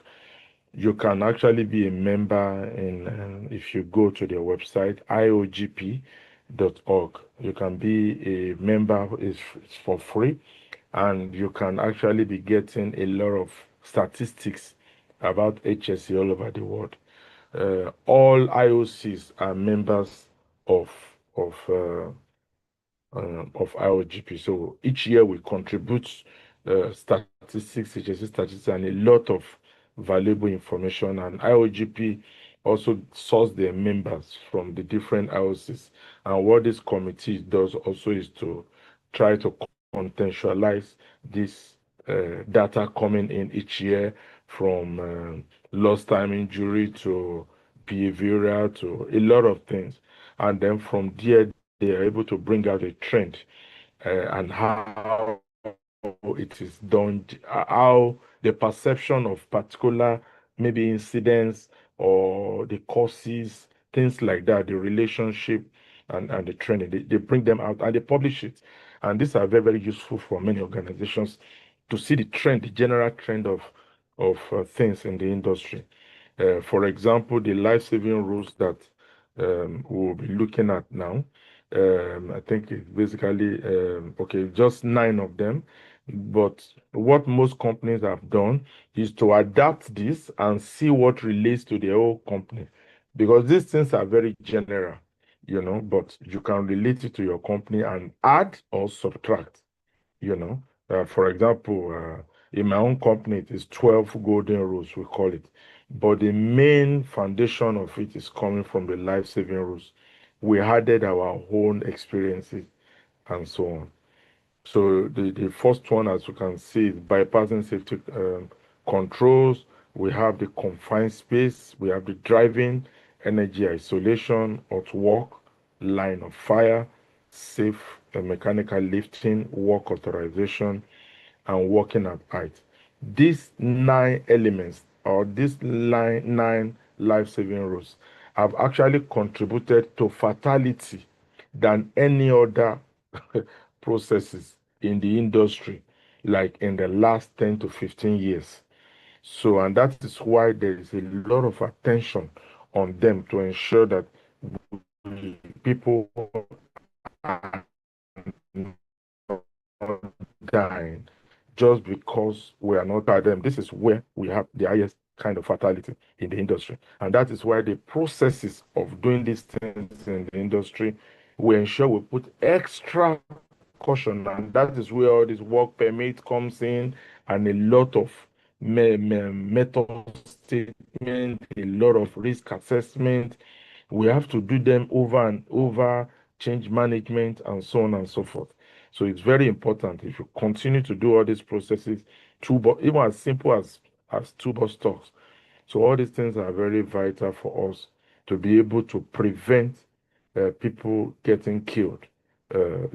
you can actually be a member if you go to their website, iogp.org. You can be a member. It's for free, and you can actually be getting a lot of statistics about HSE all over the world. All IOCs are members of IOGP. So each year we contribute statistics, HSE statistics, and a lot of valuable information. And IOGP also source their members from the different IOCs. And what this committee does also is to try to contextualize this data coming in each year, from lost time injury to behavioral to a lot of things. And then from there, they are able to bring out a trend and how it is done, how the perception of particular maybe incidents or the causes, things like that, the relationship and the training, they bring them out and they publish it. And these are very, very useful for many organizations to see the trend, the general trend of things in the industry. For example, the life-saving rules that we'll be looking at now. I think it's basically, okay, just 9 of them. But what most companies have done is to adapt this and see what relates to the whole company. Because these things are very general, but you can relate it to your company and add or subtract, For example, in my own company, it is 12 golden rules, we call it. But the main foundation of it is coming from the life-saving rules. We added our own experiences and so on. So the first one, as you can see, is bypassing safety controls. We have the confined space. We have the driving, energy isolation, hot work, line of fire, safe mechanical lifting, work authorization, and working at height. These 9 elements or these 9 life-saving rules have actually contributed to fatality than any other processes in the industry, like in the last 10 to 15 years. So, and that is why there is a lot of attention on them to ensure that people are not dying just because we are not at them. This is where we have the highest kind of fatality in the industry. And that is why the processes of doing these things in the industry, we ensure we put extra caution. And that is where all this work permit comes in and a lot of method statement, a lot of risk assessment. We have to do them over and over, change management, and so on and so forth. So it's very important if you continue to do all these processes, even as simple as toolbox talks. So all these things are very vital for us to be able to prevent people getting killed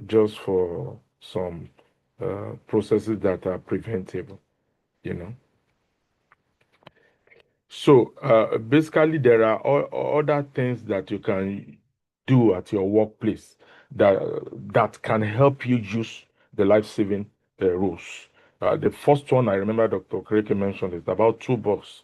just for some processes that are preventable, So basically, there are other things that you can do at your workplace that can help you use the life-saving rules. The first one I remember Dr. Kreke mentioned is about toolbox.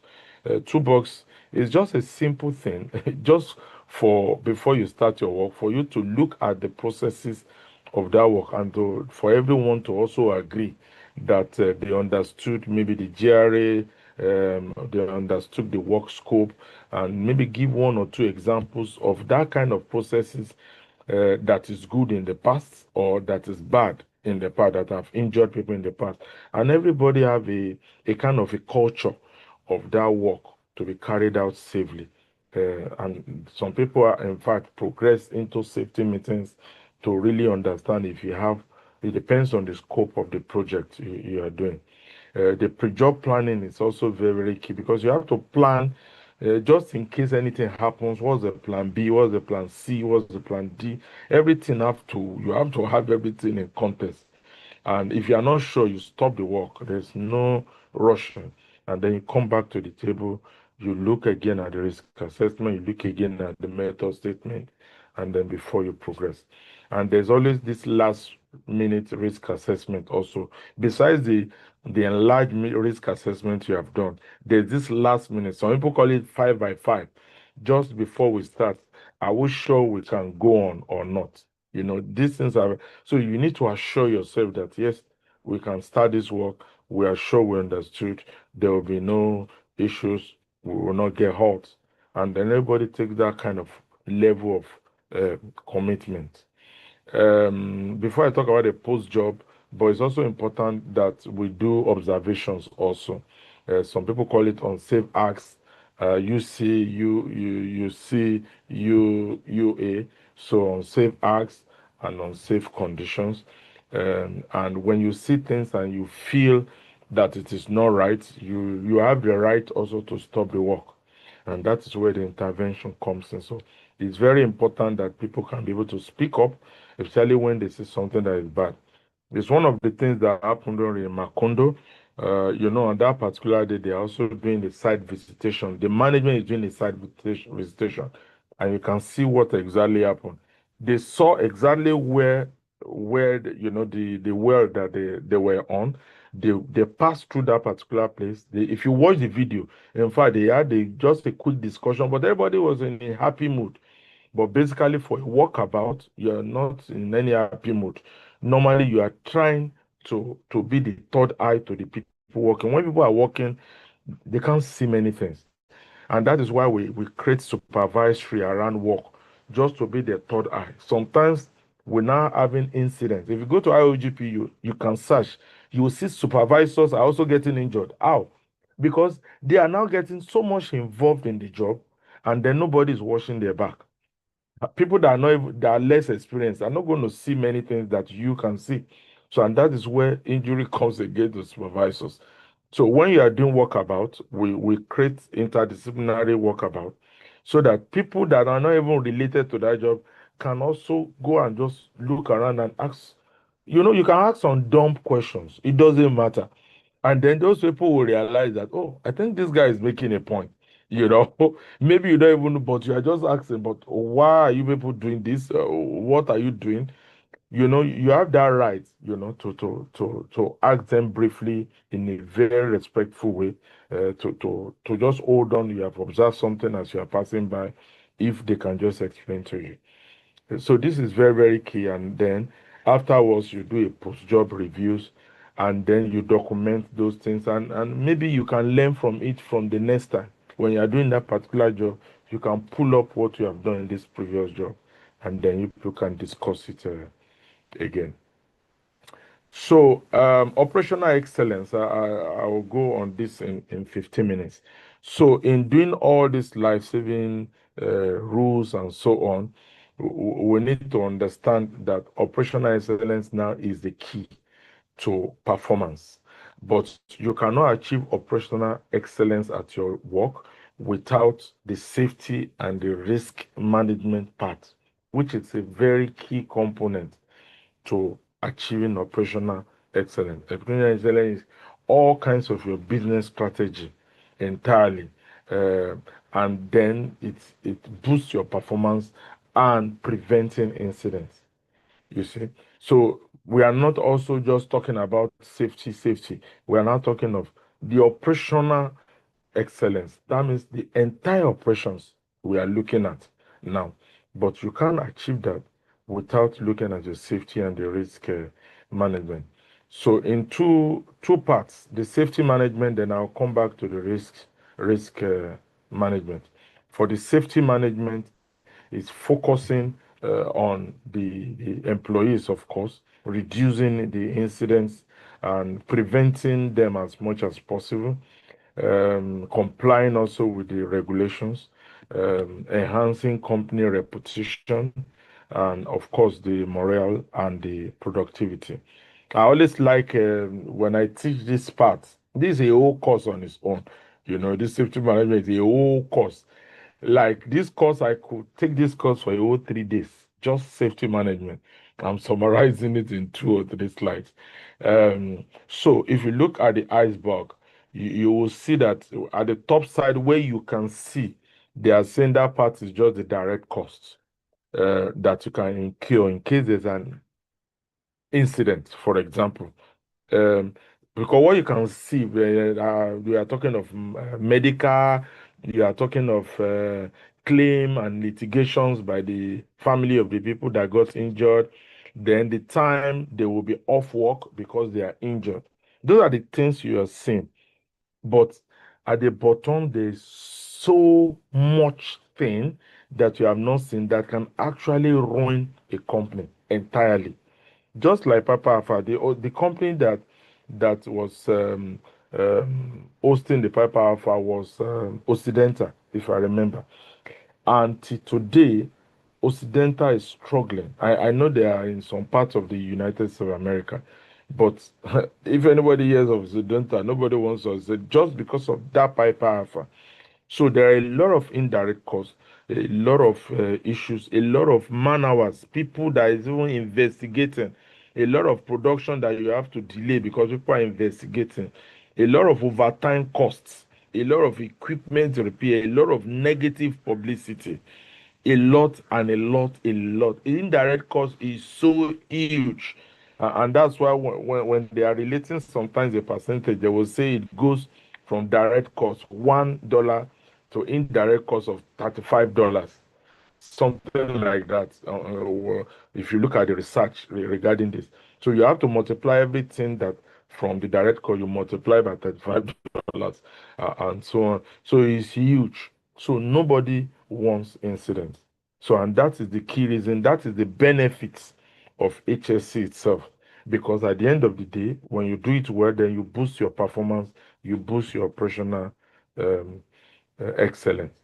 Toolbox is just a simple thing, just for before you start your work, for you to look at the processes of that work and for everyone to also agree that they understood maybe the GRA, they understood the work scope, and maybe give 1 or 2 examples of that kind of processes that is good in the past or that is bad in the past, that have injured people in the past. And everybody have a kind of a culture of that work to be carried out safely. And some people are, in fact, progress into safety meetings to really understand if you have, it depends on the scope of the project you are doing. The pre-job planning is also very, very key because you have to plan just in case anything happens. What's the plan B? What's the plan C? What's the plan D? Everything you have to have everything in context. And if you are not sure, you stop the work. There's no rushing. And then you come back to the table, you look again at the risk assessment, you look again at the method statement, and then before you progress. And there's always this last minute risk assessment also. Besides the enlarged risk assessment you have done, there's this last minute. Some people call it 5 by 5. Just before we start, are we sure we can go on or not? These things are, so you need to assure yourself that yes, we can start this work. We are sure we understood. There will be no issues. We will not get hurt. And then everybody takes that kind of level of commitment. Before I talk about the post job, but it's also important that we do observations also. Some people call it unsafe acts. You see UA, so unsafe acts and unsafe conditions. And when you see things and you feel that it is not right, you have the right also to stop the work. And that is where the intervention comes in. So it's very important that people can be able to speak up, especially when they see something that is bad. It's one of the things that happened during Macondo. On that particular day, they're also doing the site visitation. The management is doing the site visitation, and you can see what exactly happened. They saw exactly where the well that they were on. They passed through that particular place. If you watch the video, in fact, they had just a quick discussion, but everybody was in a happy mood. But basically, for a walkabout, you're not in any happy mood. Normally, you are trying to be the third eye to the people walking. When people are walking, they can't see many things. And that is why we create supervisory around work, just to be the third eye. Sometimes we're now having incidents. If you go to IOGP, you can search. You will see supervisors are also getting injured. How? Because they are now getting so much involved in the job, and then nobody is watching their back. People that are not that are less experienced are not going to see many things that you can see. So, and that is where injury comes against the supervisors. So when you are doing walkabout, we create interdisciplinary walkabout so that people that are not even related to that job can also go and just look around and ask. You can ask some dumb questions. It doesn't matter. And then those people will realize that, oh, I think this guy is making a point. Maybe you don't even know, but you are just asking, but why are you people doing this? What are you doing? You have that right, to ask them briefly in a very respectful way, to just hold on. You have observed something as you are passing by, if they can just explain to you. So this is very, very key. And then afterwards, you do a post-job reviews, and then you document those things, and maybe you can learn from it from the next time. When you are doing that particular job, you can pull up what you have done in this previous job, and then you can discuss it again. So operational excellence, I will go on this in 15 minutes. So in doing all these life-saving rules and so on, we need to understand that operational excellence now is the key to performance. But you cannot achieve operational excellence at your work without the safety and the risk management part, which is a very key component to achieving operational excellence. Operational excellence is all kinds of your business strategy entirely. And then it boosts your performance and preventing incidents. You see? So we are not also just talking about safety. We are now talking of the operational excellence. That means the entire operations we are looking at now. But you can't achieve that without looking at the safety and the risk management. So in two parts, the safety management, then I'll come back to the risk management. For the safety management, it's focusing on the employees, of course, reducing the incidents and preventing them as much as possible, complying also with the regulations, enhancing company reputation, and of course the morale and the productivity. I always like when I teach this part. This is a whole course on its own. This safety management is a whole course. Like this course, I could take this course for a whole 3 days, just safety management. I'm summarizing it in 2 or 3 slides. So if you look at the iceberg, you will see that at the top side where you can see, they are saying that part is just the direct costs that you can incur in case there's an incident, for example. Um, because what you can see, we are talking of medical, you are talking of claim and litigations by the family of the people that got injured. Then the time they will be off work because they are injured. Those are the things you are seeing. But at the bottom, there's so much thing that you have not seen that can actually ruin a company entirely. Just like Papa Alpha, the company that was hosting the Papa Alpha was Occidental, if I remember. And today, Occidental is struggling. I know they are in some parts of the United States of America, but if anybody hears of Occidental, nobody wants us just because of that Piper Alpha. So there are a lot of indirect costs, a lot of issues, a lot of man hours, people that is even investigating, a lot of production that you have to delay because people are investigating, a lot of overtime costs, a lot of equipment repair, a lot of negative publicity, a lot and a lot, a lot. Indirect cost is so huge. And that's why when they are relating sometimes a percentage, they will say it goes from direct cost $1 to indirect cost of $35, something like that. If you look at the research regarding this, so you have to multiply everything that from the direct cost, you multiply by $35, and so on. So it's huge. So nobody wants incidents. So, and that is the key reason, that is the benefits of HSC itself. Because at the end of the day, when you do it well, then you boost your performance, you boost your operational excellence.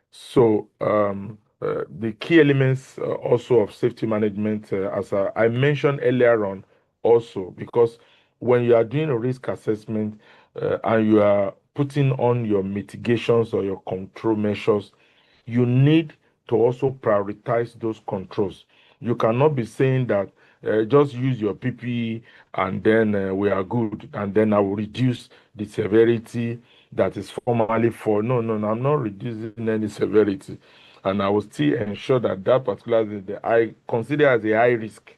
So, the key elements also of safety management, as I mentioned earlier on, also, because when you are doing a risk assessment and you are putting on your mitigations or your control measures, you need to also prioritize those controls. You cannot be saying that just use your PPE and then we are good, and then I will reduce the severity that is formally for. No, no, no, I'm not reducing any severity. And I will still ensure that that particular thing I consider as a high risk,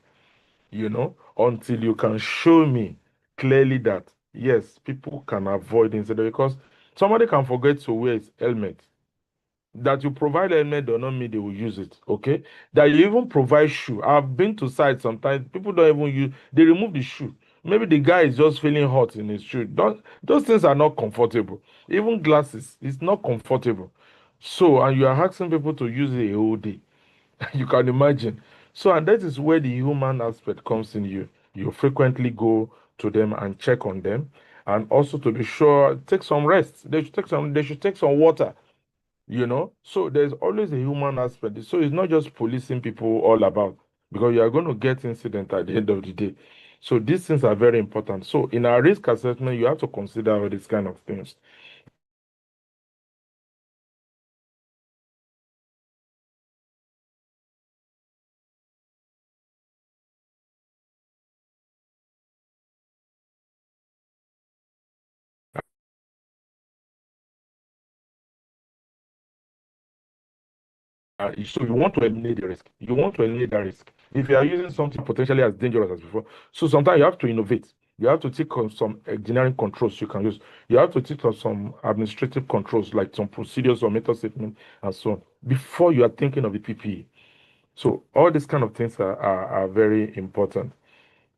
until you can show me clearly that, yes, people can avoid incident, because somebody can forget to wear his helmet. That you provide helmet does not mean they will use it, okay? That you even provide shoe. I've been to sites sometimes, people don't even use, they remove the shoe. Maybe the guy is just feeling hot in his shoe. Those things are not comfortable. Even glasses, it's not comfortable. So, and you are asking people to use it a whole day. You can imagine. So, and that is where the human aspect comes in you. You frequently go to them and check on them. And also to be sure, take some rest. They should take some water. So there's always a human aspect. So it's not just policing people all about, because you are going to get incident at the end of the day. So these things are very important. So in our risk assessment, you have to consider all these kind of things. So you want to eliminate the risk. You want to eliminate that risk. If you are using something potentially as dangerous as before, so sometimes you have to innovate. You have to take on some engineering controls you can use. You have to take on some administrative controls, like some procedures or method statement and so on, before you are thinking of the PPE. So all these kind of things are very important.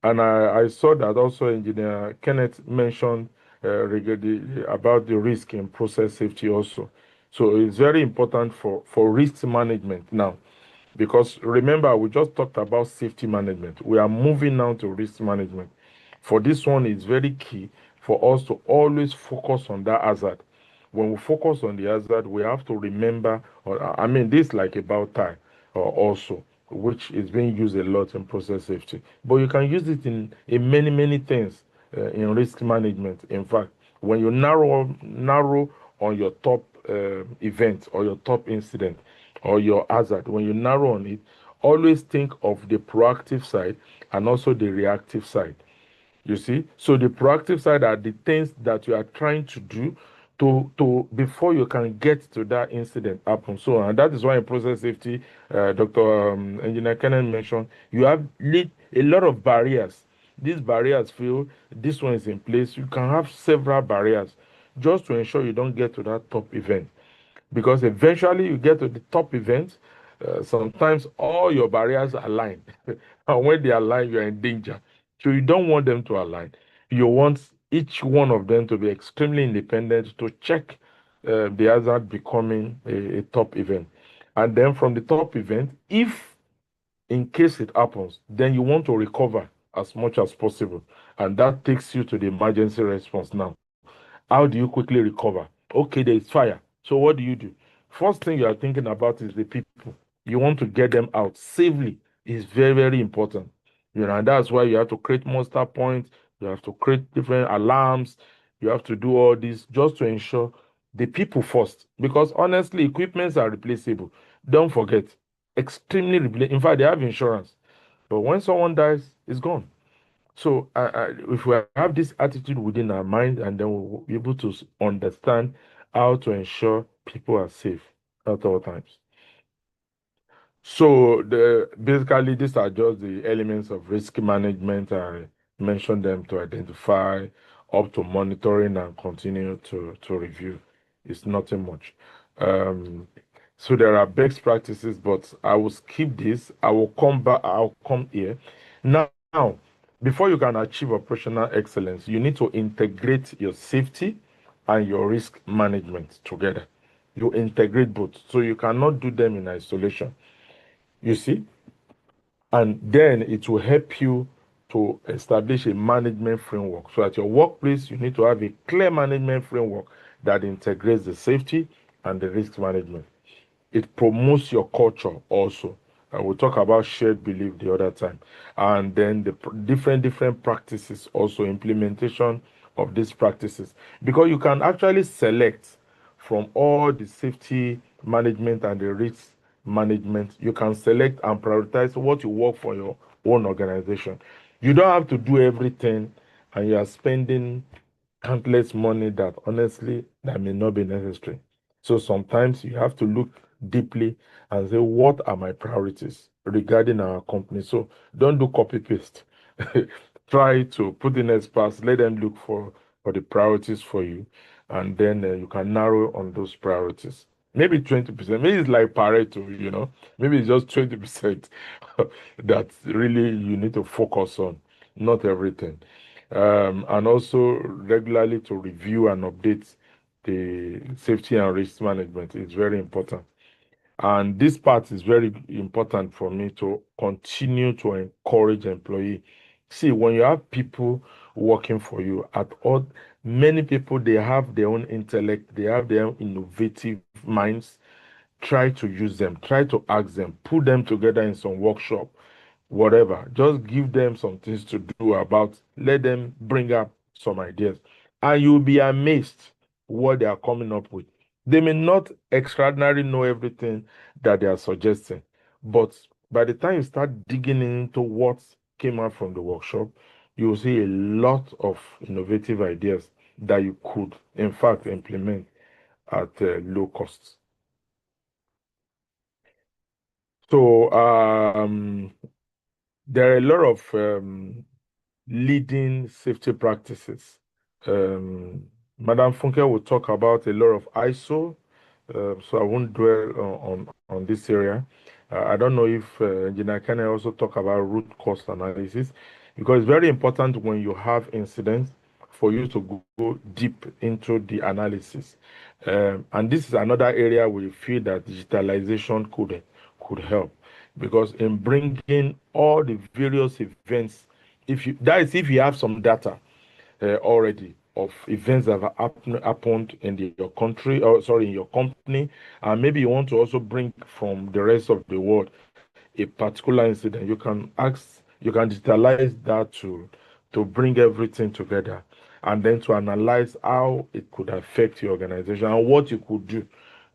And I saw that also Engineer Kenneth mentioned regarding about the risk in process safety also. So it's very important for risk management now, because remember, we just talked about safety management. We are moving now to risk management. For this one, it's very key for us to always focus on that hazard. When we focus on the hazard, we have to remember, this like about time also, which is being used a lot in process safety. But you can use it in many, many things in risk management. In fact, when you narrow on your top event or your top incident or your hazard, when you narrow on it, always think of the proactive side and also the reactive side. You see, so the proactive side are the things that you are trying to do to before you can get to that incident happen. So, and that is why in process safety, Dr. Engineer Kennan mentioned, you have a lot of barriers. These barriers feel this one is in place. You can have several barriers just to ensure you don't get to that top event, because eventually you get to the top event. Sometimes all your barriers align, and when they align, you're in danger. So you don't want them to align. You want each one of them to be extremely independent to check the hazard becoming a top event. And then from the top event, if in case it happens, then you want to recover as much as possible. And that takes you to the emergency response now. How do you quickly recover? Okay, there is fire. So what do you do? First thing you are thinking about is the people. You want to get them out safely. Is very, very important. And that's why you have to create muster points. You have to create different alarms. You have to do all this just to ensure the people first, because honestly, equipments are replaceable. Don't forget, extremely replaceable. In fact, they have insurance, but when someone dies, it's gone. So if we have this attitude within our mind, and then we'll be able to understand how to ensure people are safe at all times. So basically these are just the elements of risk management. I mentioned them to identify, up to monitoring and continue to review. It's nothing much. So there are best practices, but I will skip this. I will come back. I'll come here. Now, before you can achieve operational excellence, you need to integrate your safety and your risk management together. You integrate both. So you cannot do them in isolation. You see? And then it will help you to establish a management framework. So at your workplace, you need to have a clear management framework that integrates the safety and the risk management. It promotes your culture also. And we'll talk about shared belief the other time. And then the different practices, also implementation of these practices. Because you can actually select from all the safety management and the risk management, you can select and prioritize what you work for your own organization. You don't have to do everything, and you are spending countless money that honestly that may not be necessary. So sometimes you have to look deeply and say, what are my priorities regarding our company? So don't do copy paste. Try to put in experts, let them look for the priorities for you, and then you can narrow on those priorities. Maybe 20%. Maybe it's like Pareto, Maybe it's just 20% that really you need to focus on, not everything. And also regularly to review and update the safety and risk management is very important. And this part is very important for me to continue to encourage employee. See, when you have people working for you at all, many people, they have their own intellect, they have their own innovative minds. Try to use them, try to ask them, put them together in some workshop, whatever. Just give them some things to do about, let them bring up some ideas. And you'll be amazed what they are coming up with. They may not extraordinarily know everything that they are suggesting, but by the time you start digging into what came out from the workshop, you will see a lot of innovative ideas that you could, in fact, implement at low costs. So there are a lot of leading safety practices. Madam Funke will talk about a lot of ISO, so I won't dwell on this area. I don't know if Engineer can also talk about root cause analysis, because it's very important when you have incidents for you to go deep into the analysis. And this is another area where you feel that digitalization could help, because in bringing all the various events, if you have some data already of events that have happened in your country, or sorry, in your company, and maybe you want to also bring from the rest of the world a particular incident, you can digitalize that to bring everything together, and then to analyze how it could affect your organization and what you could do.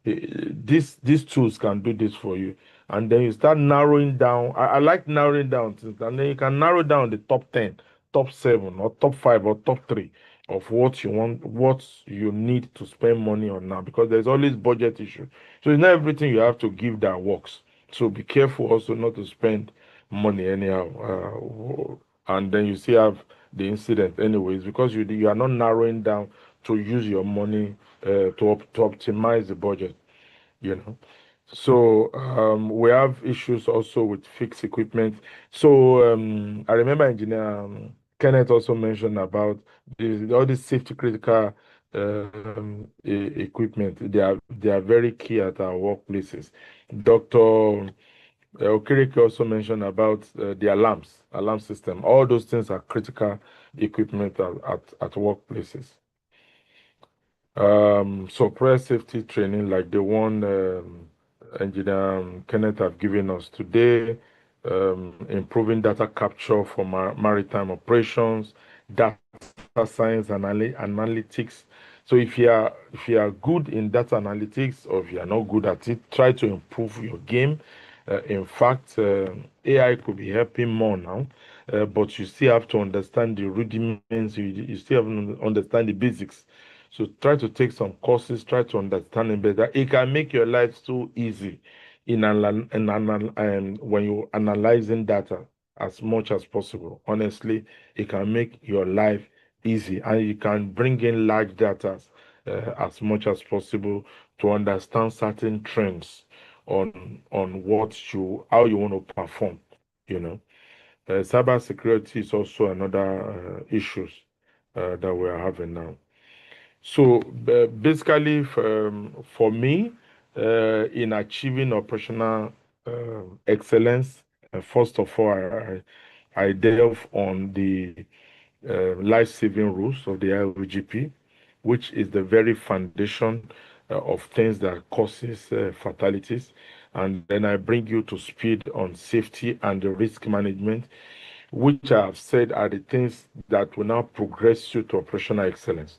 These tools can do this for you, and then you start narrowing down. I like narrowing down things, and then you can narrow down the top 10, top 7, or top 5, or top 3 of what you want, what you need to spend money on now, because there's always budget issue. So it's not everything you have to give that works. So be careful also not to spend money anyhow. And then you still have the incident anyways, because you are not narrowing down to use your money to optimize the budget, So we have issues also with fixed equipment. So I remember Engineer Kenneth also mentioned about all these safety critical equipment. They are very key at our workplaces. Dr. Okereke also mentioned about the alarm system. All those things are critical equipment at workplaces. So prayer safety training, like the one Engineer Kenneth have given us today, improving data capture for maritime operations, data science analytics. So if you are good in data analytics, or if you are not good at it, try to improve your game. In fact, AI could be helping more now, but you still have to understand the rudiments. You still have to understand the basics. So try to take some courses. Try to understand it better. It can make your life so easy when you're analyzing data as much as possible. Honestly, it can make your life easy, and you can bring in large data as much as possible to understand certain trends on how you want to perform. You know, cyber security is also another issues that we are having now. So basically, for me, in achieving operational excellence, first of all, I delve on the life-saving rules of the IOGP, which is the very foundation of things that causes fatalities. And then I bring you to speed on safety and the risk management, which I have said are the things that will now progress you to operational excellence.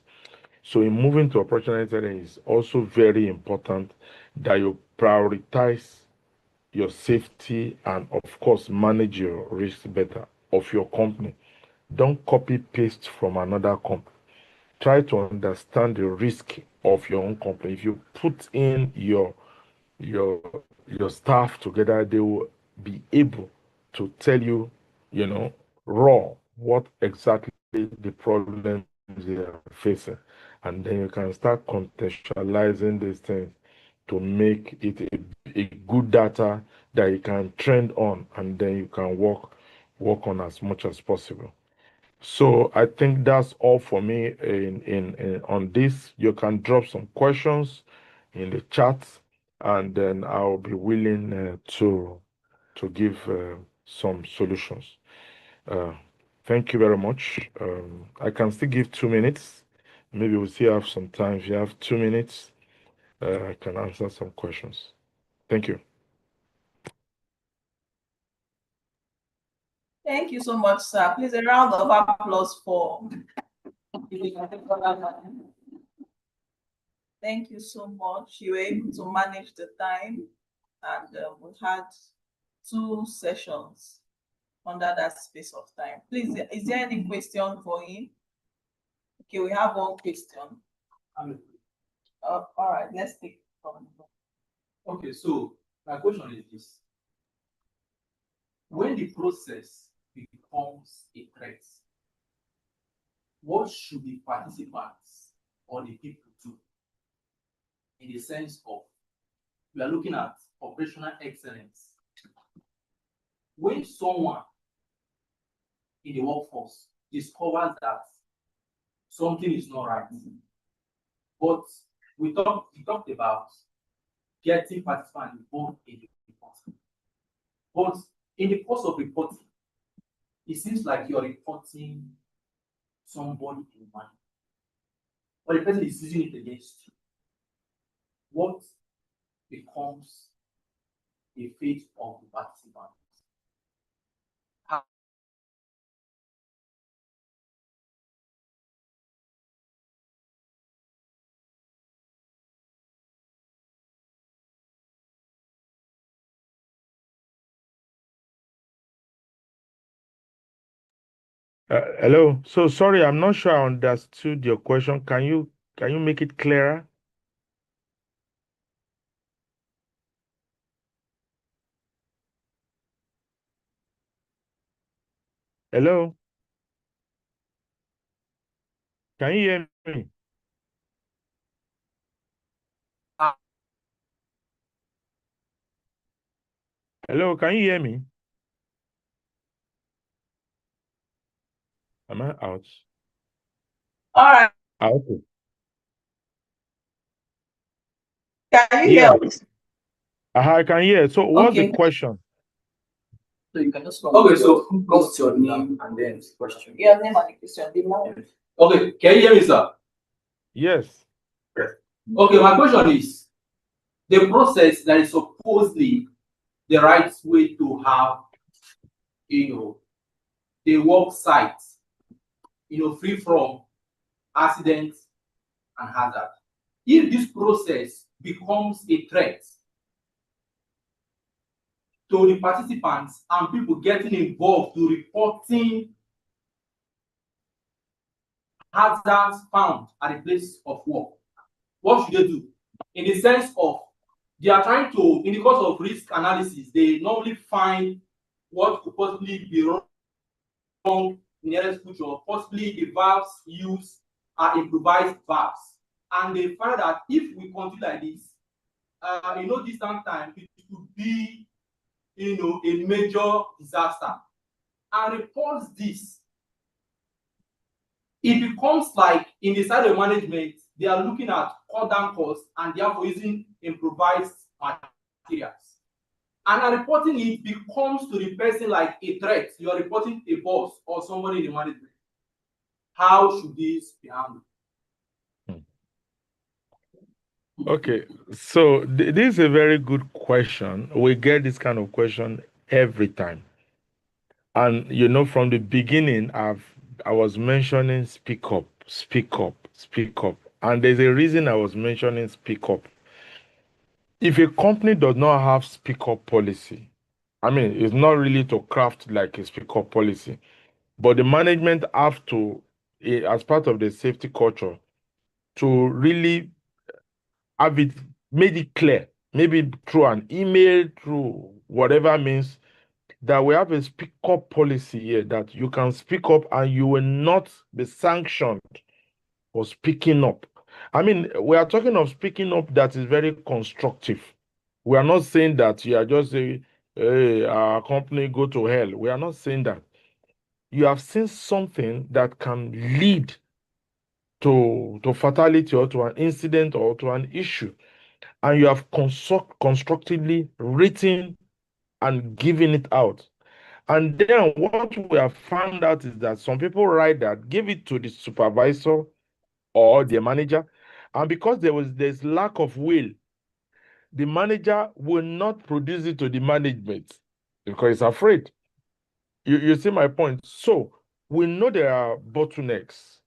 So in moving to operational excellence, it's also very important that you prioritize your safety and, of course, manage your risk better of your company. Don't copy paste from another company. Try to understand the risk of your own company. If you put in your your staff together, they will be able to tell you, raw what exactly the problems they are facing, and then you can start contextualizing these things to make it a good data that you can trend on, and then you can work on as much as possible. So I think that's all for me in on this. You can drop some questions in the chat, and then I'll be willing to give some solutions. Uh, thank you very much. I can still give 2 minutes. Maybe we'll still have some time. If you have 2 minutes, I can answer some questions. Thank you. Thank you so much, sir. Please, a round of applause for. Thank you so much. You were able to manage the time, and we had 2 sessions under that space of time. Please, is there any question for him? Okay, we have 1 question. All right, let's take from. Okay, so my question is this: when the process becomes a threat, what should the participants or the people do? In the sense of, we are looking at operational excellence. When someone in the workforce discovers that something is not right, but we talked about getting participants involved in the reporting. But in the course of reporting, it seems like you're reporting somebody in mind, or the person is using it against you. What becomes the fate of the participant? Hello. So sorry, I'm not sure I understood your question. Can you make it clearer? Hello? Can you hear me? Hello, can you hear me? Am I out? All right. Okay. Can you hear us? I can hear. So what's the Okay. question? So you can just okay, so what's your name and then question? Your name and the question. Okay, can you hear me, sir? Yes. Okay, my question is, the process that is supposedly the right way to have, the work site, free from accidents and hazard. If this process becomes a threat to the participants and people getting involved to reporting hazards found at the place of work, what should they do? In the sense of they are trying to, in the course of risk analysis, they normally find what could possibly be wrong in the nearest future, possibly the valves used are improvised valves. And they find that if we continue like this, in no distant time, it could be, a major disaster. And reports this, it becomes like in the side of management, they are looking at cut down costs and therefore using improvised materials. And reporting it becomes to the person like a threat. You are reporting a boss or somebody in the management. How should this be handled? Okay, so this is a very good question. We get this kind of question every time. And from the beginning, I was mentioning speak up, speak up, speak up. And there's a reason I was mentioning speak up. If a company does not have speak up policy, I mean, it's not really to craft like a speak up policy, but the management have to, as part of the safety culture, to really have it made it clear, maybe through an email, through whatever means, that we have a speak up policy here, that you can speak up and you will not be sanctioned for speaking up. I mean, we are talking of speaking up that is very constructive. We are not saying that you are just saying, hey, our company go to hell. We are not saying that. You have seen something that can lead to fatality or to an incident or to an issue, and you have constructively written and given it out. And then what we have found out is that some people write that, give it to the supervisor or the manager, and because there's lack of will, the manager will not produce it to the management because he's afraid. You see my point? So we know there are bottlenecks,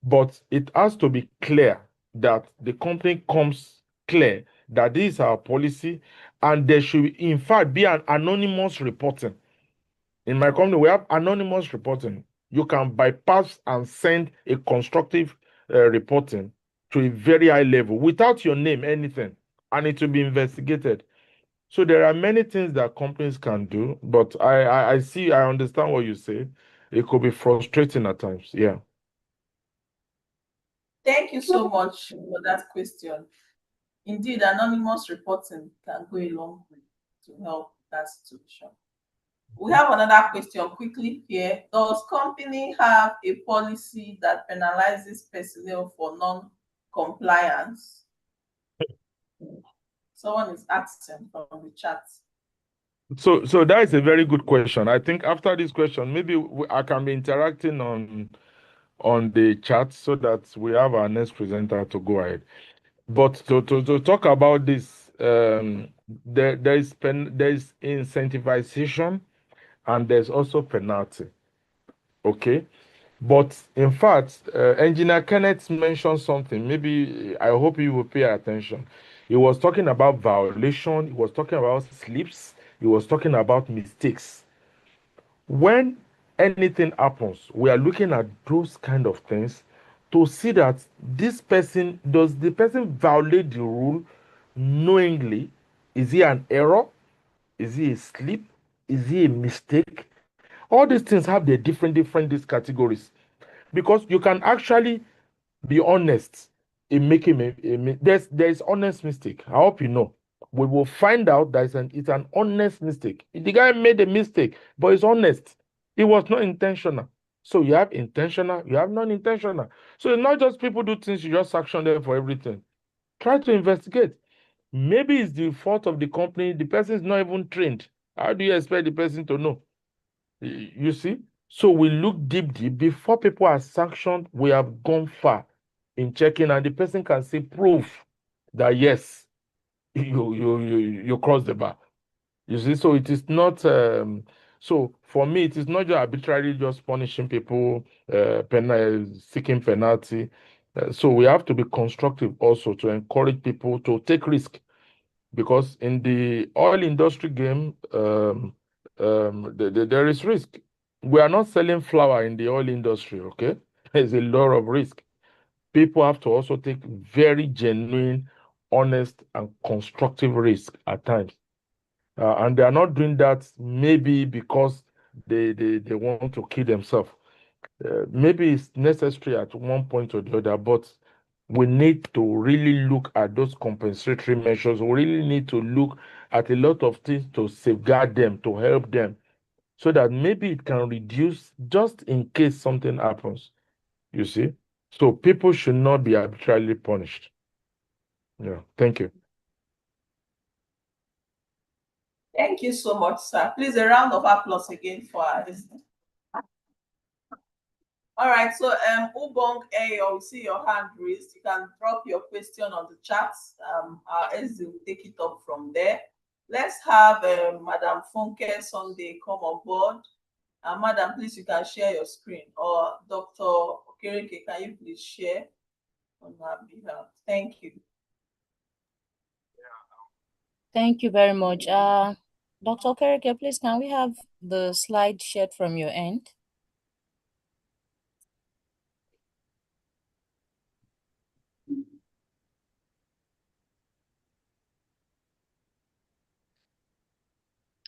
but it has to be clear that the company comes clear that this is our policy, and there should, in fact, be an anonymous reporting. In my company, we have anonymous reporting. You can bypass and send a constructive reporting to a very high level without your name, anything, and it will be investigated. So there are many things that companies can do, but I understand what you say. It could be frustrating at times. Yeah. Thank you so much for that question. Indeed, anonymous reporting can go a long way to help that situation. We have another question quickly here. Does company have a policy that penalizes personnel for non-compliance? Someone is asking from the chat. So that is a very good question. I think after this question, maybe I can be interacting on the chat so that we have our next presenter to go ahead. But to talk about this, there is incentivization and there's also penalty. Okay. But in fact, Engineer Kenneth mentioned something. Maybe I hope you will pay attention. He was talking about violation. He was talking about slips. He was talking about mistakes. When anything happens, we are looking at those kind of things to see that does the person violate the rule knowingly? Is he an error? Is he a slip? Is he a mistake? All these things have their different these categories, because you can actually be honest in making there's honest mistake. I hope you know. We will find out that it's an honest mistake. The guy made a mistake, but it's honest. It was not intentional. So you have intentional, you have non-intentional. So it's not just people do things, you just sanction them for everything. Try to investigate. Maybe it's the fault of the company. The person is not even trained. How do you expect the person to know? You see? So we look deep before people are sanctioned. We have gone far in checking, and the person can see proof that yes, you crossed the bar. You see, so it is not. So for me, it is not just arbitrarily just punishing people, seeking penalty. So we have to be constructive also to encourage people to take risk, because in the oil industry game, there is risk. We are not selling flour in the oil industry, okay? There's a lot of risk. People have to also take very genuine, honest, and constructive risk at times. And they are not doing that maybe because they want to kill themselves. Maybe it's necessary at one point or the other, but we need to really look at those compensatory measures. We really need to look at a lot of things to safeguard them, to help them, so that maybe it can reduce just in case something happens, you see. So people should not be arbitrarily punished. Yeah, thank you. Thank you so much, sir. Please, a round of applause again for our listening. All right, so Ubong Ayo, we see your hand raised. You can drop your question on the chat. Our SD will take it up from there. Let's have Madam Funke Sunday come on board. Madam, please, you can share your screen. Or Dr. Okereke, can you please share on our behalf? Thank you. Thank you very much. Dr. Okereke, please, can we have the slide shared from your end?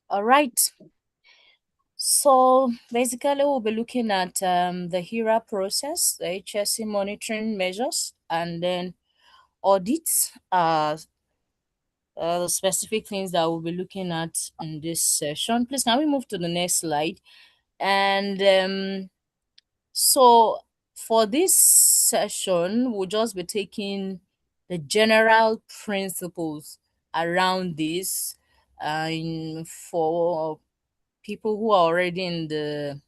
All right. So basically, we'll be looking at the HERA process, the HSE monitoring measures, and then audits, the specific things that we'll be looking at in this session. Please, can we move to the next slide? And so for this session, we'll just be taking the general principles around this for people who are already in the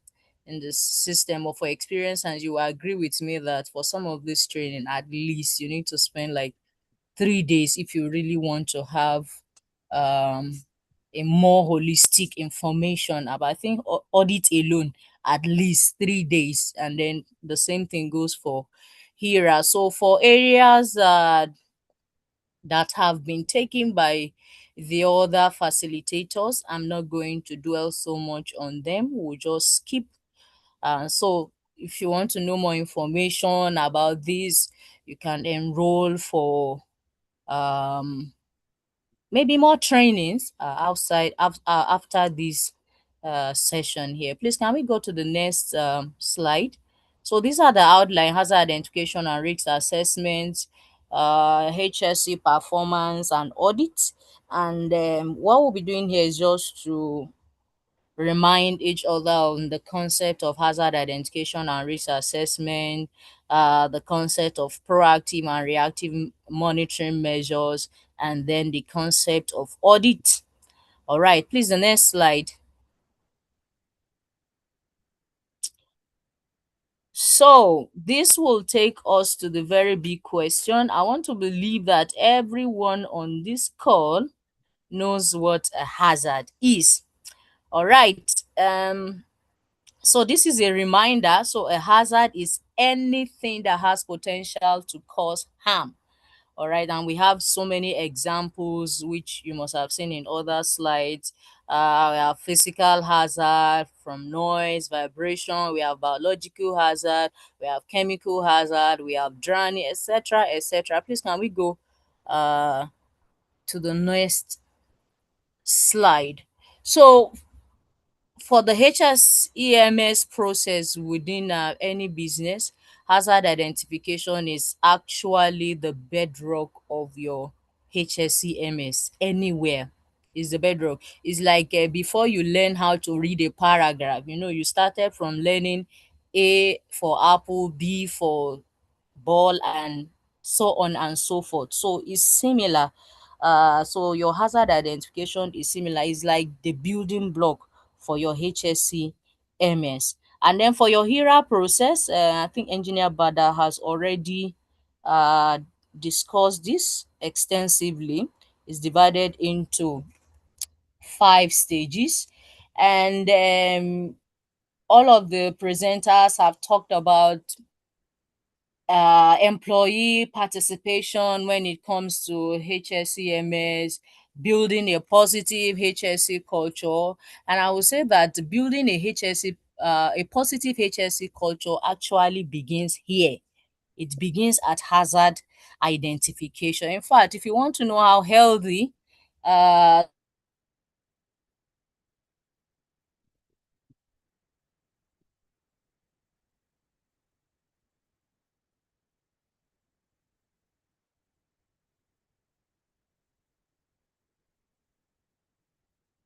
system or for experience, and you will agree with me that for some of this training, at least you need to spend like 3 days if you really want to have a more holistic information about, I think, audit alone, at least 3 days. And then the same thing goes for HERA. So for areas that have been taken by the other facilitators, I'm not going to dwell so much on them. We'll just skip. So if you want to know more information about this, you can enroll for maybe more trainings outside after this session here. Please, can we go to the next slide? So these are the outline: hazard identification and risk assessment, HSE performance and audit. And what we'll be doing here is just to remind each other on the concept of hazard identification and risk assessment, the concept of proactive and reactive monitoring measures, and then the concept of audit. All right, please, the next slide. So this will take us to the very big question. I want to believe that everyone on this call knows what a hazard is. All right. So this is a reminder. So a hazard is anything that has potential to cause harm. All right, and we have so many examples which you must have seen in other slides. We have physical hazard from noise, vibration. We have biological hazard. We have chemical hazard. We have drowning, etc., etc. Please, can we go to the next slide? So for the HSEMS process within any business, hazard identification is actually the bedrock of your HSEMS anywhere. Is the bedrock. It's like before you learn how to read a paragraph, you started from learning A for apple, B for ball, and so on and so forth. So it's similar. So your hazard identification is similar. It's like the building block for your HSC MS. And then for your HERA process, I think Engineer Bada has already discussed this extensively. It's divided into 5 stages. And all of the presenters have talked about employee participation when it comes to HSCMS, building a positive HSC culture. And I would say that building a positive HSC culture actually begins here. It begins at hazard identification. In fact, if you want to know how healthy uh,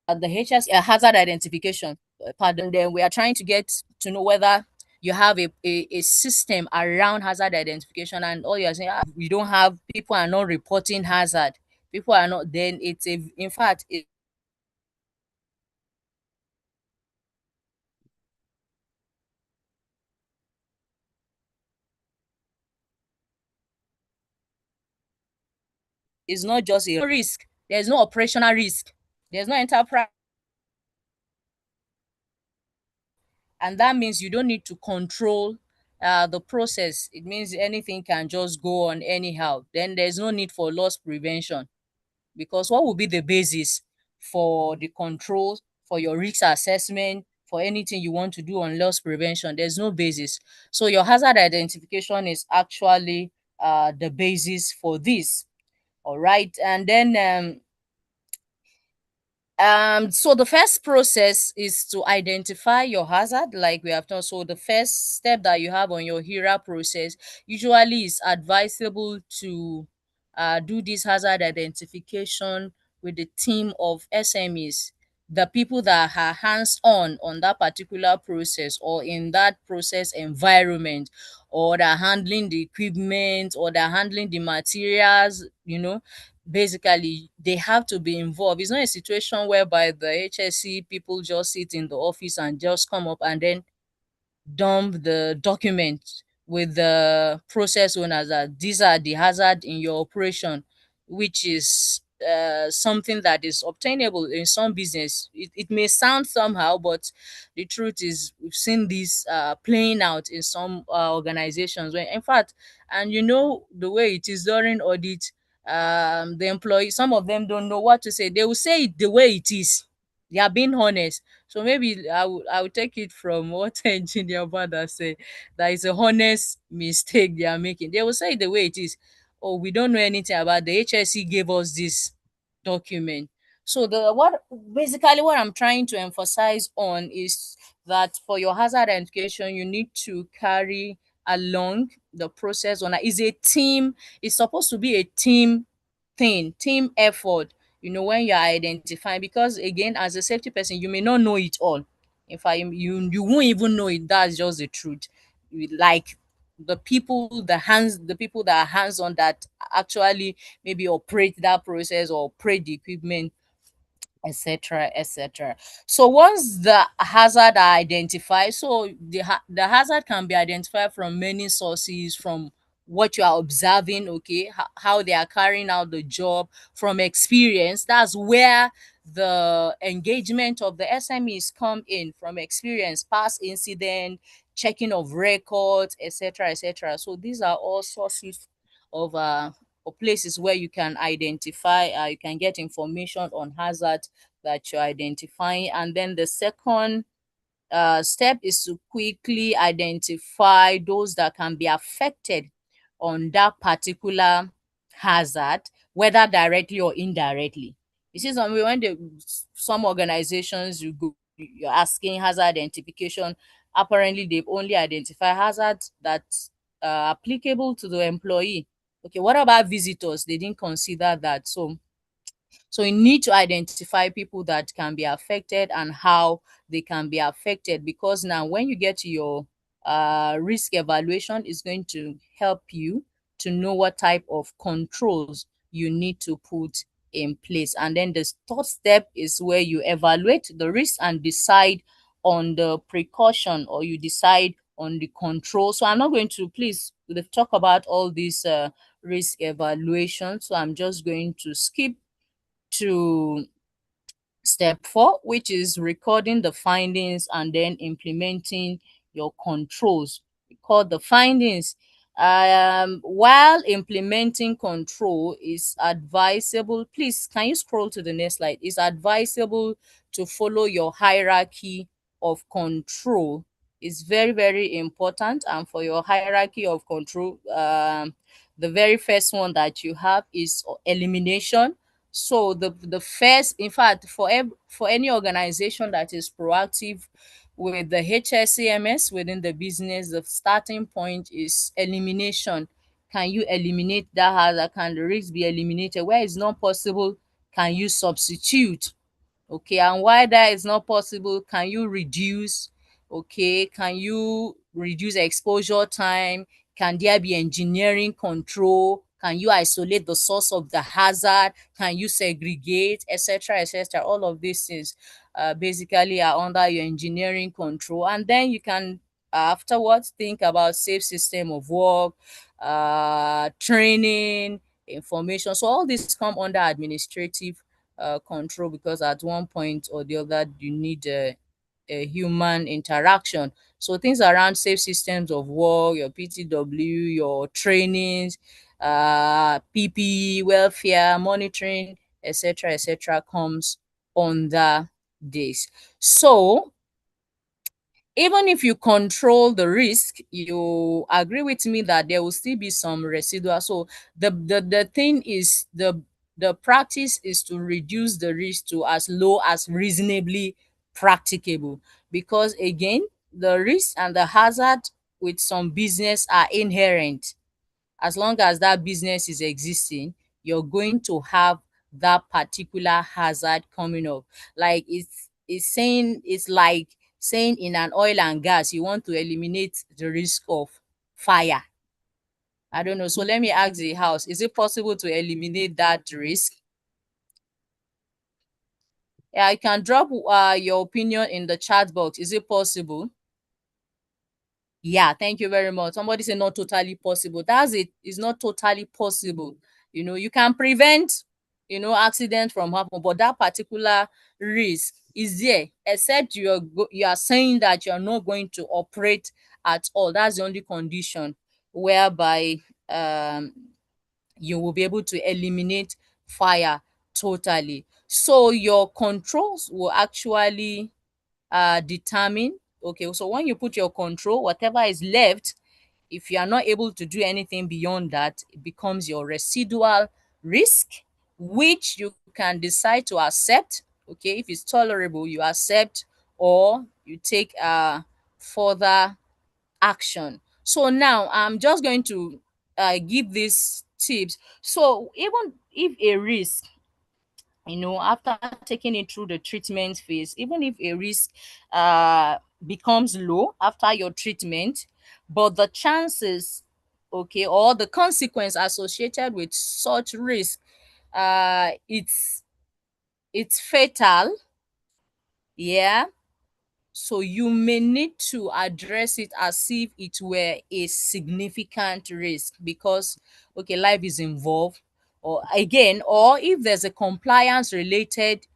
the HS hazard identification part, and then we are trying to get to know whether you have a system around hazard identification, and all you're saying, we don't have, people are not reporting hazard, people are not, then it's a, in fact, it's not just a risk, there's no operational risk, there's no enterprise, and that means you don't need to control the process. It means anything can just go on anyhow. Then there's no need for loss prevention, because what will be the basis for the controls, for your risk assessment, for anything you want to do on loss prevention? There's no basis. So your hazard identification is actually the basis for this. All right, and then so the first process is to identify your hazard, like we have done. So the first step that you have on your HERA process usually is advisable to do this hazard identification with the team of SMEs, the people that are hands-on that particular process or in that process environment, or they're handling the equipment, or they're handling the materials, basically they have to be involved. It's not a situation whereby the HSC people just sit in the office and just come up and then dump the document with the process owners that these are the hazard in your operation, which is something that is obtainable in some business. It may sound somehow, but the truth is we've seen this playing out in some organizations, when in fact, and the way it is during audit, the employee, some of them don't know what to say. They will say it the way it is. They are being honest. So maybe I will take it from what engineer Bada said, that is a honest mistake they are making. They will say it the way it is. Oh, we don't know anything about, the HSC gave us this document. So what I'm trying to emphasize on is that for your hazard identification, you need to carry along the process on is a team. It's supposed to be a team thing, team effort, when you're identifying, because again, as a safety person, you may not know it all. In fact, you won't even know it. That's just the truth. Like the people that are hands on, that actually maybe operate that process or operate the equipment, etc., etc. So once the hazard are identified, so the hazard can be identified from many sources, from what you are observing, okay, how they are carrying out the job, from experience. That's where the engagement of the SMEs come in, from experience, past incident, checking of records, etc., etc. So these are all sources of or places where you can identify, you can get information on hazards that you're identifying. And then the second step is to quickly identify those that can be affected on that particular hazard, whether directly or indirectly. You see, some organizations, you're asking hazard identification, apparently they've only identified hazards that are applicable to the employee. Okay, what about visitors? They didn't consider that. So you need to identify people that can be affected and how they can be affected, because now when you get to your risk evaluation, is going to help you to know what type of controls you need to put in place. And then the third step is where you evaluate the risk and decide on the precaution, or you decide on the control. So I'm not going to, please, we've talked about all these risk evaluation, so I'm just going to skip to step 4, which is recording the findings and then implementing your controls. Record the findings. While implementing control, is advisable, please can you scroll to the next slide? It's advisable to follow your hierarchy of control. It's very, very important. And for your hierarchy of control, the very first one that you have is elimination. So the first, in fact, for any organization that is proactive with the HSCMS within the business, the starting point is elimination. Can you eliminate that hazard? Can the risk be eliminated? Where it's not possible, can you substitute? Okay, and why that is not possible, can you reduce? Okay, can you reduce exposure time? Can there be engineering control? Can you isolate the source of the hazard? Can you segregate, etc., etc.? All of these things basically are under your engineering control, and then you can afterwards think about safe system of work, training, information. So all these come under administrative control, because at one point or the other you need a human interaction. So things around safe systems of work, your PTW, your trainings, PPE, welfare, monitoring, etc., etc., comes under this. So even if you control the risk, you agree with me that there will still be some residual. So the thing is, the practice is to reduce the risk to as low as reasonably practicable, because again, the risk and the hazard with some business are inherent. As long as that business is existing, you're going to have that particular hazard coming up. Like it's like saying in an oil and gas, you want to eliminate the risk of fire. I don't know. So let me ask the house, is it possible to eliminate that risk? Yeah, you can drop your opinion in the chat box. Is it possible? Yeah, thank you very much. Somebody said not totally possible. That's it. It's not totally possible. You can prevent, accident from happening, but that particular risk is there, except you are saying that you're not going to operate at all. That's the only condition whereby um you will be able to eliminate fire totally. So your controls will actually determine. Okay, so when you put your control, whatever is left, if you are not able to do anything beyond that, it becomes your residual risk, which you can decide to accept. Okay, if it's tolerable, you accept, or you take further action. So now I'm just going to give these tips. So even if a risk, after taking it through the treatment phase, even if a risk becomes low after your treatment, but the chances, okay, or the consequence associated with such risk, it's fatal. Yeah, so you may need to address it as if it were a significant risk, because okay, life is involved, or again, or if there's a compliance related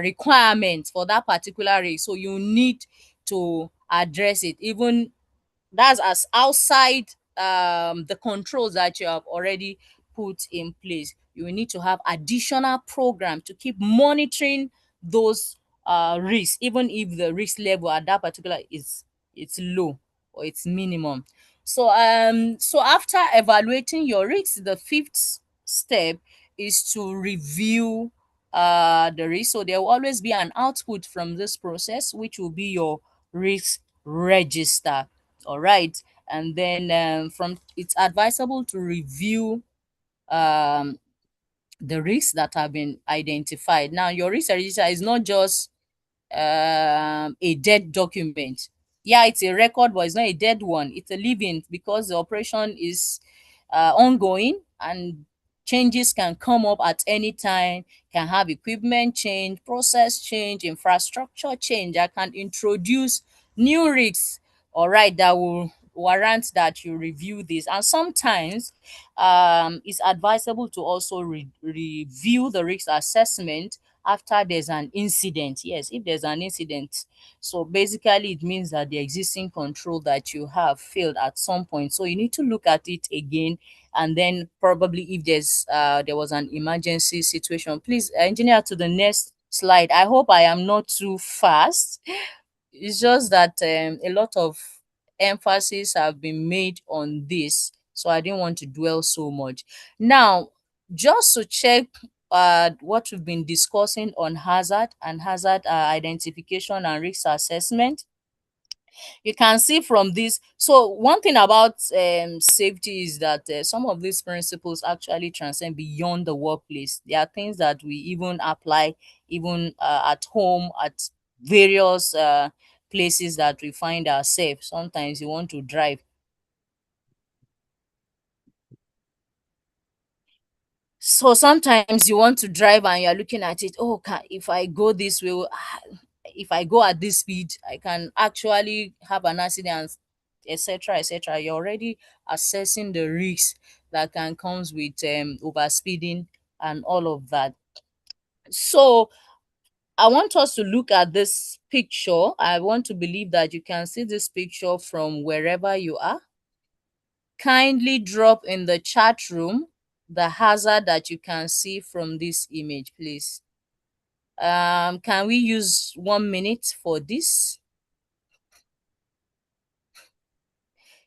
requirement for that particular risk, so you need to address it, even that's as outside the controls that you have already put in place. You will need to have additional program to keep monitoring those risks, even if the risk level at that particular is it's low or it's minimum. So after evaluating your risks, the fifth step is to review the risk. So there will always be an output from this process, which will be your risk register. All right, and then from it's advisable to review um the risks that have been identified. Now your risk register is not just a dead document. Yeah, it's a record, but it's not a dead one. It's a living, because the operation is ongoing, and changes can come up at any time. Can have equipment change, process change, infrastructure change that can introduce new risks. All right, that will warrant that you review this. And sometimes it's advisable to also review the risk assessment after there's an incident. Yes, if there's an incident. So basically it means that the existing control that you have failed at some point. So you need to look at it again, and then probably if there was an emergency situation. Please, engineer, to the next slide. I hope I am not too fast. It's just that a lot of emphasis have been made on this, so I didn't want to dwell so much. Now, just to check what we've been discussing on hazard and hazard identification and risk assessment, you can see from this. So one thing about safety is that some of these principles actually transcend beyond the workplace. There are things that we even apply even at home, at various places that we find ourselves. Sometimes you want to drive. So sometimes you want to drive and you're looking at it, oh, if I go this way, if I go at this speed, I can actually have an accident, etc., etc. You're already assessing the risks that can comes with overspeeding and all of that. So I want us to look at this picture. I want to believe that you can see this picture from wherever you are. Kindly drop in the chat room the hazard that you can see from this image, please. Can we use 1 minute for this?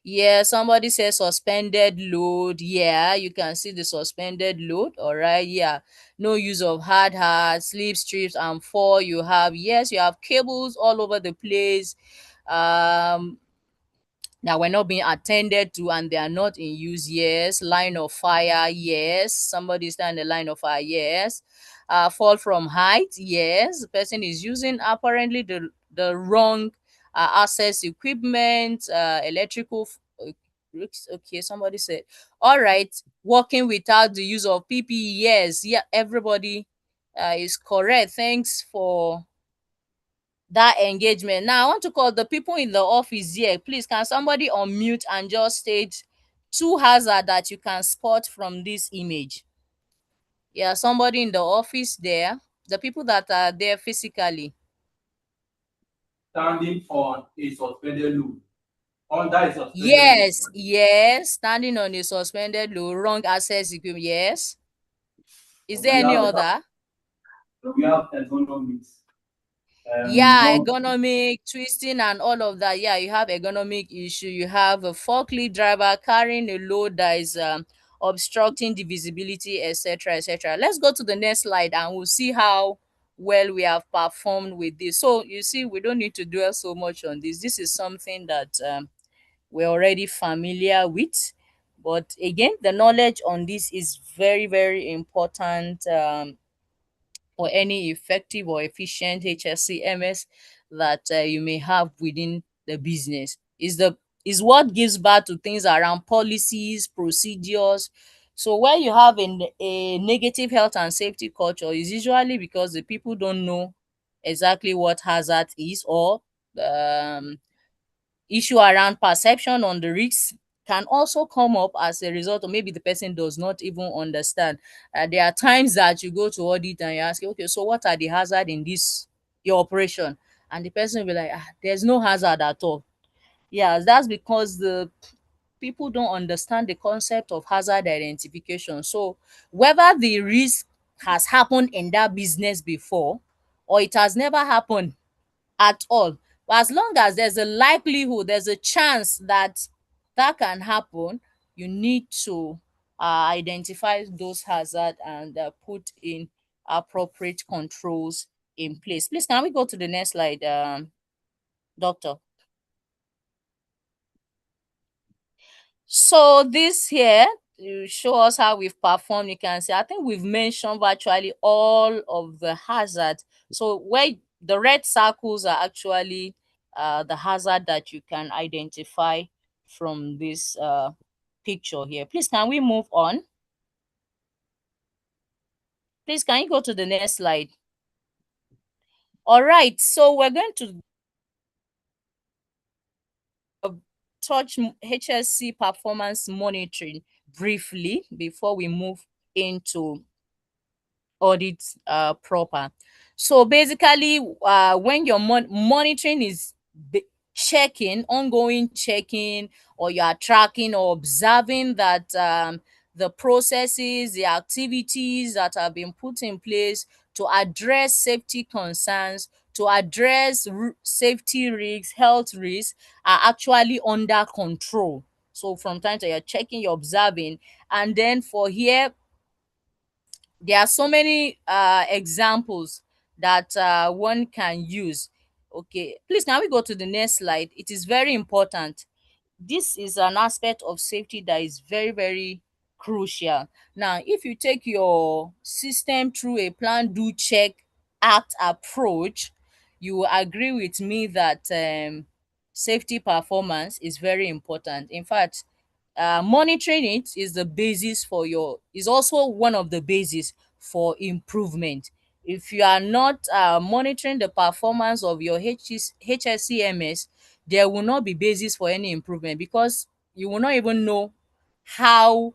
Yeah, somebody says suspended load. Yeah, you can see the suspended load. All right. Yeah, no use of hard hat, slip strips, and four. You have, yes, you have cables all over the place. That were not being attended to and they are not in use. Yes. Line of fire. Yes. Somebody stand in the line of fire. Yes. Fall from height. Yes. The person is using apparently the wrong access equipment, electrical. Okay, somebody said, all right, working without the use of PPE. Yes. Yeah, everybody is correct. Thanks for that engagement. Now, I want to call the people in the office here. Please, can somebody unmute and just state two hazard that you can spot from this image? Yeah, somebody in the office there. The people that are there physically. Standing on a suspended load. Under a suspended Yes, load. yes. Standing on a suspended load, wrong access equipment. Yes. Is there any other? We have ergonomics. Yeah, ergonomic, twisting and all of that. Yeah, you have ergonomic issue. You have a forklift driver carrying a load that is obstructing the visibility, etc., etc. Let's go to the next slide and we'll see how well we have performed with this. So you see, we don't need to dwell so much on this. This is something that we're already familiar with. But again, the knowledge on this is very, very important for any effective or efficient HSCMS that you may have within the business. Is what gives birth to things around policies, procedures. So where you have a negative health and safety culture is usually because the people don't know exactly what hazard is, or issue around perception on the risks can also come up as a result, or maybe the person does not even understand. There are times that you go to audit and you ask, okay, so what are the hazard in this your operation? And the person will be like, there's no hazard at all. Yeah, that's because the people don't understand the concept of hazard identification. So whether the risk has happened in that business before or it has never happened at all, but as long as there's a likelihood, there's a chance that that can happen, you need to identify those hazards and put in appropriate controls in place. Please, can we go to the next slide, doctor? So this here to show us how we've performed. You can see, I think we've mentioned virtually all of the hazards. So where the red circles are actually the hazard that you can identify from this picture here. Please, can we move on? Please, can you go to the next slide? All right, so we're going to touch HSC performance monitoring briefly before we move into audit proper. So basically, when your monitoring is checking, ongoing checking, or you are tracking or observing that the processes, the activities that have been put in place to address safety concerns, to address safety risks, health risks, are actually under control. So from time to time, you're checking, you're observing, and then for here, there are so many examples that one can use. Okay, please can we go to the next slide? It is very important. This is an aspect of safety that is very, very crucial. Now, if you take your system through a plan, do, check, act approach, you will agree with me that safety performance is very important. In fact, monitoring it is the basis for your is also one of the basis for improvement. If you are not monitoring the performance of your HSCMS, there will not be basis for any improvement, because you will not even know how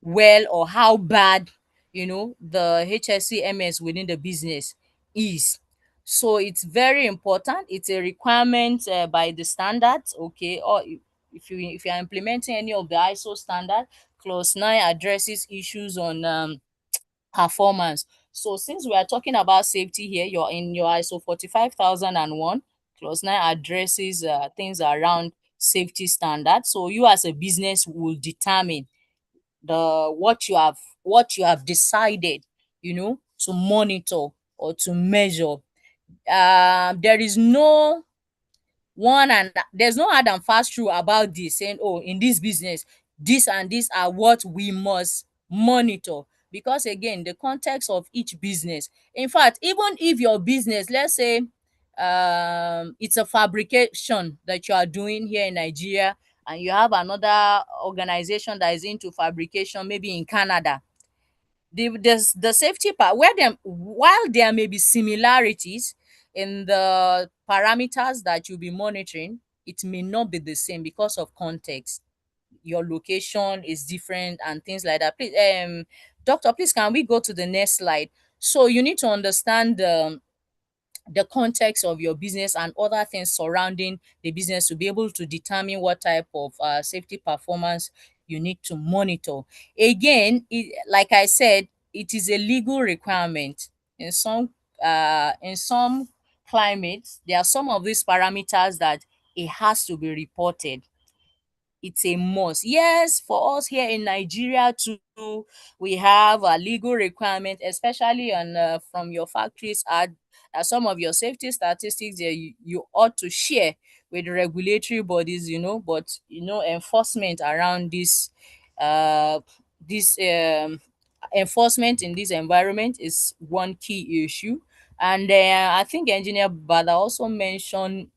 well or how bad the HSCMS within the business is. So it's very important. It's a requirement by the standards. Okay, or if you are implementing any of the ISO standard, clause 9 addresses issues on performance. So since we are talking about safety here, you're in your ISO 45001, clause 9 addresses things around safety standards. So you as a business will determine what you have decided to monitor or to measure. There is no one and there's no hard and fast rule about this, saying, oh, in this business, this and this are what we must monitor, because again, the context of each business. In fact, even if your business, let's say it's a fabrication that you are doing here in Nigeria, and you have another organization that is into fabrication maybe in Canada, the safety part, while there may be similarities in the parameters that you'll be monitoring, it may not be the same because of context. Your location is different and things like that. Please, doctor, please can we go to the next slide? So you need to understand the context of your business and other things surrounding the business to be able to determine what type of safety performance you need to monitor. Again, like I said, it is a legal requirement. In some climates, there are some of these parameters that it has to be reported. It's a must. Yes, for us here in Nigeria too, we have a legal requirement, especially on from your factories, some of your safety statistics there you ought to share with regulatory bodies, but enforcement around this enforcement in this environment is one key issue. And I think Engineer Bada also mentioned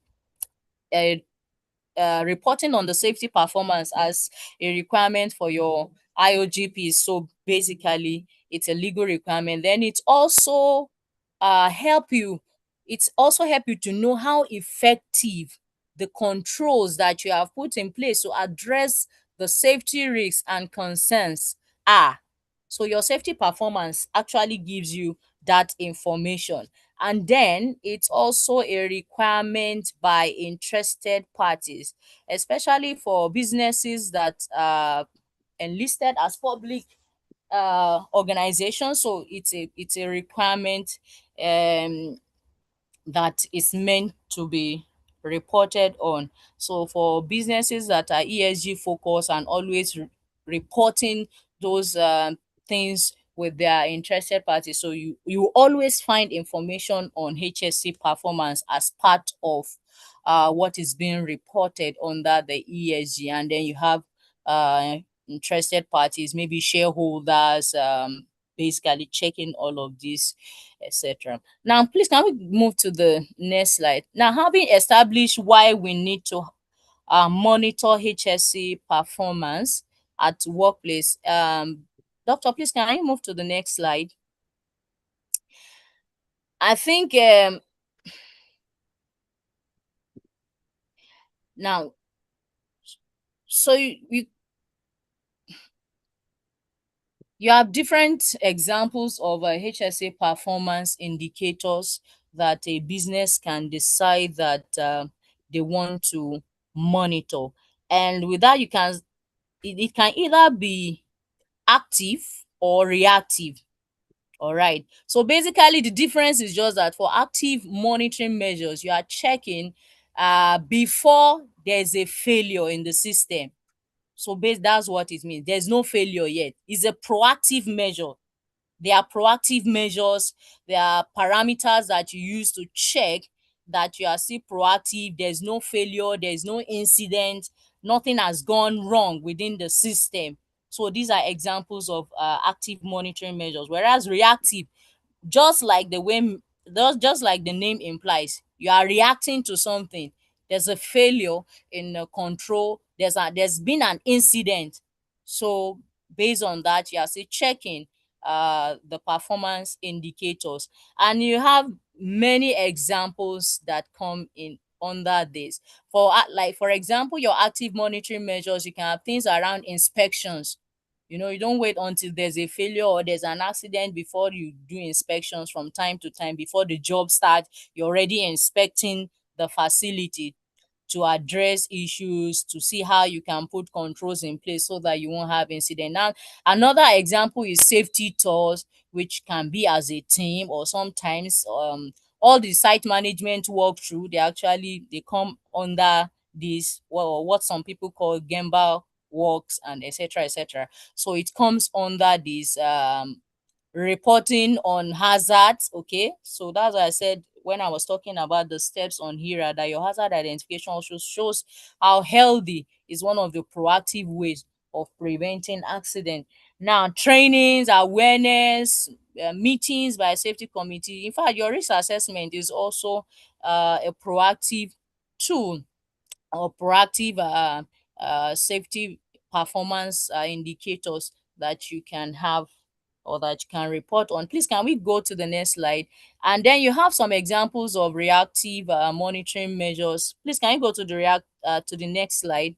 uh, reporting on the safety performance as a requirement for your IOGP. So basically, it's a legal requirement. Then it's also help you to know how effective the controls that you have put in place to address the safety risks and concerns are. So your safety performance actually gives you that information. And then it's also a requirement by interested parties, especially for businesses that are enlisted as public organizations. So it's a requirement that is meant to be reported on. So for businesses that are ESG focused and always reporting those things with their interested parties, so you always find information on HSC performance as part of what is being reported under the ESG. And then you have interested parties, maybe shareholders, basically checking all of this, etc. Now, please, can we move to the next slide? Now, having established why we need to monitor HSC performance at workplace, Doctor, please, can you move to the next slide? I think now, so you You have different examples of HSA performance indicators that a business can decide that they want to monitor. And with that, it can either be active or reactive. All right. So basically, the difference is just that for active monitoring measures, you are checking before there's a failure in the system. So that's what it means. There's no failure yet. It's a proactive measure. There are proactive measures. There are parameters that you use to check that you are still proactive. There's no failure. There's no incident. Nothing has gone wrong within the system. So these are examples of active monitoring measures. Whereas reactive, just like just like the name implies, you are reacting to something. There's a failure in the control. There's been an incident. So based on that, you are still checking the performance indicators, and you have many examples that come in under this. Like for example, your active monitoring measures, you can have things around inspections. You don't wait until there's a failure or there's an accident before you do inspections. From time to time, before the job starts, you're already inspecting the facility to address issues, to see how you can put controls in place so that you won't have incident. Now, another example is safety tours, which can be as a team, or sometimes all the site management walkthrough, they come under this, what some people call Gemba works, and etc, etc. So it comes under this reporting on hazards. Okay, so that's why I said when I was talking about the steps on here, that your hazard identification also shows how healthy is one of the proactive ways of preventing accident. Now, trainings, awareness, meetings by safety committee. In fact, your risk assessment is also a proactive tool or proactive safety performance indicators that you can have or that you can report on. Please, can we go to the next slide? And then you have some examples of reactive monitoring measures. Please, can you go to the next slide?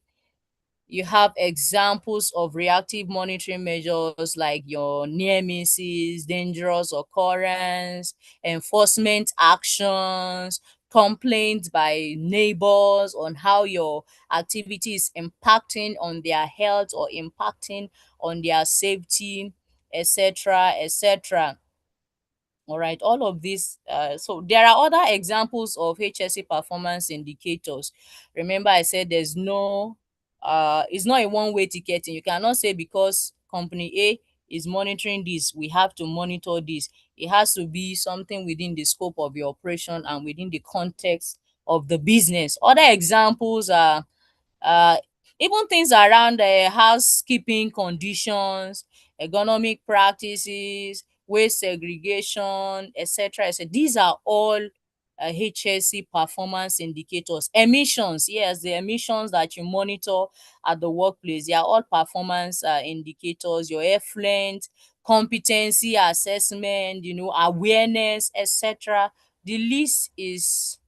You have examples of reactive monitoring measures like your near misses, dangerous occurrence, enforcement actions, complaints by neighbors on how your activity is impacting on their health or impacting on their safety, etc., etc. All right, all of this. So there are other examples of HSE performance indicators. Remember, I said it's not a one-way ticketing. You cannot say because company A is monitoring this, we have to monitor this. It has to be something within the scope of your operation and within the context of the business. Other examples are uh, even things around housekeeping conditions, ergonomic practices, waste segregation, etc. etc. These are all HSE performance indicators. Emissions, yes, the emissions that you monitor at the workplace, they are all performance indicators. Your effluent, competency assessment, awareness, etc. The list is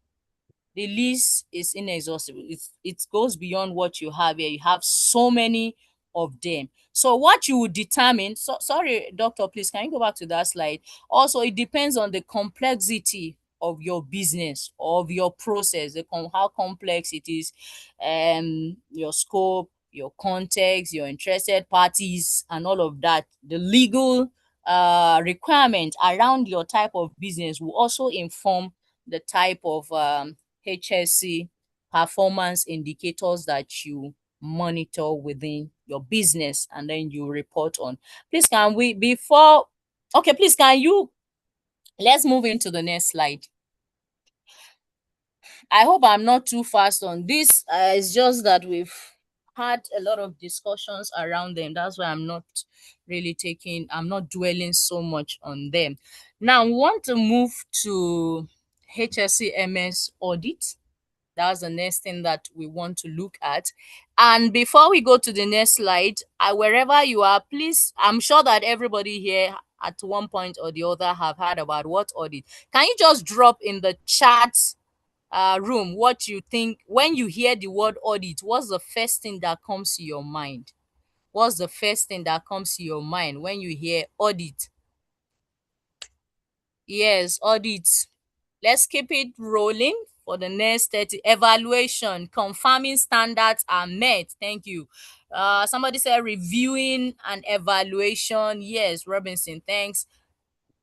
inexhaustible. It goes beyond what you have here. You have so many of them. So what you would determine, sorry, doctor, please, can you go back to that slide? Also, it depends on the complexity of your business, of your process, how complex it is, your scope, your context, your interested parties, and all of that. The legal requirement around your type of business will also inform the type of HSE performance indicators that you monitor within your business and then you report on. Please, let's move into the next slide. I hope I'm not too fast on this. It's just that we've had a lot of discussions around them. That's why I'm not dwelling so much on them. Now, we want to move to HSCMS audit. That's the next thing that we want to look at. And before we go to the next slide, wherever you are, please, I'm sure that everybody here at one point or the other have heard about what audit. Can you just drop in the chat room what you think when you hear the word audit? What's the first thing that comes to your mind? what's the first thing that comes to your mind when you hear audit? Yes, audit. Let's keep it rolling for the next 30. Evaluation, confirming standards are met. Thank you. Somebody said reviewing and evaluation. Yes, Robinson, thanks.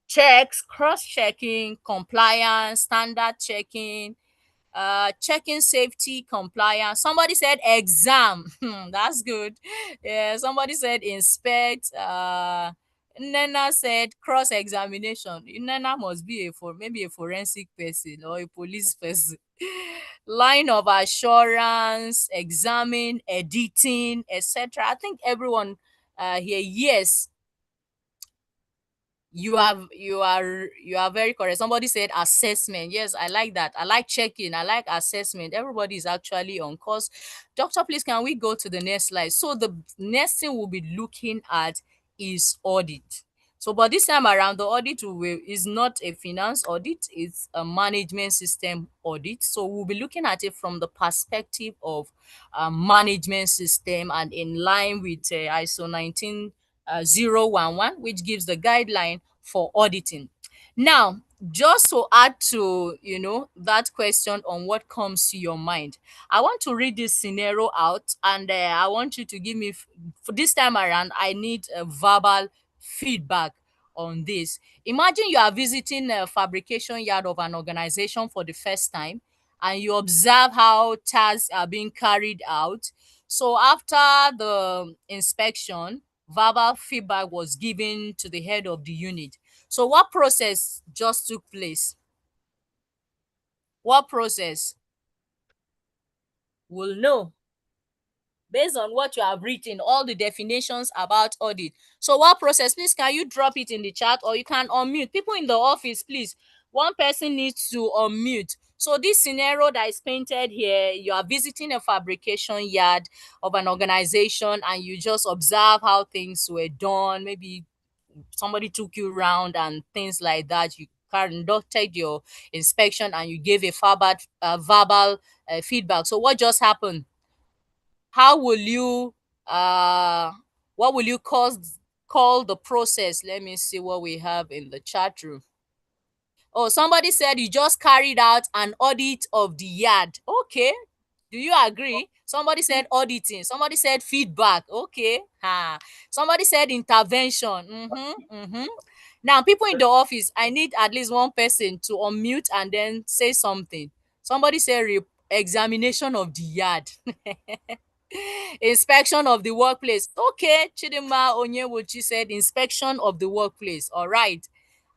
Checks, cross-checking, compliance, standard checking, checking safety, compliance. Somebody said exam. That's good. Yeah, somebody said inspect. Nena said cross-examination. Nena must be maybe a forensic person or a police person. Line of assurance, examine, editing, etc. I think everyone here, yes, you are very correct. Somebody said assessment. Yes, I like that. I like checking. I like assessment. Everybody is actually on course. Doctor, please, can we go to the next slide? So the next thing we'll be looking at is audit. So, but this time around, the audit is not a finance audit, it's a management system audit. So we'll be looking at it from the perspective of management system, and in line with ISO 19011, which gives the guideline for auditing. Now, just to add to that question on what comes to your mind, I want to read this scenario out, and I want you to give me for this time around. I need a verbal feedback on this. Imagine you are visiting a fabrication yard of an organization for the first time, and you observe how tasks are being carried out. So after the inspection, verbal feedback was given to the head of the unit. So what process just took place? What process? We'll know based on what you have written, all the definitions about audit. So what process? Please, can you drop it in the chat, or you can unmute? People in the office, please. One person needs to unmute. So this scenario that is painted here, you are visiting a fabrication yard of an organization, and you just observe how things were done. Maybe somebody took you around and things like that. You conducted your inspection and you gave a verbal feedback. So what just happened? How will you what will you call the process? Let me see what we have in the chat room. Oh, somebody said you just carried out an audit of the yard. Okay, do you agree? Somebody said auditing. Somebody said feedback. Okay. Somebody said intervention. Now, people in the office, I need at least one person to unmute and then say something. Somebody said examination of the yard. Inspection of the workplace. Okay, Chidima Onyewuchi said inspection of the workplace. All right.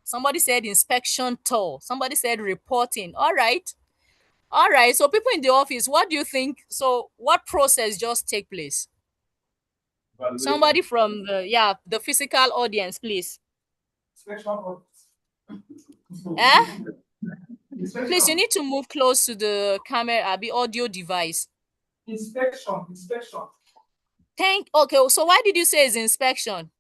Somebody said inspection tour. Somebody said reporting. All right. All right. So people in the office, what do you think? So what process just take place? Somebody from the physical audience, please. Inspection. Please, you need to move close to the camera, the audio device. Inspection. Okay, so why did you say it's inspection?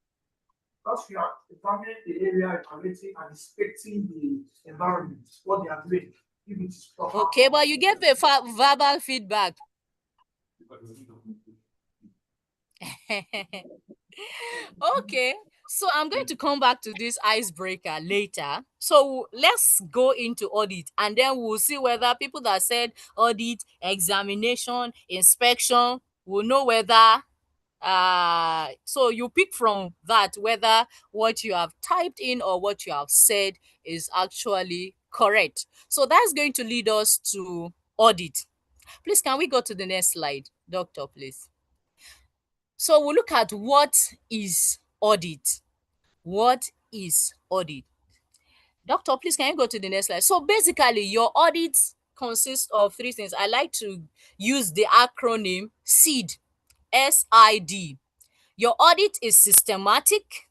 Because we are examining the area, evaluating and inspecting the environment, what they are doing. If it is proper. Okay, but you gave a verbal feedback. Okay, so I'm going to come back to this icebreaker later. So let's go into audit, and then we'll see whether people that said audit, examination, inspection will know whether so you pick from that whether what you have typed in or what you have said is actually correct. So that's going to lead us to audit. Please, can we go to the next slide, doctor, please? So we'll look at what is audit. What is audit? Doctor, please, can you go to the next slide? So basically, your audit consists of three things. I like to use the acronym SID, SID. Your audit is systematic,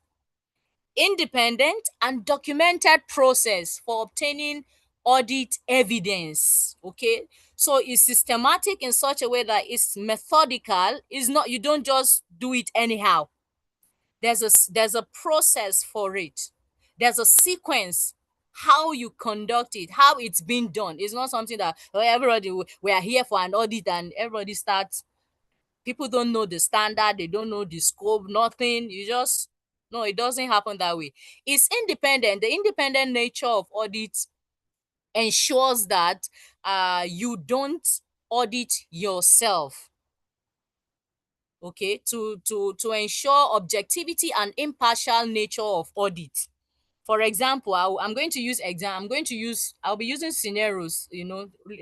independent, and documented process for obtaining audit evidence. Okay, so it's systematic in such a way that it's methodical. It's not, you don't just do it anyhow. There's a process for it. There's a sequence how you conduct it, how it's been done. It's not something that everybody, we are here for an audit and everybody starts People don't know the standard, they don't know the scope, nothing. You just no, it doesn't happen that way. It's independent. The independent nature of audit ensures that you don't audit yourself. Okay, to ensure objectivity and impartial nature of audit. For example, I'm going to use I'll be using scenarios,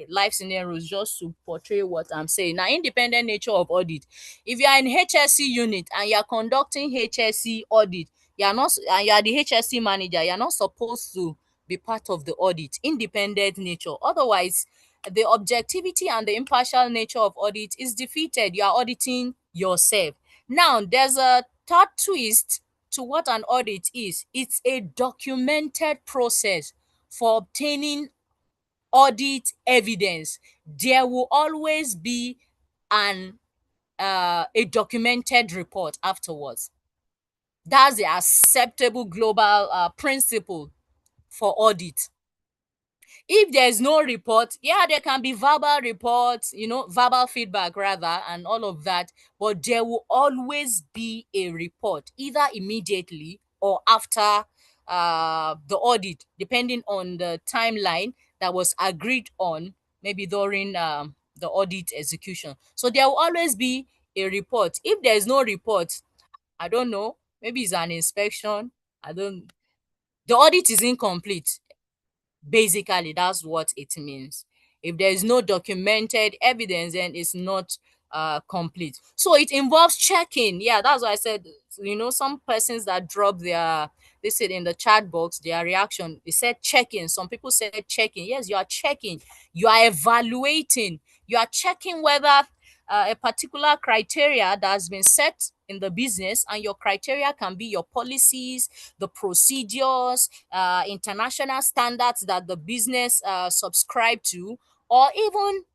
life scenarios, just to portray what I'm saying. Now, independent nature of audit. If you are in HSC unit and you are conducting HSC audit, you are not and you are the HSC manager, you are not supposed to be part of the audit. Independent nature. Otherwise, the objectivity and the impartial nature of audit is defeated. You are auditing yourself. Now, there's a third twist to what an audit is. It's a documented process for obtaining audit evidence. There will always be a documented report afterwards. That's the acceptable global principle for audit. If there's no report, yeah, there can be verbal reports, verbal feedback rather, and all of that, but there will always be a report, either immediately or after the audit, depending on the timeline that was agreed on, maybe during the audit execution. So there will always be a report. If there's no report, I don't know, maybe it's an inspection, the audit is incomplete. Basically, that's what it means. If there is no documented evidence, then it's not complete. So it involves checking. Yeah, that's why I said, some persons that drop they said in the chat box, their reaction, they said checking. Some people said checking. Yes, you are checking. You are evaluating. You are checking whether a particular criteria that has been set in the business, and your criteria can be your policies, the procedures, international standards that the business subscribe to, or even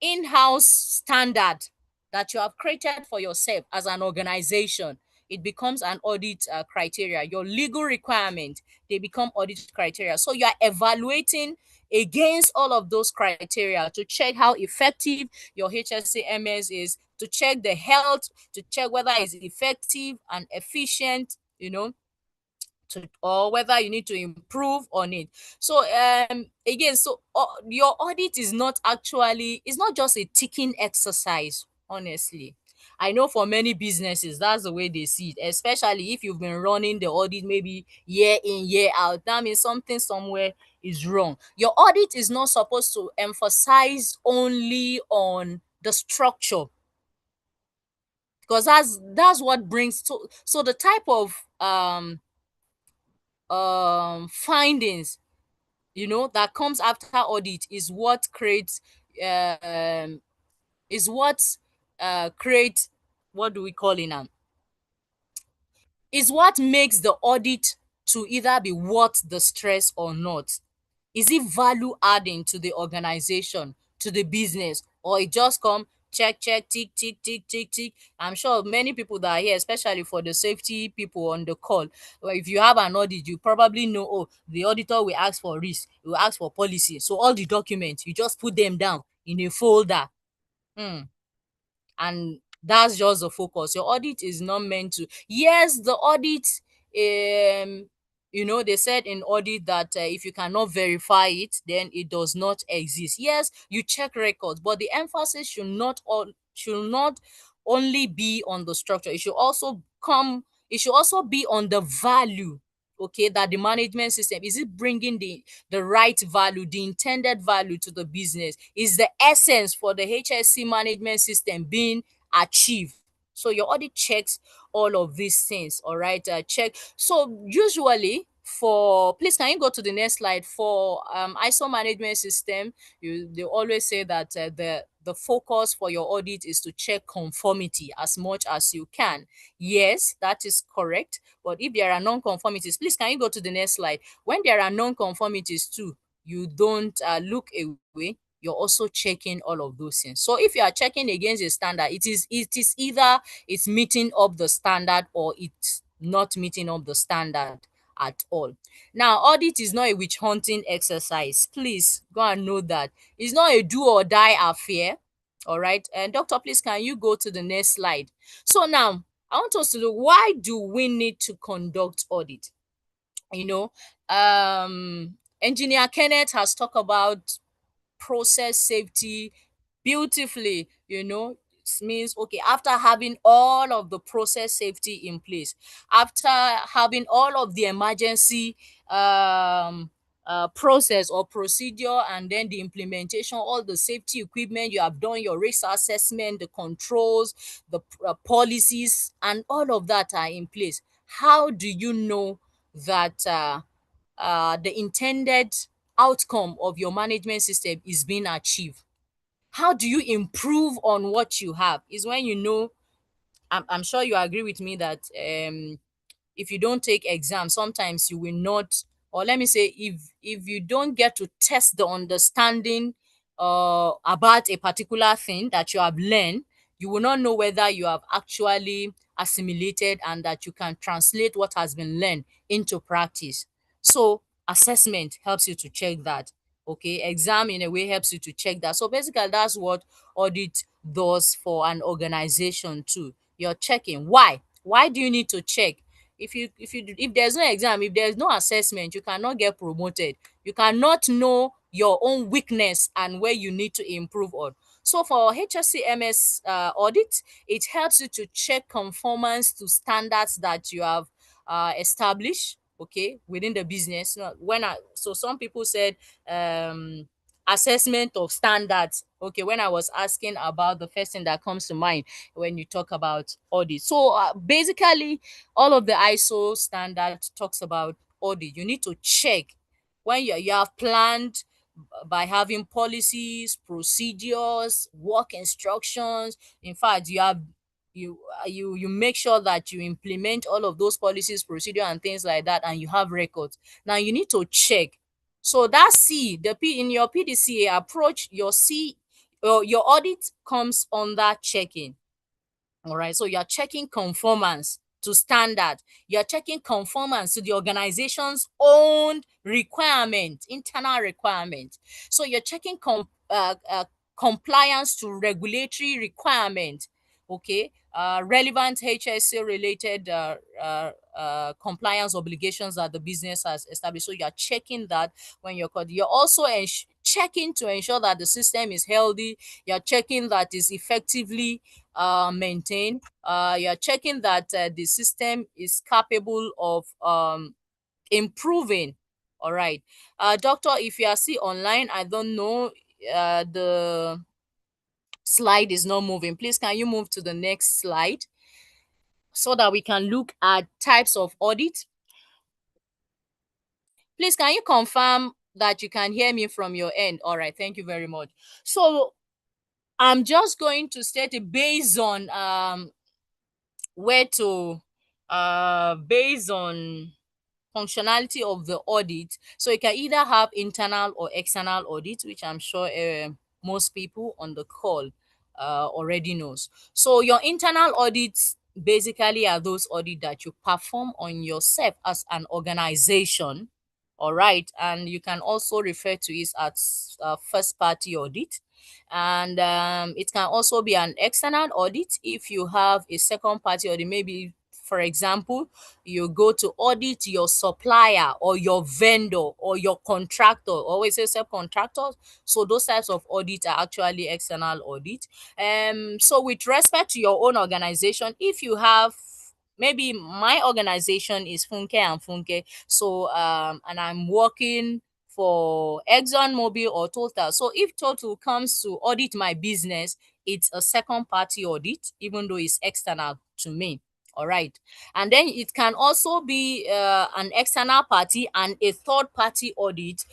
in-house standard that you have created for yourself as an organization. It becomes an audit criteria. Your legal requirement, they become audit criteria. So you are evaluating against all of those criteria to check how effective your HSCMS is, to check the health, to check whether it's effective and efficient, or whether you need to improve on it. So again, your audit is not just a ticking exercise. Honestly, I know for many businesses that's the way they see it, especially if you've been running the audit maybe year in year out. That means something somewhere is wrong. Your audit is not supposed to emphasize only on the structure, because that's what brings so the type of findings that comes after audit is what creates um is what creates, what do we call it now, is what makes the audit to either be worth the stress or not. Is it value adding to the organization, to the business, or it just come check, check, tick, tick, tick, tick, tick? I'm sure many people that are here, especially for the safety people on the call, well, if you have an audit, you probably know, oh, the auditor will ask for risk, will ask for policy. So all the documents, you just put them down in a folder. And that's just the focus. Your audit is not meant to, yes, the audit, they said in audit that if you cannot verify it, then it does not exist. Yes, you check records, but the emphasis should not only be on the structure. It should also be on the value, okay, that the management system, is it bringing the right value, the intended value to the business? Is the essence for the HSC management system being achieved? So your audit checks all of these things. All right, check. So usually, please, can you go to the next slide? For ISO management system, they always say that the focus for your audit is to check conformity as much as you can. Yes, that is correct. But if there are non-conformities, please, can you go to the next slide? When there are non-conformities too, you don't look away. You're also checking all of those things. So if you are checking against a standard, it is either it's meeting up the standard or it's not meeting up the standard at all. Now, audit is not a witch hunting exercise. Please go and know that. It's not a do or die affair. All right. And doctor, please, can you go to the next slide? So now I want us to look, why do we need to conduct audit? You know, Engineer Kenneth has talked about process safety beautifully. It means, okay, after having all of the process safety in place, after having all of the emergency process or procedure, and then the implementation, all the safety equipment, you have done your risk assessment, the controls, the policies, and all of that are in place. How do you know that the intended outcome of your management system is being achieved? How do you improve on what you have? Is when you know. I'm sure you agree with me that if you don't take exams, sometimes you will not, or let me say, if you don't get to test the understanding about a particular thing that you have learned, you will not know whether you have actually assimilated and that you can translate what has been learned into practice. So assessment helps you to check that. Okay, exam in a way helps you to check that. So basically, that's what audit does for an organization too. You're checking. Why do you need to check? If there's no exam, if there's no assessment, you cannot get promoted. You cannot know your own weakness and where you need to improve on. So for HSCMS audit, it helps you to check conformance to standards that you have established, okay, within the business. So some people said assessment of standards. Okay, when I was asking about, the first thing that comes to mind when you talk about audit. So basically, all of the ISO standard talks about audit. You need to check when you have planned by having policies, procedures, work instructions. In fact, you make sure that you implement all of those policies, procedure, and things like that, and you have records. Now you need to check. So that C, the P in your PDCA approach, your C, your audit comes under checking. All right. So you're checking conformance to standard. You're checking conformance to the organization's own requirement, internal requirement. So you're checking compliance to regulatory requirement. Okay. Relevant HSA related compliance obligations that the business has established. So you're checking that when you're called. You're also checking to ensure that the system is healthy. You're checking that it's effectively maintained. You're checking that the system is capable of improving. All right. Doctor, if you are still online, I don't know, the slide is not moving. Please, can you move to the next slide so that we can look at types of audit? Please, can you confirm that you can hear me from your end? All right, thank you very much. So I'm just going to state it based on where to based on functionality of the audit. So you can either have internal or external audit, which I'm sure most people on the call already knows. So your internal audits basically are those audits that you perform on yourself as an organization. All right, and you can also refer to it as first party audit. And it can also be an external audit if you have a second party audit. Maybe, for example, you go to audit your supplier or your vendor or your contractor, always say subcontractors. So those types of audit are actually external audit. So with respect to your own organization, if you have, maybe my organization is Funke and Funke, so and I'm working for ExxonMobil or Total. So if Total comes to audit my business, it's a second party audit, even though it's external to me. All right. And then it can also be an external party and a third party audit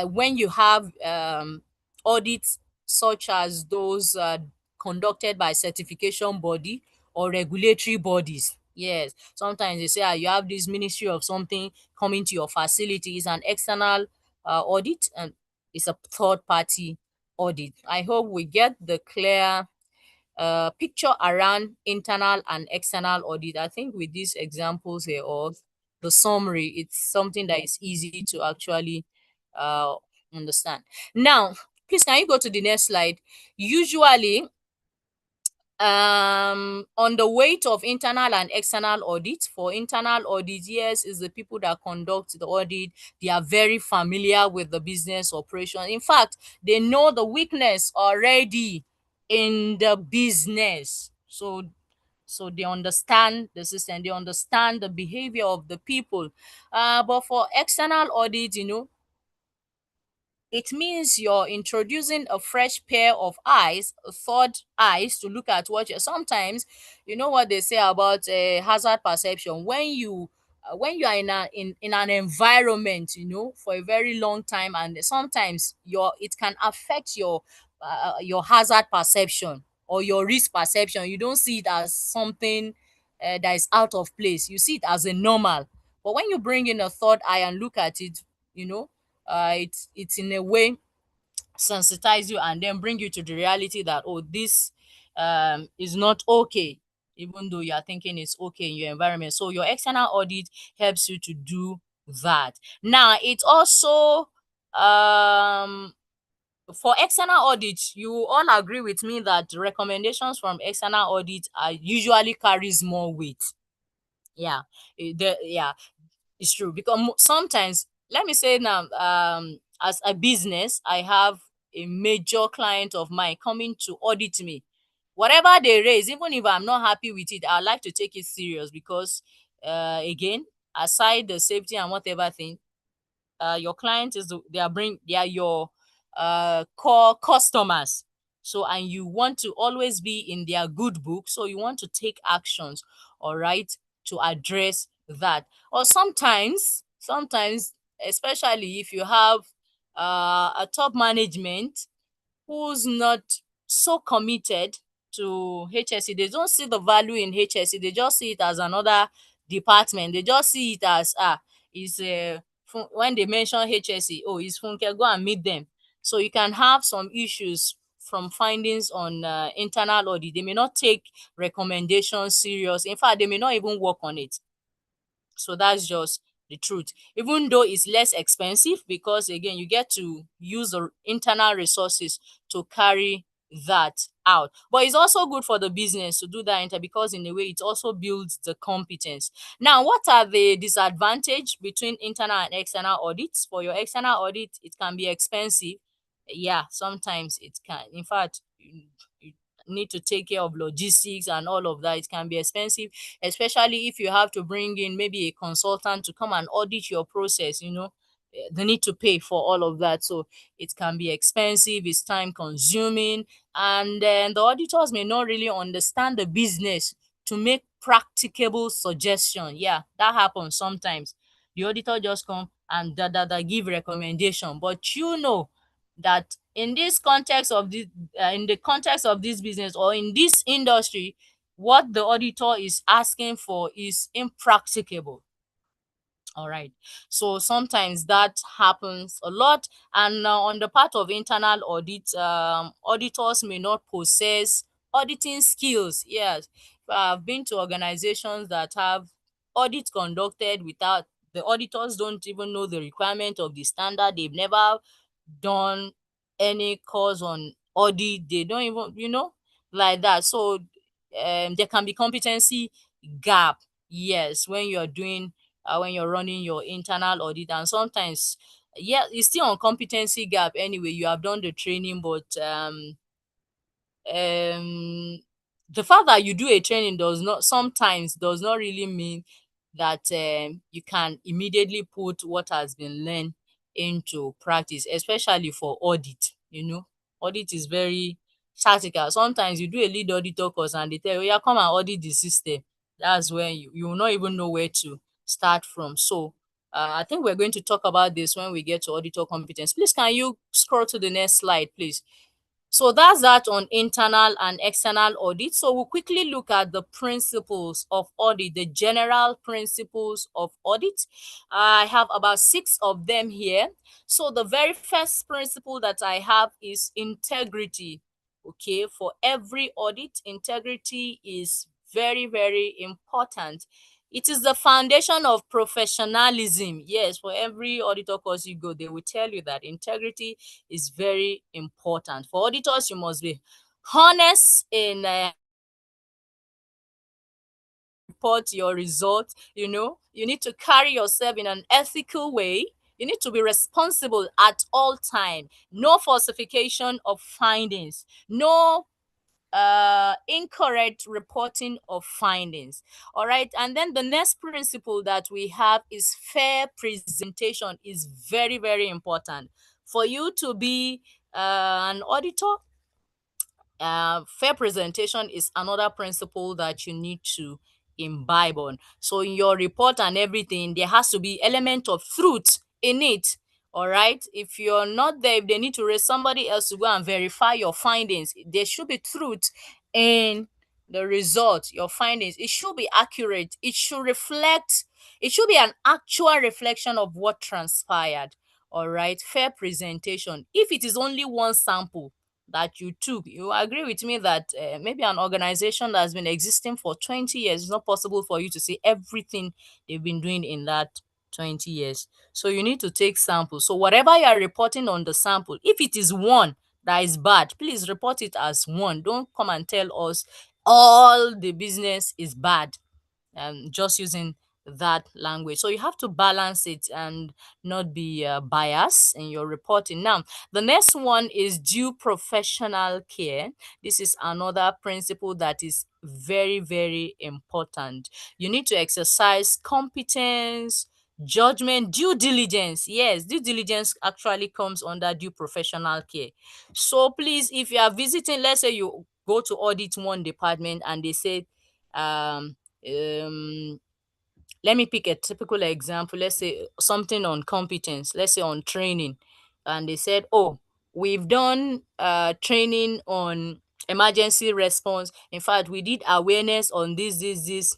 when you have audits such as those conducted by certification body or regulatory bodies. Yes, sometimes they say you have this ministry of something coming to your facility. Is an external audit, and it's a third party audit. I hope we get the clear picture around internal and external audit. I think with these examples here, or the summary, it's something that is easy to actually understand. Now, please, can you go to the next slide? Usually, On the weight of internal and external audit. For internal audit, yes, is the people that conduct the audit. They are very familiar with the business operation. In fact, they know the weakness already in the business. So they understand the system, they understand the behavior of the people. But for external audit, it means you're introducing a fresh pair of eyes, a third eyes, to look at what you're. Sometimes, you know what they say about hazard perception. When you are in an environment, for a very long time, and sometimes it can affect your hazard perception or your risk perception. You don't see it as something that is out of place. You see it as a normal. But when you bring in a third eye and look at it, you know it's in a way sensitize you and then bring you to the reality that, oh, this is not okay, even though you are thinking it's okay in your environment. So your external audit helps you to do that. Now, it also for external audit, you all agree with me that recommendations from external audit are usually carries more weight. Yeah, yeah, it's true, because sometimes, let me say now, as a business, I have a major client of mine coming to audit me. Whatever they raise, even if I'm not happy with it, I like to take it serious, because again, aside the safety and whatever thing, your client they are your core customers. So, and you want to always be in their good book, so you want to take actions, all right, to address that. Or sometimes, especially if you have a top management who's not so committed to HSE, they don't see the value in HSE. They just see it as another department. They just see it as is when they mention HSE, oh, it's Funke, go and meet them. So you can have some issues from findings on internal audit. They may not take recommendations serious. In fact, they may not even work on it. So that's just the truth. Even though it's less expensive, because again, you get to use the internal resources to carry that out. But it's also good for the business to do that because in a way it also builds the competence. Now, what are the disadvantage between internal and external audits? For your external audit, it can be expensive. Yeah, sometimes it can. In fact, you need to take care of logistics and all of that. It can be expensive, especially if you have to bring in maybe a consultant to come and audit your process. They need to pay for all of that. So it can be expensive, it's time consuming, and then the auditors may not really understand the business to make practicable suggestion. Yeah, that happens sometimes. The auditor just come and give recommendation, but that in this context of this in the context of this business or in this industry, what the auditor is asking for is impracticable. All right. So sometimes that happens a lot. And on the part of internal audit, auditors may not possess auditing skills. Yes. I've been to organizations that have audit conducted without the auditors don't even know the requirement of the standard. They've never done any course on audit. They don't even, like that. So there can be competency gap. Yes, when you're doing when you're running your internal audit, and sometimes, yeah, it's still on competency gap anyway. You have done the training, but the fact that you do a training does not really mean that you can immediately put what has been learned into practice, especially for audit. Audit is very tactical. Sometimes you do a lead auditor course and they tell you, yeah, come and audit the system. That's when you will not even know where to start from. So I think we're going to talk about this when we get to auditor competence. Please, can you scroll to the next slide, please? So that's that on internal and external audit. So we'll quickly look at the principles of audit, the general principles of audit. I have about 6 of them here. So the very first principle that I have is integrity. Okay, for every audit, integrity is very, very important. It is the foundation of professionalism. Yes, for every auditor course you go, they will tell you that integrity is very important. For auditors, you must be honest in report your results. You need to carry yourself in an ethical way. You need to be responsible at all time. No falsification of findings. No incorrect reporting of findings. All right. And then the next principle that we have is fair presentation is very, very important. For you to be an auditor, fair presentation is another principle that you need to imbibe on. So in your report and everything, there has to be element of truth in it. All right. If you're not there, if they need to raise somebody else to go and verify your findings, there should be truth in the result, your findings. It should be accurate. It should reflect, it should be an actual reflection of what transpired. All right. Fair presentation. If it is only one sample that you took, you agree with me that maybe an organization that has been existing for 20 years, it's not possible for you to see everything they've been doing in that 20 years. So you need to take samples. So whatever you are reporting on the sample, if it is one that is bad, please report it as one. Don't come and tell us all the business is bad, just using that language. So you have to balance it and not be biased in your reporting. Now, the next one is due professional care. This is another principle that is very, very important. You need to exercise competence, judgment, due diligence. Yes, due diligence actually comes under due professional care. So please, if you are visiting, let's say you go to audit one department and they say, um let me pick a typical example. Let's say something on competence, let's say on training, and they said, oh, we've done training on emergency response. In fact, we did awareness on this.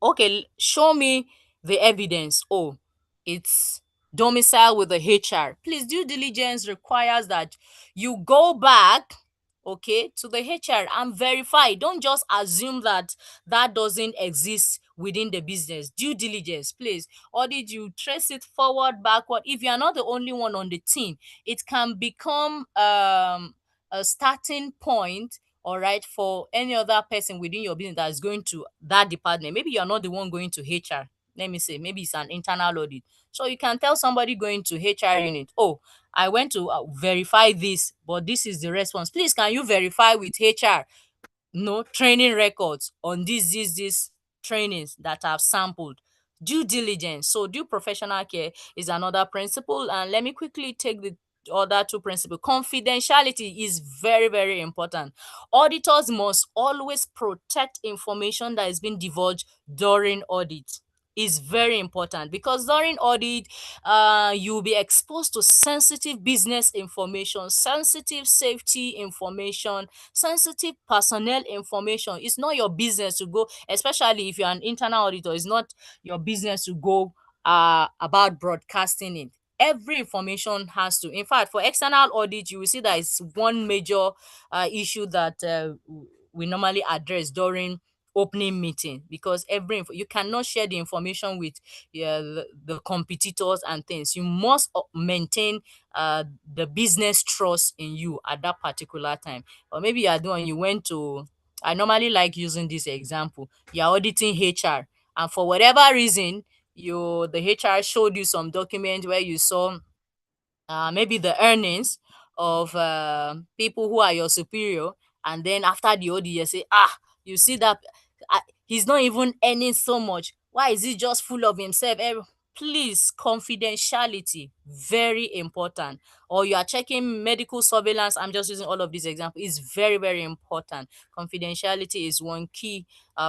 Okay, show me the evidence. Oh, it's domicile with the HR. Please, due diligence requires that you go back, okay, to the HR and verify. Don't just assume that that doesn't exist within the business. Due diligence, please. Or did you trace it forward, backward? If you're not the only one on the team, it can become a starting point, all right, for any other person within your business that is going to that department. Maybe you're not the one going to HR. Let me say, maybe it's an internal audit. So you can tell somebody going to HR unit, oh, I went to verify this, but this is the response. Please, can you verify with HR? No training records on this trainings that I've sampled. Due diligence. So due professional care is another principle. And let me quickly take the other two principles. Confidentiality is very, very important. Auditors must always protect information that is being divulged during audit. Is very important because during audit, you'll be exposed to sensitive business information, sensitive safety information, sensitive personnel information. It's not your business to go, especially if you're an internal auditor, it's not your business to go about broadcasting it. Every information has to. In fact, for external audit, you will see that it's one major issue that we normally address during opening meeting, because you cannot share the information with the competitors and things. You must maintain the business trust in you at that particular time. Or maybe you went to, I normally like using this example, you're auditing HR, and for whatever reason the HR showed you some document where you saw maybe the earnings of people who are your superior, and then after the audit you say, you see that he's not even earning so much. Why is he just full of himself? Please, confidentiality, very important. Or you are checking medical surveillance, I'm just using all of these examples, is very, very important. Confidentiality is one key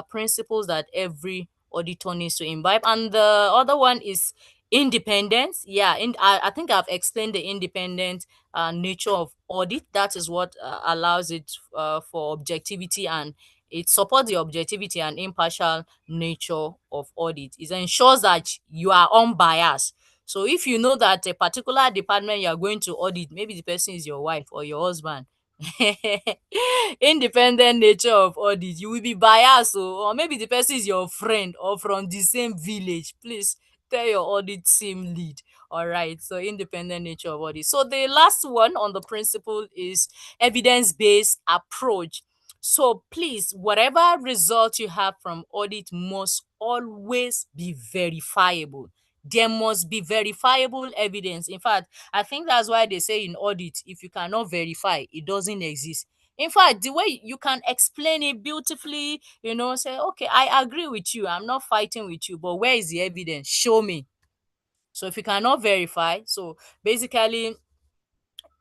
principles that every auditor needs to imbibe. And the other one is independence. Yeah, I think I've explained the independent nature of audit. That is what allows it for objectivity, and it supports the objectivity and impartial nature of audit. It ensures that you are unbiased. So if you know that a particular department you are going to audit, maybe the person is your wife or your husband, independent nature of audit, you will be biased. Or maybe the person is your friend or from the same village. Please tell your audit team lead. All right, so independent nature of audit. So the last one on the principle is evidence-based approach. So please, whatever result you have from audit must always be verifiable. There must be verifiable evidence. In fact, I think that's why they say in audit, if you cannot verify, it doesn't exist. In fact, the way you can explain it beautifully, say, okay, I agree with you, I'm not fighting with you, but where is the evidence? Show me. So if you cannot verify, so basically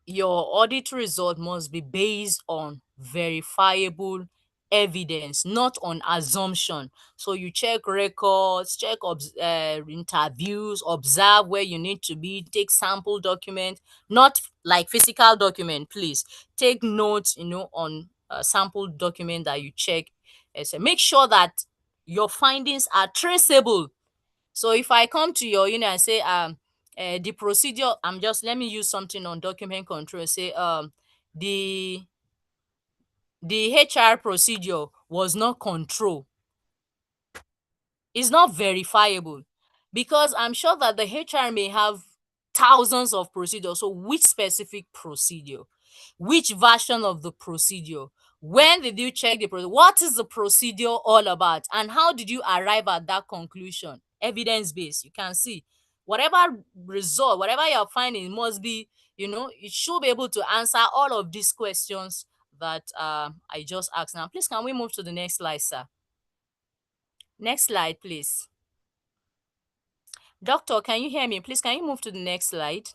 your audit result must be based on verifiable evidence, not on assumption. So you check records, check interviews, observe where you need to be, take sample document, not like physical document, please. Take notes, on sample document that you check. So make sure that your findings are traceable. So if I come to your unit and say, the procedure, let me use something on document control, say, the HR procedure was not control. It's not verifiable, because I'm sure that the HR may have thousands of procedures. So which specific procedure? Which version of the procedure? When did you check the procedure? What is the procedure all about? And how did you arrive at that conclusion? Evidence-based. You can see whatever result, whatever you're finding must be, it should be able to answer all of these questions that I just asked. Now, please, can we move to the next slide, sir? Next slide, please. Doctor, can you hear me? Please, can you move to the next slide?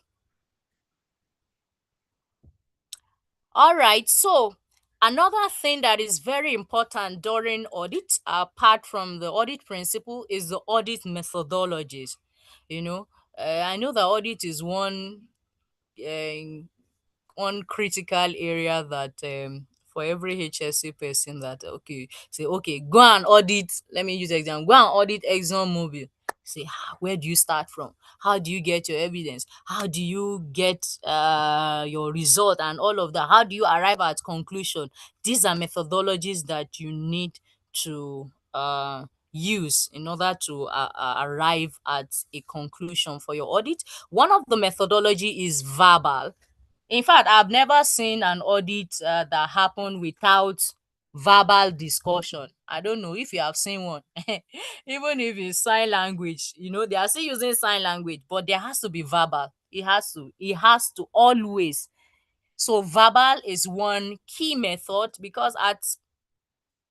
All right, so another thing that is very important during audit, apart from the audit principle, is the audit methodologies. I know that audit is one critical area that for every HSC person that say, okay, go and audit. Let me use example. Go and audit ExxonMobil. Say, where do you start from? How do you get your evidence? How do you get your result and all of that? How do you arrive at conclusion? These are methodologies that you need to use in order to arrive at a conclusion for your audit. One of the methodology is verbal. In fact, I've never seen an audit that happened without verbal discussion. I don't know if you have seen one. Even if it's sign language, they are still using sign language, but there has to be verbal. It has to always. So verbal is one key method, because at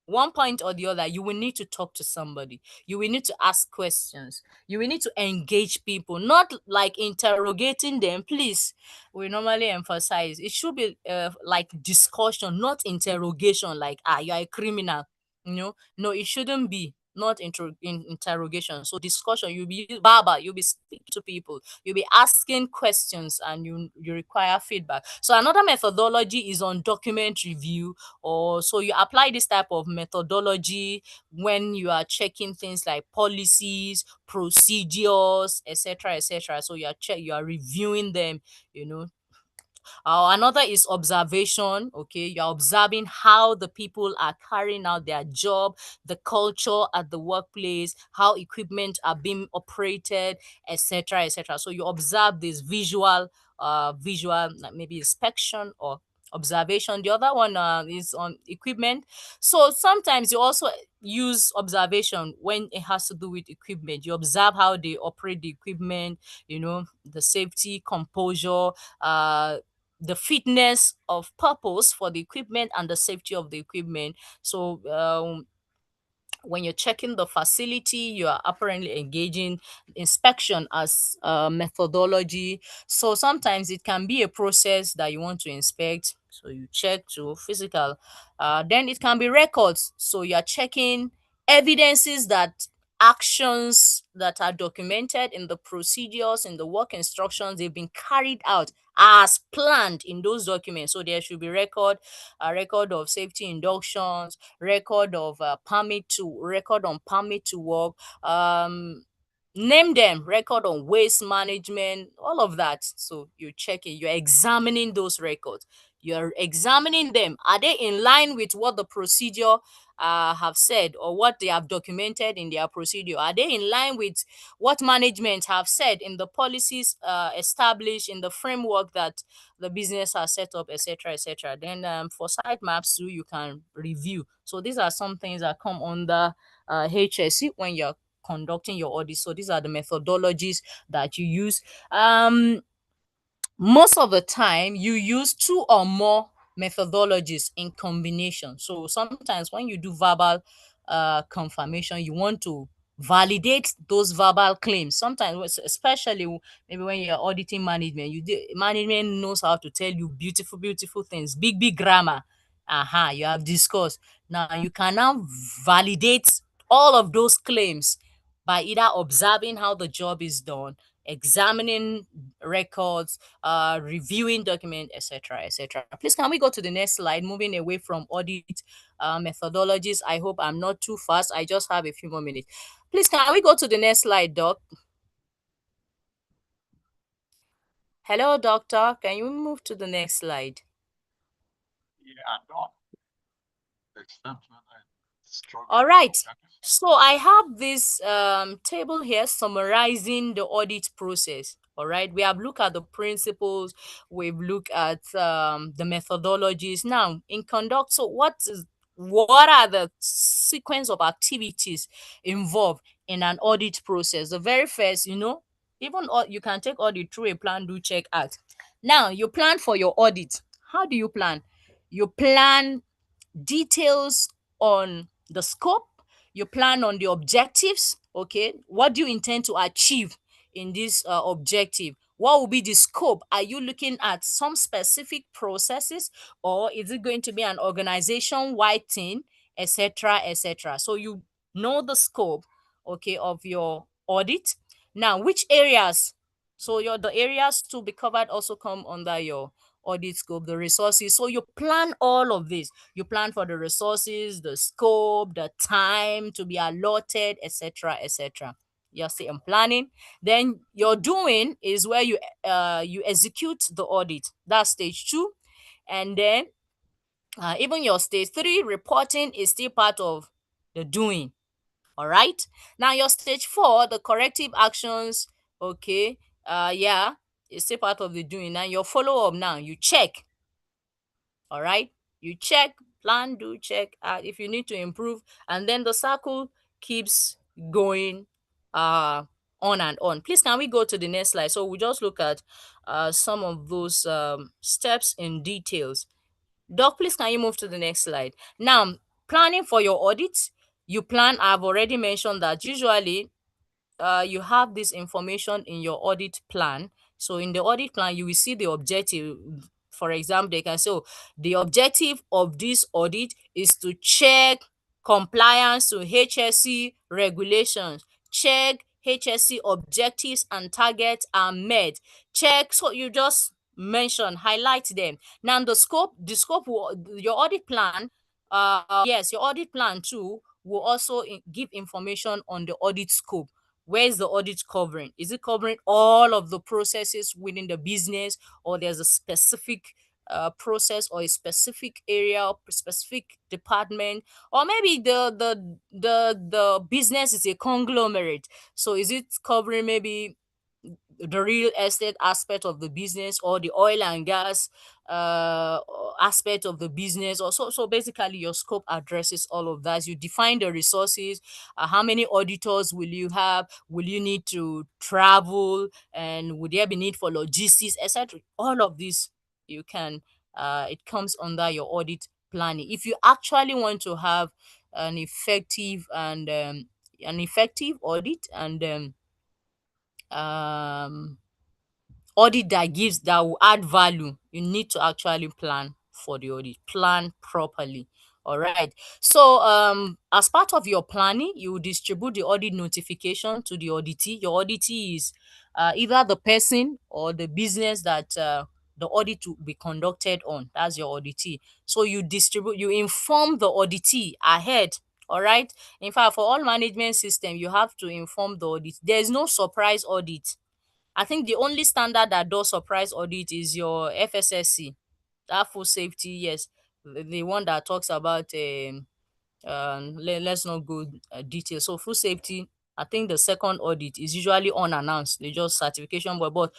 one point or the other, you will need to talk to somebody. You will need to ask questions. You will need to engage people, not like interrogating them. Please, we normally emphasize it should be like discussion, not interrogation, like, you're a criminal. No, it shouldn't be. Not interrogation. So discussion, you'll be verbal, you'll be speaking to people, you'll be asking questions, and you require feedback. So another methodology is on document review, or so you apply this type of methodology when you are checking things like policies, procedures, etc., etc. So you are reviewing them. Another is observation. Okay, you're observing how the people are carrying out their job, the culture at the workplace, how equipment are being operated, etc., etc. So you observe this visual, like maybe inspection or observation. The other one is on equipment. So sometimes you also use observation when it has to do with equipment. You observe how they operate the equipment, the safety, composure, the fitness of purpose for the equipment, and the safety of the equipment. So when you're checking the facility, you are apparently engaging inspection as a methodology. So sometimes it can be a process that you want to inspect. So you check to physical. Then it can be records. So you're checking evidences that actions that are documented in the procedures, in the work instructions, they've been carried out as planned in those documents. So there should be a record of safety inductions, record on permit to work, name them, record on waste management, all of that. So you're checking, you're examining those records, you're examining them. Are they in line with what the procedure have said, or what they have documented in their procedure? Are they in line with what management have said in the policies established in the framework that the business has set up, etc., etc.? Then for site maps too, you can review. So these are some things that come under HSE when you're conducting your audit. So these are the methodologies that you use. Most of the time you use two or more methodologies in combination. So sometimes when you do verbal confirmation, you want to validate those verbal claims. Sometimes, especially maybe when you're auditing management, management knows how to tell you beautiful, beautiful things, big grammar. You have discussed. Now you can now validate all of those claims by either observing how the job is done, examining records, reviewing document, etc., etc. Please, can we go to the next slide? Moving away from audit methodologies. I hope I'm not too fast. I just have a few more minutes. Please, can we go to the next slide, Doc? Hello, Doctor. Can you move to the next slide? Yeah, no. All right. So I have this table here summarizing the audit process. All right. We have looked at the principles. We've looked at the methodologies. Now, in conduct, so what are the sequence of activities involved in an audit process? The very first, even you can take audit through a plan, do, check, act. Now, you plan for your audit. How do you plan? You plan details on the scope, you plan on the objectives. Okay, what do you intend to achieve in this objective? What will be the scope? Are you looking at some specific processes, or is it going to be an organization wide thing, etc., etc.? So you know the scope, okay, of your audit. Now, which areas? So the areas to be covered also come under your audit scope, the resources. So you plan all of this. You plan for the resources, the scope, the time to be allotted, etc., etc. You're still in planning. Then your doing is where you execute the audit. That's stage 2. And then even your stage 3 reporting is still part of the doing. All right. Now your stage 4, the corrective actions, okay, yeah, it's still part of the doing. Now your follow up, now you check. All right, you check, plan, do, check, if you need to improve, and then the circle keeps going on and on. Please, can we go to the next slide? So we just look at some of those steps in details. Doc, please, can you move to the next slide? Now, planning for your audit. You plan, I've already mentioned that usually you have this information in your audit plan. So in the audit plan, you will see the objective. For example, they can say, oh, the objective of this audit is to check compliance to HSE regulations, check HSE objectives and targets are met, check. So you just mention, highlight them. Now the scope your audit plan, yes, your audit plan too will also give information on the audit scope. Where is the audit covering? Is it covering all of the processes within the business, or there's a specific process or a specific area or specific department, or maybe the business is a conglomerate? So is it covering maybe the real estate aspect of the business, or the oil and gas aspect of the business? Or so basically your scope addresses all of that. You define the resources, how many auditors will you have, will you need to travel, and would there be need for logistics, etc. All of this you can it comes under your audit planning. If you actually want to have an effective audit and audit that will add value, you need to actually plan for the audit. Plan properly. All right. So as part of your planning, you distribute the audit notification to the auditee. Your auditee is either the person or the business that the audit will be conducted on. That's your auditee. So you inform the auditee ahead All right. In fact, for all management system, you have to inform the audit. There is no surprise audit. I think the only standard that does surprise audit is your FSSC, that food safety, yes, the one that talks about let's not go detail. So food safety, I think the second audit is usually unannounced. They just certification board. But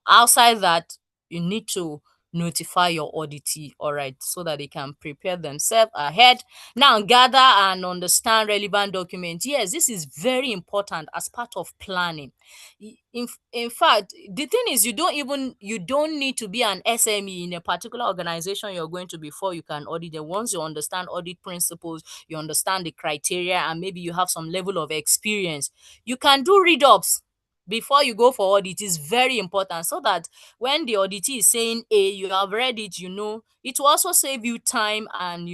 outside that, you need to notify your auditee, all right, so that they can prepare themselves ahead. Now, gather and understand relevant documents. Yes, this is very important as part of planning. In fact, the thing is, you don't need to be an SME in a particular organization you're going to before you can audit them. Once you understand audit principles, you understand the criteria, and maybe you have some level of experience, you can do read-ups before you go for audit. Is very important, so that when the auditee is saying A, you have read it, it will also save you time, and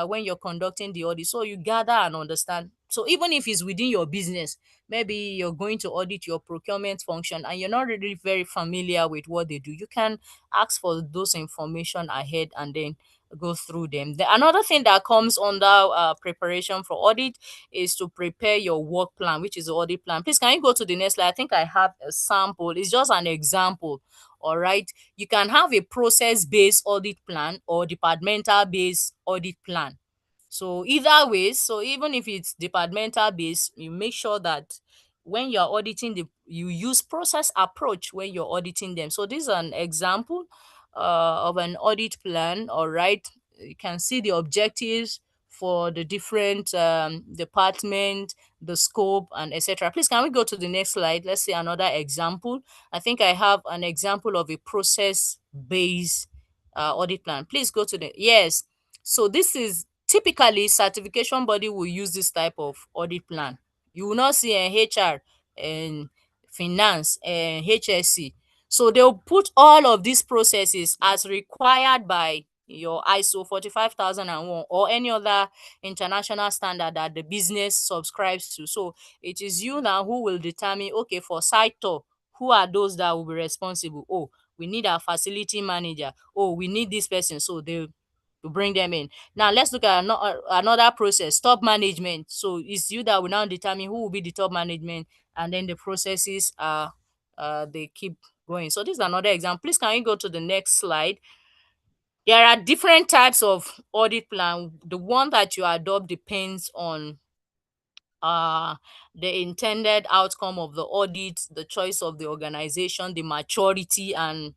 when you're conducting the audit. So you gather and understand. So even if it's within your business, maybe you're going to audit your procurement function and you're not really very familiar with what they do, you can ask for those information ahead and then go through them. Another thing that comes under preparation for audit is to prepare your work plan, which is the audit plan. Please, can you go to the next slide? I think I have a sample. It's just an example. All right. You can have a process-based audit plan or departmental-based audit plan. So either way, so even if it's departmental based, you make sure that when you're auditing you use process approach when you're auditing them. So this is an example of an audit plan. All right. You can see the objectives for the different department, the scope, and etc. Please, can we go to the next slide? Let's see another example. I think I have an example of a process-based audit plan. Please go to the, yes. So this is typically certification body will use this type of audit plan. You will not see an HR and finance and HSC. So they'll put all of these processes as required by your ISO 45001 or any other international standard that the business subscribes to. So it is you now who will determine, okay, for site tour, who are those that will be responsible? Oh, we need our facility manager. Oh, we need this person. So they to bring them in. Now let's look at another process, top management. So it's you that will now determine who will be the top management, and then the processes are they keep going. So this is another example. Please, can you go to the next slide? There are different types of audit plan. The one that you adopt depends on the intended outcome of the audit, the choice of the organization, the maturity, and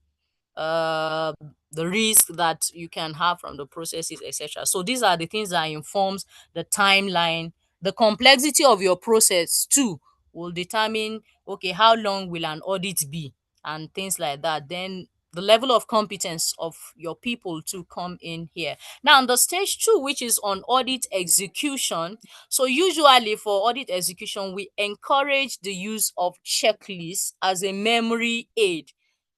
uh the risk that you can have from the processes, etc. So these are the things that informs the timeline. The complexity of your process too will determine, okay, how long will an audit be and things like that. Then the level of competence of your people to come in here. Now on the stage two, which is on audit execution. So usually for audit execution, we encourage the use of checklists as a memory aid.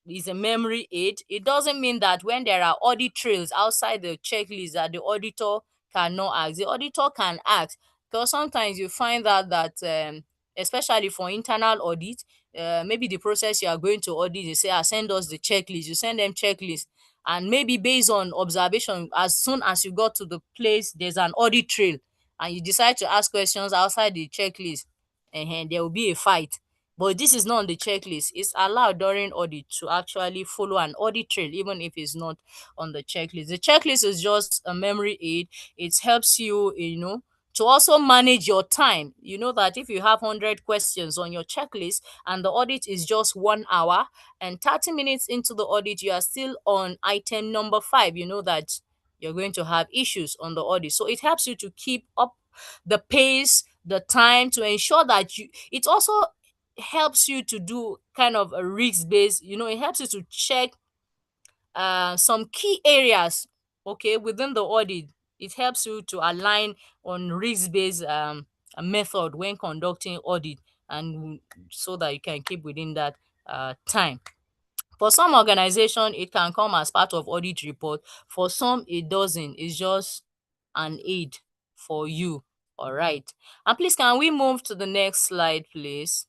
Is a memory aid. It doesn't mean that when there are audit trails outside the checklist that the auditor cannot ask. The auditor can ask, because sometimes you find out that especially for internal audit, maybe the process you are going to audit, they say, send us the checklist. You send them checklist, and maybe based on observation, as soon as you got to the place, there's an audit trail, and you decide to ask questions outside the checklist, and there will be a fight. But this is not on the checklist. It's allowed during audit to actually follow an audit trail, even if it's not on the checklist. The checklist is just a memory aid. It helps you, to also manage your time. You know that if you have 100 questions on your checklist and the audit is just 1 hour and 30 minutes into the audit, you are still on item number 5, you know that you're going to have issues on the audit. So it helps you to keep up the pace, the time, to ensure that it also helps you to do kind of a risk based, it helps you to check some key areas, okay, within the audit. It helps you to align on risk based method when conducting audit, and so that you can keep within that time. For some organization, it can come as part of audit report. For some, it doesn't. It's just an aid for you. All right. And please, can we move to the next slide, please?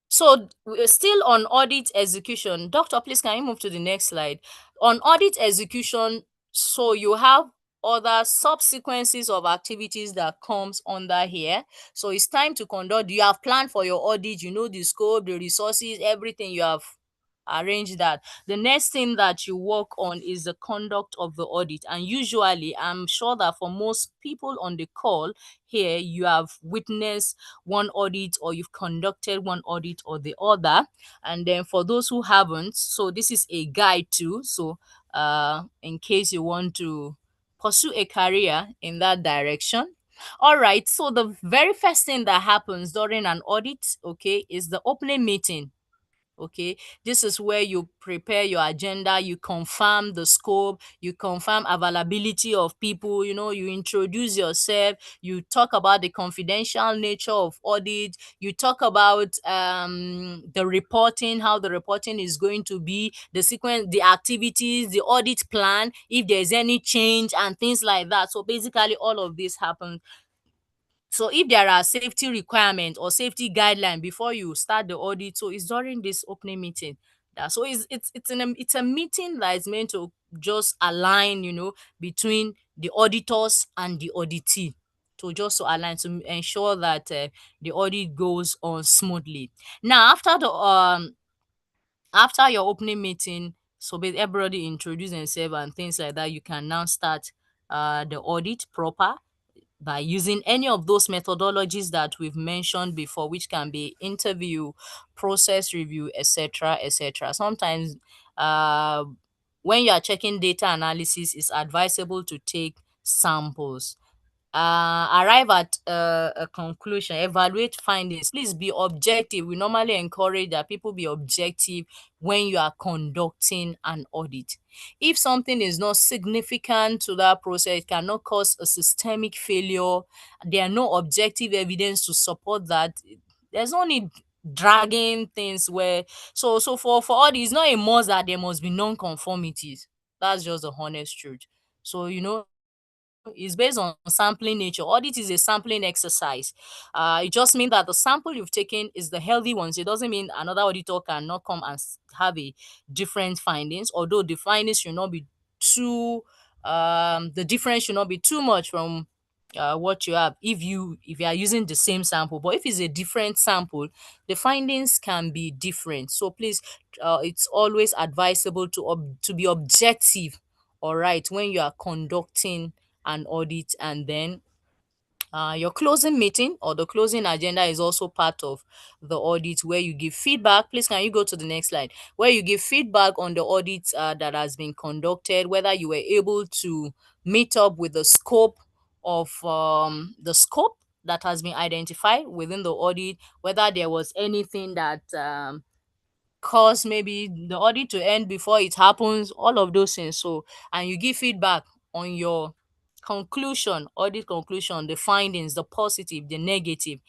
So we're still on audit execution. Doctor, please, can you move to the next slide? On audit execution, so you have other subsequences of activities that comes under here. So it's time to conduct. You have planned for your audit, you know the scope, the resources, everything. You have arranged that. The next thing that you work on is the conduct of the audit. And usually, I'm sure that for most people on the call here, you have witnessed one audit or you've conducted one audit or the other. And then for those who haven't, so this is a guide too. So in case you want to pursue a career in that direction. All right, so the very first thing that happens during an audit, okay, is the opening meeting. Okay, this is where you prepare your agenda, you confirm the scope, you confirm availability of people, you know, you introduce yourself, you talk about the confidential nature of audit, you talk about the reporting, how the reporting is going to be, the sequence, the activities, the audit plan, if there's any change and things like that. So basically all of this happens. So if there are safety requirements or safety guidelines before you start the audit, so it's during this opening meeting. So it's a meeting that is meant to just align, you know, between the auditors and the auditee, to just to align to ensure that the audit goes on smoothly. Now after your opening meeting, so everybody introduce themselves and things like that, you can now start the audit proper by using any of those methodologies that we've mentioned before, which can be interview, process review, etc., etc. Sometimes when you are checking data analysis, it's advisable to take samples. Arrive at a conclusion, evaluate findings. Please be objective. We normally encourage that people be objective when you are conducting an audit. If something is not significant to that process, it cannot cause a systemic failure, there are no objective evidence to support that, there's no need dragging things where so for audit, it's not a must that there must be non-conformities. That's just the honest truth. So you know, is based on sampling nature. Audit is a sampling exercise. It just means that the sample you've taken is the healthy ones. It doesn't mean another auditor cannot come and have a different findings, although the findings should not be too the difference should not be too much from what you have if you are using the same sample. But if it's a different sample, the findings can be different. So please, it's always advisable to be objective, all right, when you are conducting an audit. And then your closing meeting or the closing agenda is also part of the audit, where you give feedback. Please, can you go to the next slide? Where you give feedback on the audit that has been conducted, whether you were able to meet up with the scope of that has been identified within the audit, whether there was anything that cause maybe the audit to end before it happens, all of those things. So, and you give feedback on your conclusion, audit conclusion, the findings, the positive, the negative,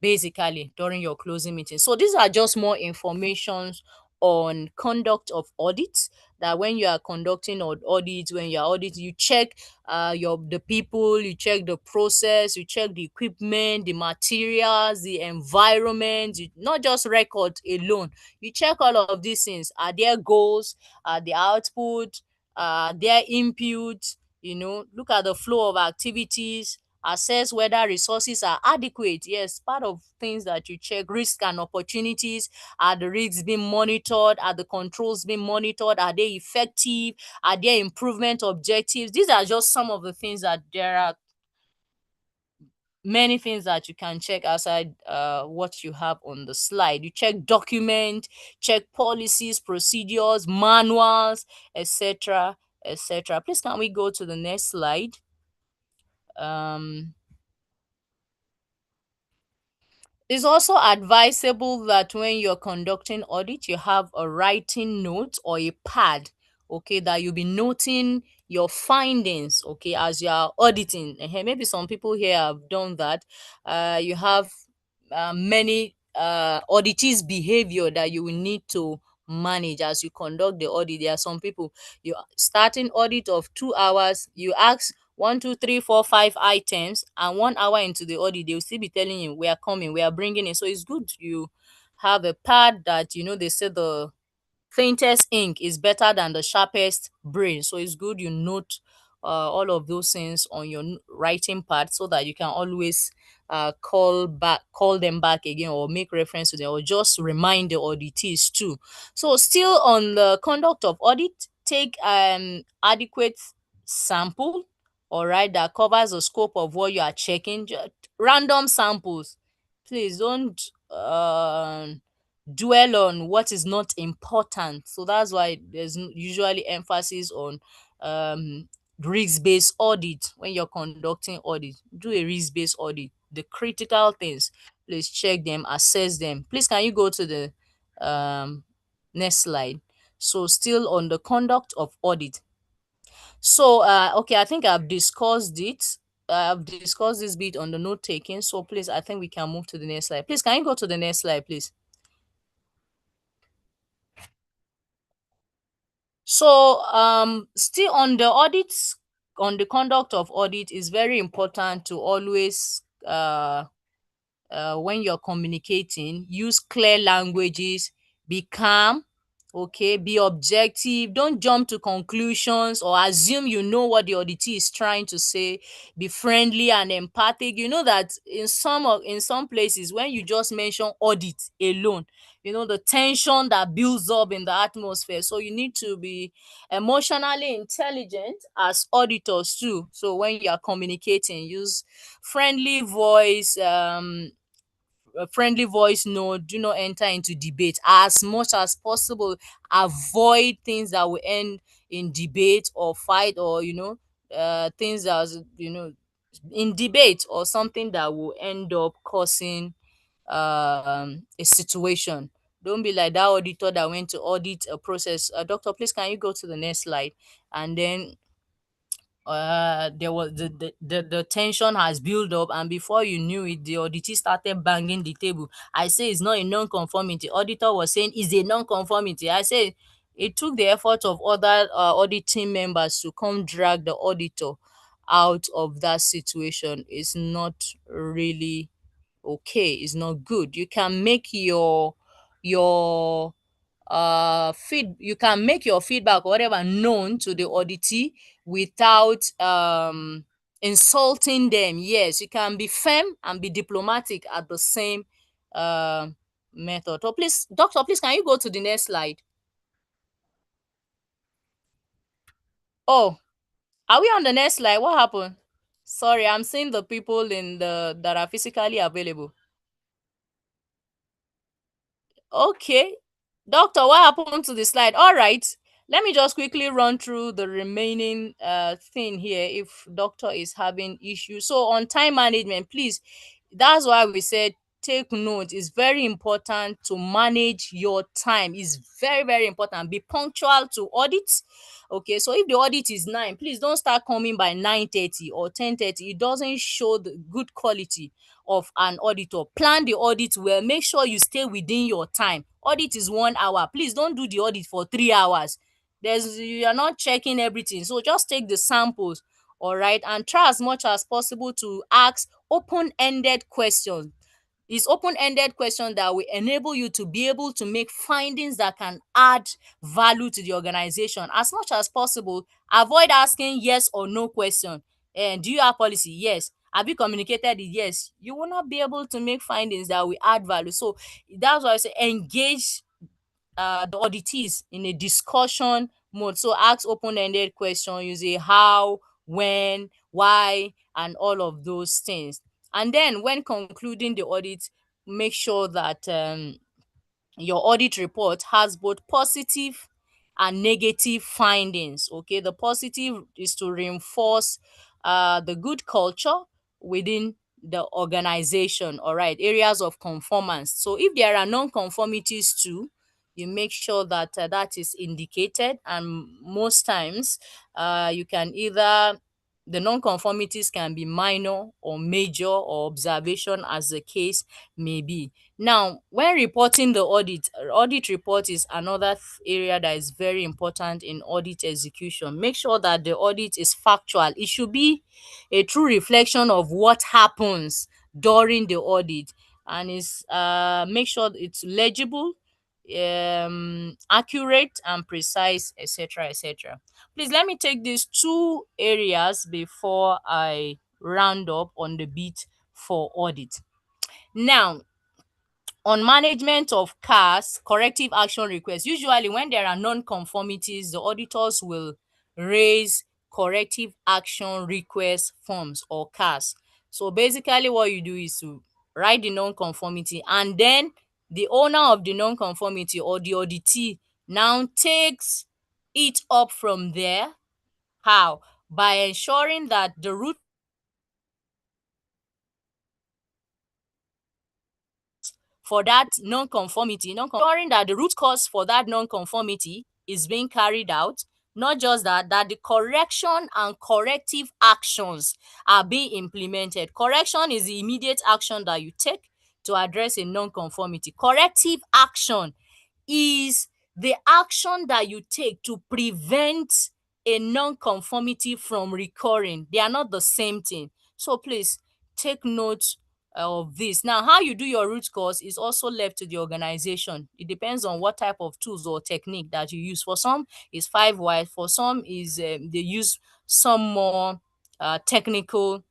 basically during your closing meeting. So these are just more informations on conduct of audits, that when you are conducting audits, when you are auditing, you check the people, you check the process, you check the equipment, the materials, the environment, not just records alone. You check all of these things. Are there goals? Are the output? Their input? You know, look at the flow of activities, assess whether resources are adequate. Yes, part of things that you check. Risk and opportunities. Are the risks being monitored? Are the controls being monitored? Are they effective? Are there improvement objectives? These are just some of the things that there are many things that you can check outside what you have on the slide. You check document, check policies, procedures, manuals, etc., etc. Please, can we go to the next slide? It's also advisable that when you're conducting audit, you have a writing note or a pad, okay, that you'll be noting your findings, okay, as you are auditing. Maybe some people here have done that. You have many auditees' behavior that you will need to manage as you conduct the audit. There are some people, you starting audit of 2 hours, you ask 1, 2, 3, 4, 5 items, and 1 hour into the audit, they'll still be telling you, we are coming, we are bringing it. So it's good you have a pad that, you know, they say the faintest ink is better than the sharpest brain. So it's good you note all of those things on your writing part, so that you can always call them back again, or make reference to them, or just remind the auditees too. So still on the conduct of audit, take adequate sample, all right, that covers the scope of what you are checking. Random samples, please don't dwell on what is not important. So that's why there's usually emphasis on um risk-based audit. When you're conducting audit, do a risk-based audit. The critical things, please check them, assess them. Please, can you go to the next slide? So still on the conduct of audit. So okay, I think I've discussed it. I've discussed this bit on the note taking. So please, I think we can move to the next slide. Please, can you go to the next slide, please? So still on the audits, on the conduct of audit, is very important to always when you're communicating, use clear languages, be calm, okay, be objective, don't jump to conclusions or assume you know what the auditee is trying to say. Be friendly and empathic. You know that in some places, when you just mention audit alone, you know the tension that builds up in the atmosphere. So you need to be emotionally intelligent as auditors too. So when you are communicating, use friendly voice, a friendly voice note. Do not enter into debate as much as possible. Avoid things that will end in debate or fight, or things that in debate, or something that will end up causing a situation. Don't be like that auditor that went to audit a process. Doctor, please, can you go to the next slide? And then there was the tension has built up, and before you knew it, the auditee started banging the table. I say it's not a non-conformity. Auditor was saying it's a non-conformity. I say it took the effort of other audit team members to come drag the auditor out of that situation. It's not really okay. It's not good. You can make your you can make your feedback or whatever known to the auditee without insulting them. Yes, you can be firm and be diplomatic at the same method. So please, doctor, please, can you go to the next slide? Oh, are we on the next slide? What happened? Sorry, I'm seeing the people in the that are physically available. Okay. Doctor, what happened to the slide? All right. Let me just quickly run through the remaining thing here if doctor is having issues. So on time management, please, that's why we said take note. It's very important to manage your time. It's very, very important. Be punctual to audits. Okay, so if the audit is 9, please don't start coming by 9:30 or 10:30. It doesn't show the good quality of an auditor. Plan the audit well. Make sure you stay within your time. Audit is 1 hour. Please don't do the audit for 3 hours. You are not checking everything. So just take the samples, all right, and try as much as possible to ask open-ended questions. It's open-ended question that will enable you to be able to make findings that can add value to the organization. As much as possible, avoid asking yes or no question. And do you have policy? Yes. Have you communicated it? Yes. You will not be able to make findings that will add value. So that's why I say engage the auditees in a discussion mode. So ask open-ended questions, use a how, when, why, and all of those things. And then when concluding the audit, make sure that your audit report has both positive and negative findings. Okay, the positive is to reinforce the good culture within the organization. All right, areas of conformance. So if there are non-conformities too, you make sure that that is indicated, and most times you can either the non-conformities can be minor or major or observation, as the case may be. Now, when reporting the audit report is another area that is very important in audit execution. Make sure that the audit is factual. It should be a true reflection of what happens during the audit, and make sure it's legible, accurate and precise, etc., etc. Please let me take these two areas before I round up on the bit for audit. Now, on management of cars, corrective action requests. Usually when there are non-conformities, the auditors will raise corrective action request forms or CARs. So basically what you do is to write the non-conformity, and then the owner of the non-conformity or the auditee now takes it up from there. How? By ensuring that the root for that non-conformity, ensuring that the root cause for that non-conformity is being carried out. Not just that, that the correction and corrective actions are being implemented. Correction is the immediate action that you take to address a non-conformity. Corrective action is the action that you take to prevent a non-conformity from recurring. They are not the same thing. So please take note of this. Now, how you do your root cause is also left to the organization. It depends on what type of tools or technique that you use. For some, it's 5 whys. For some, is they use some more technical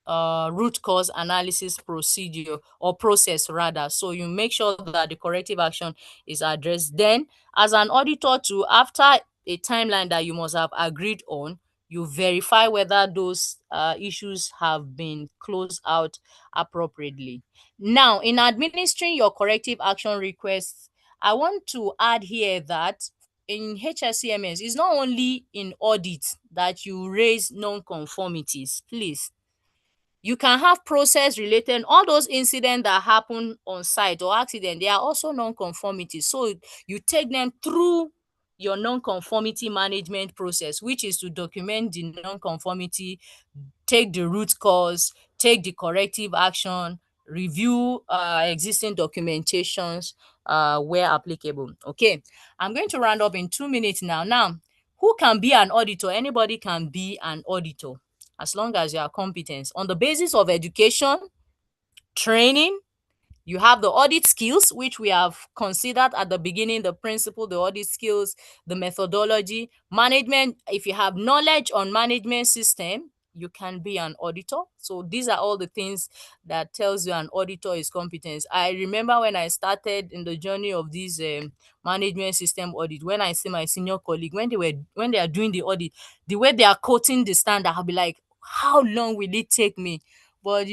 root cause analysis procedure or process rather. So you make sure that the corrective action is addressed. Then, as an auditor too, after a timeline that you must have agreed on, you verify whether those issues have been closed out appropriately. Now, in administering your corrective action requests, I want to add here that in HSCMS, it's not only in audit that you raise non-conformities. Please, you can have process related, all those incidents that happen on site or accident, they are also non-conformities. So you take them through your non-conformity management process, which is to document the non-conformity, take the root cause, take the corrective action, review existing documentations where applicable. Okay, I'm going to round up in 2 minutes now. Now, who can be an auditor? Anybody can be an auditor as long as you are competent. On the basis of education, training, you have the audit skills, which we have considered at the beginning, the principle, the audit skills, the methodology, management. If you have knowledge on management system, you can be an auditor. So these are all the things that tells you an auditor is competent. I remember when I started in the journey of this management system audit, when I see my senior colleague, when they are doing the audit, the way they are quoting the standard, I'll be like, how long will it take me? But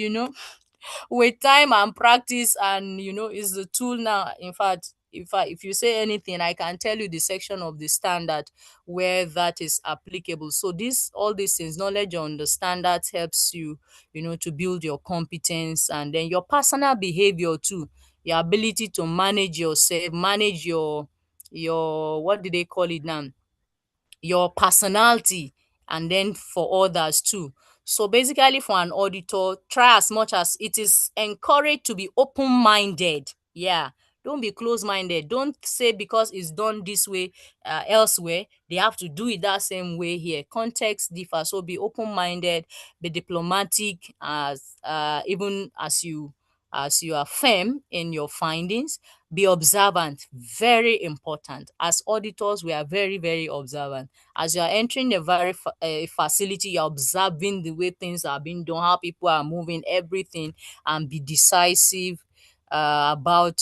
with time and practice, and it's the tool now. In fact, if you say anything, I can tell you the section of the standard where that is applicable. So all these things, knowledge on the standards helps you to build your competence, and then your personal behavior too, your ability to manage yourself, manage your what do they call it now, your personality, and then for others too. So basically, for an auditor, try as much as it is encouraged to be open-minded. Yeah, don't be close-minded. Don't say because it's done this way elsewhere, they have to do it that same way here. Context differs, so be open-minded, be diplomatic, as even as you are firm in your findings. Be observant, very important. As auditors, we are very, very observant. As you are entering a facility, you're observing the way things are being done, how people are moving, everything, and be decisive about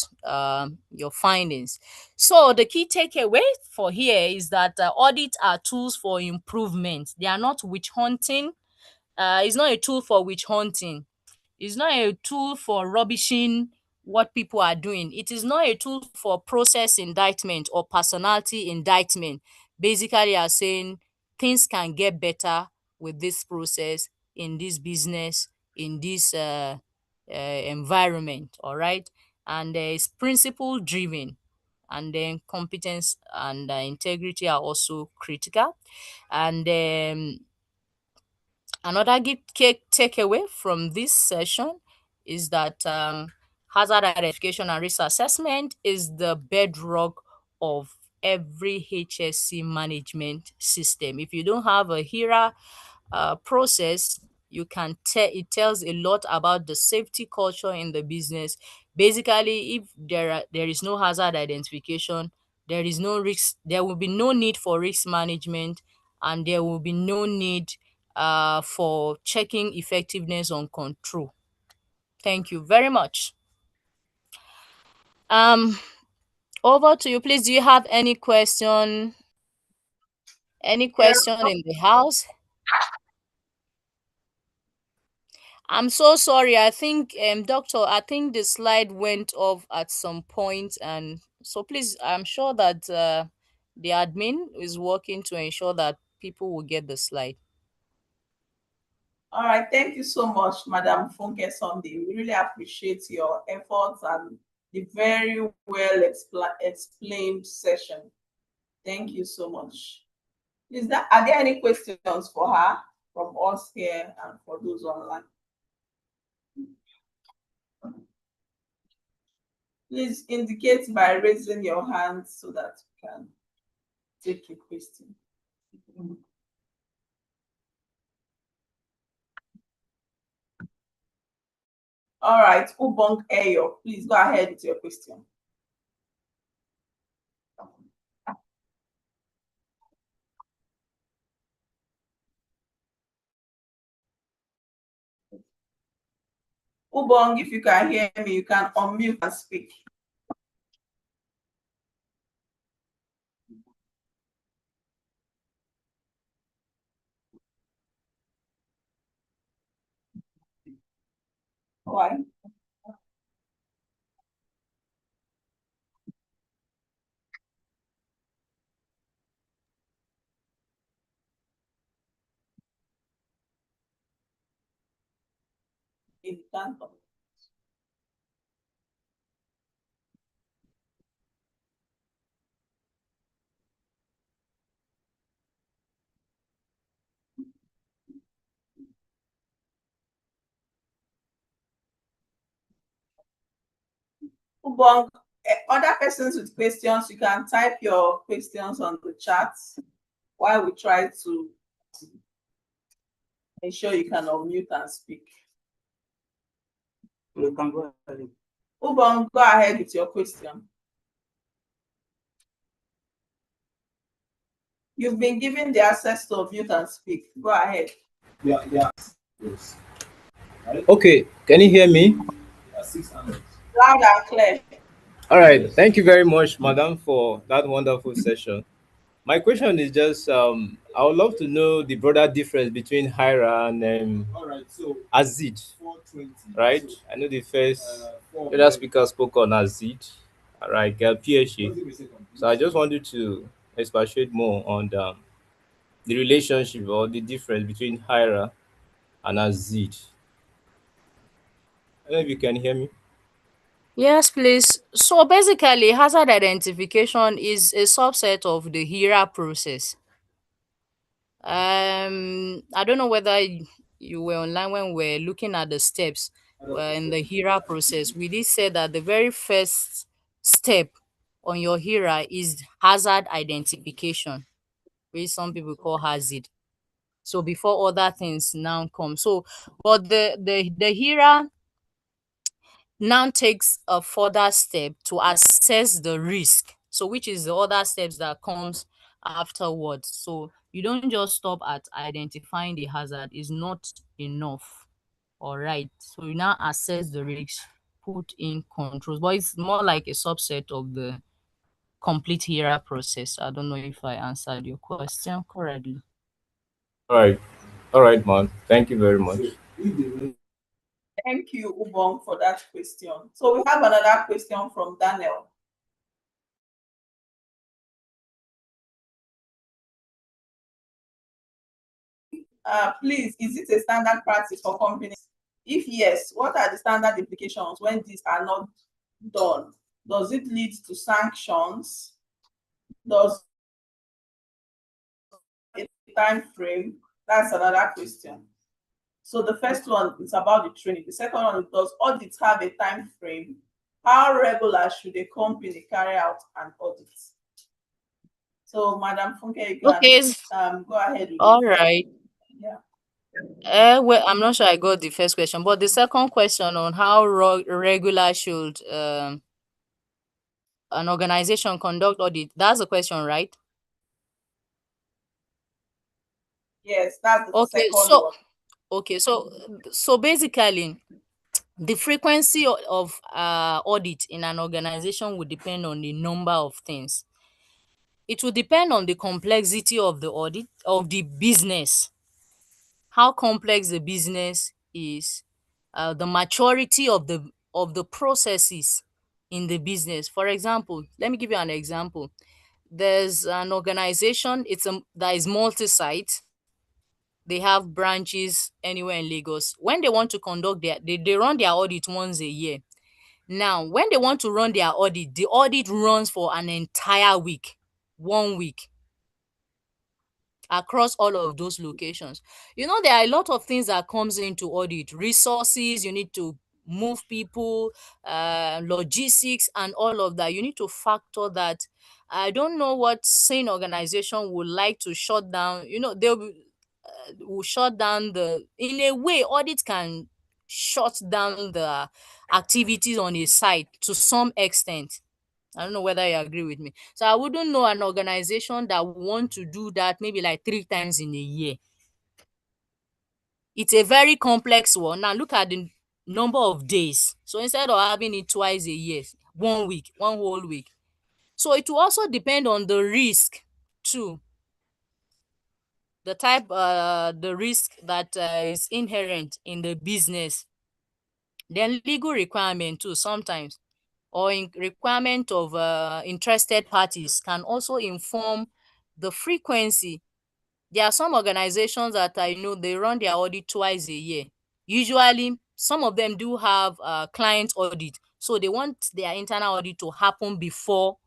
your findings. So the key takeaway for here is that audits are tools for improvement. They are not witch hunting. It's not a tool for witch hunting. It's not a tool for rubbishing what people are doing. It is not a tool for process indictment or personality indictment. Basically, are saying things can get better with this process, in this business, in this environment. All right. And it's principle driven. And then competence and integrity are also critical. And another key takeaway from this session is that hazard identification and risk assessment is the bedrock of every HSC management system. If you don't have a HERA process, you can tell, it tells a lot about the safety culture in the business. Basically, if there is no hazard identification, there is no risk, there will be no need for risk management, and there will be no need for checking effectiveness on control. Thank you very much. Over to you, please. Do you have any question? Any question in the house? I'm so sorry. I think, doctor, I think the slide went off at some point, and so please, I'm sure that the admin is working to ensure that people will get the slide. All right, thank you so much, Madam Funke Sunday. We really appreciate your efforts and the very well explained session. Thank you so much. Are there any questions for her from us here and for those online? Please indicate by raising your hand so that we can take a question. All right, Ubong Eyo, please go ahead with your question. Ubong, if you can hear me, you can unmute and speak. Why? In Canton. Ubong, other persons with questions, you can type your questions on the chat while we try to ensure you can unmute and speak. You can go ahead. Ubong, go ahead with your question. You've been given the access to unmute and speak. Go ahead. Yeah. Yes. Okay, can you hear me? Loud and clear. All right, thank you very much, madam, for that wonderful session. My question is just, I would love to know the broader difference between Hira and Azid, right? I know the other speaker spoke on Azid, all right, PHA. So I just wanted to expatiate more on the relationship or the difference between Hira and Azid. I don't know if you can hear me. Yes, please. So basically, hazard identification is a subset of the HERA process. I don't know whether you were online when we were looking at the steps in the HERA process. We did say that the very first step on your HERA is hazard identification, which some people call hazard. So before other things now come. So, but the HERA now takes a further step to assess the risk, so which is the other steps that comes afterwards. So you don't just stop at identifying the hazard, is not enough. All right, so you now assess the risk, put in controls, but it's more like a subset of the complete HERA process. I don't know if I answered your question correctly. All right, man, thank you very much. Thank you, Ubong, for that question. So we have another question from Daniel. Please, is it a standard practice for companies? If yes, what are the standard implications when these are not done? Does it lead to sanctions? Does a time frame? That's another question. So the first one is about the training. The second one, does audit have a time frame? How regular should a company carry out an audit? So, Madam Funke, you can go ahead with all right. Yeah. Well, I'm not sure I got the first question, but the second question on how regular should an organization conduct audit, that's the question, right? Yes, that's the Okay, second one. so basically, the frequency of audit in an organization would depend on the number of things. It will depend on the complexity of the audit of the business, how complex the business is, the maturity of the processes in the business. For example, let me give you an example. There's an organization, that is multi-site. They have branches anywhere in Lagos. When they want to conduct they run their audit once a year. Now, when they want to run their audit, the audit runs for an entire week, 1 week, across all of those locations. There are a lot of things that comes into audit: resources, you need to move people, logistics, and all of that. You need to factor that. I don't know what sane organization would like to shut down. Will shut down in a way, audit can shut down the activities on a site to some extent. I don't know whether you agree with me. So I wouldn't know an organization that would want to do that maybe like 3 times in a year. It's a very complex one. Now look at the number of days. So instead of having it twice a year, 1 week, one whole week. So it will also depend on the risk too. The risk that is inherent in the business. Then legal requirement too sometimes, or in requirement of interested parties, can also inform the frequency. There are some organizations that I know they run their audit twice a year. Usually, some of them do have client audit, so they want their internal audit to happen before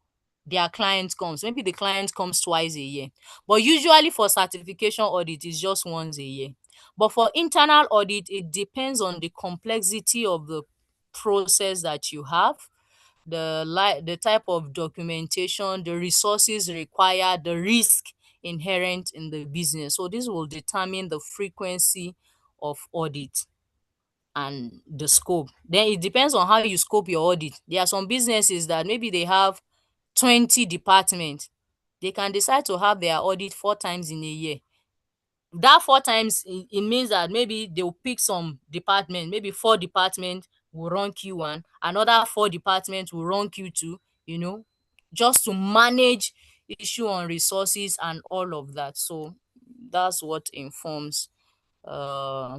their client comes. Maybe the client comes twice a year, but usually for certification audit, it's just once a year. But for internal audit, it depends on the complexity of the process that you have, the type of documentation, the resources required, the risk inherent in the business. So this will determine the frequency of audit and the scope. Then it depends on how you scope your audit. There are some businesses that maybe they have 20 departments. They can decide to have their audit 4 times in a year. That 4 times, it means that maybe they'll pick some department, maybe 4 departments will run Q1, another 4 departments will run Q2, just to manage issue on resources and all of that. So that's what informs uh,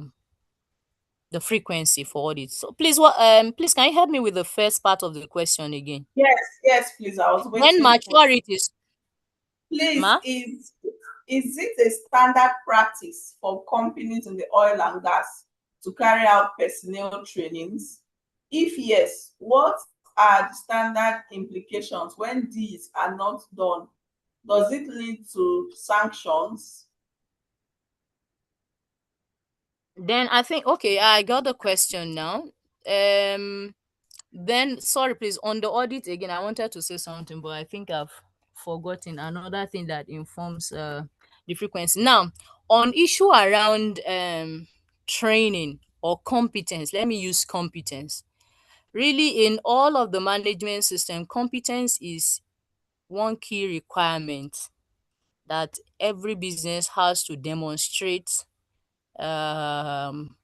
the frequency for audit. So please can you help me with the first part of the question again? Yes, please. I was When waiting for. maturity is Please, ma? is it a standard practice for companies in the oil and gas to carry out personnel trainings? If yes, what are the standard implications when these are not done? Does it lead to sanctions? Then I think, okay, I got the question now. Then sorry, please, on the audit again, I wanted to say something, but I think I've forgotten another thing that informs the frequency. Now, on issue around training or competence, let me use competence. Really, in all of the management system, competence is one key requirement that every business has to demonstrate um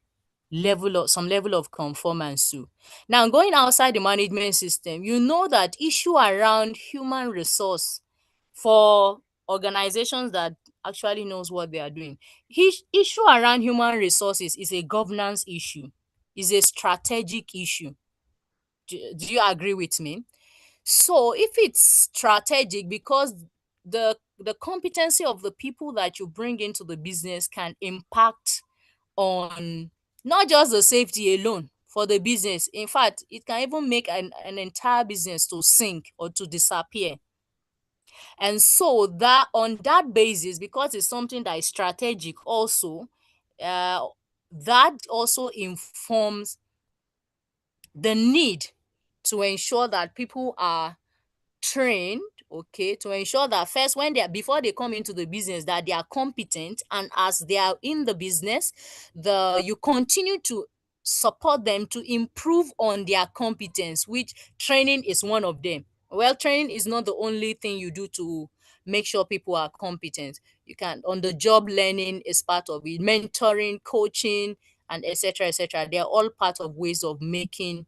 some level of conformance to. Now, going outside the management system, you know that issue around human resource for organizations that actually knows what they are doing. Issue around human resources is a governance issue, is a strategic issue. Do you agree with me? So if it's strategic, because the competency of the people that you bring into the business can impact on not just the safety alone for the business. In fact, it can even make an entire business to sink or to disappear. And so that on that basis, because it's something that is strategic also, that also informs the need to ensure that people are trained, okay, to ensure that first, when before they come into the business, that they are competent, and as they are in the business, you continue to support them to improve on their competence, which training is one of them. Well, training is not the only thing you do to make sure people are competent. You can, on the job learning is part of it, mentoring, coaching, and etc. etc. They are all part of ways of making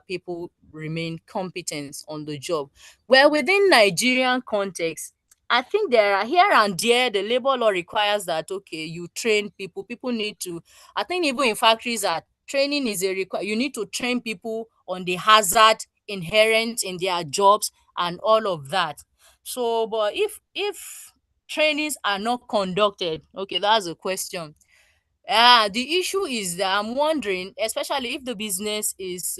people remain competent on the job. Well, within Nigerian context, I think there are here and there the labor law requires that, okay, you train people. People need to, I think even in factories, that training is a you need to train people on the hazard inherent in their jobs and all of that. So, but if trainings are not conducted, okay, that's a question. The issue is that I'm wondering, especially if the business is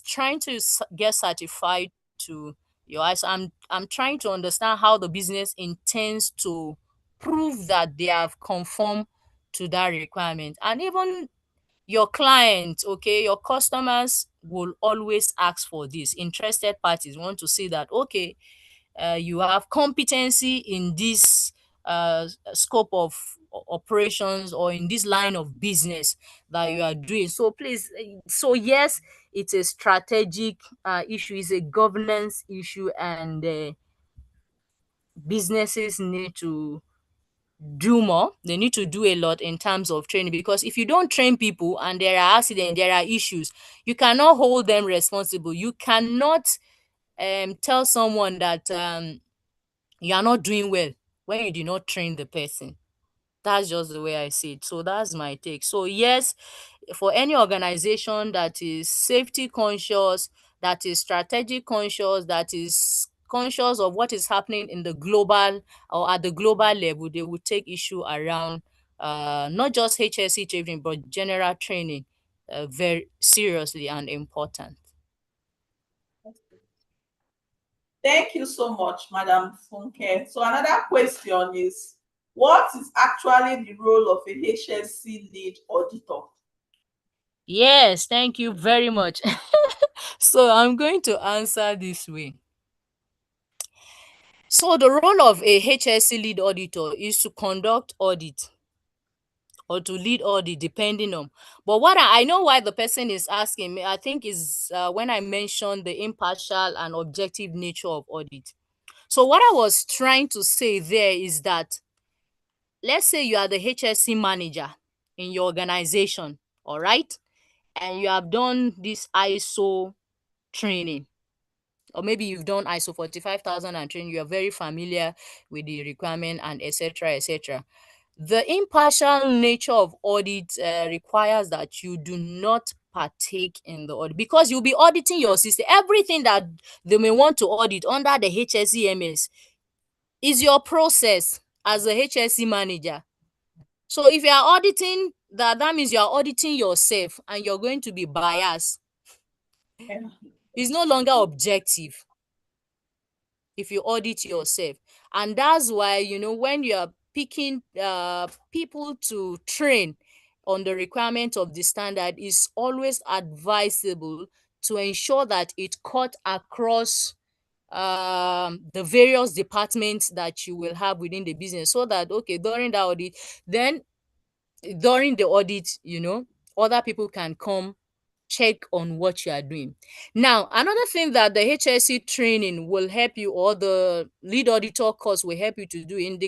trying to get certified to your eyes. I'm trying to understand how the business intends to prove that they have conformed to that requirement. And even your clients, okay, your customers will always ask for this. Interested parties want to see that, okay, you have competency in this scope of operations or in this line of business that you are doing. So please, so yes, it's a strategic issue, it's a governance issue, and businesses need to do more. They need to do a lot in terms of training, because if you don't train people and there are accidents, there are issues, you cannot hold them responsible. You cannot tell someone that you are not doing well when you did not train the person. That's just the way I see it. So that's my take. So yes, for any organization that is safety conscious, that is strategic conscious, that is conscious of what is happening in the global or at the global level, they will take issue around not just HSC training but general training very seriously and important. Thank you so much, Madam Funke. So another question is, what is actually the role of a HSC lead auditor? Yes, thank you very much. So I'm going to answer this way. So the role of a HSC lead auditor is to conduct audit or to lead audit, depending on. But what I know why the person is asking me, I think, is when I mentioned the impartial and objective nature of audit. So what I was trying to say there is that, let's say you are the HSC manager in your organization, all right, and you have done this ISO training, or maybe you've done ISO 45000 and training, you are very familiar with the requirement and etc. etc. The impartial nature of audit requires that you do not partake in the audit, because you'll be auditing your system. Everything that they may want to audit under the HSCMS is your process as a HSC manager. So if you are auditing that, that means you are auditing yourself and you're going to be biased. It's no longer objective if you audit yourself. And that's why, you know, when you are picking people to train on the requirement of the standard, is always advisable to ensure that it cut across the various departments that you will have within the business, so that, okay, during the audit, then during the audit, you know, other people can come check on what you are doing. Now, another thing that the HSC training will help you, or the lead auditor course will help you to do in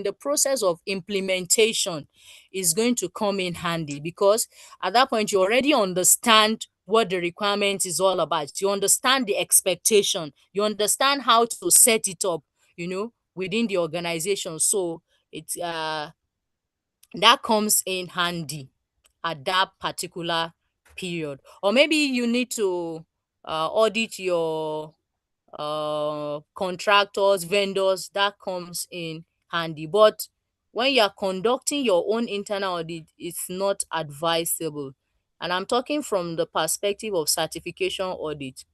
the process of implementation, is going to come in handy, because at that point you already understand what the requirement is all about. You understand the expectation, you understand how to set it up, you know, within the organization. So it's that comes in handy at that particular period. Or maybe you need to audit your contractors, vendors, that comes in handy. But when you are conducting your own internal audit, it's not advisable. And I'm talking from the perspective of certification audit.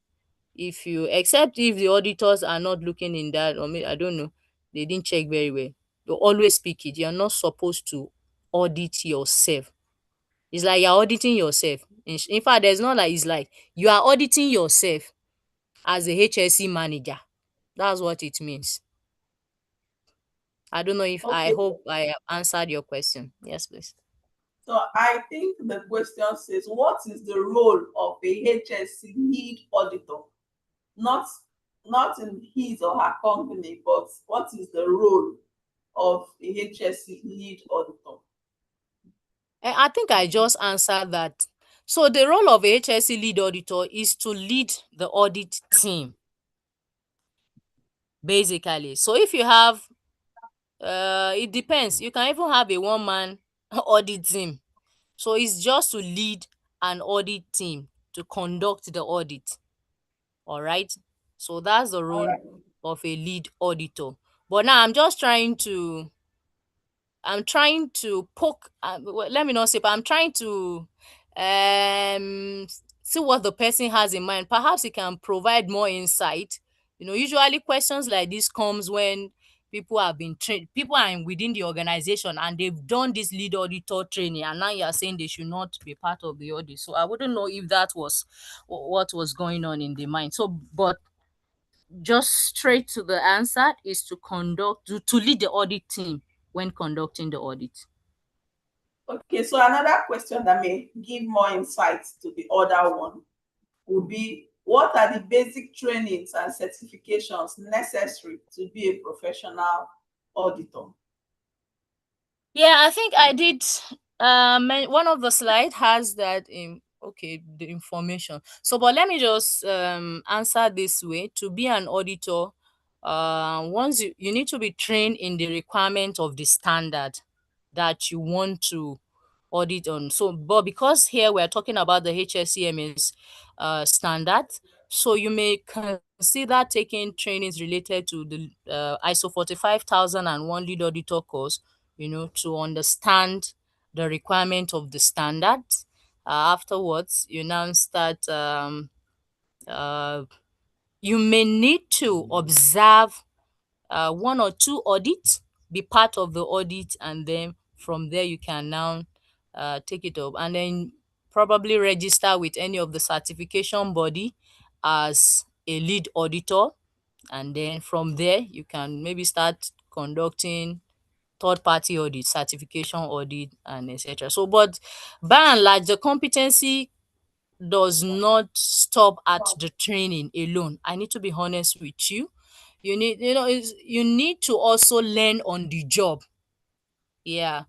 If you, except if the auditors are not looking in that, or maybe, I don't know, they didn't check very well, you always pick it. You're not supposed to audit yourself. It's like you're auditing yourself. In fact, there's not like, it's like you are auditing yourself. as a HSE manager. That's what it means. I don't know if I Okay. hope I answered your question. Yes, please. So I think the question says, what is the role of a HSC lead auditor? Not in his or her company, but what is the role of a HSC lead auditor? I think I just answered that. So the role of a HSE lead auditor is to lead the audit team, basically. So if you have, it depends. You can even have a one-man audit team. So it's just to lead an audit team to conduct the audit. All right. So that's the role of a lead auditor. But now I'm trying to poke, well, let me not say, but I'm trying to see what the person has in mind. Perhaps he can provide more insight. Usually questions like this comes when people have been trained, people are within the organization and they've done this lead auditor training, and now you are saying they should not be part of the audit. So I wouldn't know if that was what was going on in the mind. So, but just straight to the answer is to lead the audit team when conducting the audit. Okay, so another question that may give more insights to the other one would be, what are the basic trainings and certifications necessary to be a professional auditor? Yeah, I think I did. One of the slide has that in the information. So, but let me just answer this way. To be an auditor, once you need to be trained in the requirement of the standard that you want to audit on. So, but because here we're talking about the HSCMS standard, so you may consider taking trainings related to the ISO 45001 lead auditor course, to understand the requirement of the standard. Afterwards, you now start, you may need to observe one or two audits, be part of the audit, and then from there you can now take it up, and then probably register with any of the certification body as a lead auditor, and then from there you can maybe start conducting third-party audit, certification audit, and etc. So, but by and large, the competency does not stop at the training alone. I need to be honest with you. You need to also learn on the job. Yeah,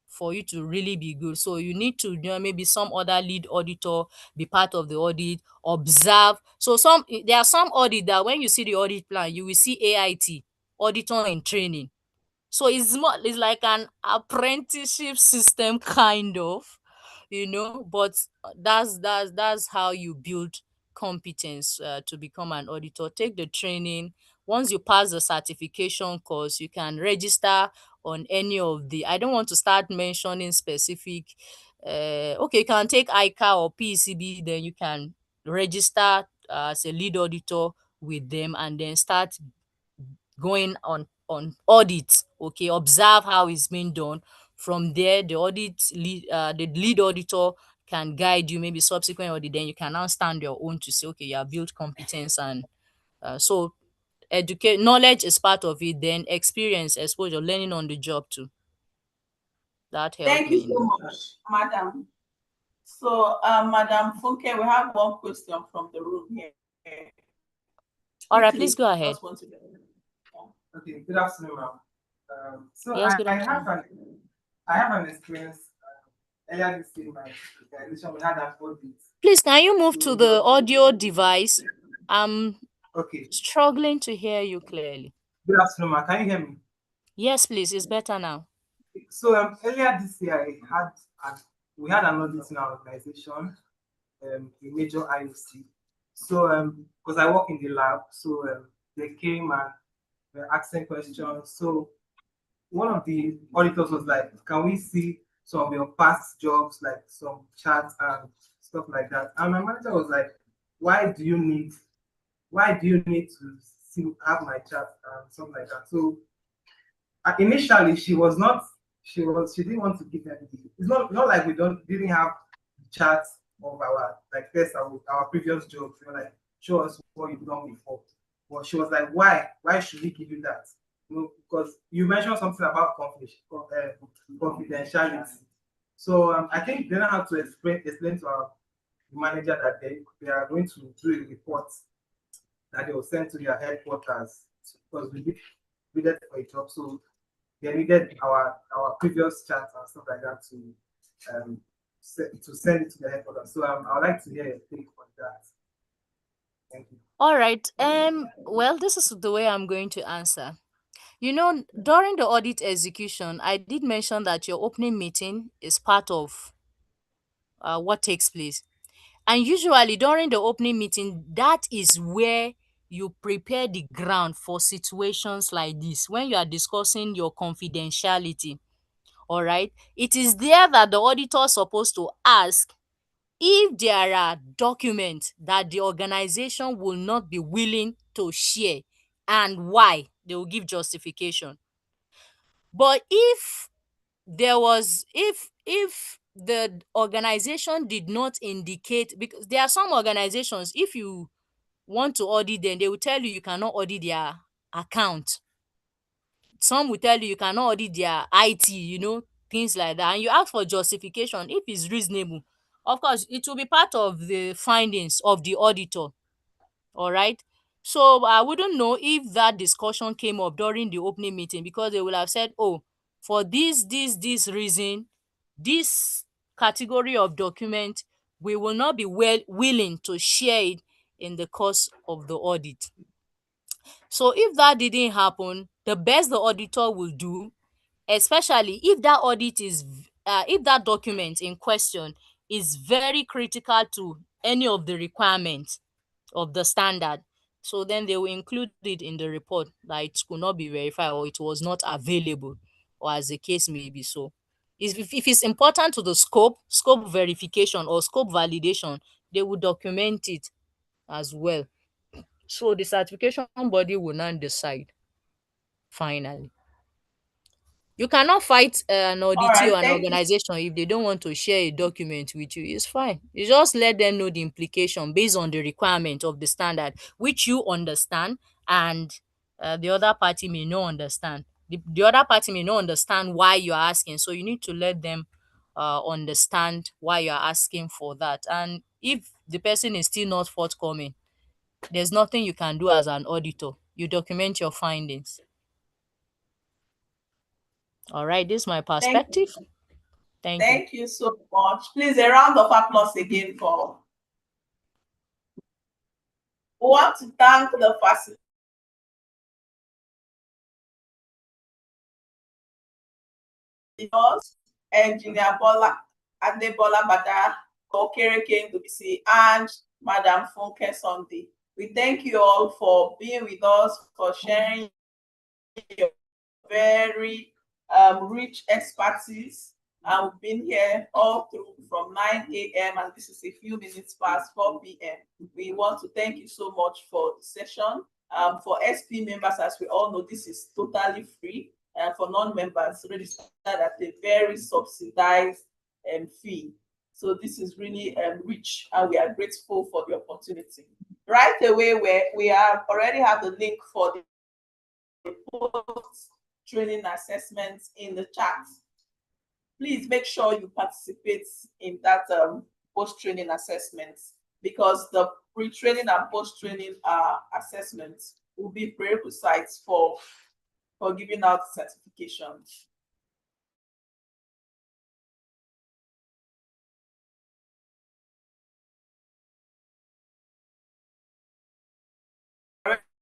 for you to really be good. So you need to maybe some other lead auditor be part of the audit, observe. So there are some audit that when you see the audit plan, you will see AIT, auditor in training. So it's like an apprenticeship system kind of, but that's how you build competence to become an auditor. Take the training. Once you pass the certification course, you can register on any of the, I don't want to start mentioning specific, okay, you can take ICA or PCB, then you can register as a lead auditor with them, and then start going on audit. Okay, observe how it's being done. From there, the lead auditor can guide you, maybe subsequent audit, then you can now stand your own to say, okay, you have built competence. And so knowledge is part of it, then experience, exposure, learning on the job too. That helped Thank you me. so much, Madam. So, Madam Funke, we have one question from the room here. All right, please go ahead. Okay, good afternoon, ma'am. Yes, good I afternoon. have an experience earlier this year in my organization. We had an audit. Please, can you move to the audio device? I'm okay struggling to hear you clearly. Good afternoon, ma'am. Can you hear me? Yes, please. It's better now. So earlier this year, we had an audit in our organization, a major IOC. So because I work in the lab, so they came and were asking questions. So one of the auditors was like, "Can we see some of your past jobs, like some charts and stuff like that?" And my manager was like, why do you need to have my chart and something like that?" So initially she didn't want to give them it's not like we didn't have charts of our like our previous jobs. We were like, show us what you've done before. But she was like, why? Why should we give you that? You know, because you mentioned something about confidentiality. So I think they don't have to explain to our manager that they are going to do a report that they will send to their headquarters because we needed for a job. So they needed our previous chats and stuff like that to send it to the headquarters. So I would like to hear your take on that. Thank you. All right. Well, this is the way I'm going to answer. You know, during the audit execution, I did mention that your opening meeting is part of what takes place. And usually during the opening meeting, that is where you prepare the ground for situations like this when you are discussing your confidentiality. All right. It is there that the auditor is supposed to ask if there are documents that the organization will not be willing to share and why. They will give justification. But if the organization did not indicate, because there are some organizations, if you want to audit them, they will tell you cannot audit their account. Some will tell you cannot audit their IT, things like that. And you ask for justification if it's reasonable. Of course, it will be part of the findings of the auditor. All right. So I wouldn't know if that discussion came up during the opening meeting, because they will have said, oh, for this reason, this category of document, we will not be willing to share it in the course of the audit. So if that didn't happen, the best the auditor will do, especially if that if that document in question is very critical to any of the requirements of the standard, so then they will include it in the report that it could not be verified or it was not available, or as the case may be. So if it's important to the scope verification or scope validation, they will document it as well. So the certification body will now decide finally. You cannot fight an All auditee right, or an thank you. organization if they don't want to share a document with you. It's fine. You just let them know the implication based on the requirement of the standard, which you understand, and the other party may not understand. The other party may not understand why you're asking, so you need to let them understand why you're asking for that. And if the person is still not forthcoming, there's nothing you can do as an auditor. You document your findings. All right, this is my perspective. Thank you. Thank you so much. Please, a round of applause again for. We want to thank the facilitators, Engineer Bola Adebola Bada, Okereke Ndubisi, and Madam Funke Sunday. We thank you all for being with us, for sharing your very rich expertise. And we've been here all through from 9 a.m. and this is a few minutes past 4 p.m. We want to thank you so much for the session. For SP members, as we all know, this is totally free. And for non-members, registered at a very subsidized fee. So this is really rich, and we are grateful for the opportunity. Right away, we already have the link for the post-training assessments in the chat. Please make sure you participate in that post-training assessments, because the pre-training and post-training assessments will be prerequisites for giving out certifications.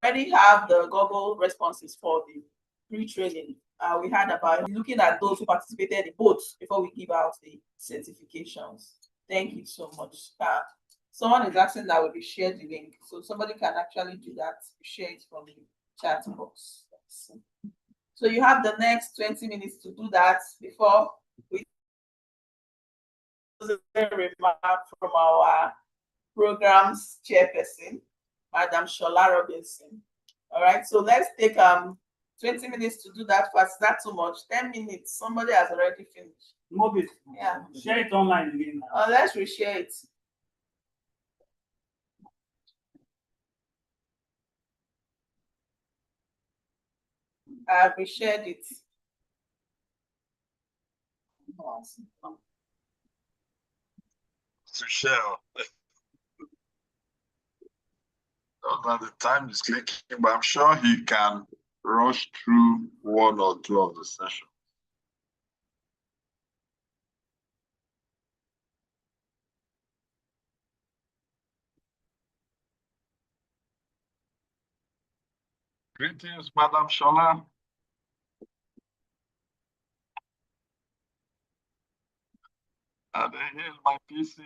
Already have the Google responses for the pre-training. We had about looking at those who participated in both before we give out the certifications. Thank you so much. Someone is asking that we share the link, so somebody can actually do that. Share it from the chat box. So you have the next 20 minutes to do that before we remark from our program's chairperson, Madam Shola Robinson. All right, so let's take 20 minutes to do that fast. That's too much. 10 minutes. Somebody has already finished. Move it. Yeah. Share it online again. Let's reshare it. I have shared it. To share. Not that the time is clicking, but I'm sure he can rush through one or two of the sessions. Greetings, Madam Shola. And here's my PC.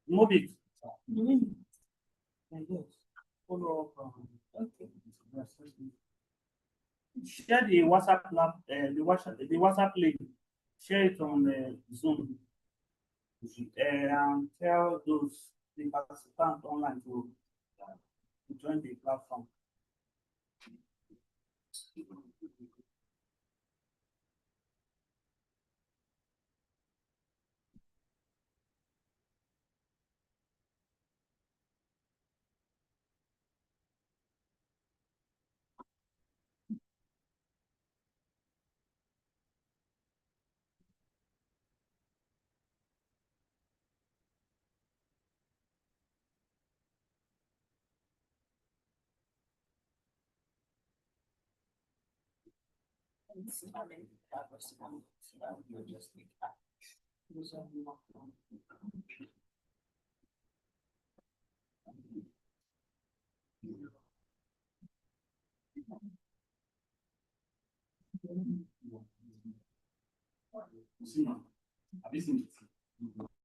Move it. Follow up. Okay. Share the WhatsApp lab, the WhatsApp link share it on the Zoom and tell the participants online to join the platform.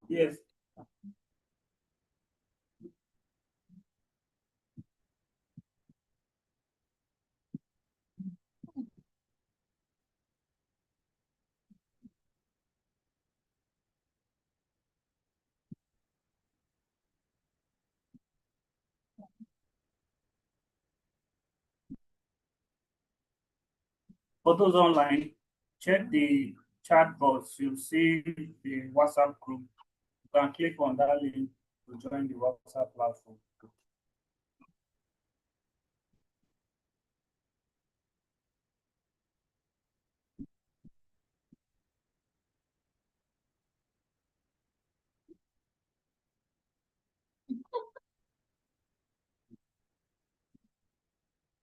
Yes. For those online, check the chat box. You'll see the WhatsApp group. You can click on that link to join the WhatsApp platform.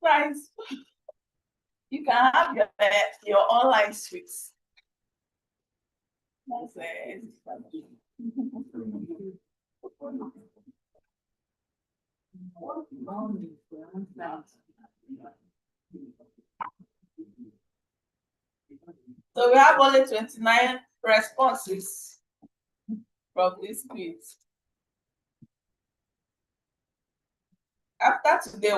Guys, you can have your online suites. That's it. So we have only 29 responses from this quiz. After today,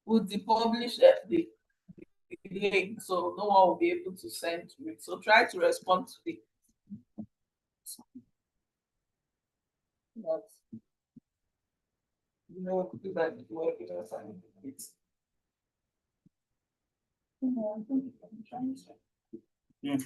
we'll publish the link, so no one will be able to send to it. So try to respond to it. But you know, do that work it or something. Yeah.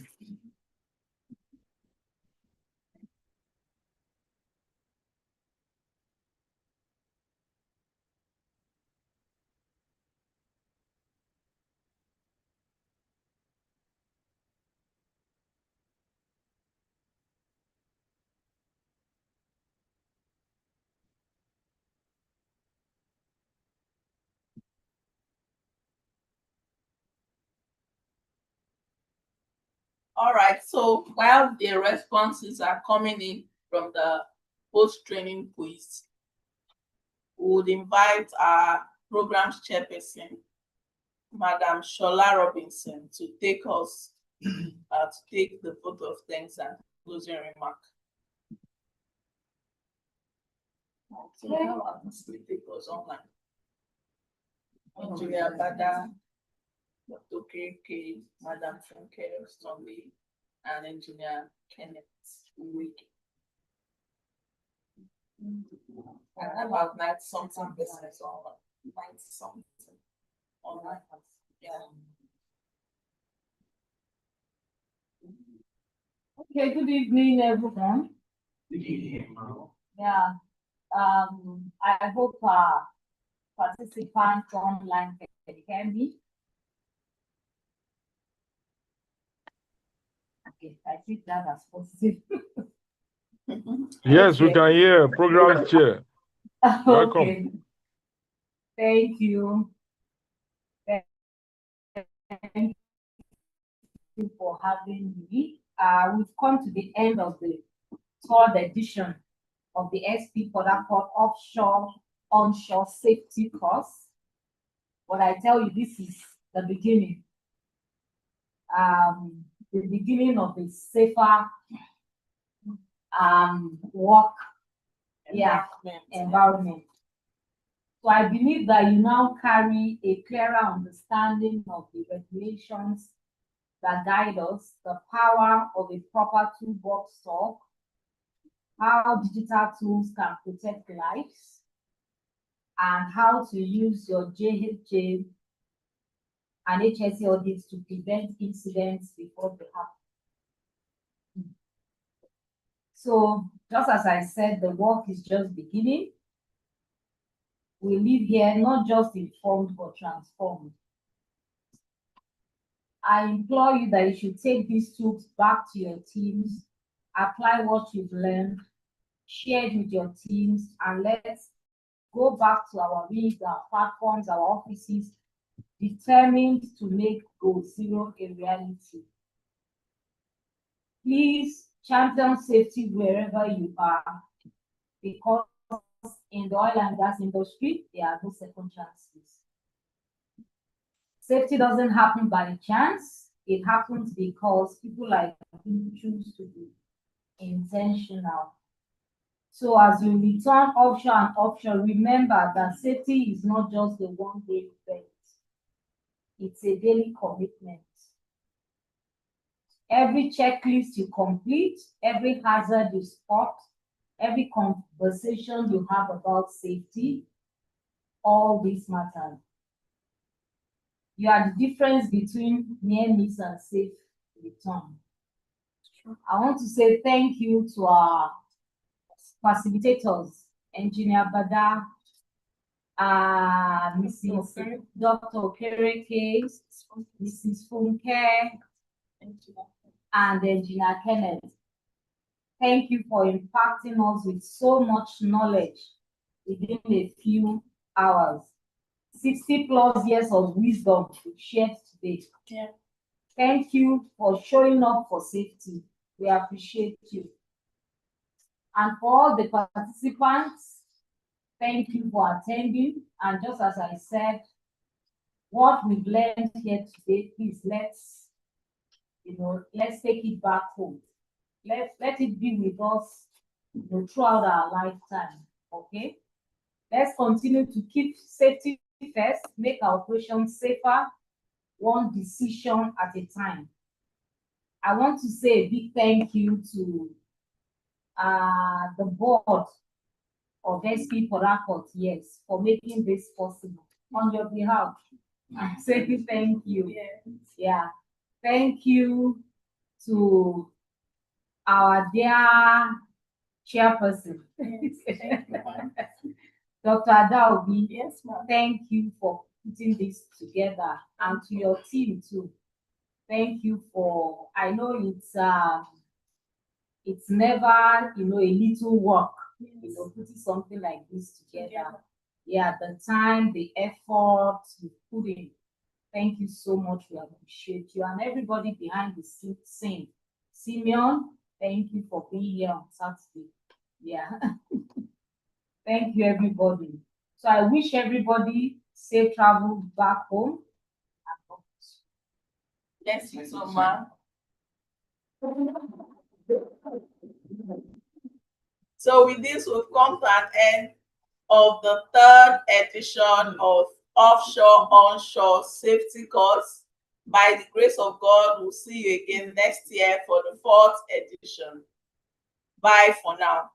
All right, so while the responses are coming in from the post-training quiz, we would invite our programs chairperson, Madam Shola Robinson, to take us to take the vote of thanks and closing remark. So now I must take us online. Engineer Bada, Dr. KK, Madam Funke Stonley, and Engineer Kenneth Wiki. I have about 90 something business online. 90 something online. Yeah. Okay, good evening, everyone. Yeah, I hope participants online can hear me. Okay, I think that was positive. Yes, we can hear. Program chair. Welcome. Okay. Thank you. Thank you for having me. We've come to the end of the third edition of the SP Protocol Offshore Onshore Safety course. But I tell you, this is the beginning. The beginning of a safer work environment. So I believe that you now carry a clearer understanding of the regulations that guide us, the power of a proper toolbox talk, how digital tools can protect lives, and how to use your JHJ and HSE audits to prevent incidents before they happen. So, just as I said, the work is just beginning. We live here not just informed but transformed. I implore you that you should take these tools back to your teams, apply what you've learned, share it with your teams, and let's go back to our rigs, our platforms, our offices, determined to make Goal Zero a reality. Please champion safety wherever you are, because in the oil and gas industry, there are no second chances. Safety doesn't happen by chance. It happens because people like you choose to be intentional. So as you return offshore and offshore, remember that safety is not just a one-day event. It's a daily commitment. Every checklist you complete, every hazard you spot, every conversation you have about safety, all this matters. You are the difference between near miss and safe return. I want to say thank you to our facilitators, Engineer Bada, Mrs. Dr. Okereke, Mrs. Funke, and Engineer Kenneth. Thank you for impacting us with so much knowledge within a few hours. 60+ years of wisdom shared today. Yeah. Thank you for showing up for safety. We appreciate you. And for all the participants, thank you for attending. And just as I said, what we've learned here today, please let's take it back home. Let it be with us throughout our lifetime. Okay? Let's continue to keep safety first, make our operations safer, one decision at a time. I want to say a big thank you to the board of SP Port Harcourt, yes, for making this possible. On your behalf, I'm saying thank you. Yes. Yeah. Thank you to our dear chairperson. Dr. Adaobi, yes, ma'am. Thank you for putting this together, and to your team too. Thank you for, I know it's never, a little work, putting something like this together. Yeah, the time, the effort you put in. Thank you so much. We appreciate you, and everybody behind the scene. Simeon, thank you for being here on Saturday. Yeah. Thank you, everybody. So I wish everybody safe travel back home. Bless you so much. So with this, we've come to an end of the 3rd edition of Offshore Onshore Safety Course. By the grace of God, we'll see you again next year for the 4th edition. Bye for now.